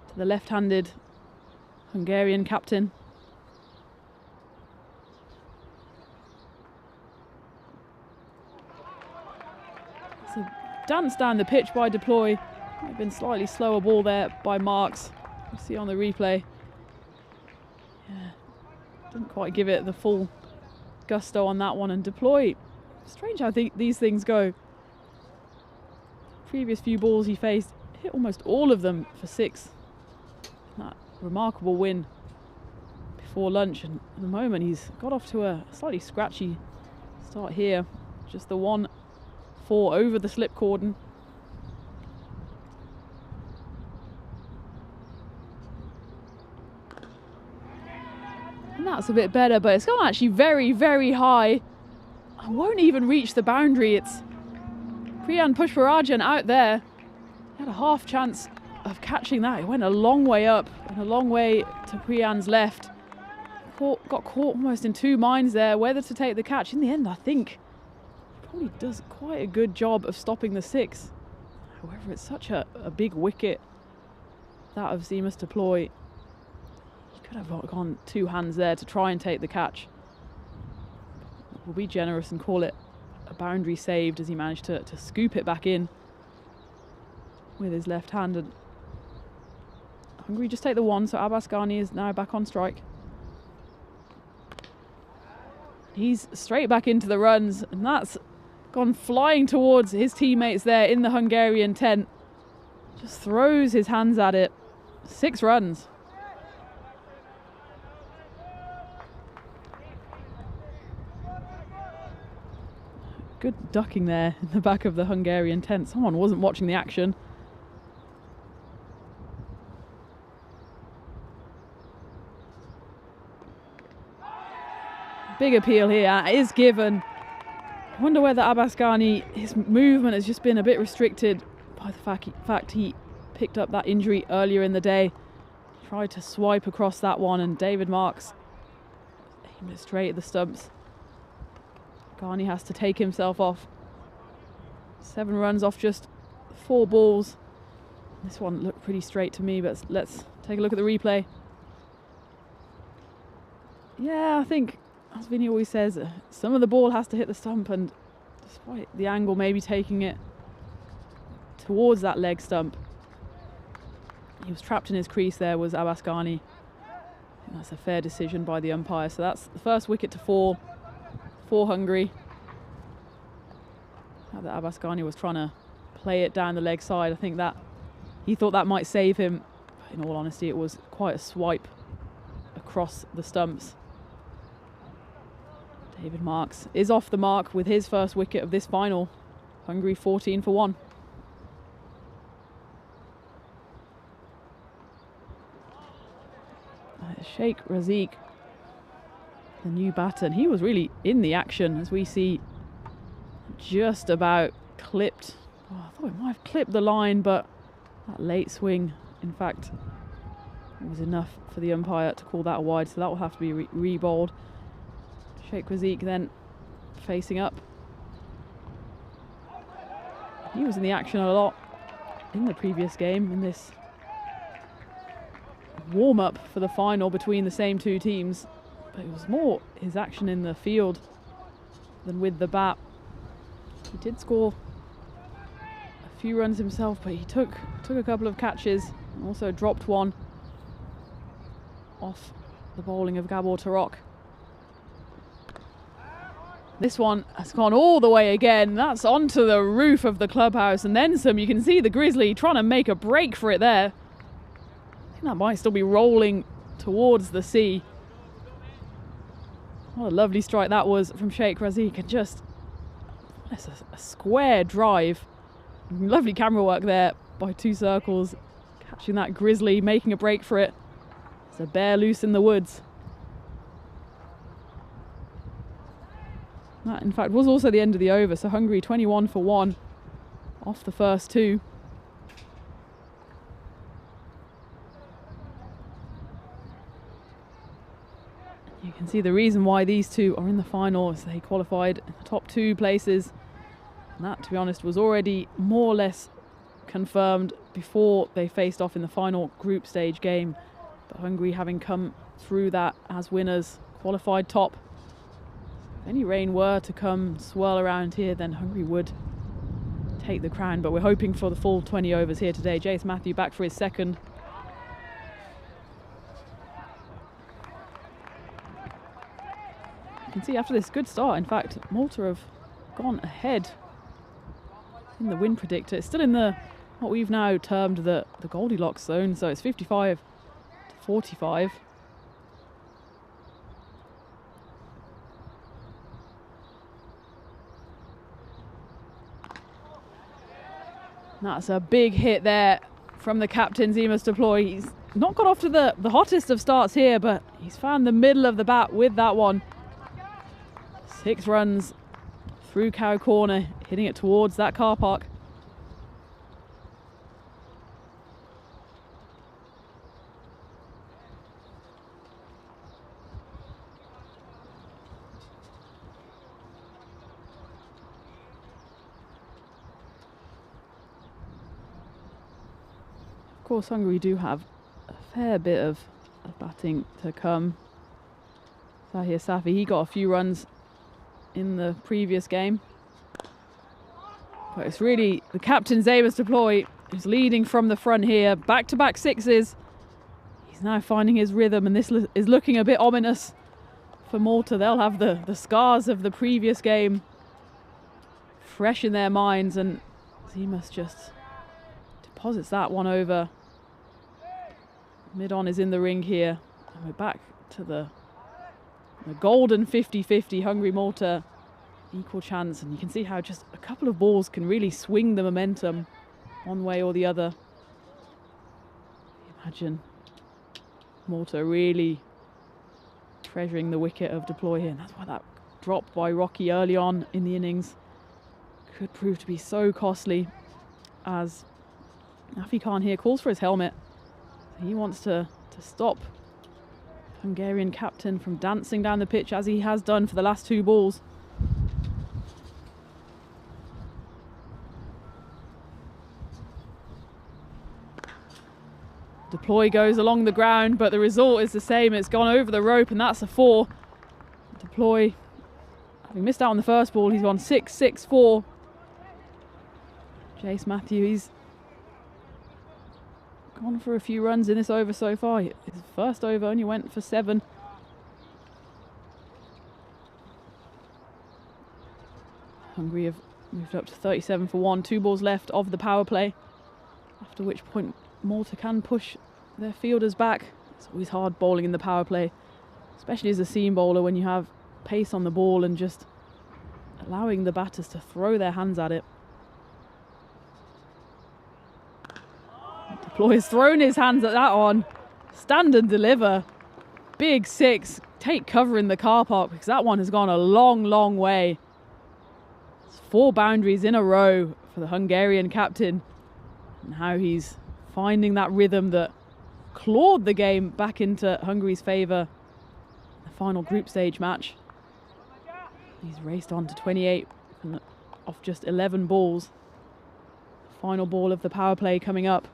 to the left-handed Hungarian captain. danced down the pitch by Deploy. Might have been slightly slower ball there by Marks. You see on the replay. Yeah, didn't quite give it the full gusto on that one. And Deploy, strange how these things go. Previous few balls he faced, hit almost all of them for 6. That remarkable win before lunch, and at the moment he's got off to a slightly scratchy start here. Just the 1-4 over the slip cordon. And that's a bit better, but it's gone actually very, very high. I won't even reach the boundary. It's Priyan Pushparajan out there. He had a half chance of catching that. He went a long way up and a long way to Priyan's left. Got caught almost in 2 minds there, whether to take the catch. In the end, I think he probably does quite a good job of stopping the 6. However, it's such a big wicket, that of Seamus Deploy. He could have gone 2 hands there to try and take the catch. We'll be generous and call it a boundary saved as he managed to scoop it back in with his left hand. And Hungary just take the 1, so Abbas Ghani is now back on strike. He's straight back into the runs, and that's gone flying towards his teammates there in the Hungarian tent. Just throws his hands at it. 6 runs. Good ducking there in the back of the Hungarian tent. Someone wasn't watching the action. Big appeal here is given. I wonder whether Abbas Ghani, his movement has just been a bit restricted by the fact he picked up that injury earlier in the day. Tried to swipe across that one, and David Marks aimed it straight at the stumps. Ghani has to take himself off. 7 runs off just 4 balls. This one looked pretty straight to me, but let's take a look at the replay. Yeah, I think, as Vinny always says, some of the ball has to hit the stump, and despite the angle maybe taking it towards that leg stump, he was trapped in his crease there, was Abbas Ghani. I think that's a fair decision by the umpire. So that's the first wicket to fall for Hungary. Now that Abbas Ghani was trying to play it down the leg side, I think that he thought that might save him. But in all honesty, it was quite a swipe across the stumps. David Marks is off the mark with his first wicket of this final. Hungary 14 for 1. Sheikh Razik, the new batter, and he was really in the action, as we see just about clipped. Oh, I thought he might have clipped the line, but that late swing, in fact, it was enough for the umpire to call that a wide, so that will have to be re-bowled. Sheikh Razik then facing up. He was in the action a lot in the previous game, in this warm-up for the final between the same 2 teams. But it was more his action in the field than with the bat. He did score a few runs himself, but he took a couple of catches and also dropped one off the bowling of Gabor Tarok. This one has gone all the way again. That's onto the roof of the clubhouse and then some. You can see the Grizzly trying to make a break for it there. I think that might still be rolling towards the sea. What a lovely strike that was from Sheikh Razik, and just that's a square drive. Lovely camera work there by 2 circles, catching that Grizzly, making a break for it. It's a bear loose in the woods. That, in fact, was also the end of the over, so Hungary 21 for 1 off the first 2. You can see the reason why these 2 are in the final is they qualified in the top 2 places. And that, to be honest, was already more or less confirmed before they faced off in the final group stage game. But Hungary, having come through that as winners, qualified top. If any rain were to come swirl around here, then Hungary would take the crown, but we're hoping for the full 20 overs here today. Jace Matthew back for his second. You can see after this good start, in fact, Malta have gone ahead in the win predictor. It's still in the what we've now termed the Goldilocks zone, so it's 55 to 45. That's a big hit there from the captain, Zemus Deploy. He's not got off to the hottest of starts here, but he's found the middle of the bat with that one. 6 runs through Cow Corner, hitting it towards that car park. Of course, Hungary do have a fair bit of batting to come. Tahir Safi, he got a few runs in the previous game. But it's really the captain, Zemus Deploy, who's leading from the front here. Back-to-back sixes. He's now finding his rhythm, and this is looking a bit ominous for Malta. They'll have the scars of the previous game fresh in their minds, and Zemus just deposits that one over. Mid-on is in the ring here, and we're back to the golden 50-50. Hungary-Malta, equal chance, and you can see how just a couple of balls can really swing the momentum one way or the other. Imagine Malta really treasuring the wicket of Deploy here, and that's why that drop by Rocky early on in the innings could prove to be so costly, as Nafi Khan here calls for his helmet. He wants to stop Hungarian captain from dancing down the pitch as he has done for the last 2 balls. Deploy goes along the ground, but the result is the same. It's gone over the rope, and that's a 4. Deploy, having missed out on the first ball, he's gone 6-6-4. Jace Matthew, he's gone for a few runs in this over so far. His first over only went for 7. Hungary have moved up to 37 for 1. 2 balls left of the power play, after which point Malta can push their fielders back. It's always hard bowling in the power play, especially as a seam bowler, when you have pace on the ball and just allowing the batters to throw their hands at it. Deploy's thrown his hands at that one. Stand and deliver. Big 6. Take cover in the car park, because that one has gone a long, long way. It's 4 boundaries in a row for the Hungarian captain. And how he's finding that rhythm that clawed the game back into Hungary's favour. The final group stage match. He's raced on to 28 off just 11 balls. Final ball of the power play coming up.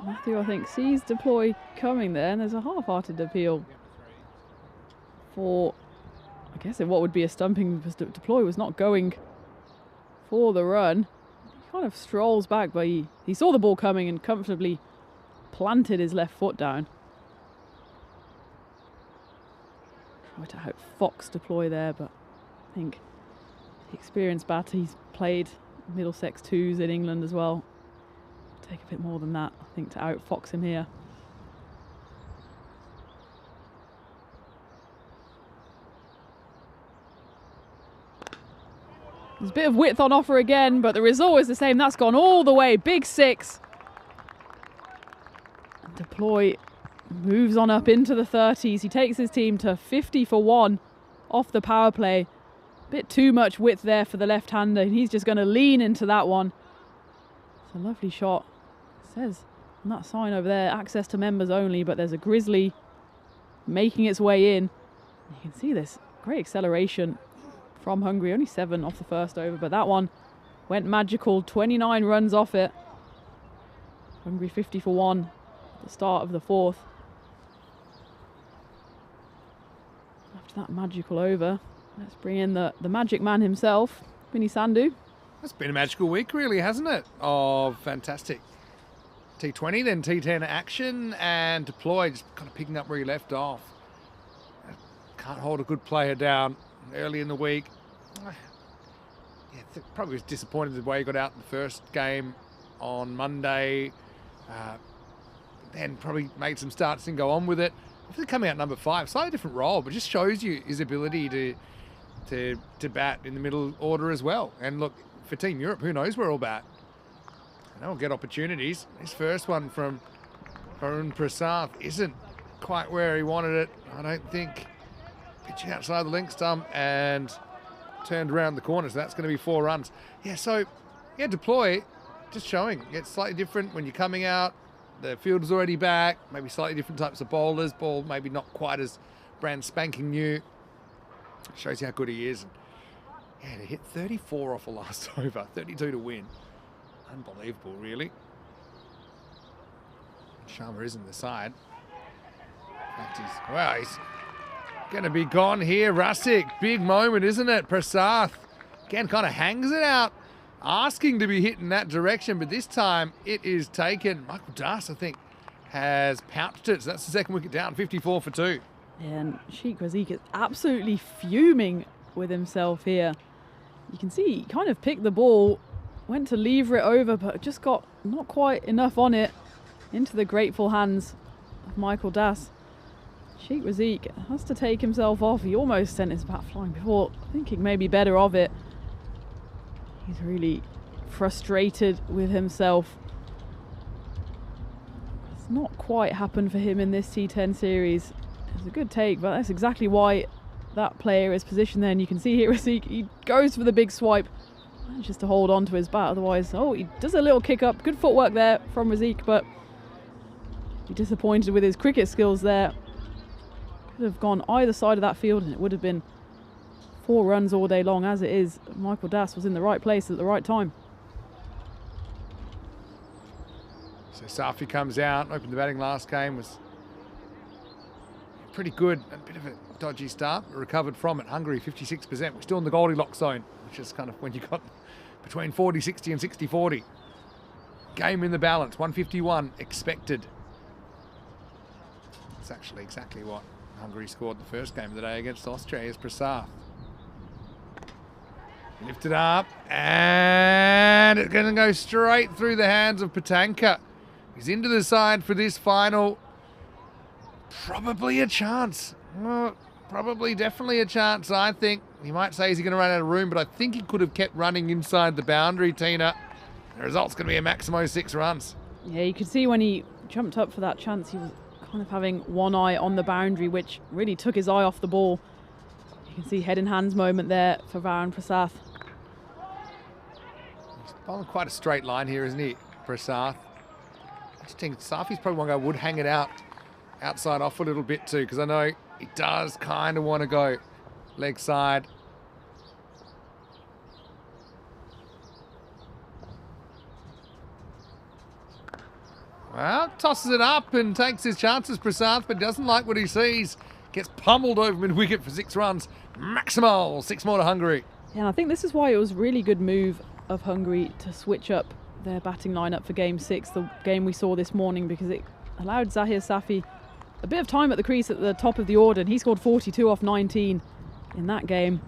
Matthew, I think, sees Deploy coming there, and there's a half-hearted appeal for, I guess, what would be a stumping, because Deploy was not going for the run. He kind of strolls back, but he saw the ball coming and comfortably planted his left foot down. Tried to outfox Deploy there, but I think the experienced batter, he's played Middlesex 2s in England as well. Take a bit more than that, I think, to outfox him here. There's a bit of width on offer again, but the result is the same. That's gone all the way. Big 6. And Deploy moves on up into the 30s. He takes his team to 50 for 1 off the power play. Bit too much width there for the left-hander, and he's just going to lean into that one. It's a lovely shot. It says on that sign over there, access to members only, but there's a grizzly making its way in. You can see this great acceleration from Hungary. Only 7 off the first over, but that one went magical. 29 runs off it. Hungary 50 for 1 at the start of the 4th. After that magical over, let's bring in the magic man himself, Vinny Sandhu. It's been a magical week, really, hasn't it? Of fantastic T20, then T10 action, and deploy, just kind of picking up where he left off. Can't hold a good player down early in the week. Yeah, probably was disappointed the way he got out in the first game on Monday. Then probably made some starts and go on with it. Obviously coming out number 5, slightly different role, but just shows you his ability to bat in the middle order as well. And look, for Team Europe, who knows where he'll bat? And they'll get opportunities. His first one from Varun Prasad isn't quite where he wanted it, I don't think. Pitching outside the link stump and turned around the corner, so that's going to be 4 runs. Yeah, so, yeah, deploy, just showing. It's slightly different when you're coming out. The field is already back, maybe slightly different types of bowlers. Ball maybe not quite as brand spanking new. Shows you how good he is. Yeah, to hit 34 off the last over, 32 to win. Unbelievable, really. Sharma isn't the side. In fact, he's going to be gone here. Rusik, big moment, isn't it? Prasad, again, kind of hangs it out, asking to be hit in that direction, but this time it is taken. Michael Das, I think, has pounced it, so that's the second wicket down, 54 for 2. And Sheikh Razik is absolutely fuming with himself here. You can see he kind of picked the ball, went to lever it over, but just got not quite enough on it into the grateful hands of Michael Das. Sheikh Razik has to take himself off. He almost sent his bat flying before thinking maybe better of it. He's really frustrated with himself. It's not quite happened for him in this T10 series. It's a good take, but that's exactly why that player is positioned there. And you can see here Razik, he goes for the big swipe, manages to hold on to his bat. Otherwise, he does a little kick up. Good footwork there from Razik, but be disappointed with his cricket skills there. Could have gone either side of that field and it would have been 4 runs all day long. As it is, Michael Das was in the right place at the right time. So Safi comes out, opened the batting last game, was pretty good. A bit of a dodgy start, recovered from it. Hungary 56%. We're still in the Goldilocks zone, which is kind of when you got between 40-60 and 60-40. Game in the balance, 151 expected. It's actually exactly what Hungary scored the first game of the day against Austria. Here's Prasad. Lifted up, and it's going to go straight through the hands of Patanka. He's into the side for this final. Probably a chance. Well, probably definitely a chance, I think. You might say, is he going to run out of room? But I think he could have kept running inside the boundary, Tina. The result's going to be a maximo 6 runs. Yeah, you could see when he jumped up for that chance, he was kind of having one eye on the boundary, which really took his eye off the ball. You can see head in hands moment there for Varun Prasad. He's following quite a straight line here, isn't he, Prasad? I just think Safi's probably one guy would hang it out outside off a little bit too, because I know he does kind of want to go leg side. Well, tosses it up and takes his chances, Prasad, but doesn't like what he sees. Gets pummeled over mid-wicket for 6 runs. Maximal, 6 more to Hungary. Yeah, and I think this is why it was a really good move of Hungary to switch up their batting lineup for Game 6, the game we saw this morning, because it allowed Zahir Safi a bit of time at the crease at the top of the order, and he scored 42 off 19 in that game.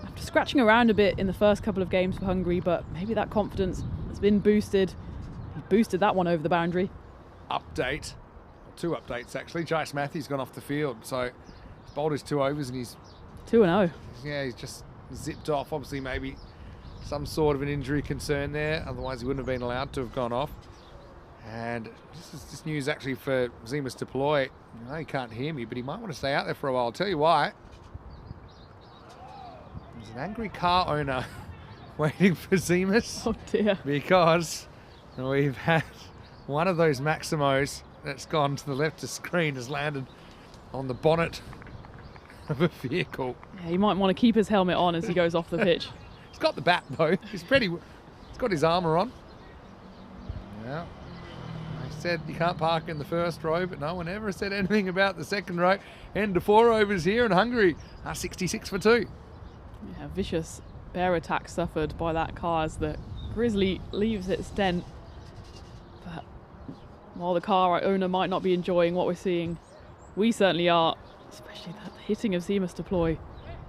After scratching around a bit in the first couple of games for Hungary, but maybe that confidence has been boosted. He boosted that one over the boundary. Update, 2 updates actually. Jace Matthews gone off the field, so he's bowled his 2 overs and he's 2-0. Yeah, he's just zipped off. Obviously, maybe some sort of an injury concern there. Otherwise, he wouldn't have been allowed to have gone off. And this news actually for Zemus Deploy. I know he can't hear me, but he might want to stay out there for a while. I'll tell you why. There's an angry car owner waiting for Zemus. Oh dear. Because we've had one of those Maximos that's gone to the left of screen has landed on the bonnet of a vehicle. Yeah, he might want to keep his helmet on as he goes off the pitch. He's got the bat though. He's got his armour on. Yeah. They said you can't park in the first row, but no one ever said anything about the second row. End to 4 overs here in Hungary. 66 for 2. Yeah, vicious bear attack suffered by that car as the Grizzly leaves its dent. But while the car owner might not be enjoying what we're seeing, we certainly are, especially the hitting of Seamus Deploy.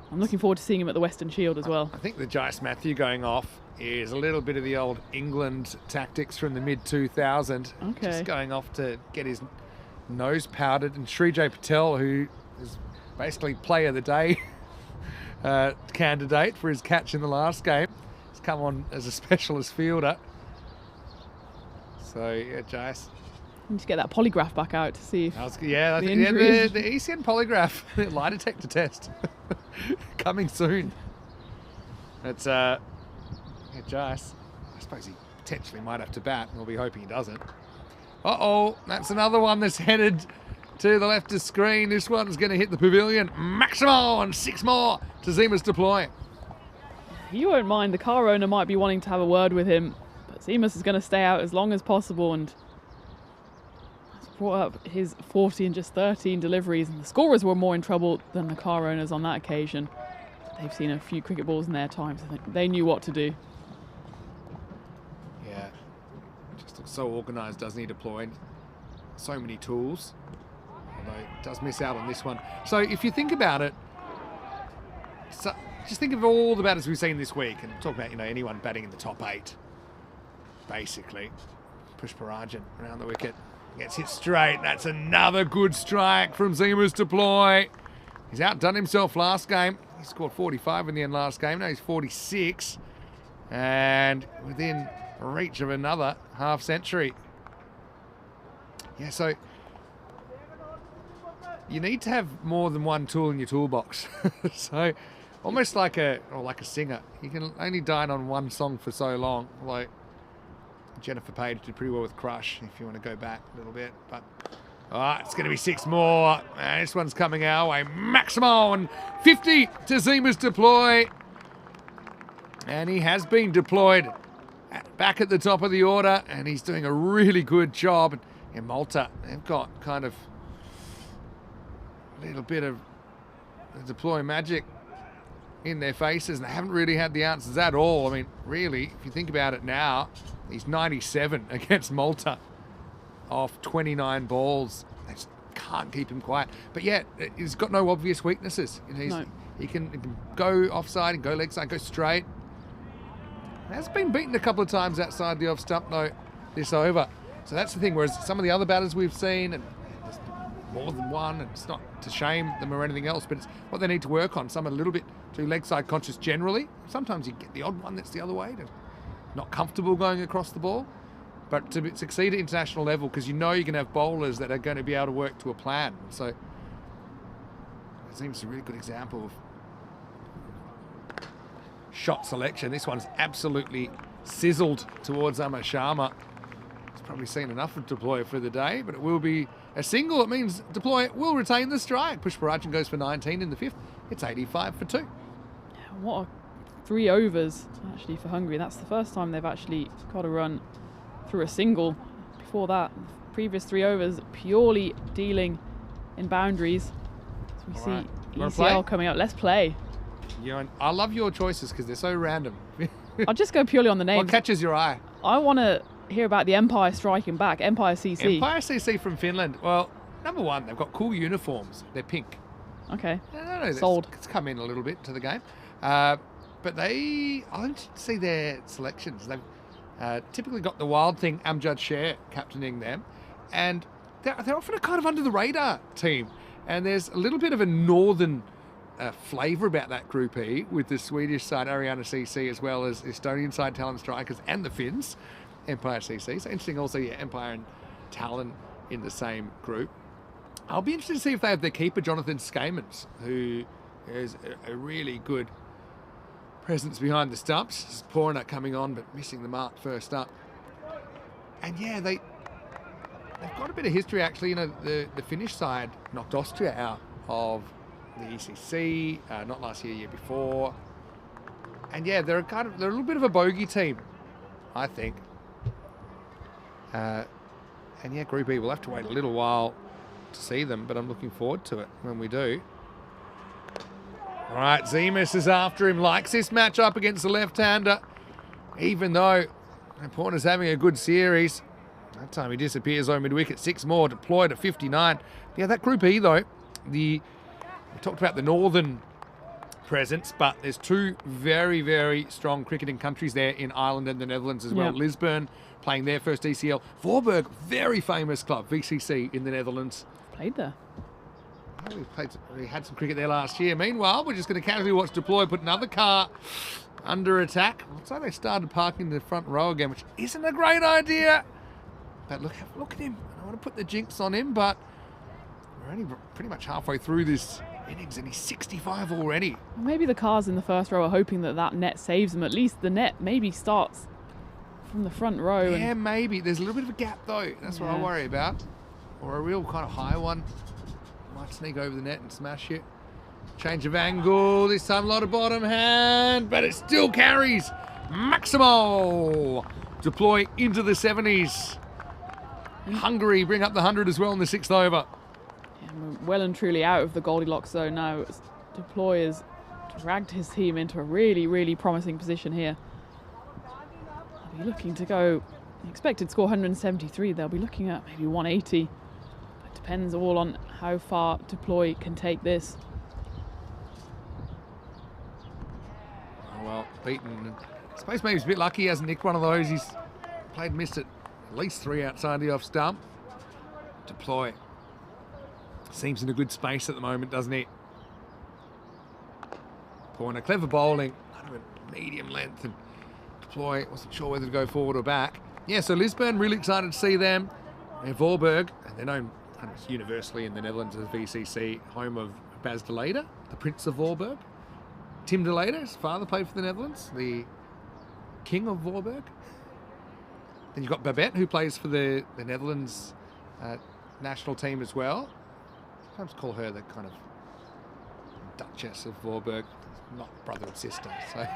I'm looking forward to seeing him at the Western Shield as well. I think the Jice Matthew going off is a little bit of the old England tactics from the mid-2000s. Okay. Just going off to get his nose powdered. And Srijay Patel, who is basically player of the day candidate for his catch in the last game, has come on as a specialist fielder. So, yeah, Jice. Need to get that polygraph back out to see if I the think injury the ECN polygraph lie detector test coming soon. It's yeah, Jice. I suppose he potentially might have to bat, and we'll be hoping he doesn't. That's another one that's headed to the left of screen. This one's going to hit the pavilion. Maximo and 6 more to Seamus Deploy. You won't mind, the car owner might be wanting to have a word with him, but Seamus is going to stay out as long as possible and has brought up his 40 in just 13 deliveries, and the scorers were more in trouble than the car owners on that occasion. They've seen a few cricket balls in their time, so they knew what to do. Yeah, just looks so organised, doesn't he, Deploy? So many tools, although it does miss out on this one. So if you think about it, just think of all the batters we've seen this week, and talk about anyone batting in the top 8. Basically, Pushparajan around the wicket gets hit straight. That's another good strike from Seamus Deploy. He's outdone himself last game. He scored 45 in the end last game. Now he's 46, and within reach of another half century. Yeah, so you need to have more than one tool in your toolbox. So almost like a singer. You can only dine on one song for so long. Like Jennifer Page did pretty well with Crush, if you want to go back a little bit. But it's going to be 6 more. And this one's coming our way. Maximo and 50 to Seamus Deploy. And he has been deployed back at the top of the order, and he's doing a really good job. In Malta, they've got kind of a little bit of Deploy magic in their faces, and they haven't really had the answers at all. I mean, really, if you think about it now, he's 97 against Malta off 29 balls. They just can't keep him quiet. But yet, he's got no obvious weaknesses. He can go offside and go leg side, go straight. Has been beaten a couple of times outside the off stump though this over. So that's the thing, whereas some of the other batters we've seen, and there's more than one, and it's not to shame them or anything else, but it's what they need to work on. Some are a little bit too leg side conscious generally. Sometimes you get the odd one that's the other way, not comfortable going across the ball. But to succeed at international level, because you're going to have bowlers that are going to be able to work to a plan. So it seems a really good example of shot selection. This one's absolutely sizzled towards Amar Sharma. Probably seen enough of Deploy for the day, but it will be a single. It means Deploy will retain the strike. Pushparajan goes for 19 in the 5th. It's 85 for 2. What a 3 overs actually for Hungary. That's the first time they've actually got a run through a single. Before that, previous 3 overs purely dealing in boundaries. So we see ECL coming out. Let's play. Yeah, I love your choices because they're so random. I'll just go purely on the names. What catches your eye? I want to hear about the Empire striking back. Empire CC. Empire CC from Finland. Well, number one, they've got cool uniforms. They're pink. Okay. No, sold. It's come in a little bit to the game. But I don't see their selections. They've typically got the wild thing, Amjad Sher, captaining them. And they're often a kind of under the radar team. And there's a little bit of a northern flavour about that Group E with the Swedish side, Ariana CC, as well as Estonian side, Talon Strikers, and the Finns. Empire CC. So interesting also, Empire and Talon in the same group. I'll be interested to see if they have their keeper, Jonathan Skamans, who is a really good presence behind the stumps. Porner coming on, but missing the mark first up. And they've got a bit of history actually. The Finnish side knocked Austria out of the ECC, not last year, year before. And yeah, they're a little bit of a bogey team, I think. And yeah, Group E, we'll have to wait a little while to see them, but I'm looking forward to it when we do. All right, Zemus is after him, likes this matchup against the left-hander, even though Porter's having a good series. That time he disappears over mid-wicket, 6 more, deployed at 59. Yeah, that Group E, though, we talked about the northern presence, but there's 2 very, very strong cricketing countries there in Ireland and the Netherlands as well. Yeah. Lisbon playing their first ECL. Voorburg, very famous club, VCC in the Netherlands. Played there. We had some cricket there last year. Meanwhile, we're just going to casually watch Deploy put another car under attack. Looks like they started parking in the front row again, which isn't a great idea. But look at him. I don't want to put the jinx on him, but we're only pretty much halfway through this innings and he's 65 already. Maybe the cars in the first row are hoping that net saves them. At least the net maybe starts from the front row. Yeah, maybe. There's a little bit of a gap, though. That's what I worry about. Or a real kind of high one. Might sneak over the net and smash it. Change of angle. This time a lot of bottom hand, but it still carries. Maximo. Deploy into the 70s. Hungary bring up the 100 as well in the 6th over. Yeah, we're well and truly out of the Goldilocks zone now. Deploy has dragged his team into a really, really promising position here. They'll be looking to go, expected score 173. They'll be looking at maybe 180. It depends all on how far Deploy can take this. Oh, well, beaten. I suppose maybe he's a bit lucky he hasn't nicked one of those. He's played and missed it. At least 3 outside the off stump. Deploy. Seems in a good space at the moment, doesn't he? Pointer, clever bowling. Kind of a medium length, and Deploy wasn't sure whether to go forward or back. Yeah, so Lisbon, really excited to see them. And Voorburg, and they're known kind of universally in the Netherlands as VCC, home of Bas de Leede, the Prince of Voorburg. Tim de Leede, his father played for the Netherlands, the King of Voorburg. Then you've got Babette, who plays for the Netherlands national team as well. Sometimes call her the kind of Duchess of Voorburg, not brother and sister, so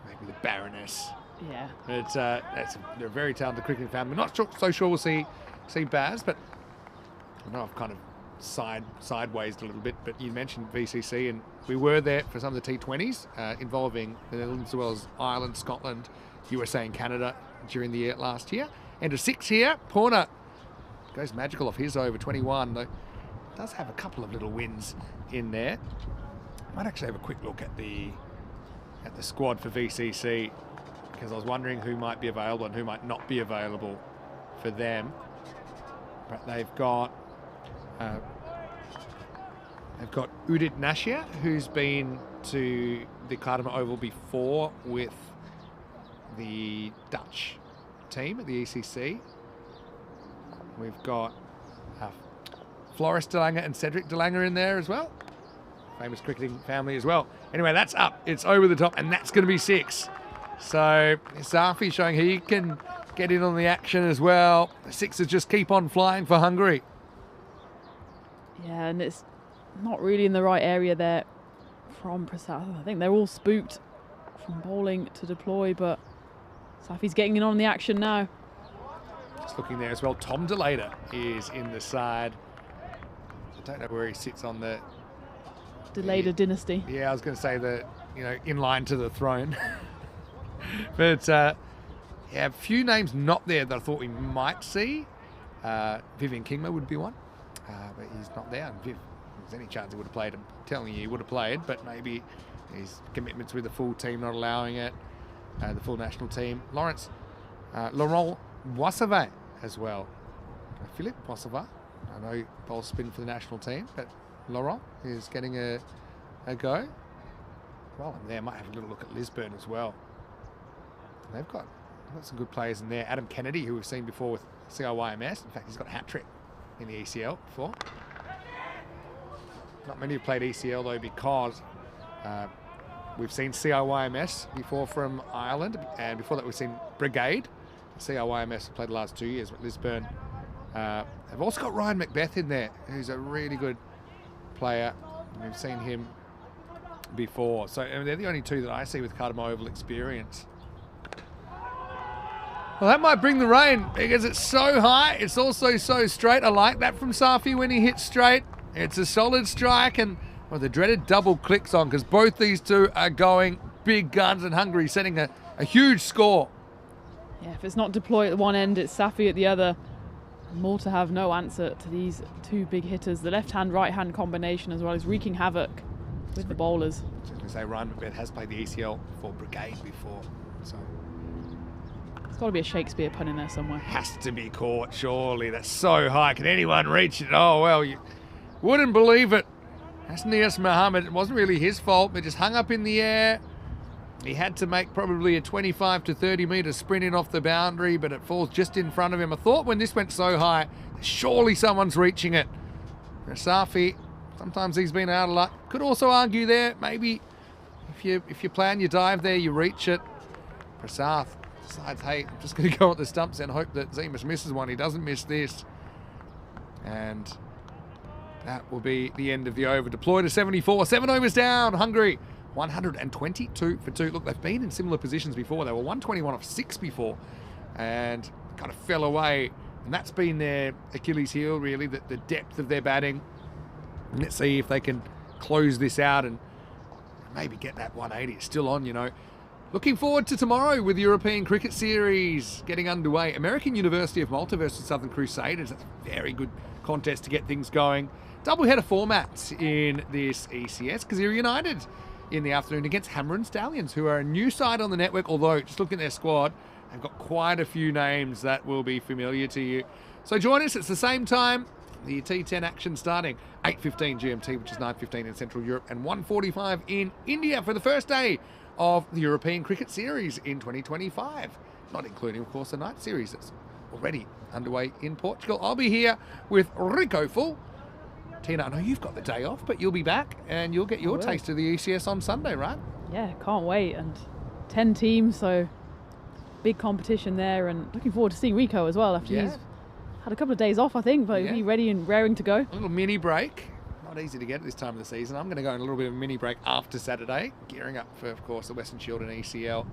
maybe the Baroness. Yeah. But they're a very talented cricketing family. Not so sure we'll see Baz, but I know I've kind of sideways a little bit, but you mentioned VCC, and we were there for some of the T20s involving the Netherlands as well as Ireland, Scotland, USA and Canada during the year last year. And a 6 here, Porter goes magical off his over 21, though does have a couple of little wins in there. Might actually have a quick look at the squad for VCC, because I was wondering who might be available and who might not be available for them. But they've got Udit Nashia, who's been to the Cardamom Oval before with the Dutch team at the ECC. We've got Floris de Lange and Cedric de Lange in there as well. Famous cricketing family as well. Anyway, that's up. It's over the top, and that's going to be 6. So Safi showing he can get in on the action as well. The 6s just keep on flying for Hungary. Yeah, and it's not really in the right area there from Prasad. I think they're all spooked from bowling to Deploy, but Safi's getting in on the action now. Just looking there as well, Tom de Leede is in the side. I don't know where he sits on the De Leede dynasty. Yeah, I was going to say in line to the throne. But yeah, a few names not there that I thought we might see. Vivian Kingma would be one, but he's not there. And if there's any chance he would have played, I'm telling you he would have played, but maybe his commitments with the full team not allowing it, the full national team. Laurent Boissavin as well. Philippe Boissavin, I know bowl spin for the national team, but Laurent is getting a go. Well, and there might have a little look at Lisbon as well. They've got some good players in there. Adam Kennedy, who we've seen before with CIYMS. In fact, he's got a hat-trick in the ECL before. Not many have played ECL, though, because we've seen CIYMS before from Ireland, and before that we've seen Brigade. CIYMS have played the last 2 years with Lisbon. They've also got Ryan Macbeth in there, who's a really good player. We've seen him before. So they're the only two that I see with Cardamom Oval experience. Well, that might bring the rain because it's so high. It's also so straight. I like that from Safi when he hits straight. It's a solid strike, and well, the dreaded double clicks on because both these two are going big guns, and Hungary setting a huge score. Yeah, if it's not deploy at one end, it's Safi at the other. Malta have no answer to these two big hitters. The left-hand, right-hand combination as well is wreaking havoc with the bowlers. I was going to say Ryan McBeth has played the ECL for Brigade before, so There's got to be a Shakespeare pun in there somewhere. has to be caught, surely. That's so high. Can anyone reach it? Oh, well, you wouldn't believe it. That's Nias Mohammed. It wasn't really his fault. It just hung up in the air. He had to make probably a 25 to 30 metre sprint in off the boundary, but it falls just in front of him. I thought when this went so high, surely someone's reaching it. Safi, sometimes he's been out of luck. Could also argue there, maybe if you plan your dive there, you reach it. Prasath decides, hey, I'm just going to go at the stumps and hope that Zemus misses one. He doesn't miss this. And that will be the end of the over. Deploy to 74. 7 overs down. Hungary 122 for 2. Look, they've been in similar positions before. They were 121 off 6 before and kind of fell away. And that's been their Achilles heel, really, the depth of their batting. And let's see if they can close this out and maybe get that 180. It's still on, you know. Looking forward to tomorrow with the European Cricket Series getting underway. American University of Malta versus Southern Crusaders. That's a very good contest to get things going. Doubleheader formats in this ECS. Kazira United in the afternoon against Hammer and Stallions, who are a new side on the network, although just looking at their squad, they've got quite a few names that will be familiar to you. So join us, it's the same time, the T10 action starting 8:15 GMT, which is 9:15 in Central Europe, and 1:45 in India for the first day of the European Cricket Series in 2025. Not including, of course, the night series that's already underway in Portugal. I'll be here with Rico Full. Tina, I know you've got the day off, but you'll be back and you'll get your taste of the ECS on Sunday, right? Yeah, can't wait. And 10 teams, so big competition there, and looking forward to seeing Rico as well after he's had a couple of days off, I think, but he'll be ready and raring to go. A little mini break. Not easy to get at this time of the season. I'm going to go on a little bit of a mini break after Saturday, gearing up for, of course, the Western Shield and ECL.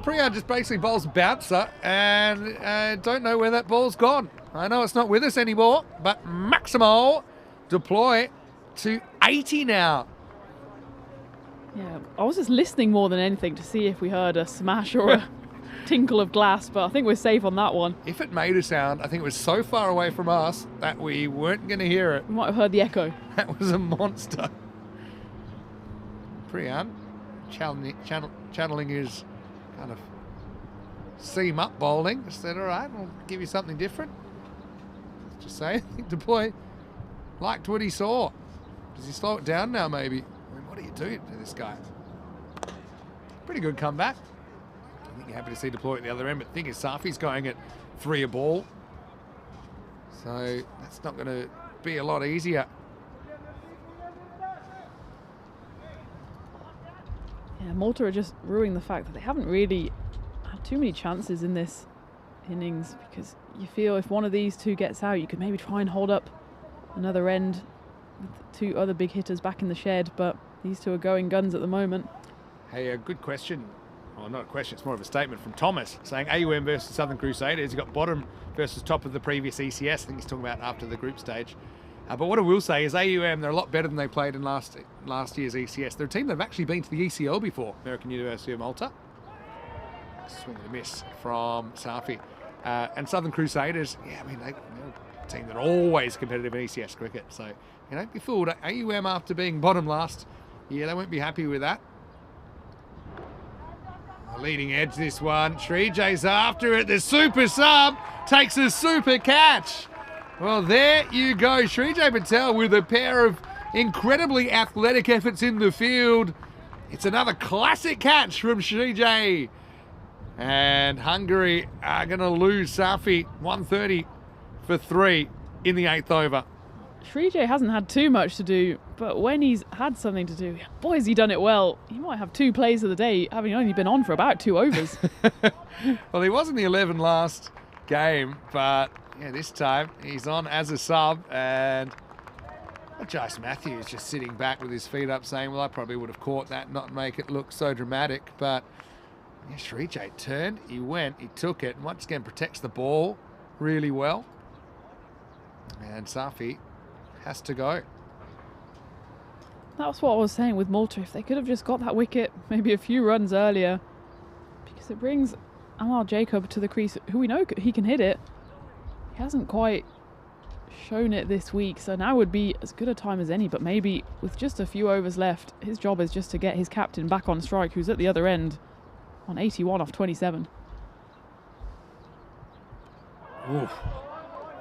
Priya just basically bowls bouncer, and don't know where that ball's gone. I know it's not with us anymore, but Maximo deploy to 80 now. Yeah, I was just listening more than anything to see if we heard a smash or a tinkle of glass, but I think we're safe on that one. If it made a sound, I think it was so far away from us that we weren't going to hear it. We might have heard the echo. That was a monster. Priyan channeling his kind of seam up bowling. Said, all right, we'll give you something different. Just say, I think deploy liked what he saw. Does he slow it down now, maybe? I mean, what do you do to this guy? Pretty good comeback. I think you're happy to see deploy at the other end, but the thing is, Safi's going at 3 a ball. So that's not going to be a lot easier. Yeah, Malta are just ruining the fact that they haven't really had too many chances in this innings, because you feel if one of these two gets out, you could maybe try and hold up another end with the two other big hitters back in the shed, but these two are going guns at the moment. Hey, a good question. Well, not a question, it's more of a statement from Thomas, saying AUM versus Southern Crusaders. You've got bottom versus top of the previous ECS. I think he's talking about after the group stage. But what I will say is AUM, they're a lot better than they played in last year's ECS. They're a team that have actually been to the ECL before, American University of Malta. Swing and a miss from Safi. And Southern Crusaders, yeah, I mean, they're a team that are always competitive in ECS cricket. So, you know, be fooled. AUM after being bottom last, yeah, they won't be happy with that. Leading edge this one. Srijay's after it. The super sub takes a super catch. Well, there you go. Srijay Patel with a pair of incredibly athletic efforts in the field. It's another classic catch from Srijay. And Hungary are going to lose Safi 130 for 3 in the 8th over. Srijay hasn't had too much to do, but when he's had something to do, boy, has he done it well. He might have 2 plays of the day, having only been on for about 2 overs. Well, he was in the 11 last game, but yeah, this time he's on as a sub, and Well, Jace Matthews just sitting back with his feet up saying, well, I probably would have caught that, not make it look so dramatic. But yeah, Srijay turned, he went, he took it, and once again protects the ball really well. And Safi has to go. That's what I was saying with Malta. If they could have just got that wicket maybe a few runs earlier, because it brings Amal Jacob to the crease, who we know he can hit it. He hasn't quite shown it this week, so now would be as good a time as any, but maybe with just a few overs left, his job is just to get his captain back on strike, who's at the other end on 81 off 27. Oof.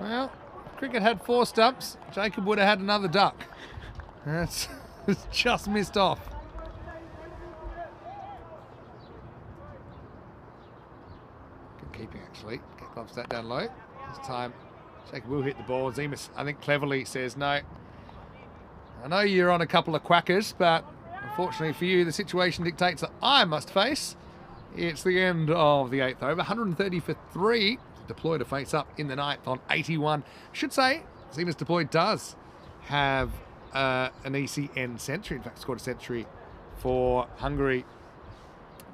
Well, cricket had 4 stumps. Jacob would have had another duck. That's just missed off. Good keeping, actually. Get gloves that down low. This time, Jacob will hit the ball. Zemus, I think, cleverly says, no. I know you're on a couple of quackers, but unfortunately for you, the situation dictates that I must face. It's the end of the 8th over. 130 for 3. Deploy to face up in the 9th on 81. Should say, Zemus deployed does have an ECN century. In fact, scored a century for Hungary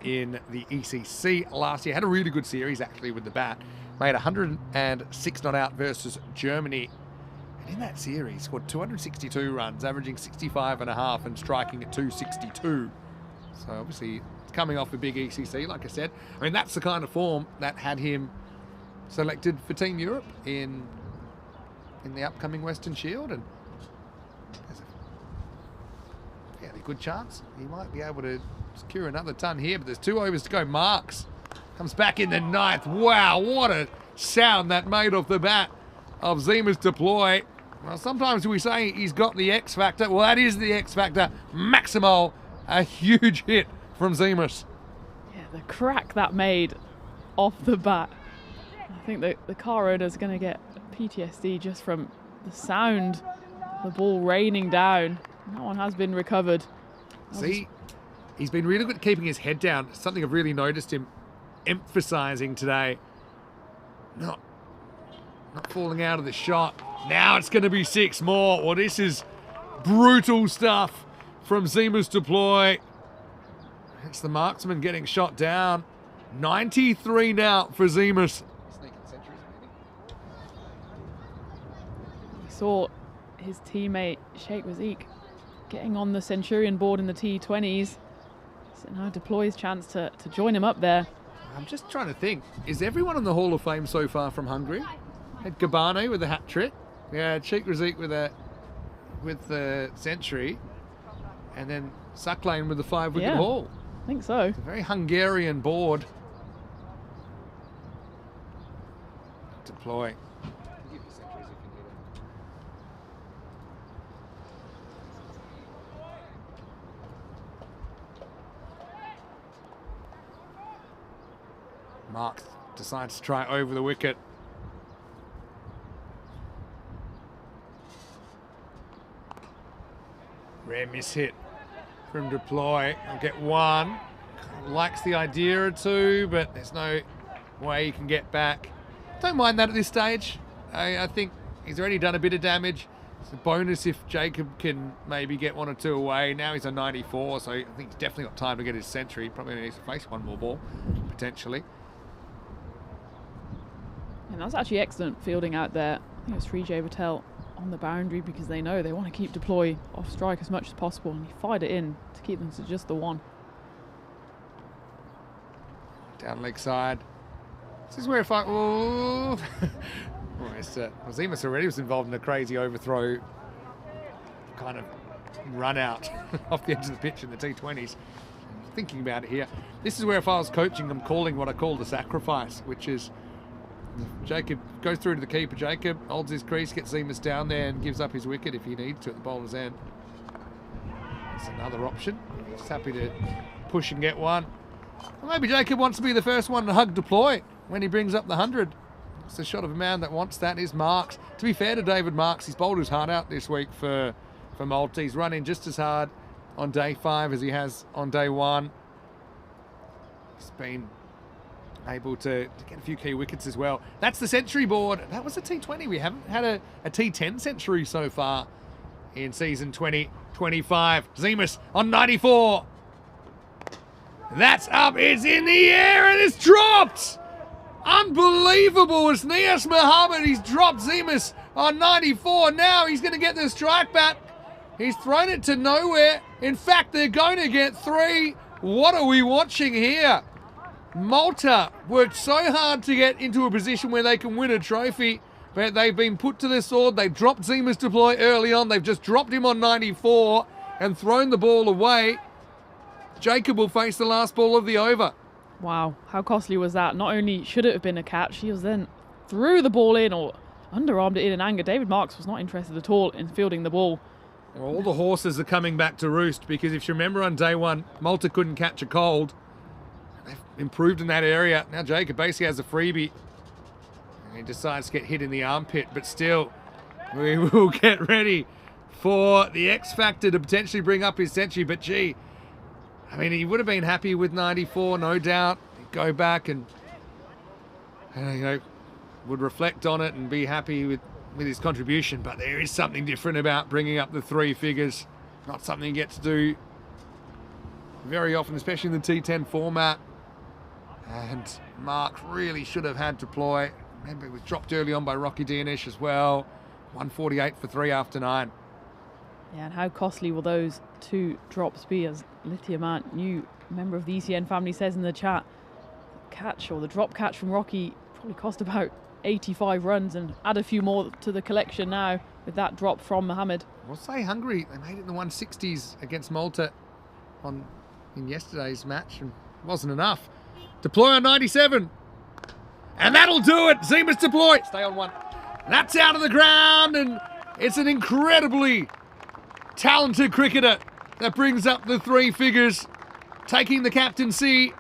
in the ECC last year. Had a really good series, actually, with the bat. Made 106 not out versus Germany. And in that series, scored 262 runs, averaging 65.5 and striking at 262. So obviously, it's coming off a big ECC, like I said. I mean, that's the kind of form that had him selected for Team Europe in the upcoming Western Shield. And there's a fairly good chance he might be able to secure another ton here. But there's 2 overs to go. Marks comes back in the 9th. Wow, what a sound that made off the bat of Zemus deploy. Well, sometimes we say he's got the X factor. Well, that is the X factor. Maximal, a huge hit from Zemus. Yeah, the crack that made off the bat. I think the car owner's going to get PTSD just from the sound of the ball raining down. That one has been recovered. See, he's been really good at keeping his head down. Something I've really noticed him emphasizing today. Not falling out of the shot. Now it's going to be 6 more. Well, this is brutal stuff from Zemus deploy. It's the marksman getting shot down. 93 now for Zemus. We saw his teammate Sheikh Razik getting on the Centurion board in the T20s. So now deploys chance to join him up there. I'm just trying to think. Is everyone in the Hall of Fame so far from Hungary? Had Gabane with a hat trick. Yeah, Sheikh Razik with the century. And then Sucklane with the 5-wicket haul. I think so. It's a very Hungarian board. Deploy. Mark decides to try over the wicket. Rare miss hit from deploy. I'll get 1. Likes the idea or 2, but there's no way he can get back. Don't mind that at this stage. I think he's already done a bit of damage. It's a bonus if Jacob can maybe get 1 or 2 away. Now he's on 94, so I think he's definitely got time to get his century. Probably needs to face 1 more ball, potentially. And that's actually excellent fielding out there. I think it's Srijay Patel on the boundary because they know they want to keep deploy off strike as much as possible, and he fired it in to keep them to just the 1. Down leg side. This is where if I... Oh. Zemus already was involved in a crazy overthrow kind of run out off the edge of the pitch in the T20s. Thinking about it here. This is where if I was coaching, I'm calling what I call the sacrifice, which is Jacob goes through to the keeper. Jacob holds his crease, gets Zemus down there and gives up his wicket if he needs to at the bowler's end. That's another option. He's happy to push and get 1. Well, maybe Jacob wants to be the first one to hug deploy when he brings up the 100. It's a shot of a man that wants that is Marks. To be fair to David Marks, he's bowled his heart out this week for Malta. He's run in just as hard on day 5 as he has on day 1. He's been able to get a few key wickets as well. That's the century board. That was a T20. We haven't had a T10 century so far in season 2025. Zemus on 94. That's up, it's in the air, and it's dropped! Unbelievable, it's Nias Mohammed, he's dropped Zemus on 94. Now he's going to get the strike back. He's thrown it to nowhere. In fact, they're going to get 3. What are we watching here? Malta worked so hard to get into a position where they can win a trophy, but they've been put to the sword. They dropped Zemus Deploy early on. They've just dropped him on 94 and thrown the ball away. Jacob will face the last ball of the over. Wow, how costly was that? Not only should it have been a catch, he was then threw the ball in or underarmed it in anger. David Marks was not interested at all in fielding the ball. All the horses are coming back to roost because if you remember on day one, Malta couldn't catch a cold. They've improved in that area. Now Jacob basically has a freebie. And he decides to get hit in the armpit, but still, we will get ready for the X Factor to potentially bring up his century. But gee, I mean, he would have been happy with 94, no doubt. He'd go back and would reflect on it and be happy with his contribution. But there is something different about bringing up the 3 figures. Not something you get to do very often, especially in the T10 format. And Mark really should have had to ploy. Remember, it was dropped early on by Rocky Dianish as well. 148 for 3 after 9. Yeah, and how costly will those 2 drops be, as Lithiumant, new member of the ECN family, says in the chat. Catch, or the drop catch from Rocky, probably cost about 85 runs, and add a few more to the collection now with that drop from Mohammed. We'll say Hungary, they made it in the 160s against Malta in yesterday's match, and it wasn't enough. Deploy on 97. And that'll do it. Zemus Deploy. Stay on 1. That's out of the ground, and it's an incredibly talented cricketer that brings up the 3 figures, taking the captaincy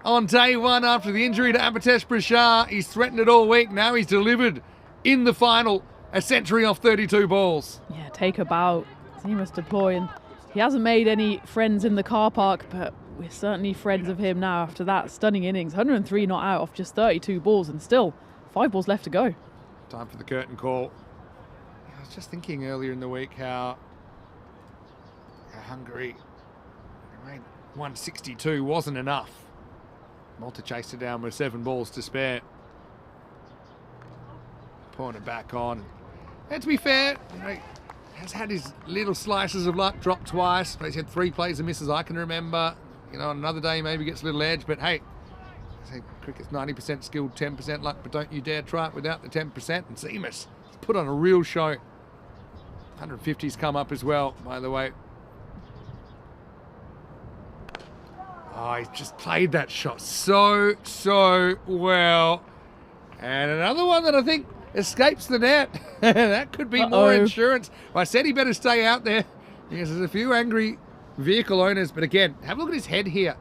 on day 1 after the injury to Abhitesh Prashar. He's threatened it all week. Now he's delivered in the final a century off 32 balls. Yeah, take a bow. Zemus Deploy, and he hasn't made any friends in the car park, but we're certainly friends of him now after that stunning innings. 103 not out off just 32 balls, and still 5 balls left to go. Time for the curtain call. I was just thinking earlier in the week how Hungary, they made 162 wasn't enough. Malta chased it down with 7 balls to spare. Pouring it back on. And to be fair, has had his little slices of luck, dropped twice, but he's had 3 plays and misses I can remember. On another day maybe gets a little edge, but hey, I say cricket's 90% skill, 10% luck, but don't you dare try it without the 10%. And Zemus put on a real show. 150's come up as well, by the way. Oh, he's just played that shot so well. And another one that I think escapes the net. That could be more insurance. Well, I said he better stay out there because there's a few angry vehicle owners. But again, have a look at his head here.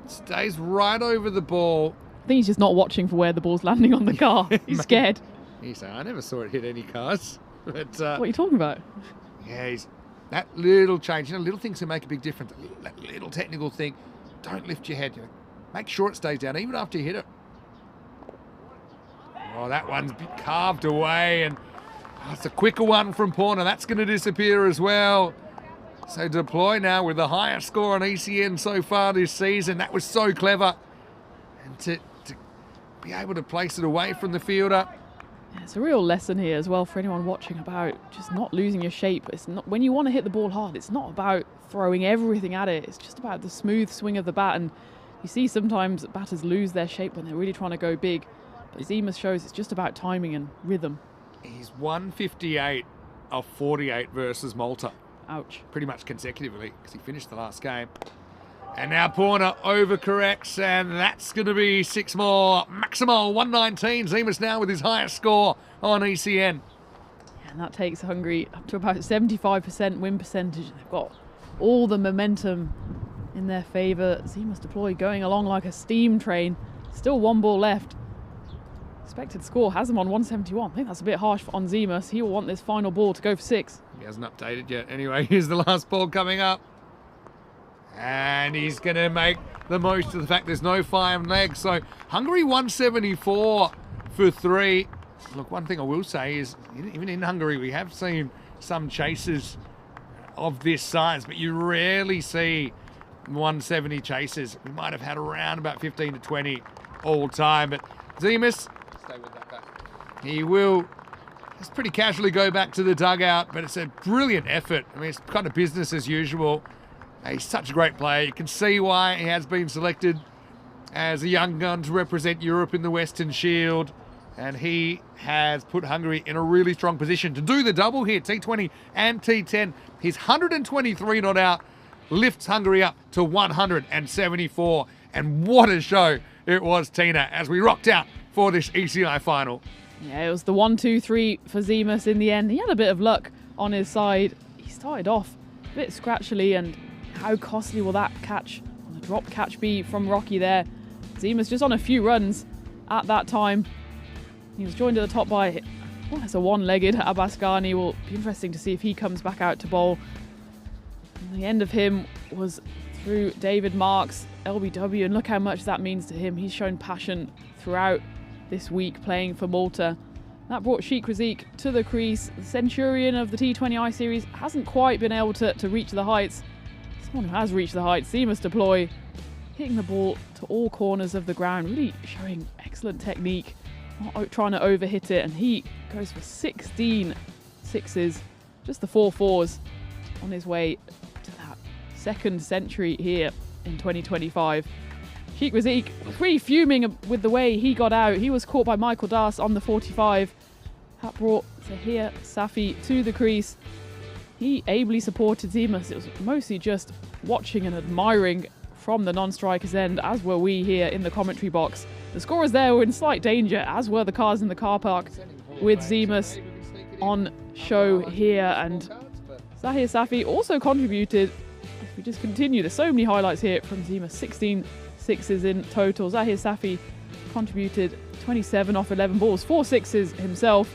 Stays right over the ball. I think he's just not watching for where the ball's landing on the car. He's scared. He's saying, I never saw it hit any cars. But, what are you talking about? Yeah, that little change. Little things can make a big difference. That little technical thing. Don't lift your head. Make sure it stays down, even after you hit it. Oh, that one's carved away, and it's a quicker one from Porner. That's going to disappear as well. So Deploy now with the highest score on ECN so far this season. That was so clever. And to be able to place it away from the fielder. Yeah, it's a real lesson here as well for anyone watching about just not losing your shape. It's not, when you want to hit the ball hard, it's not about throwing everything at it. It's just about the smooth swing of the bat. And you see sometimes batters lose their shape when they're really trying to go big. But Zemus shows it's just about timing and rhythm. He's 158 of 48 versus Malta. Ouch. Pretty much consecutively because he finished the last game. And now Porner overcorrects, and that's going to be 6 more. Maximal 119. Zemus now with his highest score on ECN. And that takes Hungary up to about 75% win percentage. They've got all the momentum in their favour. Zemus Deploy going along like a steam train. Still 1 ball left. Expected score has him on 171. I think that's a bit harsh on Zemus. He will want this final ball to go for 6. He hasn't updated yet. Anyway, here's the last ball coming up. And he's going to make the most of the fact there's no fire leg. So Hungary 174 for 3. Look, one thing I will say is, even in Hungary, we have seen some chasers of this size, but you rarely see 170 chasers. We might have had around about 15 to 20 all time, but Zemus, stay with that guy. He will just pretty casually go back to the dugout, but it's a brilliant effort. I mean, it's kind of business as usual. He's such a great player. You can see why he has been selected as a young gun to represent Europe in the Western Shield. And he has put Hungary in a really strong position to do the double here, T20 and T10. His 123 not out lifts Hungary up to 174. And what a show it was, Tina, as we rocked out for this ECI final. Yeah, it was the 1-2-3 for Zemus in the end. He had a bit of luck on his side. He started off a bit scratchily, and how costly will that catch, the drop catch be from Rocky there? Zemus just on a few runs at that time. He was joined at the top by, well, it's a one-legged Abaskani. Will be interesting to see if he comes back out to bowl. And the end of him was through David Marks, LBW, and look how much that means to him. He's shown passion throughout this week playing for Malta. That brought Sheikh Razik to the crease. The Centurion of the T20I series hasn't quite been able to reach the heights. Someone who has reached the heights, Zemus deploy, hitting the ball to all corners of the ground, really showing excellent technique. Not trying to overhit it, and he goes for 16 sixes, just the 4 fours on his way to that second century here in 2025. Sheikh Razik was pretty fuming with the way he got out. He was caught by Michael Das on the 45. That brought Zahir Safi to the crease. He ably supported Zemus. It was mostly just watching and admiring from the non-striker's end, as were we here in the commentary box. The scorers there were in slight danger, as were the cars in the car park, with Zemus on show here. And Zahir Safi also contributed. If we just continue, there's so many highlights here from Zemus. 16 sixes in total. Zahir Safi contributed 27 off 11 balls, 4 sixes himself.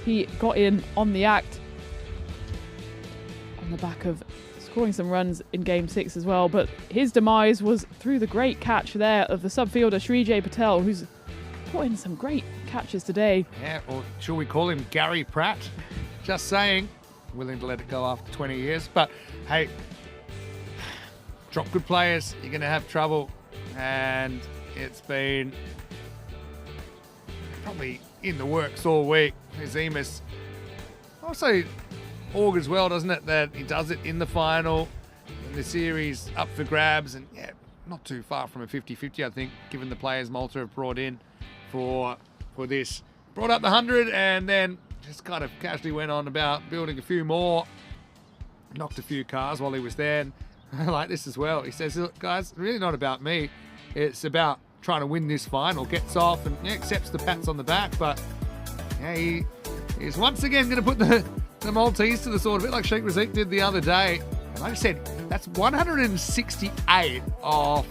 He got in on the act on the back of scoring some runs in Game 6 as well, but his demise was through the great catch there of the subfielder Srijay Patel, who's put in some great catches today. Yeah, or should we call him Gary Pratt? Just saying, willing to let it go after 20 years. But hey, drop good players, you're going to have trouble. And it's been probably in the works all week. Zemus also augurs well, doesn't it, that he does it in the final, in the series up for grabs, and yeah, not too far from a 50-50, I think, given the players Malta have brought in for this. Brought up the 100 and then just kind of casually went on about building a few more, knocked a few cars while he was there. And I like this as well. He says, look, guys, really not about me. It's about trying to win this final. Gets off and accepts the pats on the back, but yeah, he is once again going to put the Maltese to the sword, a bit like Sheikh Razik did the other day. And like I said, that's 168 of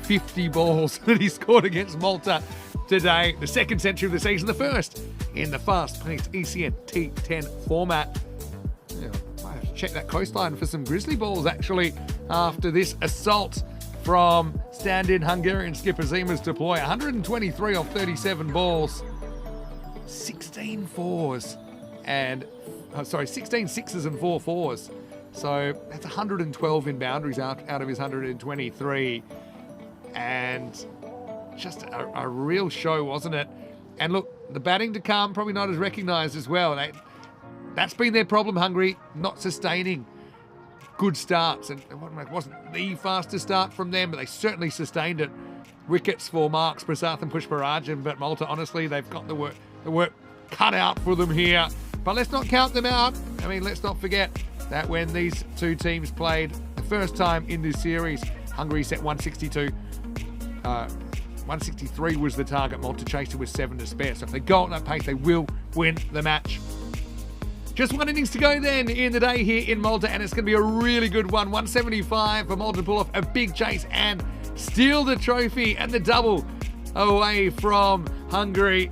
50 balls that he scored against Malta today. The second century of the season, the first in the fast-paced ECN T10 format. Yeah, might have to check that coastline for some grizzly balls, actually, after this assault from stand-in Hungarian skipper Zemus deploy. 123 off 37 balls, 16 fours and 16 sixes and 4 fours. So that's 112 in boundaries out of his 123. And just a real show, wasn't it? And look, the batting to come, probably not as recognised as well. That's been their problem, Hungary, not sustaining good starts. And it wasn't the fastest start from them, but they certainly sustained it. Wickets for Marks, Prasath and Pushparajan, but Malta, honestly, they've got the work cut out for them here. But let's not count them out. I mean, let's not forget that when these two teams played the first time in this series, Hungary set 162. 163 was the target. Malta chased it with 7 to spare. So if they go at that pace, they will win the match. Just one innings to go then in the day here in Malta, and it's going to be a really good one. 175 for Malta to pull off a big chase and steal the trophy and the double away from Hungary.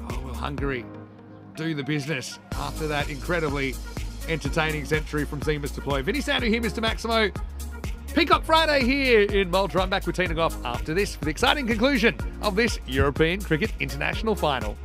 Oh, will Hungary do the business after that incredibly entertaining century from Zemus deploy? Vinny Sandu here, Mr. Maximo. Peacock Friday here in Malta. I'm back with Tina Goff after this for the exciting conclusion of this European Cricket International Final.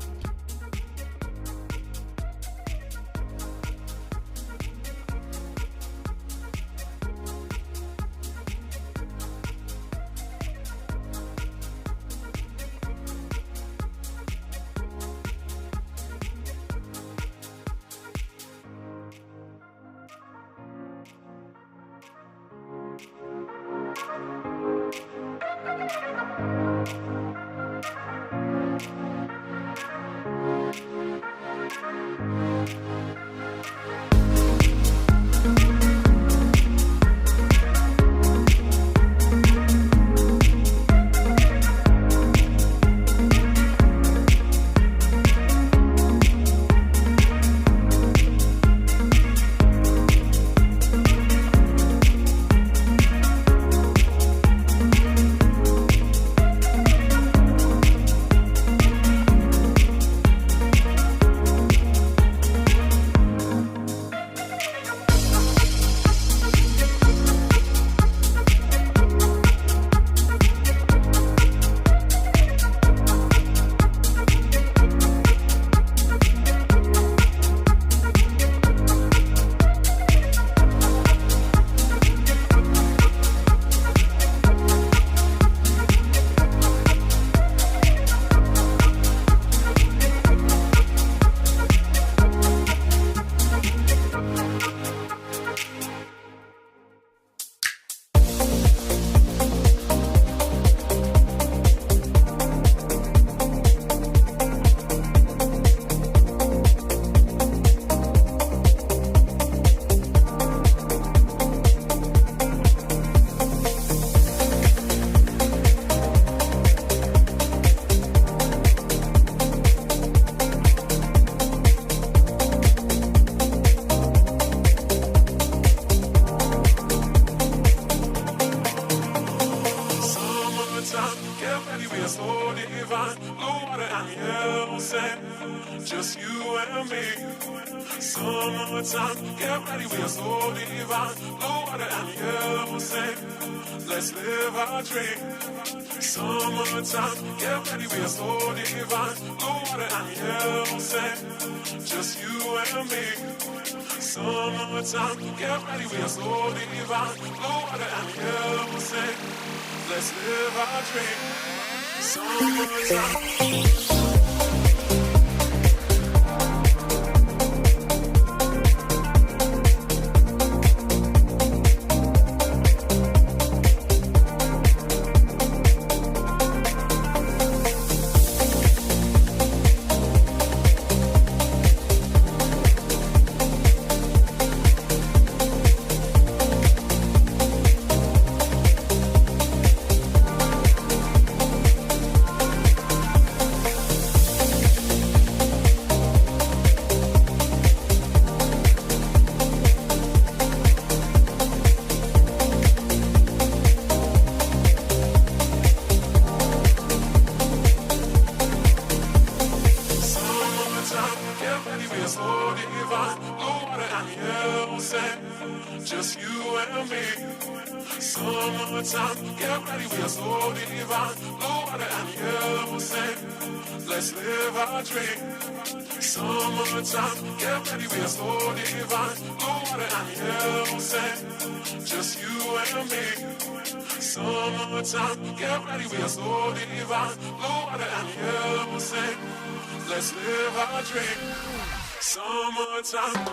and yellow sand, just you and me. Summertime, get ready, we are so divine. Blue water and yellow sand, let's live our dream. Summertime, get ready, we are so divine. Blue water and yellow sand, just you and me. Summertime, get ready, we are so divine. Blue water and yellow sand, let's live our dream. Summertime. Just you and me. Summertime, get ready, we are so divine. Blue water and yellow sand, let's live our dream. Summertime, get ready, we are so divine. Blue water and yellow sand, just you and me. Summertime, get ready, we are so divine. Blue water and yellow sand, let's live our dream. Summertime.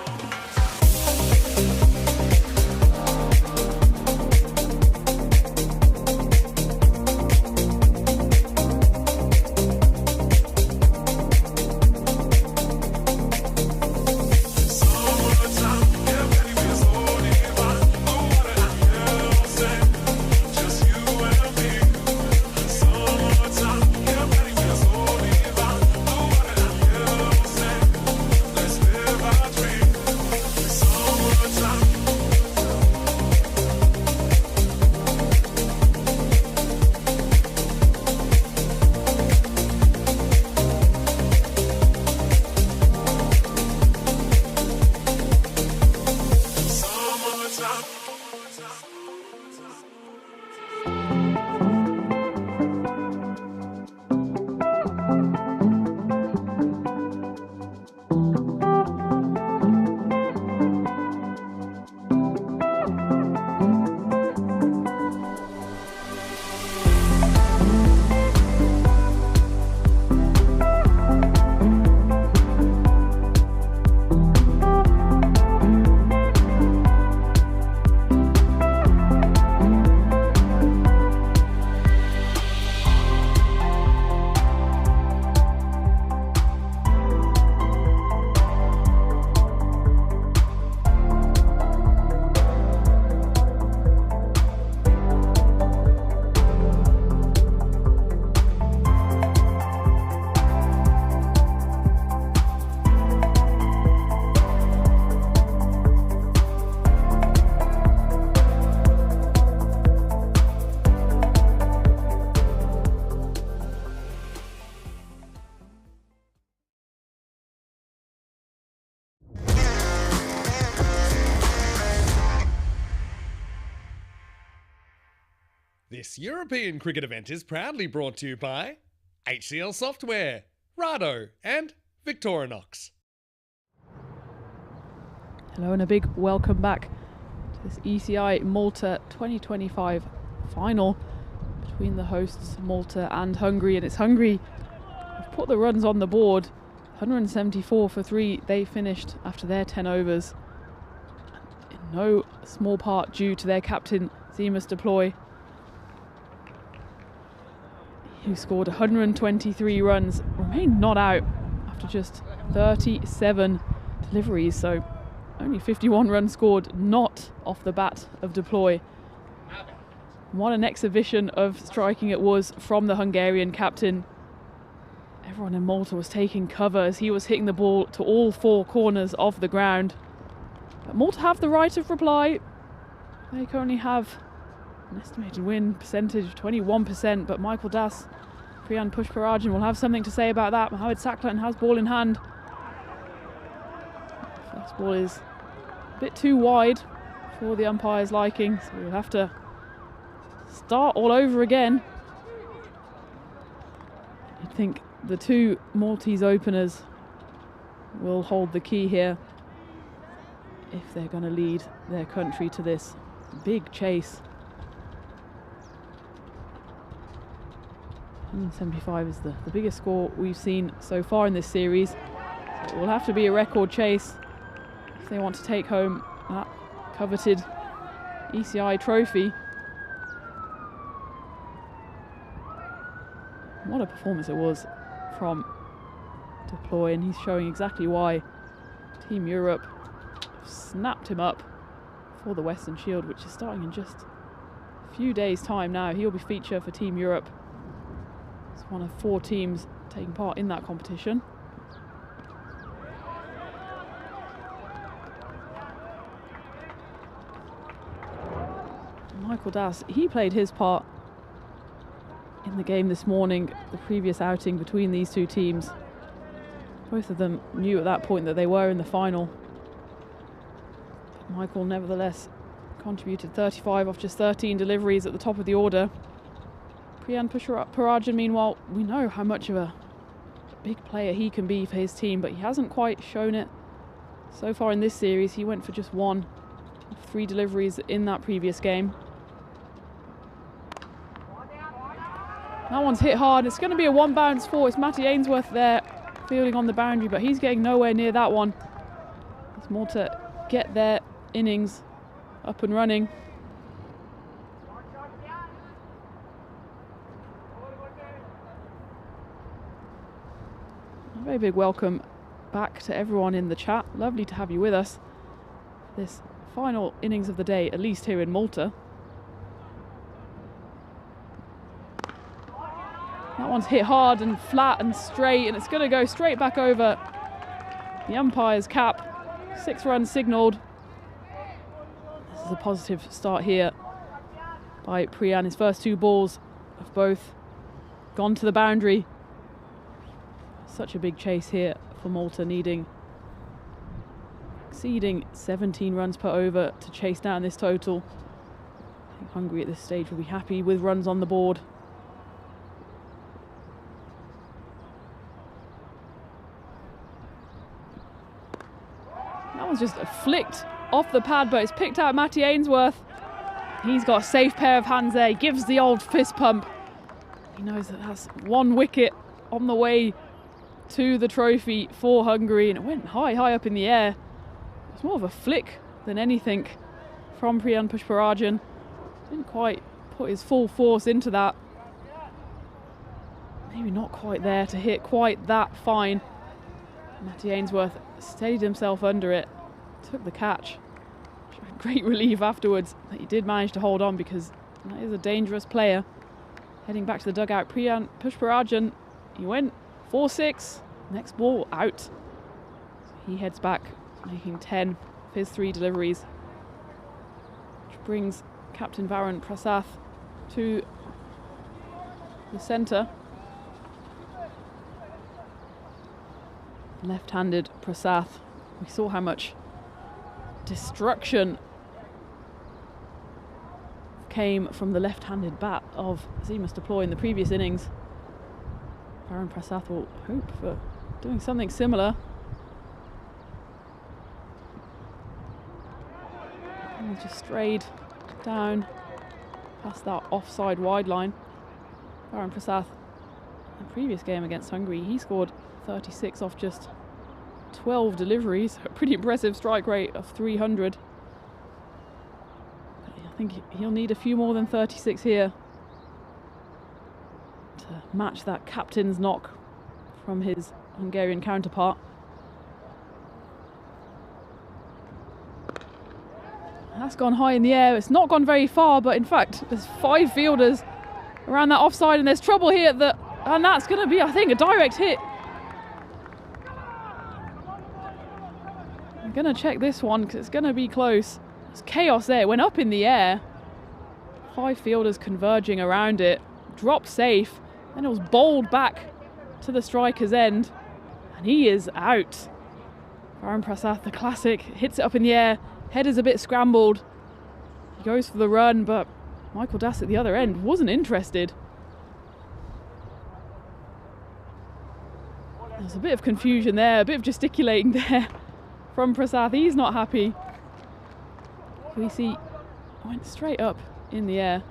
This European cricket event is proudly brought to you by HCL Software, Rado and Victorinox. Hello and a big welcome back to this ECI Malta 2025 final between the hosts Malta and Hungary. And it's Hungary who've put the runs on the board. 174 for 3 they finished after their 10 overs. In no small part due to their captain Zemus Deploy, who scored 123 runs, remained not out after just 37 deliveries, so only 51 runs scored not off the bat of Deploy. What an exhibition of striking it was from the Hungarian captain. Everyone in Malta was taking cover as he was hitting the ball to all 4 corners of the ground. But Malta have the right of reply. They currently have an estimated win percentage of 21%, but Michael Das Priyan Pushparajan will have something to say about that. Mohamed Saklan has ball in hand. First ball is a bit too wide for the umpire's liking, so we'll have to start all over again. You'd think the two Maltese openers will hold the key here if they're going to lead their country to this big chase. 175 is the biggest score we've seen so far in this series. So it will have to be a record chase if they want to take home that coveted ECI trophy. What a performance it was from Deploy, and he's showing exactly why Team Europe snapped him up for the Western Shield, which is starting in just a few days' time now. He'll be feature for Team Europe. It's one of 4 teams taking part in that competition. Michael Das, he played his part in the game this morning, the previous outing between these two teams. Both of them knew at that point that they were in the final. But Michael nevertheless contributed 35 off just 13 deliveries at the top of the order. Priyan Pushparajan, meanwhile, we know how much of a big player he can be for his team, but he hasn't quite shown it so far in this series. He went for just 1 of 3 deliveries in that previous game. That one's hit hard. It's going to be a 1 bounce for. It's Matty Ainsworth there fielding on the boundary, but he's getting nowhere near that one. It's Malta get their innings up and running. A very big welcome back to everyone in the chat. Lovely to have you with us. This final innings of the day, at least here in Malta. That one's hit hard and flat and straight, and it's going to go straight back over the umpire's cap. 6 runs signalled. This is a positive start here by Priyan. His first 2 balls have both gone to the boundary. Such a big chase here for Malta, exceeding 17 runs per over to chase down this total. I think Hungary at this stage will be happy with runs on the board. That was just flicked off the pad, but it's picked out Matty Ainsworth. He's got a safe pair of hands there. He gives the old fist pump. He knows that that's 1 wicket on the way to the trophy for Hungary, and it went high up in the air. It's more of a flick than anything from Priyan Pushparajan. Didn't quite put his full force into that. Maybe not quite there to hit quite that fine. Matty Ainsworth steadied himself under it, took the catch. Great relief afterwards that he did manage to hold on, because that is a dangerous player. Heading back to the dugout, Priyan Pushparajan, he went 4-6, next ball out. So he heads back, making 10 of his 3 deliveries, which brings Captain Varun Prasath to the centre. Left-handed Prasath. We saw how much destruction came from the left-handed bat of Zemus Deploy in the previous innings. Varun Prasath will hope for doing something similar. And just strayed down past that offside wide line. Varun Prasath, in the previous game against Hungary, he scored 36 off just 12 deliveries. A pretty impressive strike rate of 300. I think he'll need a few more than 36 here to match that captain's knock from his Hungarian counterpart. That's gone high in the air. It's not gone very far, but in fact there's 5 fielders around that offside, and there's trouble here and that's going to be, I think, a direct hit. I'm going to check this one because it's going to be close. There's chaos there. It went up in the air. 5 fielders converging around it. Dropped safe. Then it was bowled back to the striker's end, and he is out. Varun Prasad, the classic, hits it up in the air, head is a bit scrambled. He goes for the run, but Michael Das at the other end wasn't interested. There's a bit of confusion there, a bit of gesticulating there from Prasad. He's not happy. We see went straight up in the air.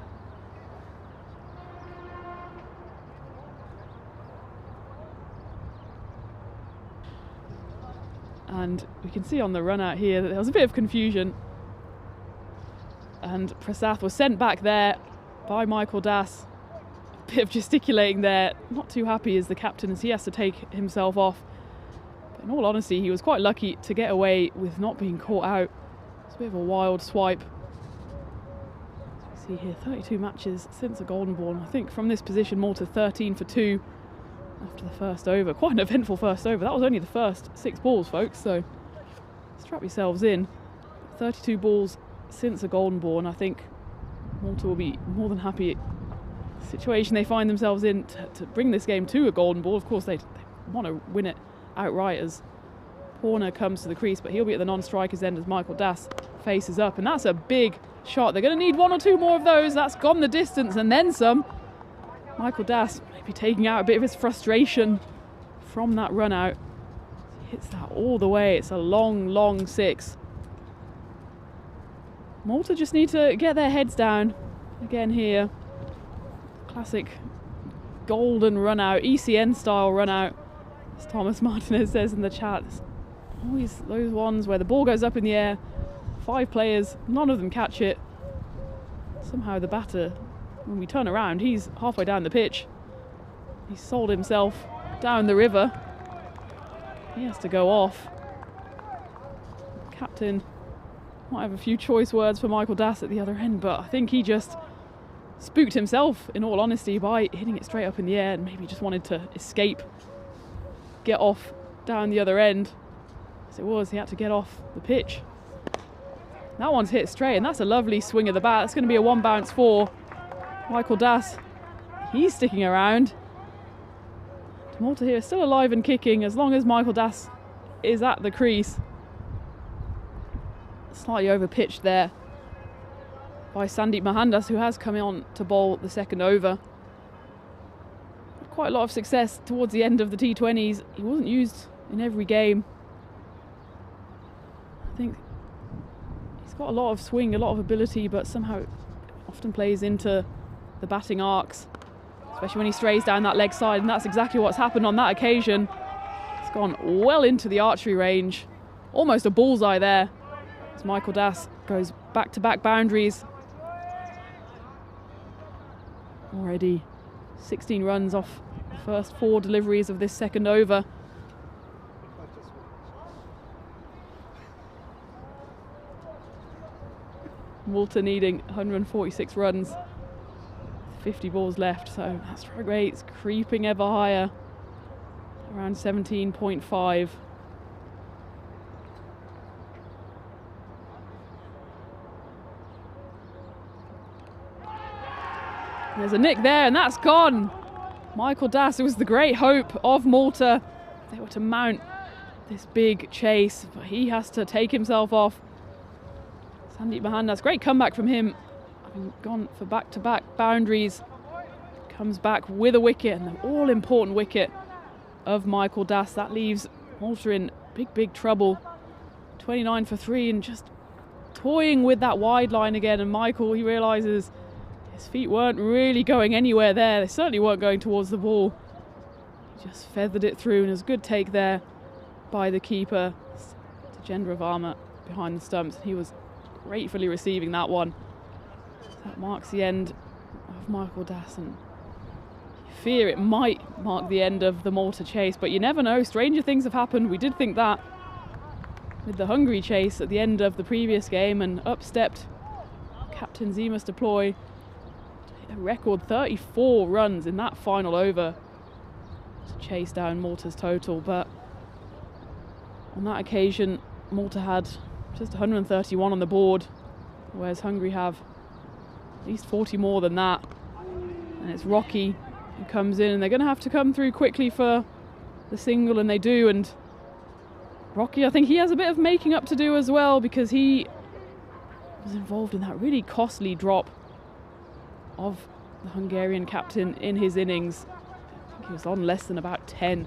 And we can see on the run out here that there was a bit of confusion. And Prasad was sent back there by Michael Das. A bit of gesticulating there. Not too happy as the captain as he has to take himself off. But in all honesty, he was quite lucky to get away with not being caught out. It's a bit of a wild swipe. See here, 32 matches since a golden ball. I think from this position, Malta 13 for 2 after the first over. Quite an eventful first over. That was only the first 6 balls, folks, so strap yourselves in. 32 balls since a golden ball, and I think Malta will be more than happy the situation they find themselves in to bring this game to a golden ball. Of course, they want to win it outright as Horner comes to the crease, but he'll be at the non-striker's end as Michael Das faces up, and that's a big shot. They're going to need 1 or 2 more of those. That's gone the distance and then some. Michael Das maybe taking out a bit of his frustration from that run out. He hits that all the way. It's a long, long 6. Malta just need to get their heads down again here. Classic golden run out, ECN style run out, as Thomas Martinez says in the chat. It's always those ones where the ball goes up in the air, 5 players, none of them catch it. Somehow the batter, when we turn around, he's halfway down the pitch. He's sold himself down the river. He has to go off. Captain might have a few choice words for Michael Das at the other end, but I think he just spooked himself, in all honesty, by hitting it straight up in the air and maybe just wanted to escape, get off down the other end. As it was, he had to get off the pitch. That one's hit straight, and that's a lovely swing of the bat. It's going to be a 1 bounce for Michael Das. He's sticking around. Malta here is still alive and kicking as long as Michael Das is at the crease. Slightly over pitched there by Sandeep Mohandas, who has come on to bowl the second over. Quite a lot of success towards the end of the T20s. He wasn't used in every game. I think he's got a lot of swing, a lot of ability, but somehow it often plays into the batting arcs, especially when he strays down that leg side, and that's exactly what's happened on that occasion. It's gone well into the archery range. Almost a bullseye there as Michael Das goes back-to-back boundaries. Already 16 runs off the first 4 deliveries of this second over. Malta needing 146 runs, 50 balls left, so that strike rate's creeping ever higher, around 17.5. There's a nick there, and that's gone. Michael Das, it was the great hope of Malta. They were to mount this big chase, but he has to take himself off. Sandeep Mohandas, great comeback from him. Having gone for back-to-back boundaries. Comes back with a wicket, and the all-important wicket of Michael Das. That leaves Malta in big trouble. 29 for 3 and just toying with that wide line again. And Michael, he realises his feet weren't really going anywhere there. They certainly weren't going towards the ball. He just feathered it through, and it was a good take there by the keeper, Tajendra Varma, behind the stumps. He was gratefully receiving that one. That marks the end of Michael Das, and you fear it might mark the end of the Malta chase, but you never know. Stranger things have happened. We did think that with the Hungary chase at the end of the previous game, and up stepped Captain Zemus Deploy. A record 34 runs in that final over to chase down Malta's total, but on that occasion Malta had just 131 on the board, whereas Hungary have at least 40 more than that. And it's Rocky who comes in, and they're going to have to come through quickly for the single, and they do. And Rocky, I think he has a bit of making up to do as well, because he was involved in that really costly drop of the Hungarian captain in his innings. I think he was on less than about 10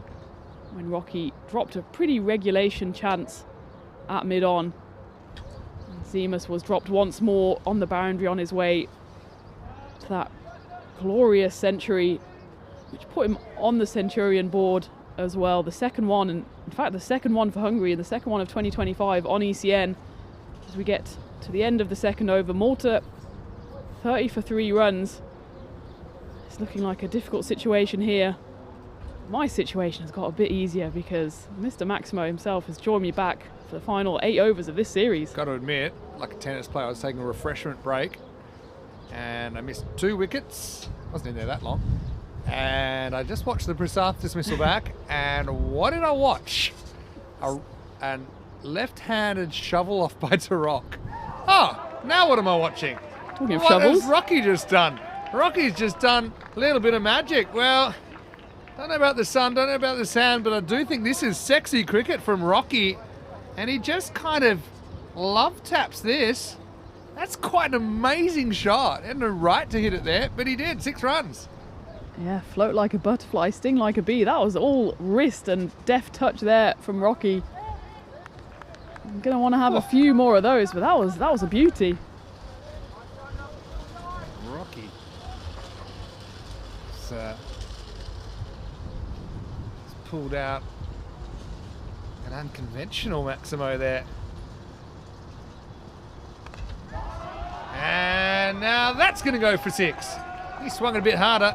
when Rocky dropped a pretty regulation chance at mid-on. Zemus was dropped once more on the boundary on his way to that glorious century, which put him on the Centurion board as well. The second one, and in fact the second one for Hungary, and the second one of 2025 on ECN. As we get to the end of the second over, Malta 30 for 3 runs. It's looking like a difficult situation here. My situation has got a bit easier because Mr. Maximo himself has joined me back for the final 8 overs of this series. Got to admit, like a tennis player, I was taking a refreshment break and I missed 2 wickets. Wasn't in there that long. And I just watched the Prasath dismissal back, and what did I watch? A left-handed shovel off by Tarok. Oh, now what am I watching? Talking of What shovels. has Rocky just done? Rocky's just done a little bit of magic. Well, don't know about the sun, don't know about the sand, but I do think this is sexy cricket from Rocky. And he just kind of love taps this. That's quite an amazing shot. He had no right to hit it there, but he did. 6 runs. Yeah, float like a butterfly, sting like a bee. That was all wrist and deft touch there from Rocky. I'm going to want to have a few more of those, but that was a beauty. Rocky. It's pulled out an unconventional Maximo there. And now that's going to go for 6. He swung it a bit harder.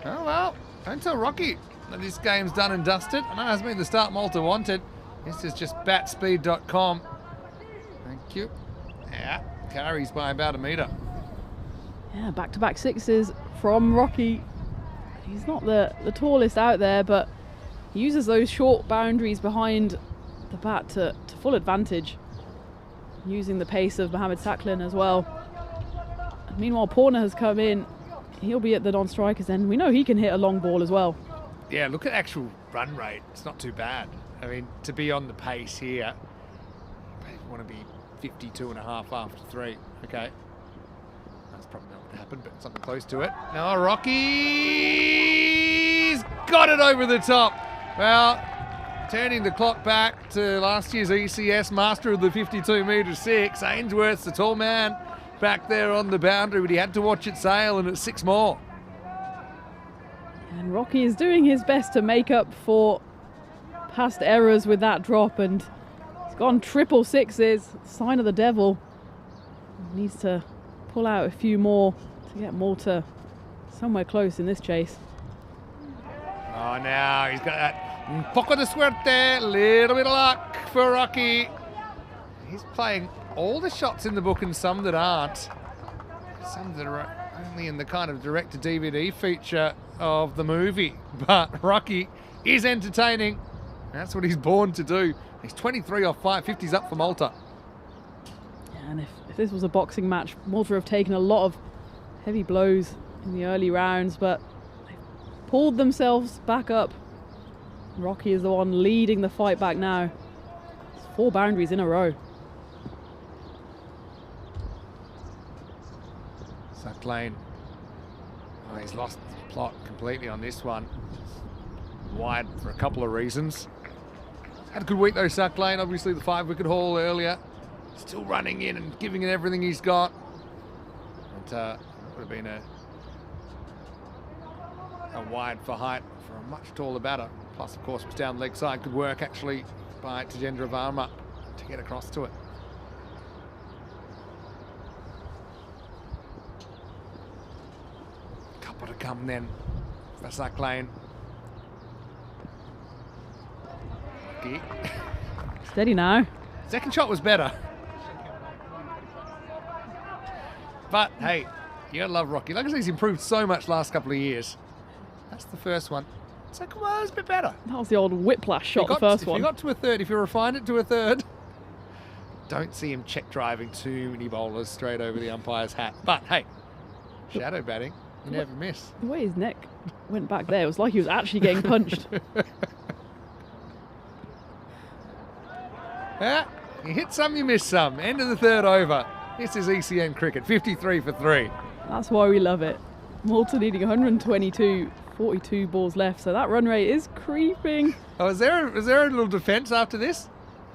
Oh well, don't tell Rocky that this game's done and dusted. I know it hasn't been the start Malta wanted. This is just batspeed.com. Thank you. Yeah, carries by about 1 metre. Yeah, back-to-back 6s from Rocky. He's not the tallest out there, but he uses those short boundaries behind the bat to full advantage, using the pace of Mohamed Saklin as well. And meanwhile, Porner has come in. He'll be at the non-strikers end. We know he can hit a long ball as well. Yeah, look at actual run rate. It's not too bad. I mean, to be on the pace here, you want to be 52.5 after 3. Okay. That's probably not what happened, but something close to it. Now Rocky's got it over the top. Well, turning the clock back to last year's ECS master of the 52 metre 6. Ainsworth's the tall man back there on the boundary, but he had to watch it sail, and it's 6 more. And Rocky is doing his best to make up for past errors with that drop, and he's gone triple 6s, sign of the devil. He needs to pull out a few more to get Malta somewhere close in this chase. Oh, now he's got that un poco de suerte, little bit of luck for Rocky. He's playing all the shots in the book and some that aren't. Some that are only in the kind of direct-to-DVD feature of the movie. But Rocky is entertaining. That's what he's born to do. He's 23 off 550s up for Malta. And if this was a boxing match, Malta have taken a lot of heavy blows in the early rounds, but they've pulled themselves back up. Rocky is the one leading the fight back now. It's 4 boundaries in a row. Lane. Oh, he's lost the plot completely on this one. Wide for a couple of reasons. Had a good week though, Suck Lane. Obviously the 5-wicket haul earlier. Still running in and giving it everything he's got. And it would have been a wide for height for a much taller batter. Plus, of course, it was down leg side. Good work actually by Tajendra Varma to get across to it. To come then for Suck Lane. Okay. Steady now. Second shot was better. But hey, you gotta love Rocky. Like I said, he's improved so much last couple of years. That's the first one. Second one was a bit better. That was the old whiplash shot, the first one. If you got to a third, if you refined it to a third, don't see him check driving too many bowlers straight over the umpire's hat. But hey, shadow batting. You never miss. The way his neck went back there, it was like he was actually getting punched. Yeah, you hit some, you miss some. End of the third over. This is ECN cricket, 53 for 3. That's why we love it. Malta needing 122, 42 balls left, so that run rate is creeping. Oh, is there a little defence after this?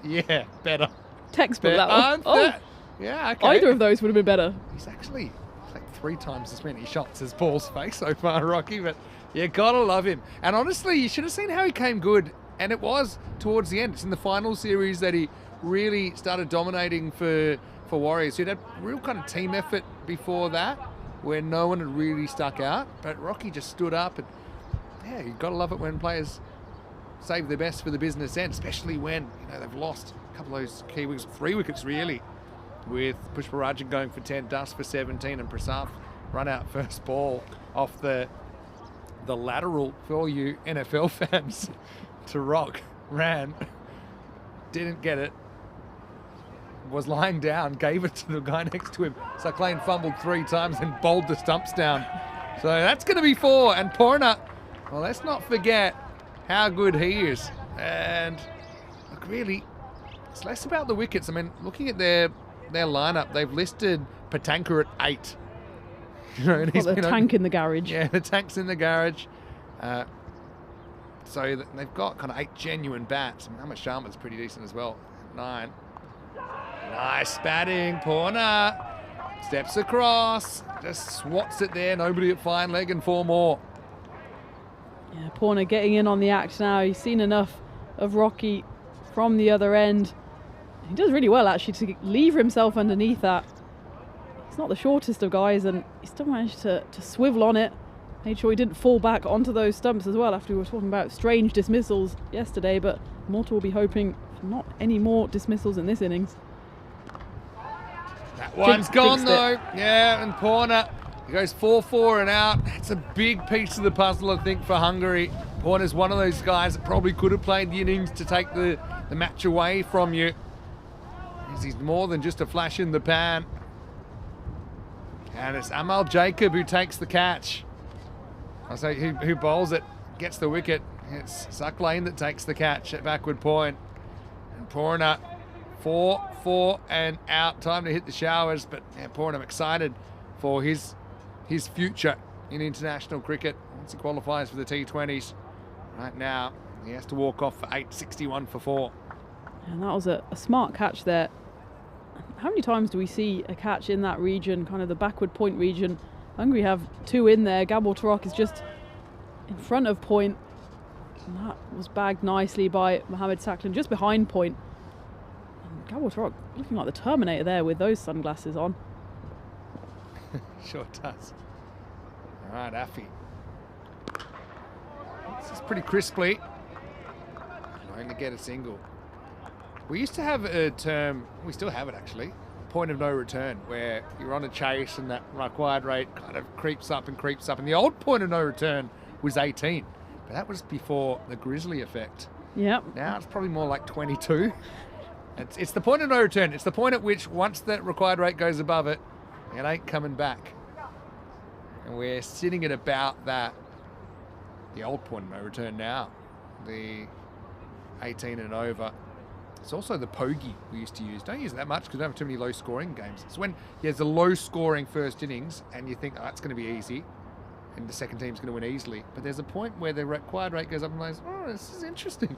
Yeah, better. Textbook that one. Oh, yeah, okay. either of those would have been better. He's actually like 3 times as many shots as Paul's face so far, Rocky, but you gotta love him. And honestly, you should have seen how he came good, and it was towards the end. It's in the final series that he really started dominating for Warriors. He'd had real kind of team effort before that, where no one had really stuck out, but Rocky just stood up, and yeah, you've got to love it when players save their best for the business end, especially when they've lost a couple of those key wickets, 3 wickets really, with Pushparajan going for 10, Dust for 17, and Prasad run out first ball off the lateral for you NFL fans to Rock. Ran, didn't get it, was lying down, gave it to the guy next to him. So Klein fumbled 3 times and bowled the stumps down. So that's going to be 4. And Porner, well, let's not forget how good he is. And look, really, it's less about the wickets. I mean, looking at their lineup, they've listed Patanka at 8. And Got the tank in the garage. Yeah, the tank's in the garage. So they've got kind of 8 genuine bats. I mean, Ahmed Sharma's pretty decent as well. 9. Nice batting, Porner. Steps across, just swats it there. Nobody at fine leg, and 4 more. Yeah, Porner getting in on the act now. He's seen enough of Rocky from the other end. He does really well actually to lever himself underneath that. He's not the shortest of guys, and he still managed to swivel on it. Made sure he didn't fall back onto those stumps as well after we were talking about strange dismissals yesterday, but Malta will be hoping for not any more dismissals in this innings. That one's gone though. Yeah, and Porner, he goes 4-4 and out. It's a big piece of the puzzle, I think, for Hungary. Porner's one of those guys that probably could have played the innings to take the match away from you. He's more than just a flash in the pan. And it's Amal Jacob who takes the catch. I say who bowls it, gets the wicket. It's Suck Lane that takes the catch at backward point. And Porner, 4-4 and out. Time to hit the showers, but yeah, Porner excited for his future in international cricket once he qualifies for the T20s. Right now, he has to walk off for 8, 61 for 4. And that was a smart catch there. How many times do we see a catch in that region, kind of the backward point region? Hungary have 2 in there. Gabor Tarok is just in front of point. And that was bagged nicely by Mohamed Saklan, just behind point. And Gabor Tarok looking like the Terminator there with those sunglasses on. Sure does. All right, Affy. This is pretty crisply. Going to get a single. We used to have a term, we still have it actually, point of no return, where you're on a chase and that required rate kind of creeps up and creeps up. And the old point of no return was 18, but that was before the Grizzly effect. Yep. Now it's probably more like 22. It's the point of no return. It's the point at which once that required rate goes above it, it ain't coming back. And we're sitting at about that, the old point of no return now, the 18 and over. It's also the pogey we used to use. Don't use it that much because we don't have too many low scoring games. It's when there's a low scoring first innings and you think, oh, it's going to be easy and the second team's going to win easily. But there's a point where the required rate goes up and goes, oh, this is interesting.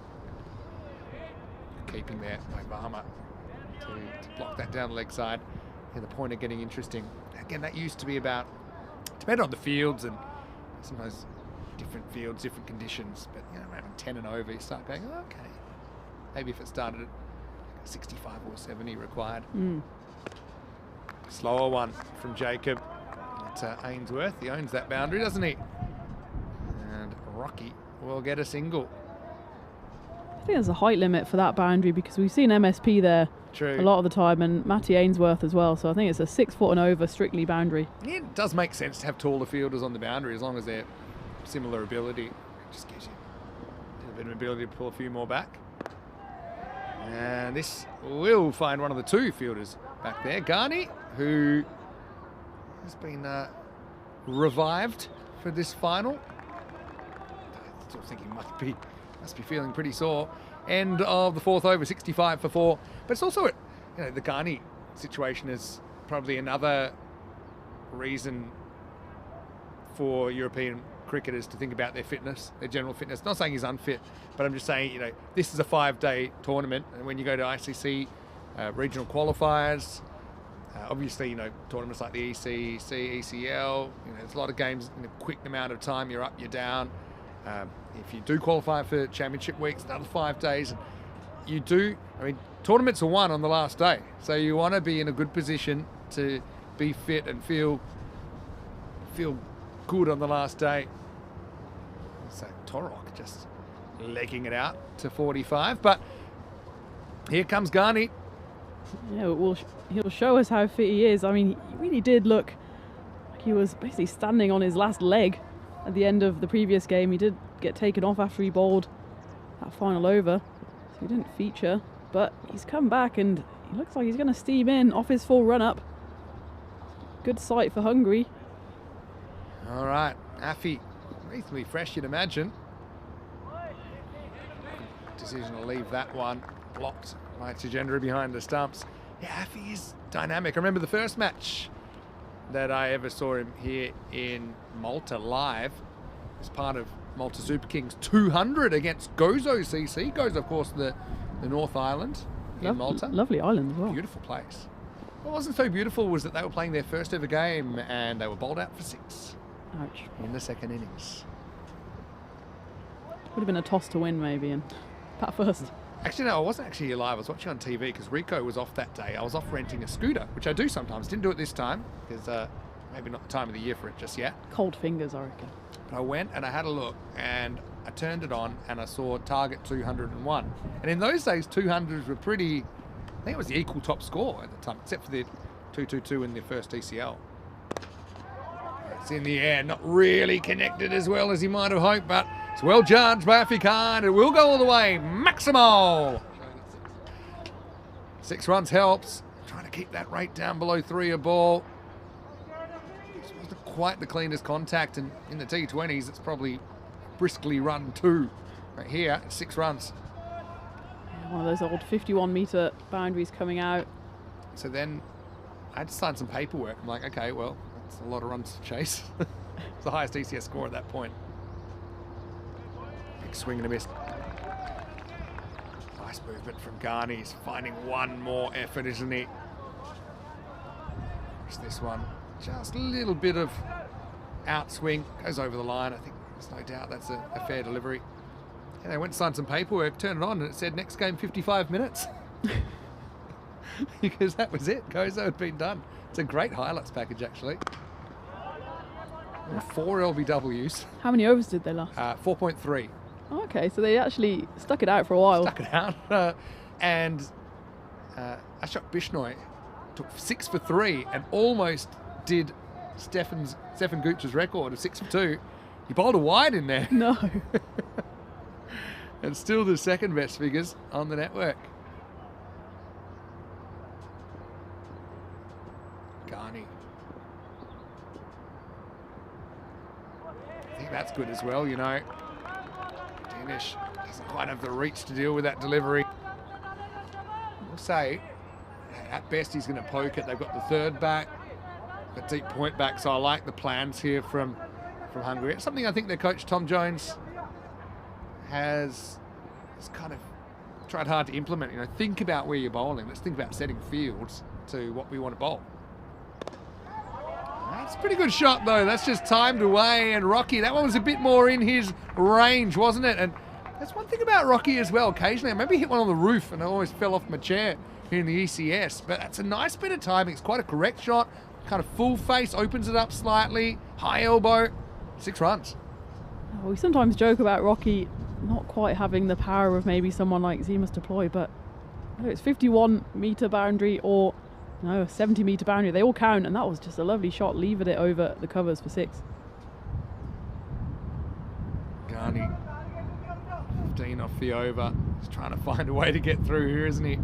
Keeping there by Bahama to block that down the leg side. Yeah, the point of getting interesting. Again, that used to be about, depending on the fields and sometimes different fields, different conditions. But, around 10 and over, you start going, oh, okay. Maybe if it started at 65 or 70 required. Slower one from Jacob. It's Ainsworth. He owns that boundary, doesn't he? And Rocky will get a single. I think there's a height limit for that boundary because we've seen MSP there a lot of the time, and Matty Ainsworth as well. So I think it's a 6 foot and over strictly boundary. Yeah, it does make sense to have taller fielders on the boundary as long as they're similar ability. It just gives you a bit of ability to pull a few more back. And this will find one of the 2 fielders back there. Ghani, who has been revived for this final. I still think he must be feeling pretty sore. End of the 4th over, 65 for 4. But it's also, the Ghani situation is probably another reason for European cricketers to think about their fitness, their general fitness. Not saying he's unfit, but I'm just saying, this is a 5-day tournament, and when you go to ICC regional qualifiers, obviously, tournaments like the ECI, ECL, there's a lot of games in a quick amount of time. You're up, you're down. If you do qualify for championship weeks, another 5 days. Tournaments are won on the last day, so you want to be in a good position to be fit and feel good on the last day. So Torok just legging it out to 45, but here comes Ghani. Yeah, he'll show us how fit he is. I mean, he really did look like he was basically standing on his last leg at the end of the previous game. He did get taken off after he bowled that final over, so he didn't feature, but he's come back and he looks like he's going to steam in off his full run-up. Good sight for Hungary. All right, Afi, reasonably fresh, you'd imagine. Decision to leave that one blocked by Tajendra behind the stumps. Yeah, Afi is dynamic. I remember the first match that I ever saw him here in Malta live as part of Malta Super Kings 200 against Gozo CC. Gozo, of course, the North Island in Malta. Lovely island as well. Beautiful place. What wasn't so beautiful was that they were playing their first ever game and they were bowled out for 6. Ouch. In the second innings. Would have been a toss to win maybe and bat first. Actually, no, I wasn't actually live. I was watching on TV because Rico was off that day. I was off renting a scooter, which I do sometimes. Didn't do it this time because maybe not the time of the year for it just yet. Cold fingers, I reckon. But I went and I had a look and I turned it on and I saw target 201. And in those days, 200s were pretty, I think it was the equal top score at the time, except for the 222 in the first ECL. It's in the air, not really connected as well as he might have hoped, but it's well judged by Afi Khan. It will go all the way. Maximal! 6 runs helps. Trying to keep that rate down below 3 a ball. This wasn't quite the cleanest contact, and in the T20s, it's probably briskly run 2. Right here, 6 runs. One of those old 51-metre boundaries coming out. So then I had to sign some paperwork. I'm like, okay, well, that's a lot of runs to chase. It's the highest ECS score at that point. Big swing and a miss. Nice movement from Ghani. He's finding one more effort, isn't he? Where's this one? Just a little bit of outswing. Goes over the line. I think there's no doubt that's a fair delivery. And they went and signed some paperwork, turned it on, and it said next game 55 minutes. Because that was it. Gozo had been done. It's a great highlights package, actually. 4 LBWs. How many overs did they last? 4.3. Oh, okay, so they actually stuck it out for a while. Stuck it out. And Ashok Bishnoi took 6 for 3 and almost did Stefan Gooch's record of 6 for 2. He bowled a wide in there. No. And still the second best figures on the network. Ghani. I think that's good as well, you know. Danish doesn't quite have the reach to deal with that delivery. We'll say, at best he's going to poke it. They've got the third back, the deep point back, so I like the plans here from Hungary. It's something I think their coach Tom Jones has kind of tried hard to implement. You know, think about where you're bowling. Let's think about setting fields to what we want to bowl. That's a pretty good shot though. That's just timed away, and Rocky, that one was a bit more in his range, wasn't it? And that's one thing about Rocky as well. Occasionally, I remember he hit one on the roof and I almost fell off my chair here in the ECS, but that's a nice bit of timing. It's quite a correct shot, kind of full face, opens it up slightly, high elbow, 6 runs. We sometimes joke about Rocky not quite having the power of maybe someone like Zemus Deploy, but whether it's 51-metre boundary or a 70-metre boundary, they all count, and that was just a lovely shot, leaving it over the covers for 6. Ghani, 15 off the over. He's trying to find a way to get through here, isn't he?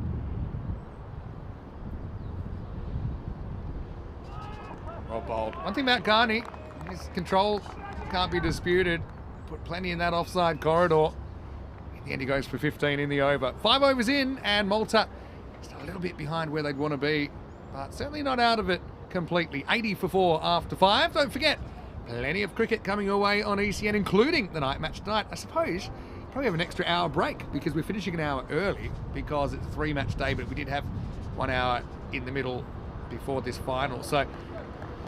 Well bowled. One thing about Ghani, His control can't be disputed. Put plenty in that offside corridor. In the end, he goes for 15 in the over. 5 overs in, and Malta still a little bit behind where they'd want to be, but certainly not out of it completely. 80 for 4 after 5. Don't forget, plenty of cricket coming your way on ECN, including the night match tonight. I suppose probably have an extra hour break because we're finishing an hour early because it's a 3-match day, but we did have 1 hour in the middle before this final. So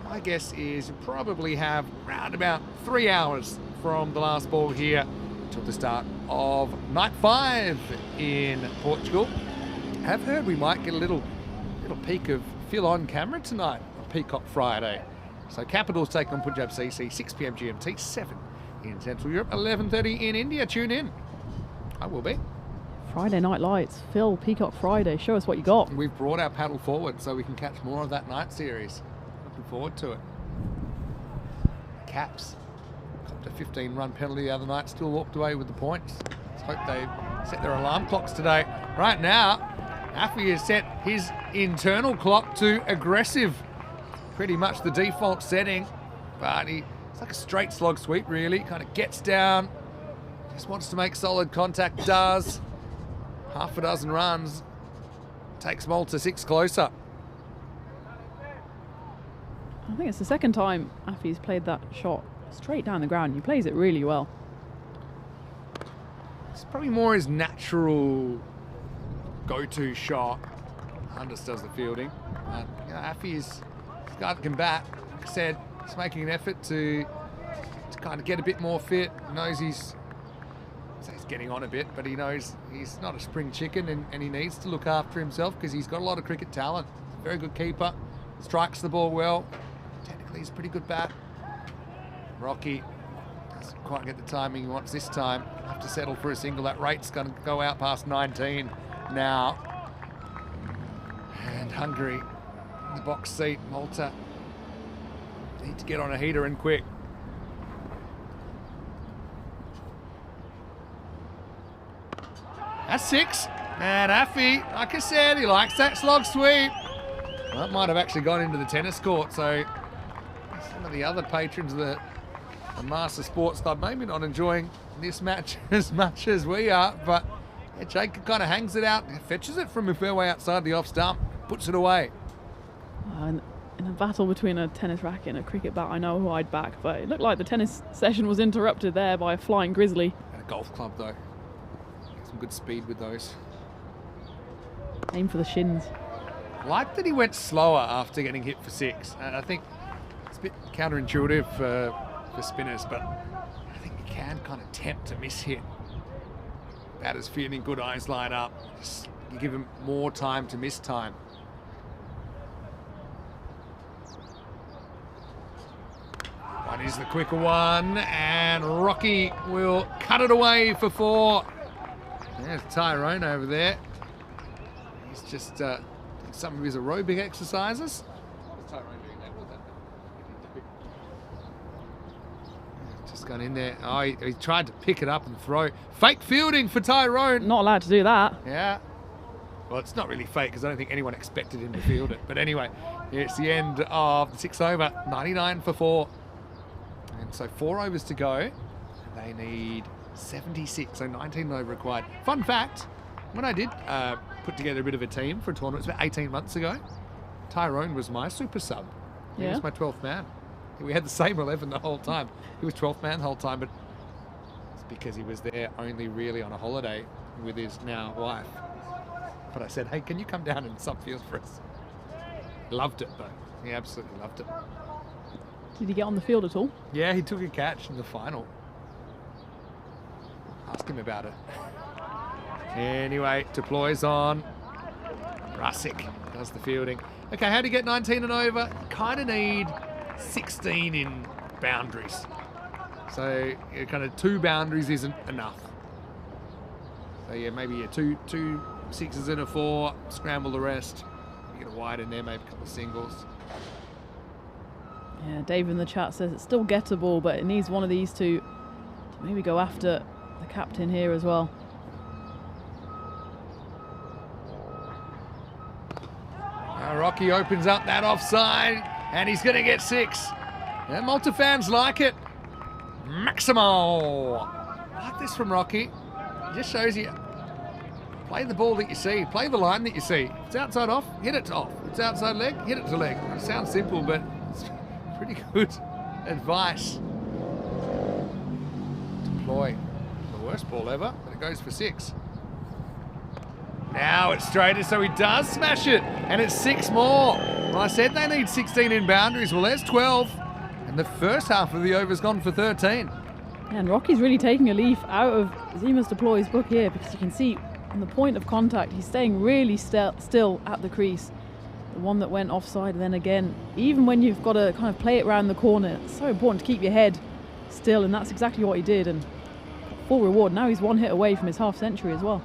my guess is you probably have round about 3 hours from the last ball here till the start of night 5 in Portugal. Have heard we might get a little peek of Phil on camera tonight on Peacock Friday. So Capitals take on Punjab CC, 6 p.m. GMT, 7 in Central Europe, 11:30 in India. Tune in. I will be. Friday Night Lights, Phil, Peacock Friday. Show us what you got. We've brought our paddle forward so we can catch more of that night series. Looking forward to it. Caps copped a 15-run penalty the other night, still walked away with the points. Let's hope they set their alarm clocks today. Right now, Affy has set his internal clock to aggressive. Pretty much the default setting, but it's like a straight slog sweep really. Kind of gets down, just wants to make solid contact, does. Half a dozen runs, takes Malta 6 closer. I think it's the second time Affy's played that shot straight down the ground. He plays it really well. It's probably more his natural go-to shot. Hundas does the fielding. Affy's guy that can bat. Like I said, he's making an effort to kind of get a bit more fit. Knows he's getting on a bit, but he knows he's not a spring chicken and he needs to look after himself because he's got a lot of cricket talent. Very good keeper, strikes the ball well. Technically, he's a pretty good bat. Rocky doesn't quite get the timing he wants this time. Have to settle for a single. That rate's going to go out past 19 now. And Hungary in the box seat. Malta need to get on a heater and quick. That's 6. And Affy, like I said, he likes that slog sweep. Well, that might have actually gone into the tennis court, so some of the other patrons of the Master Sports Club maybe not enjoying this match as much as we are, but yeah, Jacob kind of hangs it out, fetches it from a fairway outside the off stump, puts it away. In a battle between a tennis racket and a cricket bat, I know who I'd back, but it looked like the tennis session was interrupted there by a flying grizzly. And a golf club though. Some good speed with those. Aim for the shins. Like that he went slower after getting hit for 6. And I think it's a bit counterintuitive for spinners, but I think you can kind of tempt a miss hit. Batters feeling good, eyes line up. Just, you give him more time to miss time. One is the quicker one, and Rocky will cut it away for 4. There's Tyrone over there. He's just doing some of his aerobic exercises. What's Tyrone doing there? Just gone in there. Oh, he tried to pick it up and throw. Fake fielding for Tyrone. Not allowed to do that. Yeah. Well, it's not really fake because I don't think anyone expected him to field it. But anyway, it's the end of the 6 over, 99 for 4. And so 4 overs to go. They need 76, so 19 over required. Fun fact, when I did put together a bit of a team for a tournament, it was about 18 months ago, Tyrone was my super sub. He was my 12th man. We had the same 11 the whole time. He was 12th man the whole time, but it's because he was there only really on a holiday with his now wife. But I said, hey, can you come down and sub field for us? Loved it though. He absolutely loved it. Did he get on the field at all? Yeah, he took a catch in the final. Ask him about it. Anyway, deploys on. Rasic does the fielding. Okay, how do you get 19 and over? Kind of need 16 in boundaries. So kind of 2 boundaries isn't enough. So yeah, maybe 2 6s and a 4, scramble the rest. You get a wide in there, maybe a couple of singles. Yeah, Dave in the chat says it's still gettable, but it needs one of these two to maybe go after the captain here as well. Now Rocky opens up that offside, and he's going to get 6. Yeah, Malta fans like it. Maximo. I like this from Rocky. It just shows you, play the ball that you see. Play the line that you see. If it's outside off, hit it to off. If it's outside leg, hit it to leg. It sounds simple, but it's pretty good advice. Deploy. The worst ball ever, but it goes for 6. Now it's straighter, so he does smash it, and it's 6 more. Well, I said they need 16 in boundaries. Well, there's 12, and the first half of the over's gone for 13. And Rocky's really taking a leaf out of Zima's Deploy's book here, because you can see on the point of contact, he's staying really still at the crease. The one that went offside, then again, even when you've got to kind of play it around the corner, it's so important to keep your head still, and that's exactly what he did, and full reward. Now he's 1 hit away from his half century as well.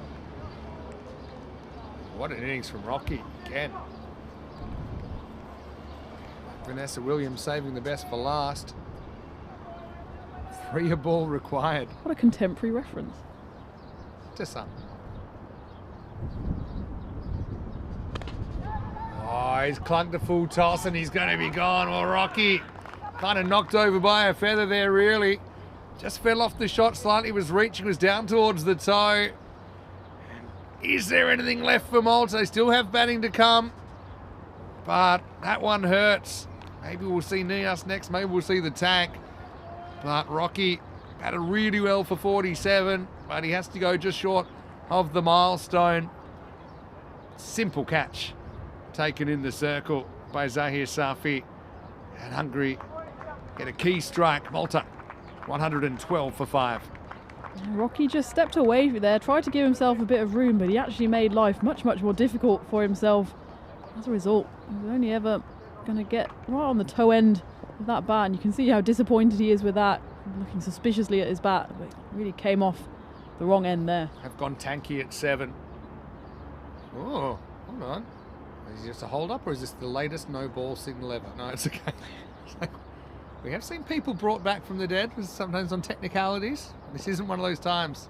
What an innings from Rocky again. Vanessa Williams saving the best for last. 3 a ball required. What a contemporary reference. To some. Oh, he's clunked a full toss and he's going to be gone. Well, Rocky kind of knocked over by a feather there, really. Just fell off the shot slightly, was reaching, was down towards the toe. Is there anything left for Malta? They still have batting to come, but that one hurts. Maybe we'll see Nias next, maybe we'll see the tank. But Rocky batted really well for 47, but he has to go just short of the milestone. Simple catch taken in the circle by Zahir Safi. And Hungary get a key strike. Malta 112 for 5. Rocky just stepped away there, tried to give himself a bit of room, but he actually made life much more difficult for himself. As a result, he was only ever going to get right on the toe end of that bat, and you can see how disappointed he is with that, looking suspiciously at his bat, but it really came off the wrong end there. Have gone tanky at 7. Oh, hold on. Is this a hold up, or is this the latest no ball signal ever? No, it's okay. We have seen people brought back from the dead, sometimes on technicalities. This isn't one of those times.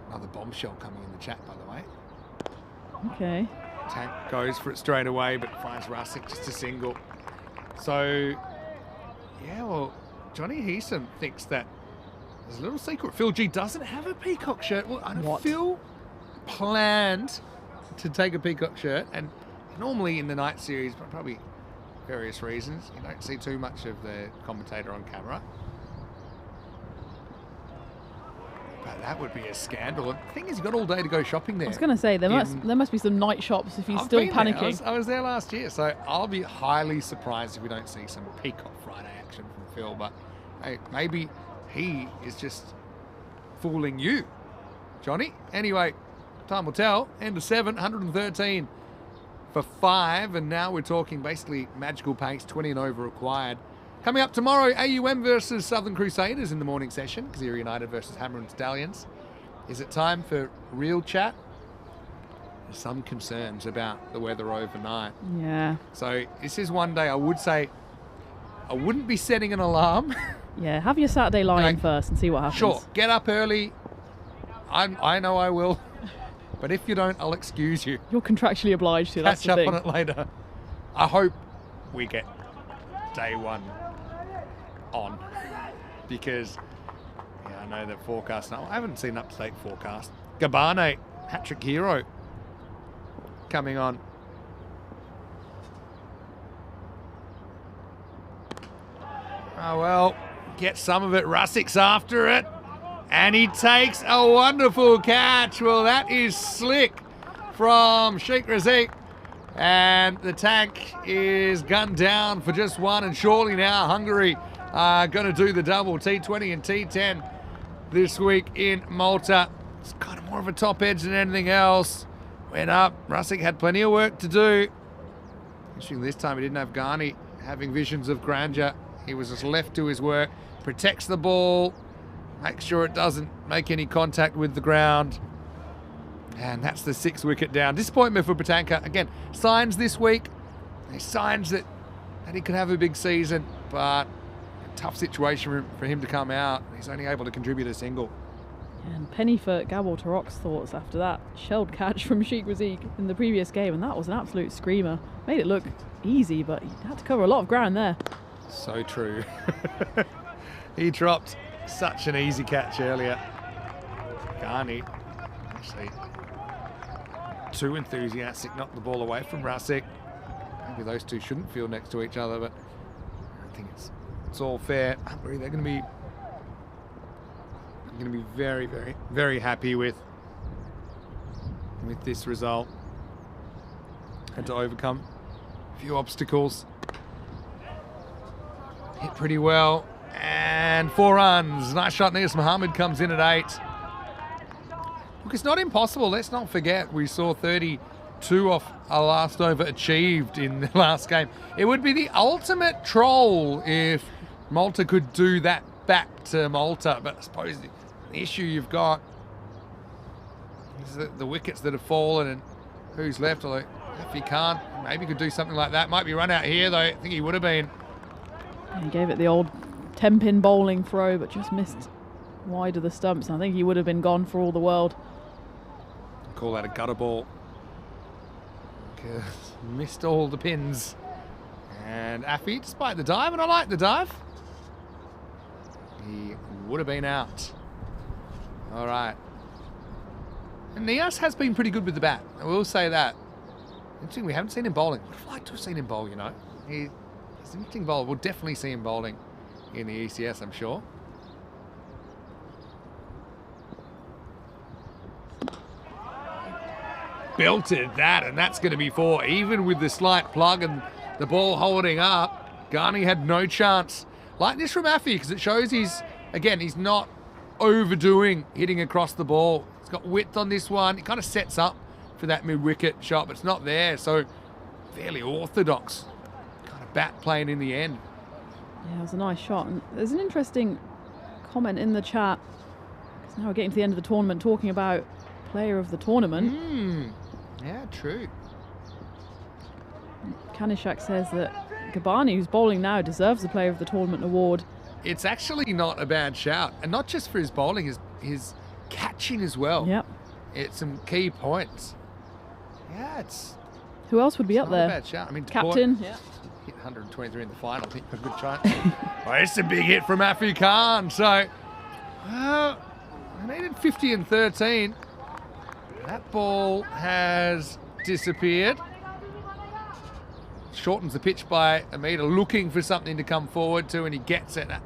Another bombshell coming in the chat, by the way. Okay. Tank goes for it straight away, but finds Rusick just a single. So, yeah, well, Johnny Heeson thinks that there's a little secret. Phil G doesn't have a peacock shirt. Well, I know Phil planned to take a peacock shirt, and normally in the night series, but probably various reasons, you don't see too much of the commentator on camera. But that would be a scandal. And the thing is, you've got all day to go shopping there. I was going to say, there must be some night shops if he's still panicking. I was there last year, so I'll be highly surprised if we don't see some Peacock Friday action from Phil. But hey, maybe he is just fooling you, Johnny. Anyway, time will tell. End of 7, 113 for 5, and now we're talking basically magical pace, 20 and over required. Coming up tomorrow, AUM versus Southern Crusaders in the morning session. Xera United versus Hammer and Stallions. Is it time for real chat? There's some concerns about the weather overnight. Yeah. So this is one day I would say I wouldn't be setting an alarm. Yeah, have your Saturday lie-in first and see what happens. Sure, get up early. I know I will. But if you don't, I'll excuse you. You're contractually obliged to, that's the thing. Catch up on it later. I hope we get day 1 on. Because, yeah, I know that forecast. No, I haven't seen up-to-date forecast. Gabane, hat-trick hero, coming on. Oh, well, get some of it. Rusick's after it. And he takes a wonderful catch. Well, that is slick from Sheikh Razik. And the tank is gunned down for just 1. And surely now Hungary are going to do the double. T20 and T10 this week in Malta. It's kind of more of a top edge than anything else. Went up. Rusick had plenty of work to do. Interesting, this time he didn't have Ghani having visions of grandeur. He was just left to his work. Protects the ball. Make sure it doesn't make any contact with the ground. And that's the 6th wicket down. Disappointment for Patanka. Again, signs this week. There's signs that he could have a big season, but a tough situation for him to come out. He's only able to contribute a single. And penny for Gabor Tarok's thoughts after that shelled catch from Sheikh Razik in the previous game, and that was an absolute screamer. Made it look easy, but he had to cover a lot of ground there. So true. He dropped such an easy catch earlier. Ghani, actually, too enthusiastic, knocked the ball away from Razik. Maybe those two shouldn't field next to each other, but I think it's all fair. Hungary, they're going to be very, very, very happy with this result. Had to overcome a few obstacles. Hit pretty well. And 4 runs. Nice shot. Nias Mohammed comes in at 8. Look, it's not impossible. Let's not forget we saw 32 off our last over achieved in the last game. It would be the ultimate troll if Malta could do that back to Malta. But I suppose the issue you've got is the wickets that have fallen and who's left. Although if he can't, maybe he could do something like that. Might be run out here, though. I think he would have been. He gave it the old 10-pin bowling throw, but just missed wide of the stumps. I think he would have been gone for all the world. Call that a gutter ball. Missed all the pins. And Afi, despite the dive, and I like the dive, he would have been out. All right. And Nias has been pretty good with the bat. I will say that. Interesting, we haven't seen him bowling. Would have liked to have seen him bowl, you know. He's an interesting bowler. We'll definitely see him bowling in the ECS, I'm sure. Belted that, and that's going to be 4. Even with the slight plug and the ball holding up, Ghani had no chance. Like this from Afi, because it shows he's not overdoing hitting across the ball. He's got width on this one. It kind of sets up for that mid-wicket shot, but it's not there. So fairly orthodox kind of bat playing in the end. Yeah, it was a nice shot. And there's an interesting comment in the chat. Because now we're getting to the end of the tournament, talking about player of the tournament. Yeah, true. Kanishak says that Gabani, who's bowling now, deserves the player of the tournament award. It's actually not a bad shout, and not just for his bowling, his catching as well. Yep. It's some key points. Yeah, Who else would be up not there? a bad shout. I mean, Captain. Yeah. hit 123 in the final. I think a good chance. Oh, it's a big hit from Afi Khan. So, I needed 50 and 13. That ball has disappeared. Shortens the pitch by a metre, looking for something to come forward to, and he gets it. That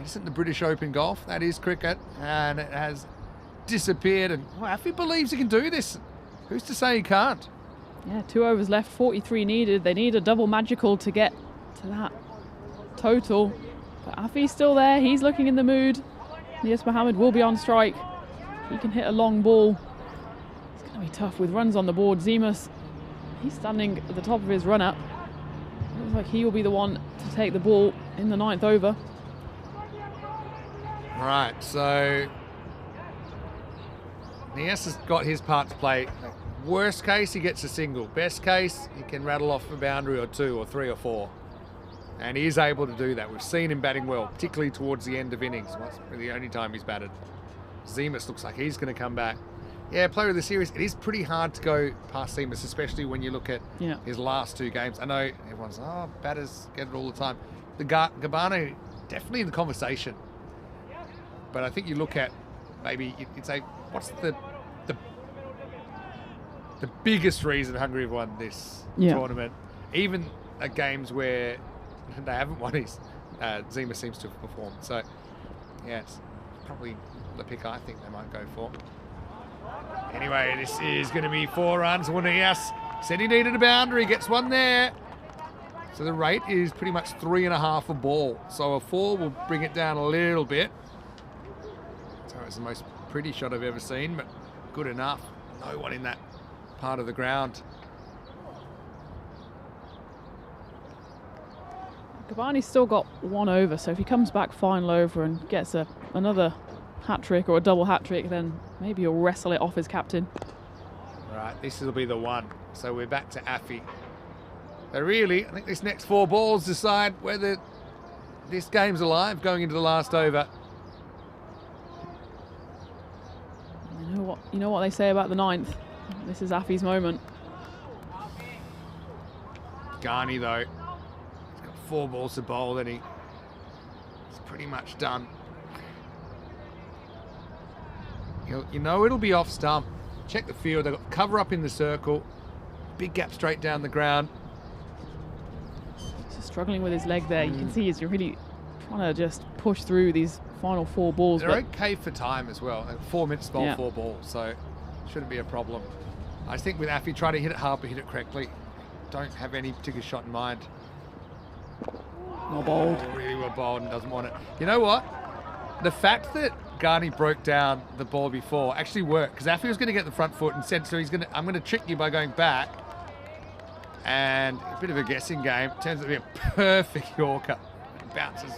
isn't the British Open golf. That is cricket, and it has disappeared. And Afi believes he can do this. Who's to say he can't? Yeah, 2 overs left, 43 needed. They need a double magical to get to that total. But Afi's still there. He's looking in the mood. Nias Mohammed will be on strike. He can hit a long ball. It's going to be tough with runs on the board. Zemus, he's standing at the top of his run-up. Looks like he will be the one to take the ball in the 9th over. Right, so Nias has got his part to play. Worst case, he gets a single. Best case, he can rattle off a boundary or 2 or 3 or 4. And he is able to do that. We've seen him batting well, particularly towards the end of innings. That's the only time he's batted. Zemus looks like he's going to come back. Yeah, player of the series. It is pretty hard to go past Zemus, especially when you look at his last 2 games. I know everyone's, batters get it all the time. The Gabano, definitely in the conversation. But I think you look at, maybe you'd say, what's the biggest reason Hungary have won this tournament? Even at games where they haven't won, Zima seems to have performed. So, yeah, it's probably the pick I think they might go for. Anyway, this is going to be 4 runs. Nias said he needed a boundary, gets one there. So the rate is pretty much 3.5 a ball. So a 4 will bring it down a little bit. So it's the most pretty shot I've ever seen, but good enough. No one in that part of the ground. Gabani's still got 1 over, so if he comes back final over and gets another hat-trick or a double hat-trick, then maybe he'll wrestle it off his captain. Right, this will be the one. So we're back to Afi. But really, I think this next 4 balls decide whether this game's alive going into the last over. But you know what they say about the 9th? This is Afi's moment. Ghani, though, he's got 4 balls to bowl, and he's pretty much done. You know it'll be off stump. Check the field. They've got cover up in the circle. Big gap straight down the ground. Just struggling with his leg there. You can see he's really trying to just push through these final 4 balls. They're okay for time as well. 4 minutes to bowl, 4 balls, so shouldn't be a problem. I think with Afi, try to hit it hard but hit it correctly. Don't have any particular shot in mind. Not bowled. Really well bowled and doesn't want it. You know what? The fact that Ghani broke down the ball before actually worked, because Afi was going to get the front foot and said, so I'm going to trick you by going back. And a bit of a guessing game. Turns out to be a perfect Yorker. It bounces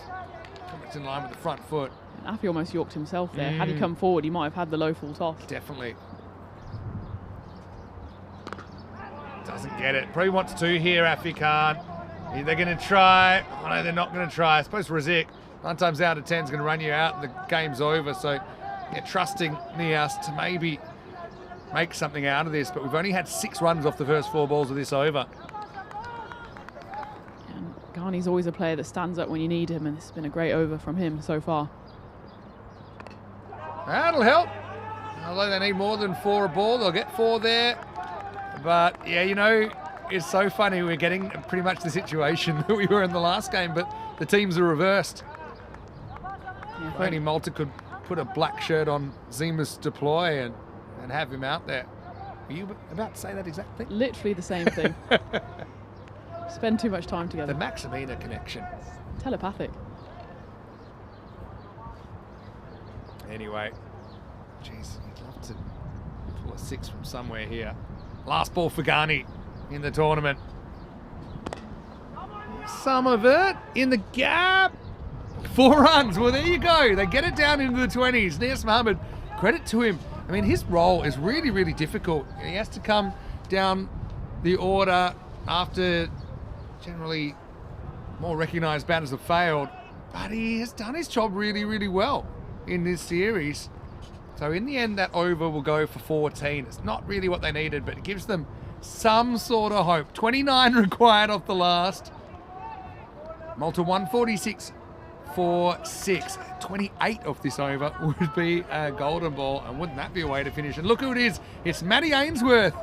pretty much in line with the front foot. And Afi almost yorked himself there. Had he come forward, he might have had the low full toss. Definitely. Doesn't get it. Probably wants 2 here, Afi Khan. They're going to try. Oh no, they're not going to try. I suppose Razik, 9 times out of 10 is going to run you out and the game's over. So yeah, trusting Nias to maybe make something out of this. But we've only had 6 runs off the first 4 balls of this over. And Ghani's always a player that stands up when you need him, and it's been a great over from him so far. That'll help. Although they need more than 4 a ball, they'll get 4 there. But yeah, you know, it's so funny. We're getting pretty much the situation that we were in the last game, but the teams are reversed. Yeah, if only Malta could put a black shirt on Zima's deploy and have him out there. Were you about to say that exact thing? Literally the same thing. Spend too much time together. The Maximina connection. Telepathic. Anyway, jeez, you'd love to pull a 6 from somewhere here. Last ball for Ghani in the tournament. Some of it in the gap. 4 runs. Well, there you go. They get it down into the 20s. Nias Mohammed, credit to him. I mean, his role is really, really difficult. He has to come down the order after generally more recognised batters have failed. But he has done his job really, really well in this series. So in the end, that over will go for 14. It's not really what they needed, but it gives them some sort of hope. 29 required off the last. Malta 146 for 6. 28 off this over would be a golden ball, and wouldn't that be a way to finish? And look who it is. It's Matty Ainsworth,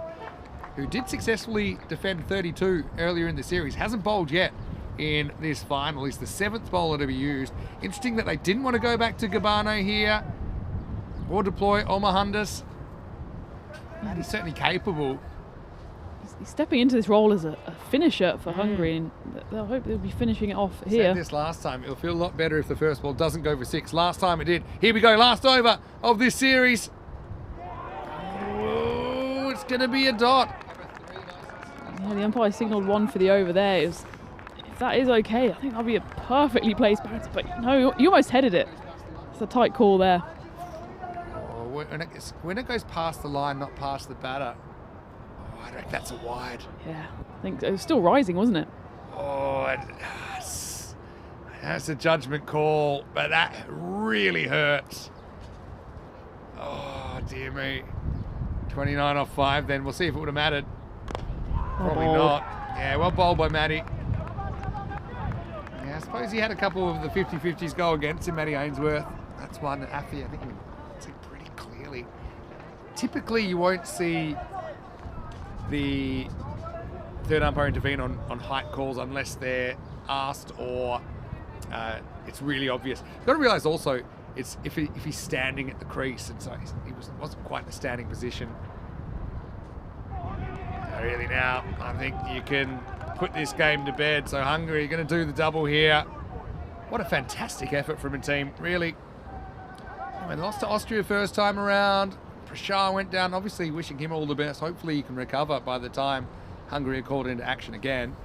who did successfully defend 32 earlier in the series. Hasn't bowled yet in this final. He's the 7th bowler to be used. Interesting that they didn't want to go back to Gabano here or deploy Omahundis. And he's certainly capable. He's stepping into this role as a finisher for Hungary, and they'll hope they'll be finishing it off here. Said this last time, it'll feel a lot better if the first ball doesn't go for 6. Last time it did. Here we go, last over of this series. Oh, it's going to be a dot. Yeah, the umpire signalled 1 for the over there. If that is okay, I think that'll be a perfectly placed batter, but no, you almost headed it. It's a tight call there. Oh, when it goes past the line, not past the batter, I reckon that's a wide. Yeah, I think it was still rising, wasn't it? Oh, that's a judgment call, but that really hurts. Oh, dear me. 29 off 5 then. We'll see if it would have mattered. Probably not. Yeah, well bowled by Matty. Yeah, I suppose he had a couple of the 50-50s go against him, Matty Ainsworth. That's one that Afi, I think you can see pretty clearly. Typically, you won't see the third umpire intervene on height calls unless they're asked or it's really obvious. You've got to realise also, it's if he's standing at the crease, and so he wasn't quite in a standing position. Really now, I think you can put this game to bed. So Hungary going to do the double here. What a fantastic effort from a team, really. I mean, lost to Austria first time around. Prashar went down, obviously wishing him all the best. Hopefully he can recover by the time Hungary are called into action again.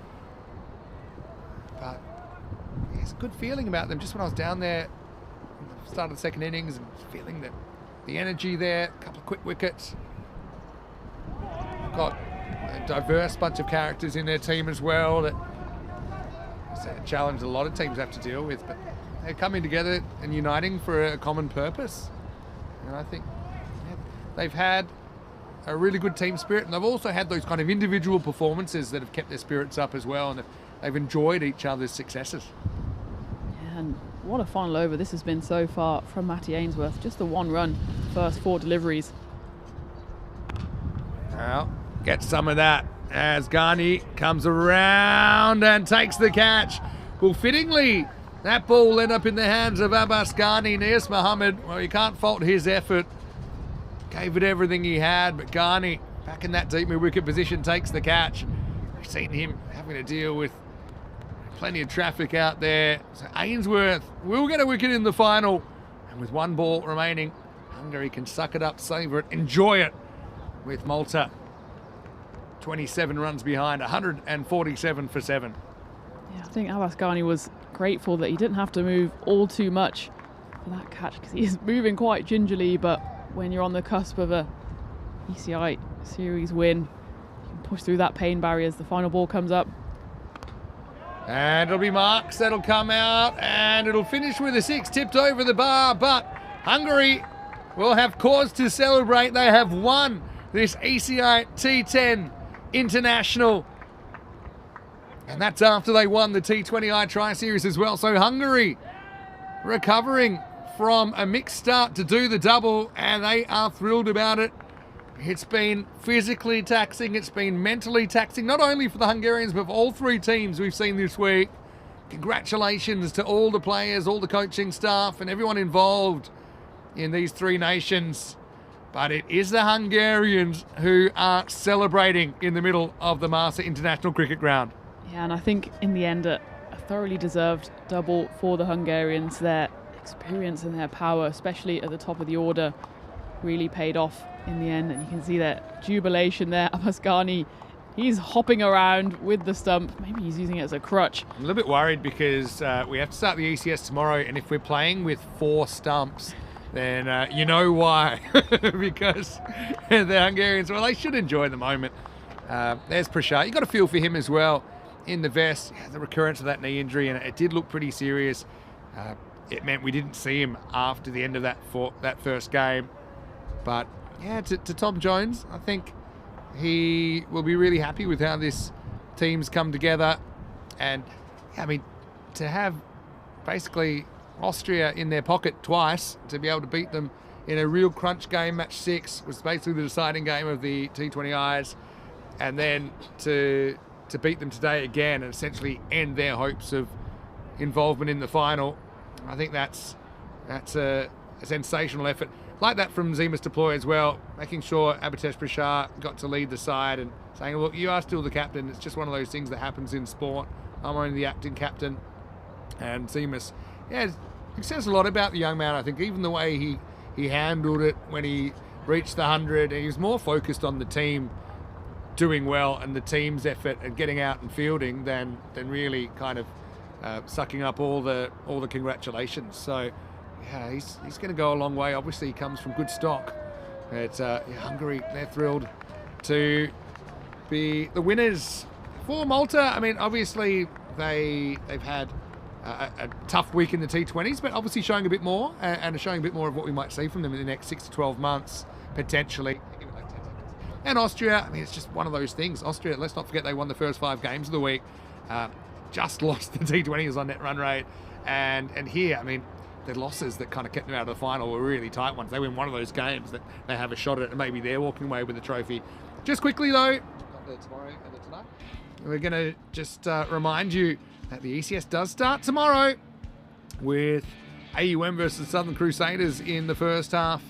But there's a good feeling about them. Just when I was down there at the start of the second innings, and feeling that the energy there, a couple of quick wickets. Got a diverse bunch of characters in their team as well. That it's a challenge a lot of teams have to deal with, but they're coming together and uniting for a common purpose. And I think they've had a really good team spirit, and they've also had those kind of individual performances that have kept their spirits up as well, and they've enjoyed each other's successes. Yeah, and what a final over this has been so far from Matty Ainsworth. Just the one run, first 4 deliveries. Well, get some of that as Ghani comes around and takes the catch. Well, fittingly, that ball will end up in the hands of Abbas Ghani. Nias Mohammed, well, you can't fault his effort. Gave it everything he had, but Ghani, back in that deep mid-wicket position, takes the catch. We've seen him having to deal with plenty of traffic out there. So Ainsworth will get a wicket in the final. And with 1 ball remaining, Hungary can suck it up, savour it, enjoy it with Malta. 27 runs behind, 147 for 7. Yeah, I think Abbas Ghani was grateful that he didn't have to move all too much for that catch, because he is moving quite gingerly, but when you're on the cusp of a ECI series win, you can push through that pain barrier as the final ball comes up. And it'll be Marks that'll come out, and it'll finish with a 6 tipped over the bar, but Hungary will have cause to celebrate. They have won this ECI T10 International, and that's after they won the T20I Tri-Series as well. So Hungary recovering from a mixed start to do the double, and they are thrilled about it. It's been physically taxing, it's been mentally taxing, not only for the Hungarians, but for all 3 teams we've seen this week. Congratulations to all the players, all the coaching staff, and everyone involved in these 3 nations. But it is the Hungarians who are celebrating in the middle of the Malta International Cricket Ground. Yeah, and I think in the end, a thoroughly deserved double for the Hungarians. Their experience and their power, especially at the top of the order, really paid off in the end. And you can see that jubilation there. Abbas Ghani, he's hopping around with the stump. Maybe he's using it as a crutch. I'm a little bit worried because we have to start the ECS tomorrow, and if we're playing with 4 stumps, then you know why. Because the Hungarians, well, they should enjoy the moment. There's Prashad. You got a feel for him as well in the vest. The recurrence of that knee injury, and it did look pretty serious. It meant we didn't see him after the end of that first game. But yeah, to Tom Jones, I think he will be really happy with how this team's come together. And I mean, to have basically Austria in their pocket twice, to be able to beat them in a real crunch game, match 6 was basically the deciding game of the T20Is, and then to beat them today again and essentially end their hopes of involvement in the final. I think that's a sensational effort. Like that from Zemas Deploy as well, making sure Abhitesh Prashad got to lead the side and saying, look, you are still the captain. It's just one of those things that happens in sport. I'm only the acting captain. And Zemas, yeah, it says a lot about the young man. I think even the way he handled it when he reached the 100, and he was more focused on the team doing well and the team's effort and getting out and fielding than really kind of sucking up all the congratulations. So yeah, he's going to go a long way. Obviously, he comes from good stock. But Hungary, they're thrilled to be the winners. For Malta, I mean, obviously they've had a tough week in the T20s, but obviously showing a bit more and showing a bit more of what we might see from them in the next 6 to 12 months, potentially. And Austria, I mean, it's just one of those things. Austria, let's not forget they won the first 5 games of the week, just lost the T20s on net run rate. And here, I mean, the losses that kind of kept them out of the final were really tight ones. They win one of those games that they have a shot at it, and maybe they're walking away with the trophy. Just quickly though, not the tomorrow and the tonight, we're going to just remind you that the ECS does start tomorrow with AUM versus Southern Crusaders in the first half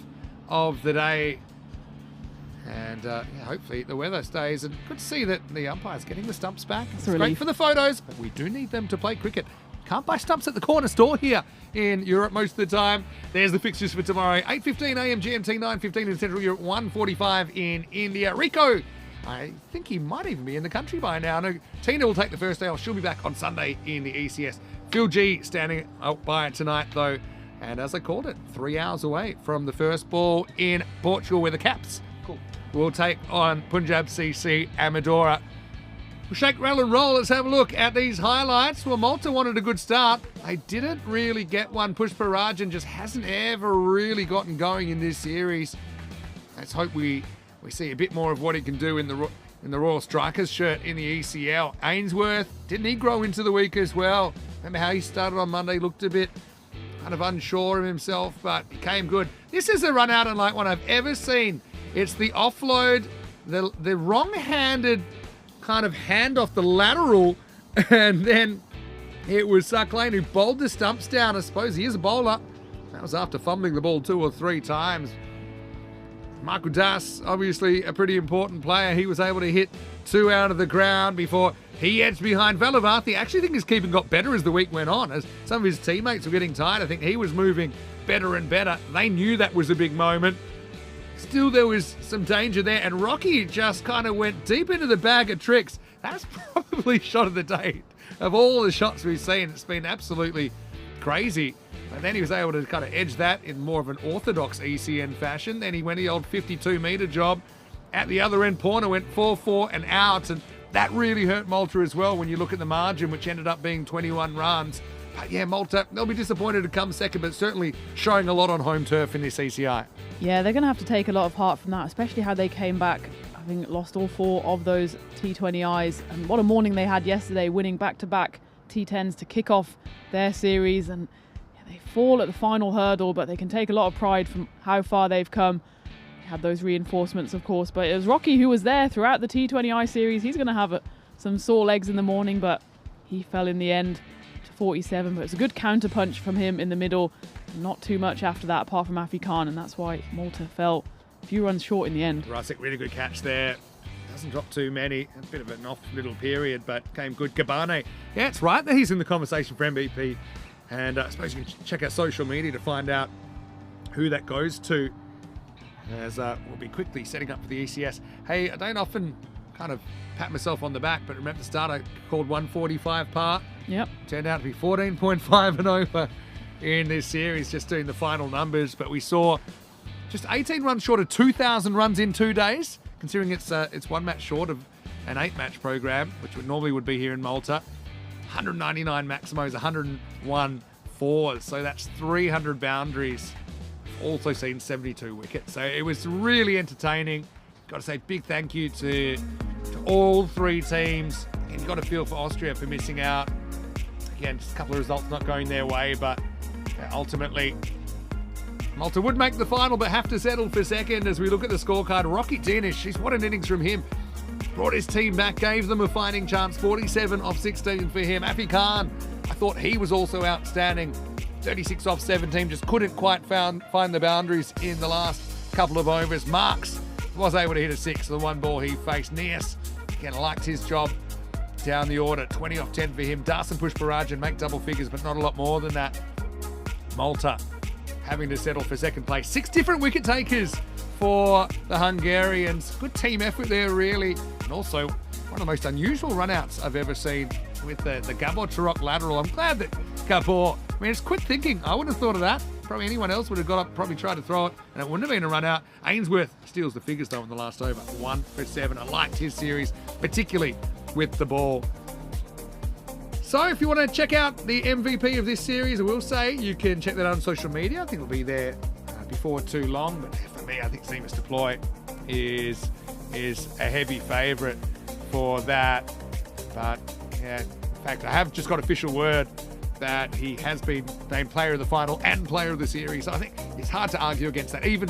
of the day. And hopefully the weather stays. And good to see that the umpire's getting the stumps back. It's great for the photos, but we do need them to play cricket. Can't buy stumps at the corner store here in Europe most of the time. There's the fixtures for tomorrow. 8:15 a.m. GMT, 9:15 in Central Europe, 1:45 in India. Rico, I think he might even be in the country by now. No, Tina will take the first day off. She'll be back on Sunday in the ECS. Phil G standing out by it tonight though. And as I called it, 3 hours away from the first ball in Portugal, where the Caps will take on Punjab CC Amadora. We'll shake, rattle and roll. Let's have a look at these highlights. Well, Malta wanted a good start. They didn't really get one. Pushpa Rajan just hasn't ever really gotten going in this series. let's hope we see a bit more of what he can do in the Royal Strikers shirt in the ECL. Ainsworth, didn't he grow into the week as well? Remember how he started on Monday, looked a bit kind of unsure of himself, but he came good. This is a run out unlike one I've ever seen. It's the offload, the wrong-handed kind of handoff, the lateral, and then it was Sarklane who bowled the stumps down. I suppose he is a bowler. That was after fumbling the ball 2 or 3 times. Michael Das, obviously a pretty important player. He was able to hit 2 out of the ground before he edged behind Valavarthi. I actually think his keeping got better as the week went on. As some of his teammates were getting tired, I think he was moving better and better. They knew that was a big moment. Still, there was some danger there, and Rocky just kind of went deep into the bag of tricks. That's probably shot of the day. Of all the shots we've seen, it's been absolutely crazy. And then he was able to kind of edge that in more of an orthodox ECN fashion. Then he went the old 52-metre job. At the other end, Porner went 4-4 and out, and that really hurt Malta as well when you look at the margin, which ended up being 21 runs. But yeah, Malta, they'll be disappointed to come second, but certainly showing a lot on home turf in this ECI. Yeah, they're going to have to take a lot of heart from that, especially how they came back, having lost all 4 of those T20Is. And what a morning they had yesterday, winning back-to-back T10s to kick off their series. And they fall at the final hurdle, but they can take a lot of pride from how far they've come. They had those reinforcements, of course, but it was Rocky who was there throughout the T20I series. He's going to have some sore legs in the morning, but he fell in the end to 47. But it's a good counter punch from him in the middle. Not too much after that, apart from Afi Khan, and that's why Malta fell a few runs short in the end. Rasik, really good catch there. Doesn't drop too many. A bit of an off little period, but came good. Gabane, yeah, it's right that he's in the conversation for MVP. And I suppose you can check out social media to find out who that goes to, as we'll be quickly setting up for the ECS. Hey, I don't often kind of pat myself on the back, but remember the start I called 145 par? Yep. Turned out to be 14.5 and over in this series, just doing the final numbers. But we saw just 18 runs short of 2,000 runs in 2 days, considering it's 1 match short of an 8-match program, which normally would be here in Malta. 199 maximos, 101 fours, so that's 300 boundaries. Also seen 72 wickets, so it was really entertaining. Got to say big thank you to all 3 teams, and you've got to feel for Austria for missing out. Again, just a couple of results not going their way, but ultimately Malta would make the final but have to settle for second. As we look at the scorecard, Rocky Dinish, what an innings from him. Brought his team back, gave them a fighting chance. 47 off 16 for him. Afi Khan, I thought he was also outstanding. 36 off 17, just couldn't quite find the boundaries in the last couple of overs. Marks was able to hit a 6, the 1 ball he faced. Nias, again, liked his job down the order. 20 off 10 for him. Darson push barrage and make double figures, but not a lot more than that. Malta having to settle for second place. 6 different wicket takers for the Hungarians. Good team effort there, really. And also, one of the most unusual runouts I've ever seen with the Gabor Tarok lateral. I'm glad that Gabor, I mean, it's quick thinking. I wouldn't have thought of that. Probably anyone else would have got up, probably tried to throw it, and it wouldn't have been a run out. Ainsworth steals the figures, though, in the last over. 1 for 7. I liked his series, particularly with the ball. So if you want to check out the MVP of this series, I will say you can check that out on social media. I think it'll be there before too long. But for me, I think Seamus Deploy is a heavy favourite for that. But yeah, in fact, I have just got official word that he has been named player of the final and player of the series. So I think it's hard to argue against that. Even,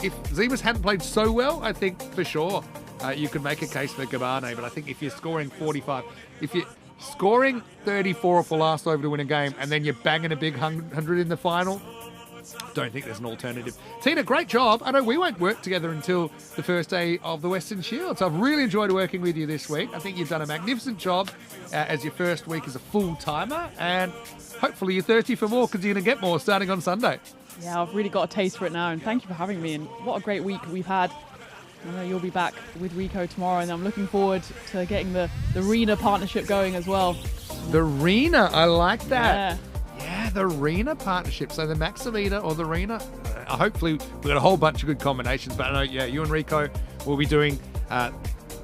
if Zimas hadn't played so well, I think for sure you could make a case for Gabane. But I think if you're scoring 45, if you're scoring 34 off the last over to win a game and then you're banging a big 100 in the final, don't think there's an alternative. Tina, great job. I know we won't work together until the first day of the Western Shield, so I've really enjoyed working with you this week. I think you've done a magnificent job as your first week as a full-timer, and hopefully you're thirsty for more because you're going to get more starting on Sunday. Yeah, I've really got a taste for it now, and thank you for having me, and what a great week we've had. I know you'll be back with Rico tomorrow, and I'm looking forward to getting the Rena partnership going as well. The Rena, I like that. Yeah, the Rena partnership. So the Maximita or the Rena. Hopefully we've got a whole bunch of good combinations. But I know, you and Rico will be doing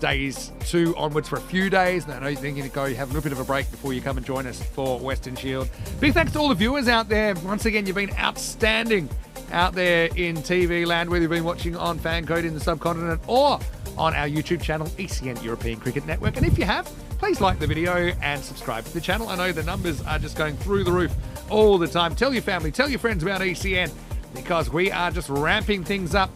days 2 onwards for a few days. And I know you're thinking to go have a little bit of a break before you come and join us for Western Shield. Big thanks to all the viewers out there. Once again, you've been outstanding out there in TV land, whether you've been watching on Fancode in the subcontinent or on our YouTube channel, ECN European Cricket Network. And if you have, please like the video and subscribe to the channel. I know the numbers are just going through the roof all the time. Tell your family, tell your friends about ECN, because we are just ramping things up.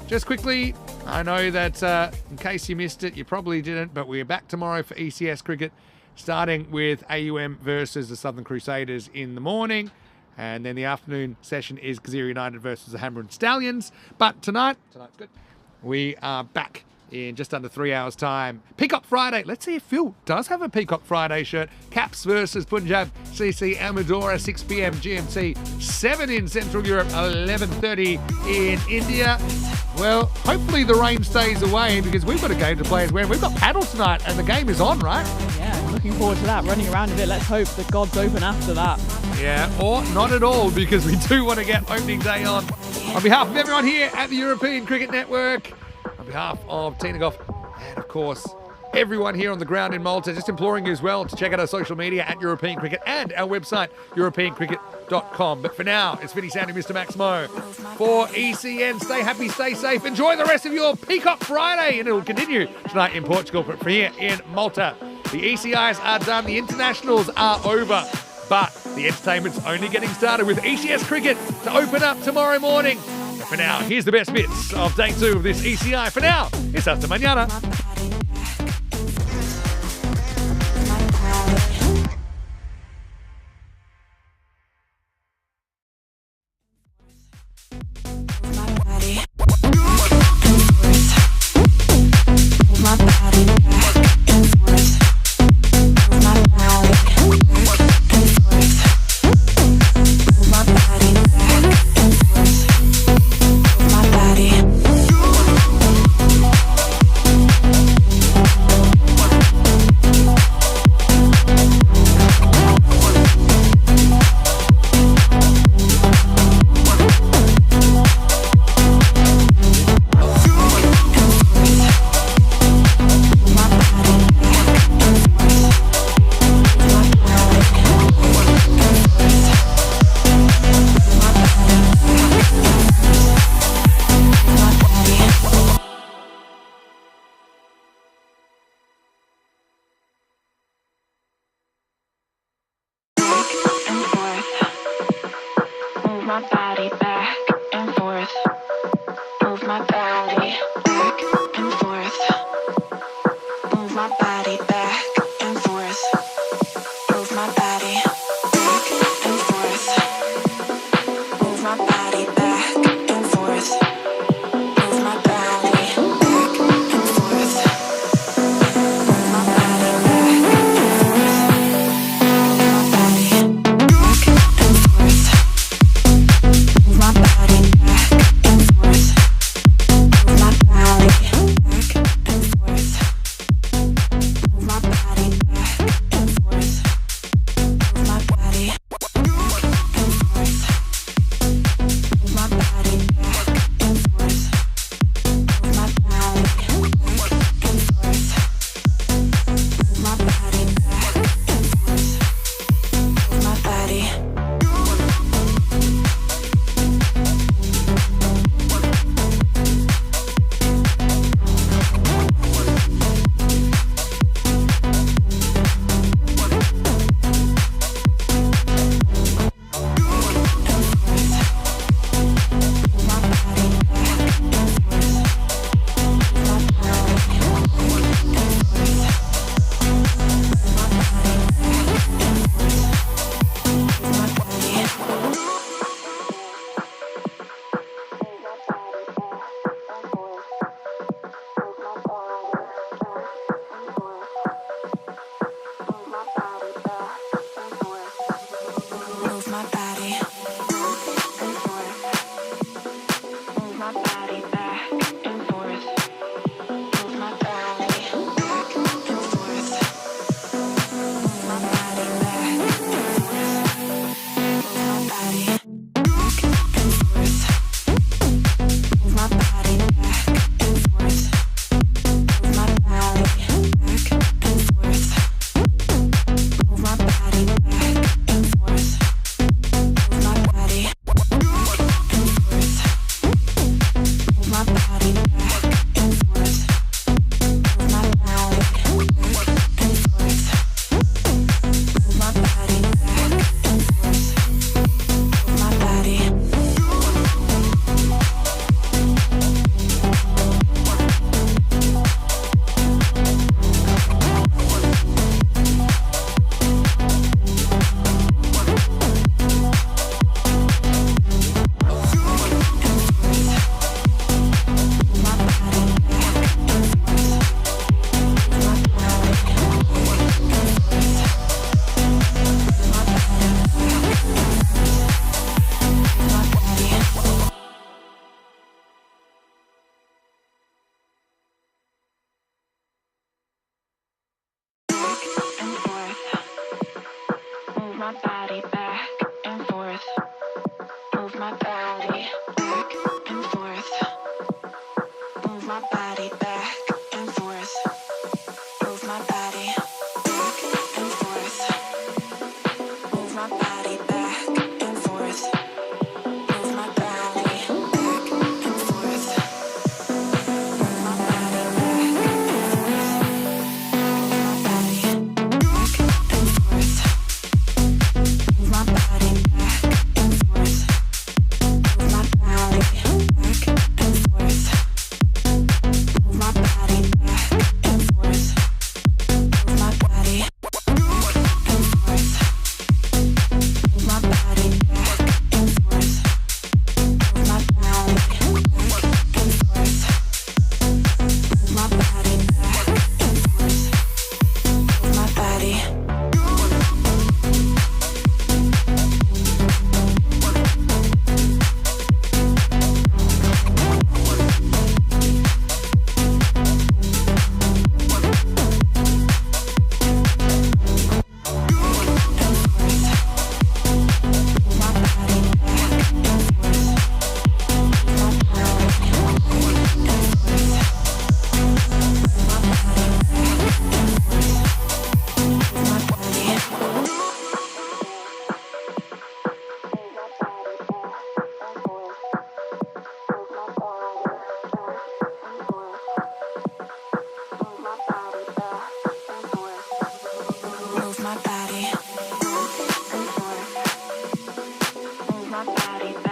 Just quickly, I know that in case you missed it, you probably didn't, but we're back tomorrow for ECS cricket, starting with AUM versus the Southern Crusaders in the morning. And then the afternoon session is Kazira United versus the Hammer and Stallions. But tonight's good. We are back in just under 3 hours' time. Peacock Friday. Let's see if Phil does have a Peacock Friday shirt. Caps versus Punjab, CC Amadora, 6 p.m. GMT, 7 in Central Europe, 11:30 in India. Well, hopefully the rain stays away because we've got a game to play as well. We've got paddle tonight and the game is on, right? Yeah, looking forward to that. Running around a bit. Let's hope the gods open after that. Yeah, or not at all, because we do want to get opening day on. On behalf of everyone here at the European Cricket Network, on behalf of Tina Goff, and of course, everyone here on the ground in Malta, just imploring you as well to check out our social media at European Cricket and our website, europeancricket.com. But for now, it's Vinny Sandy, Mr. Maximo. For ECN, stay happy, stay safe, enjoy the rest of your Peacock Friday, and it will continue tonight in Portugal, but for here in Malta. The ECIs are done, the internationals are over, but the entertainment's only getting started with ECS cricket to open up tomorrow morning. But for now, here's the best bits of day 2 of this ECI. For now, it's hasta mañana. my body back and forth. Move my body back and forth. Move my body back and forth. Move my body back and forth. Move my body back and forth. Move my body back and forth. Move my body back and forth. Move my body back and forth. Move my body back and forth. Move my body back and forth. Move my body back and forth. Move my body back and forth. Move my body back and forth. Move my body back and forth. Move my body back and forth. Move my body back and forth. Move my body back and forth. Move my body back and forth. Move my body back and forth. Move my body back and forth. Move my body. Move my body back and forth. Move my body back.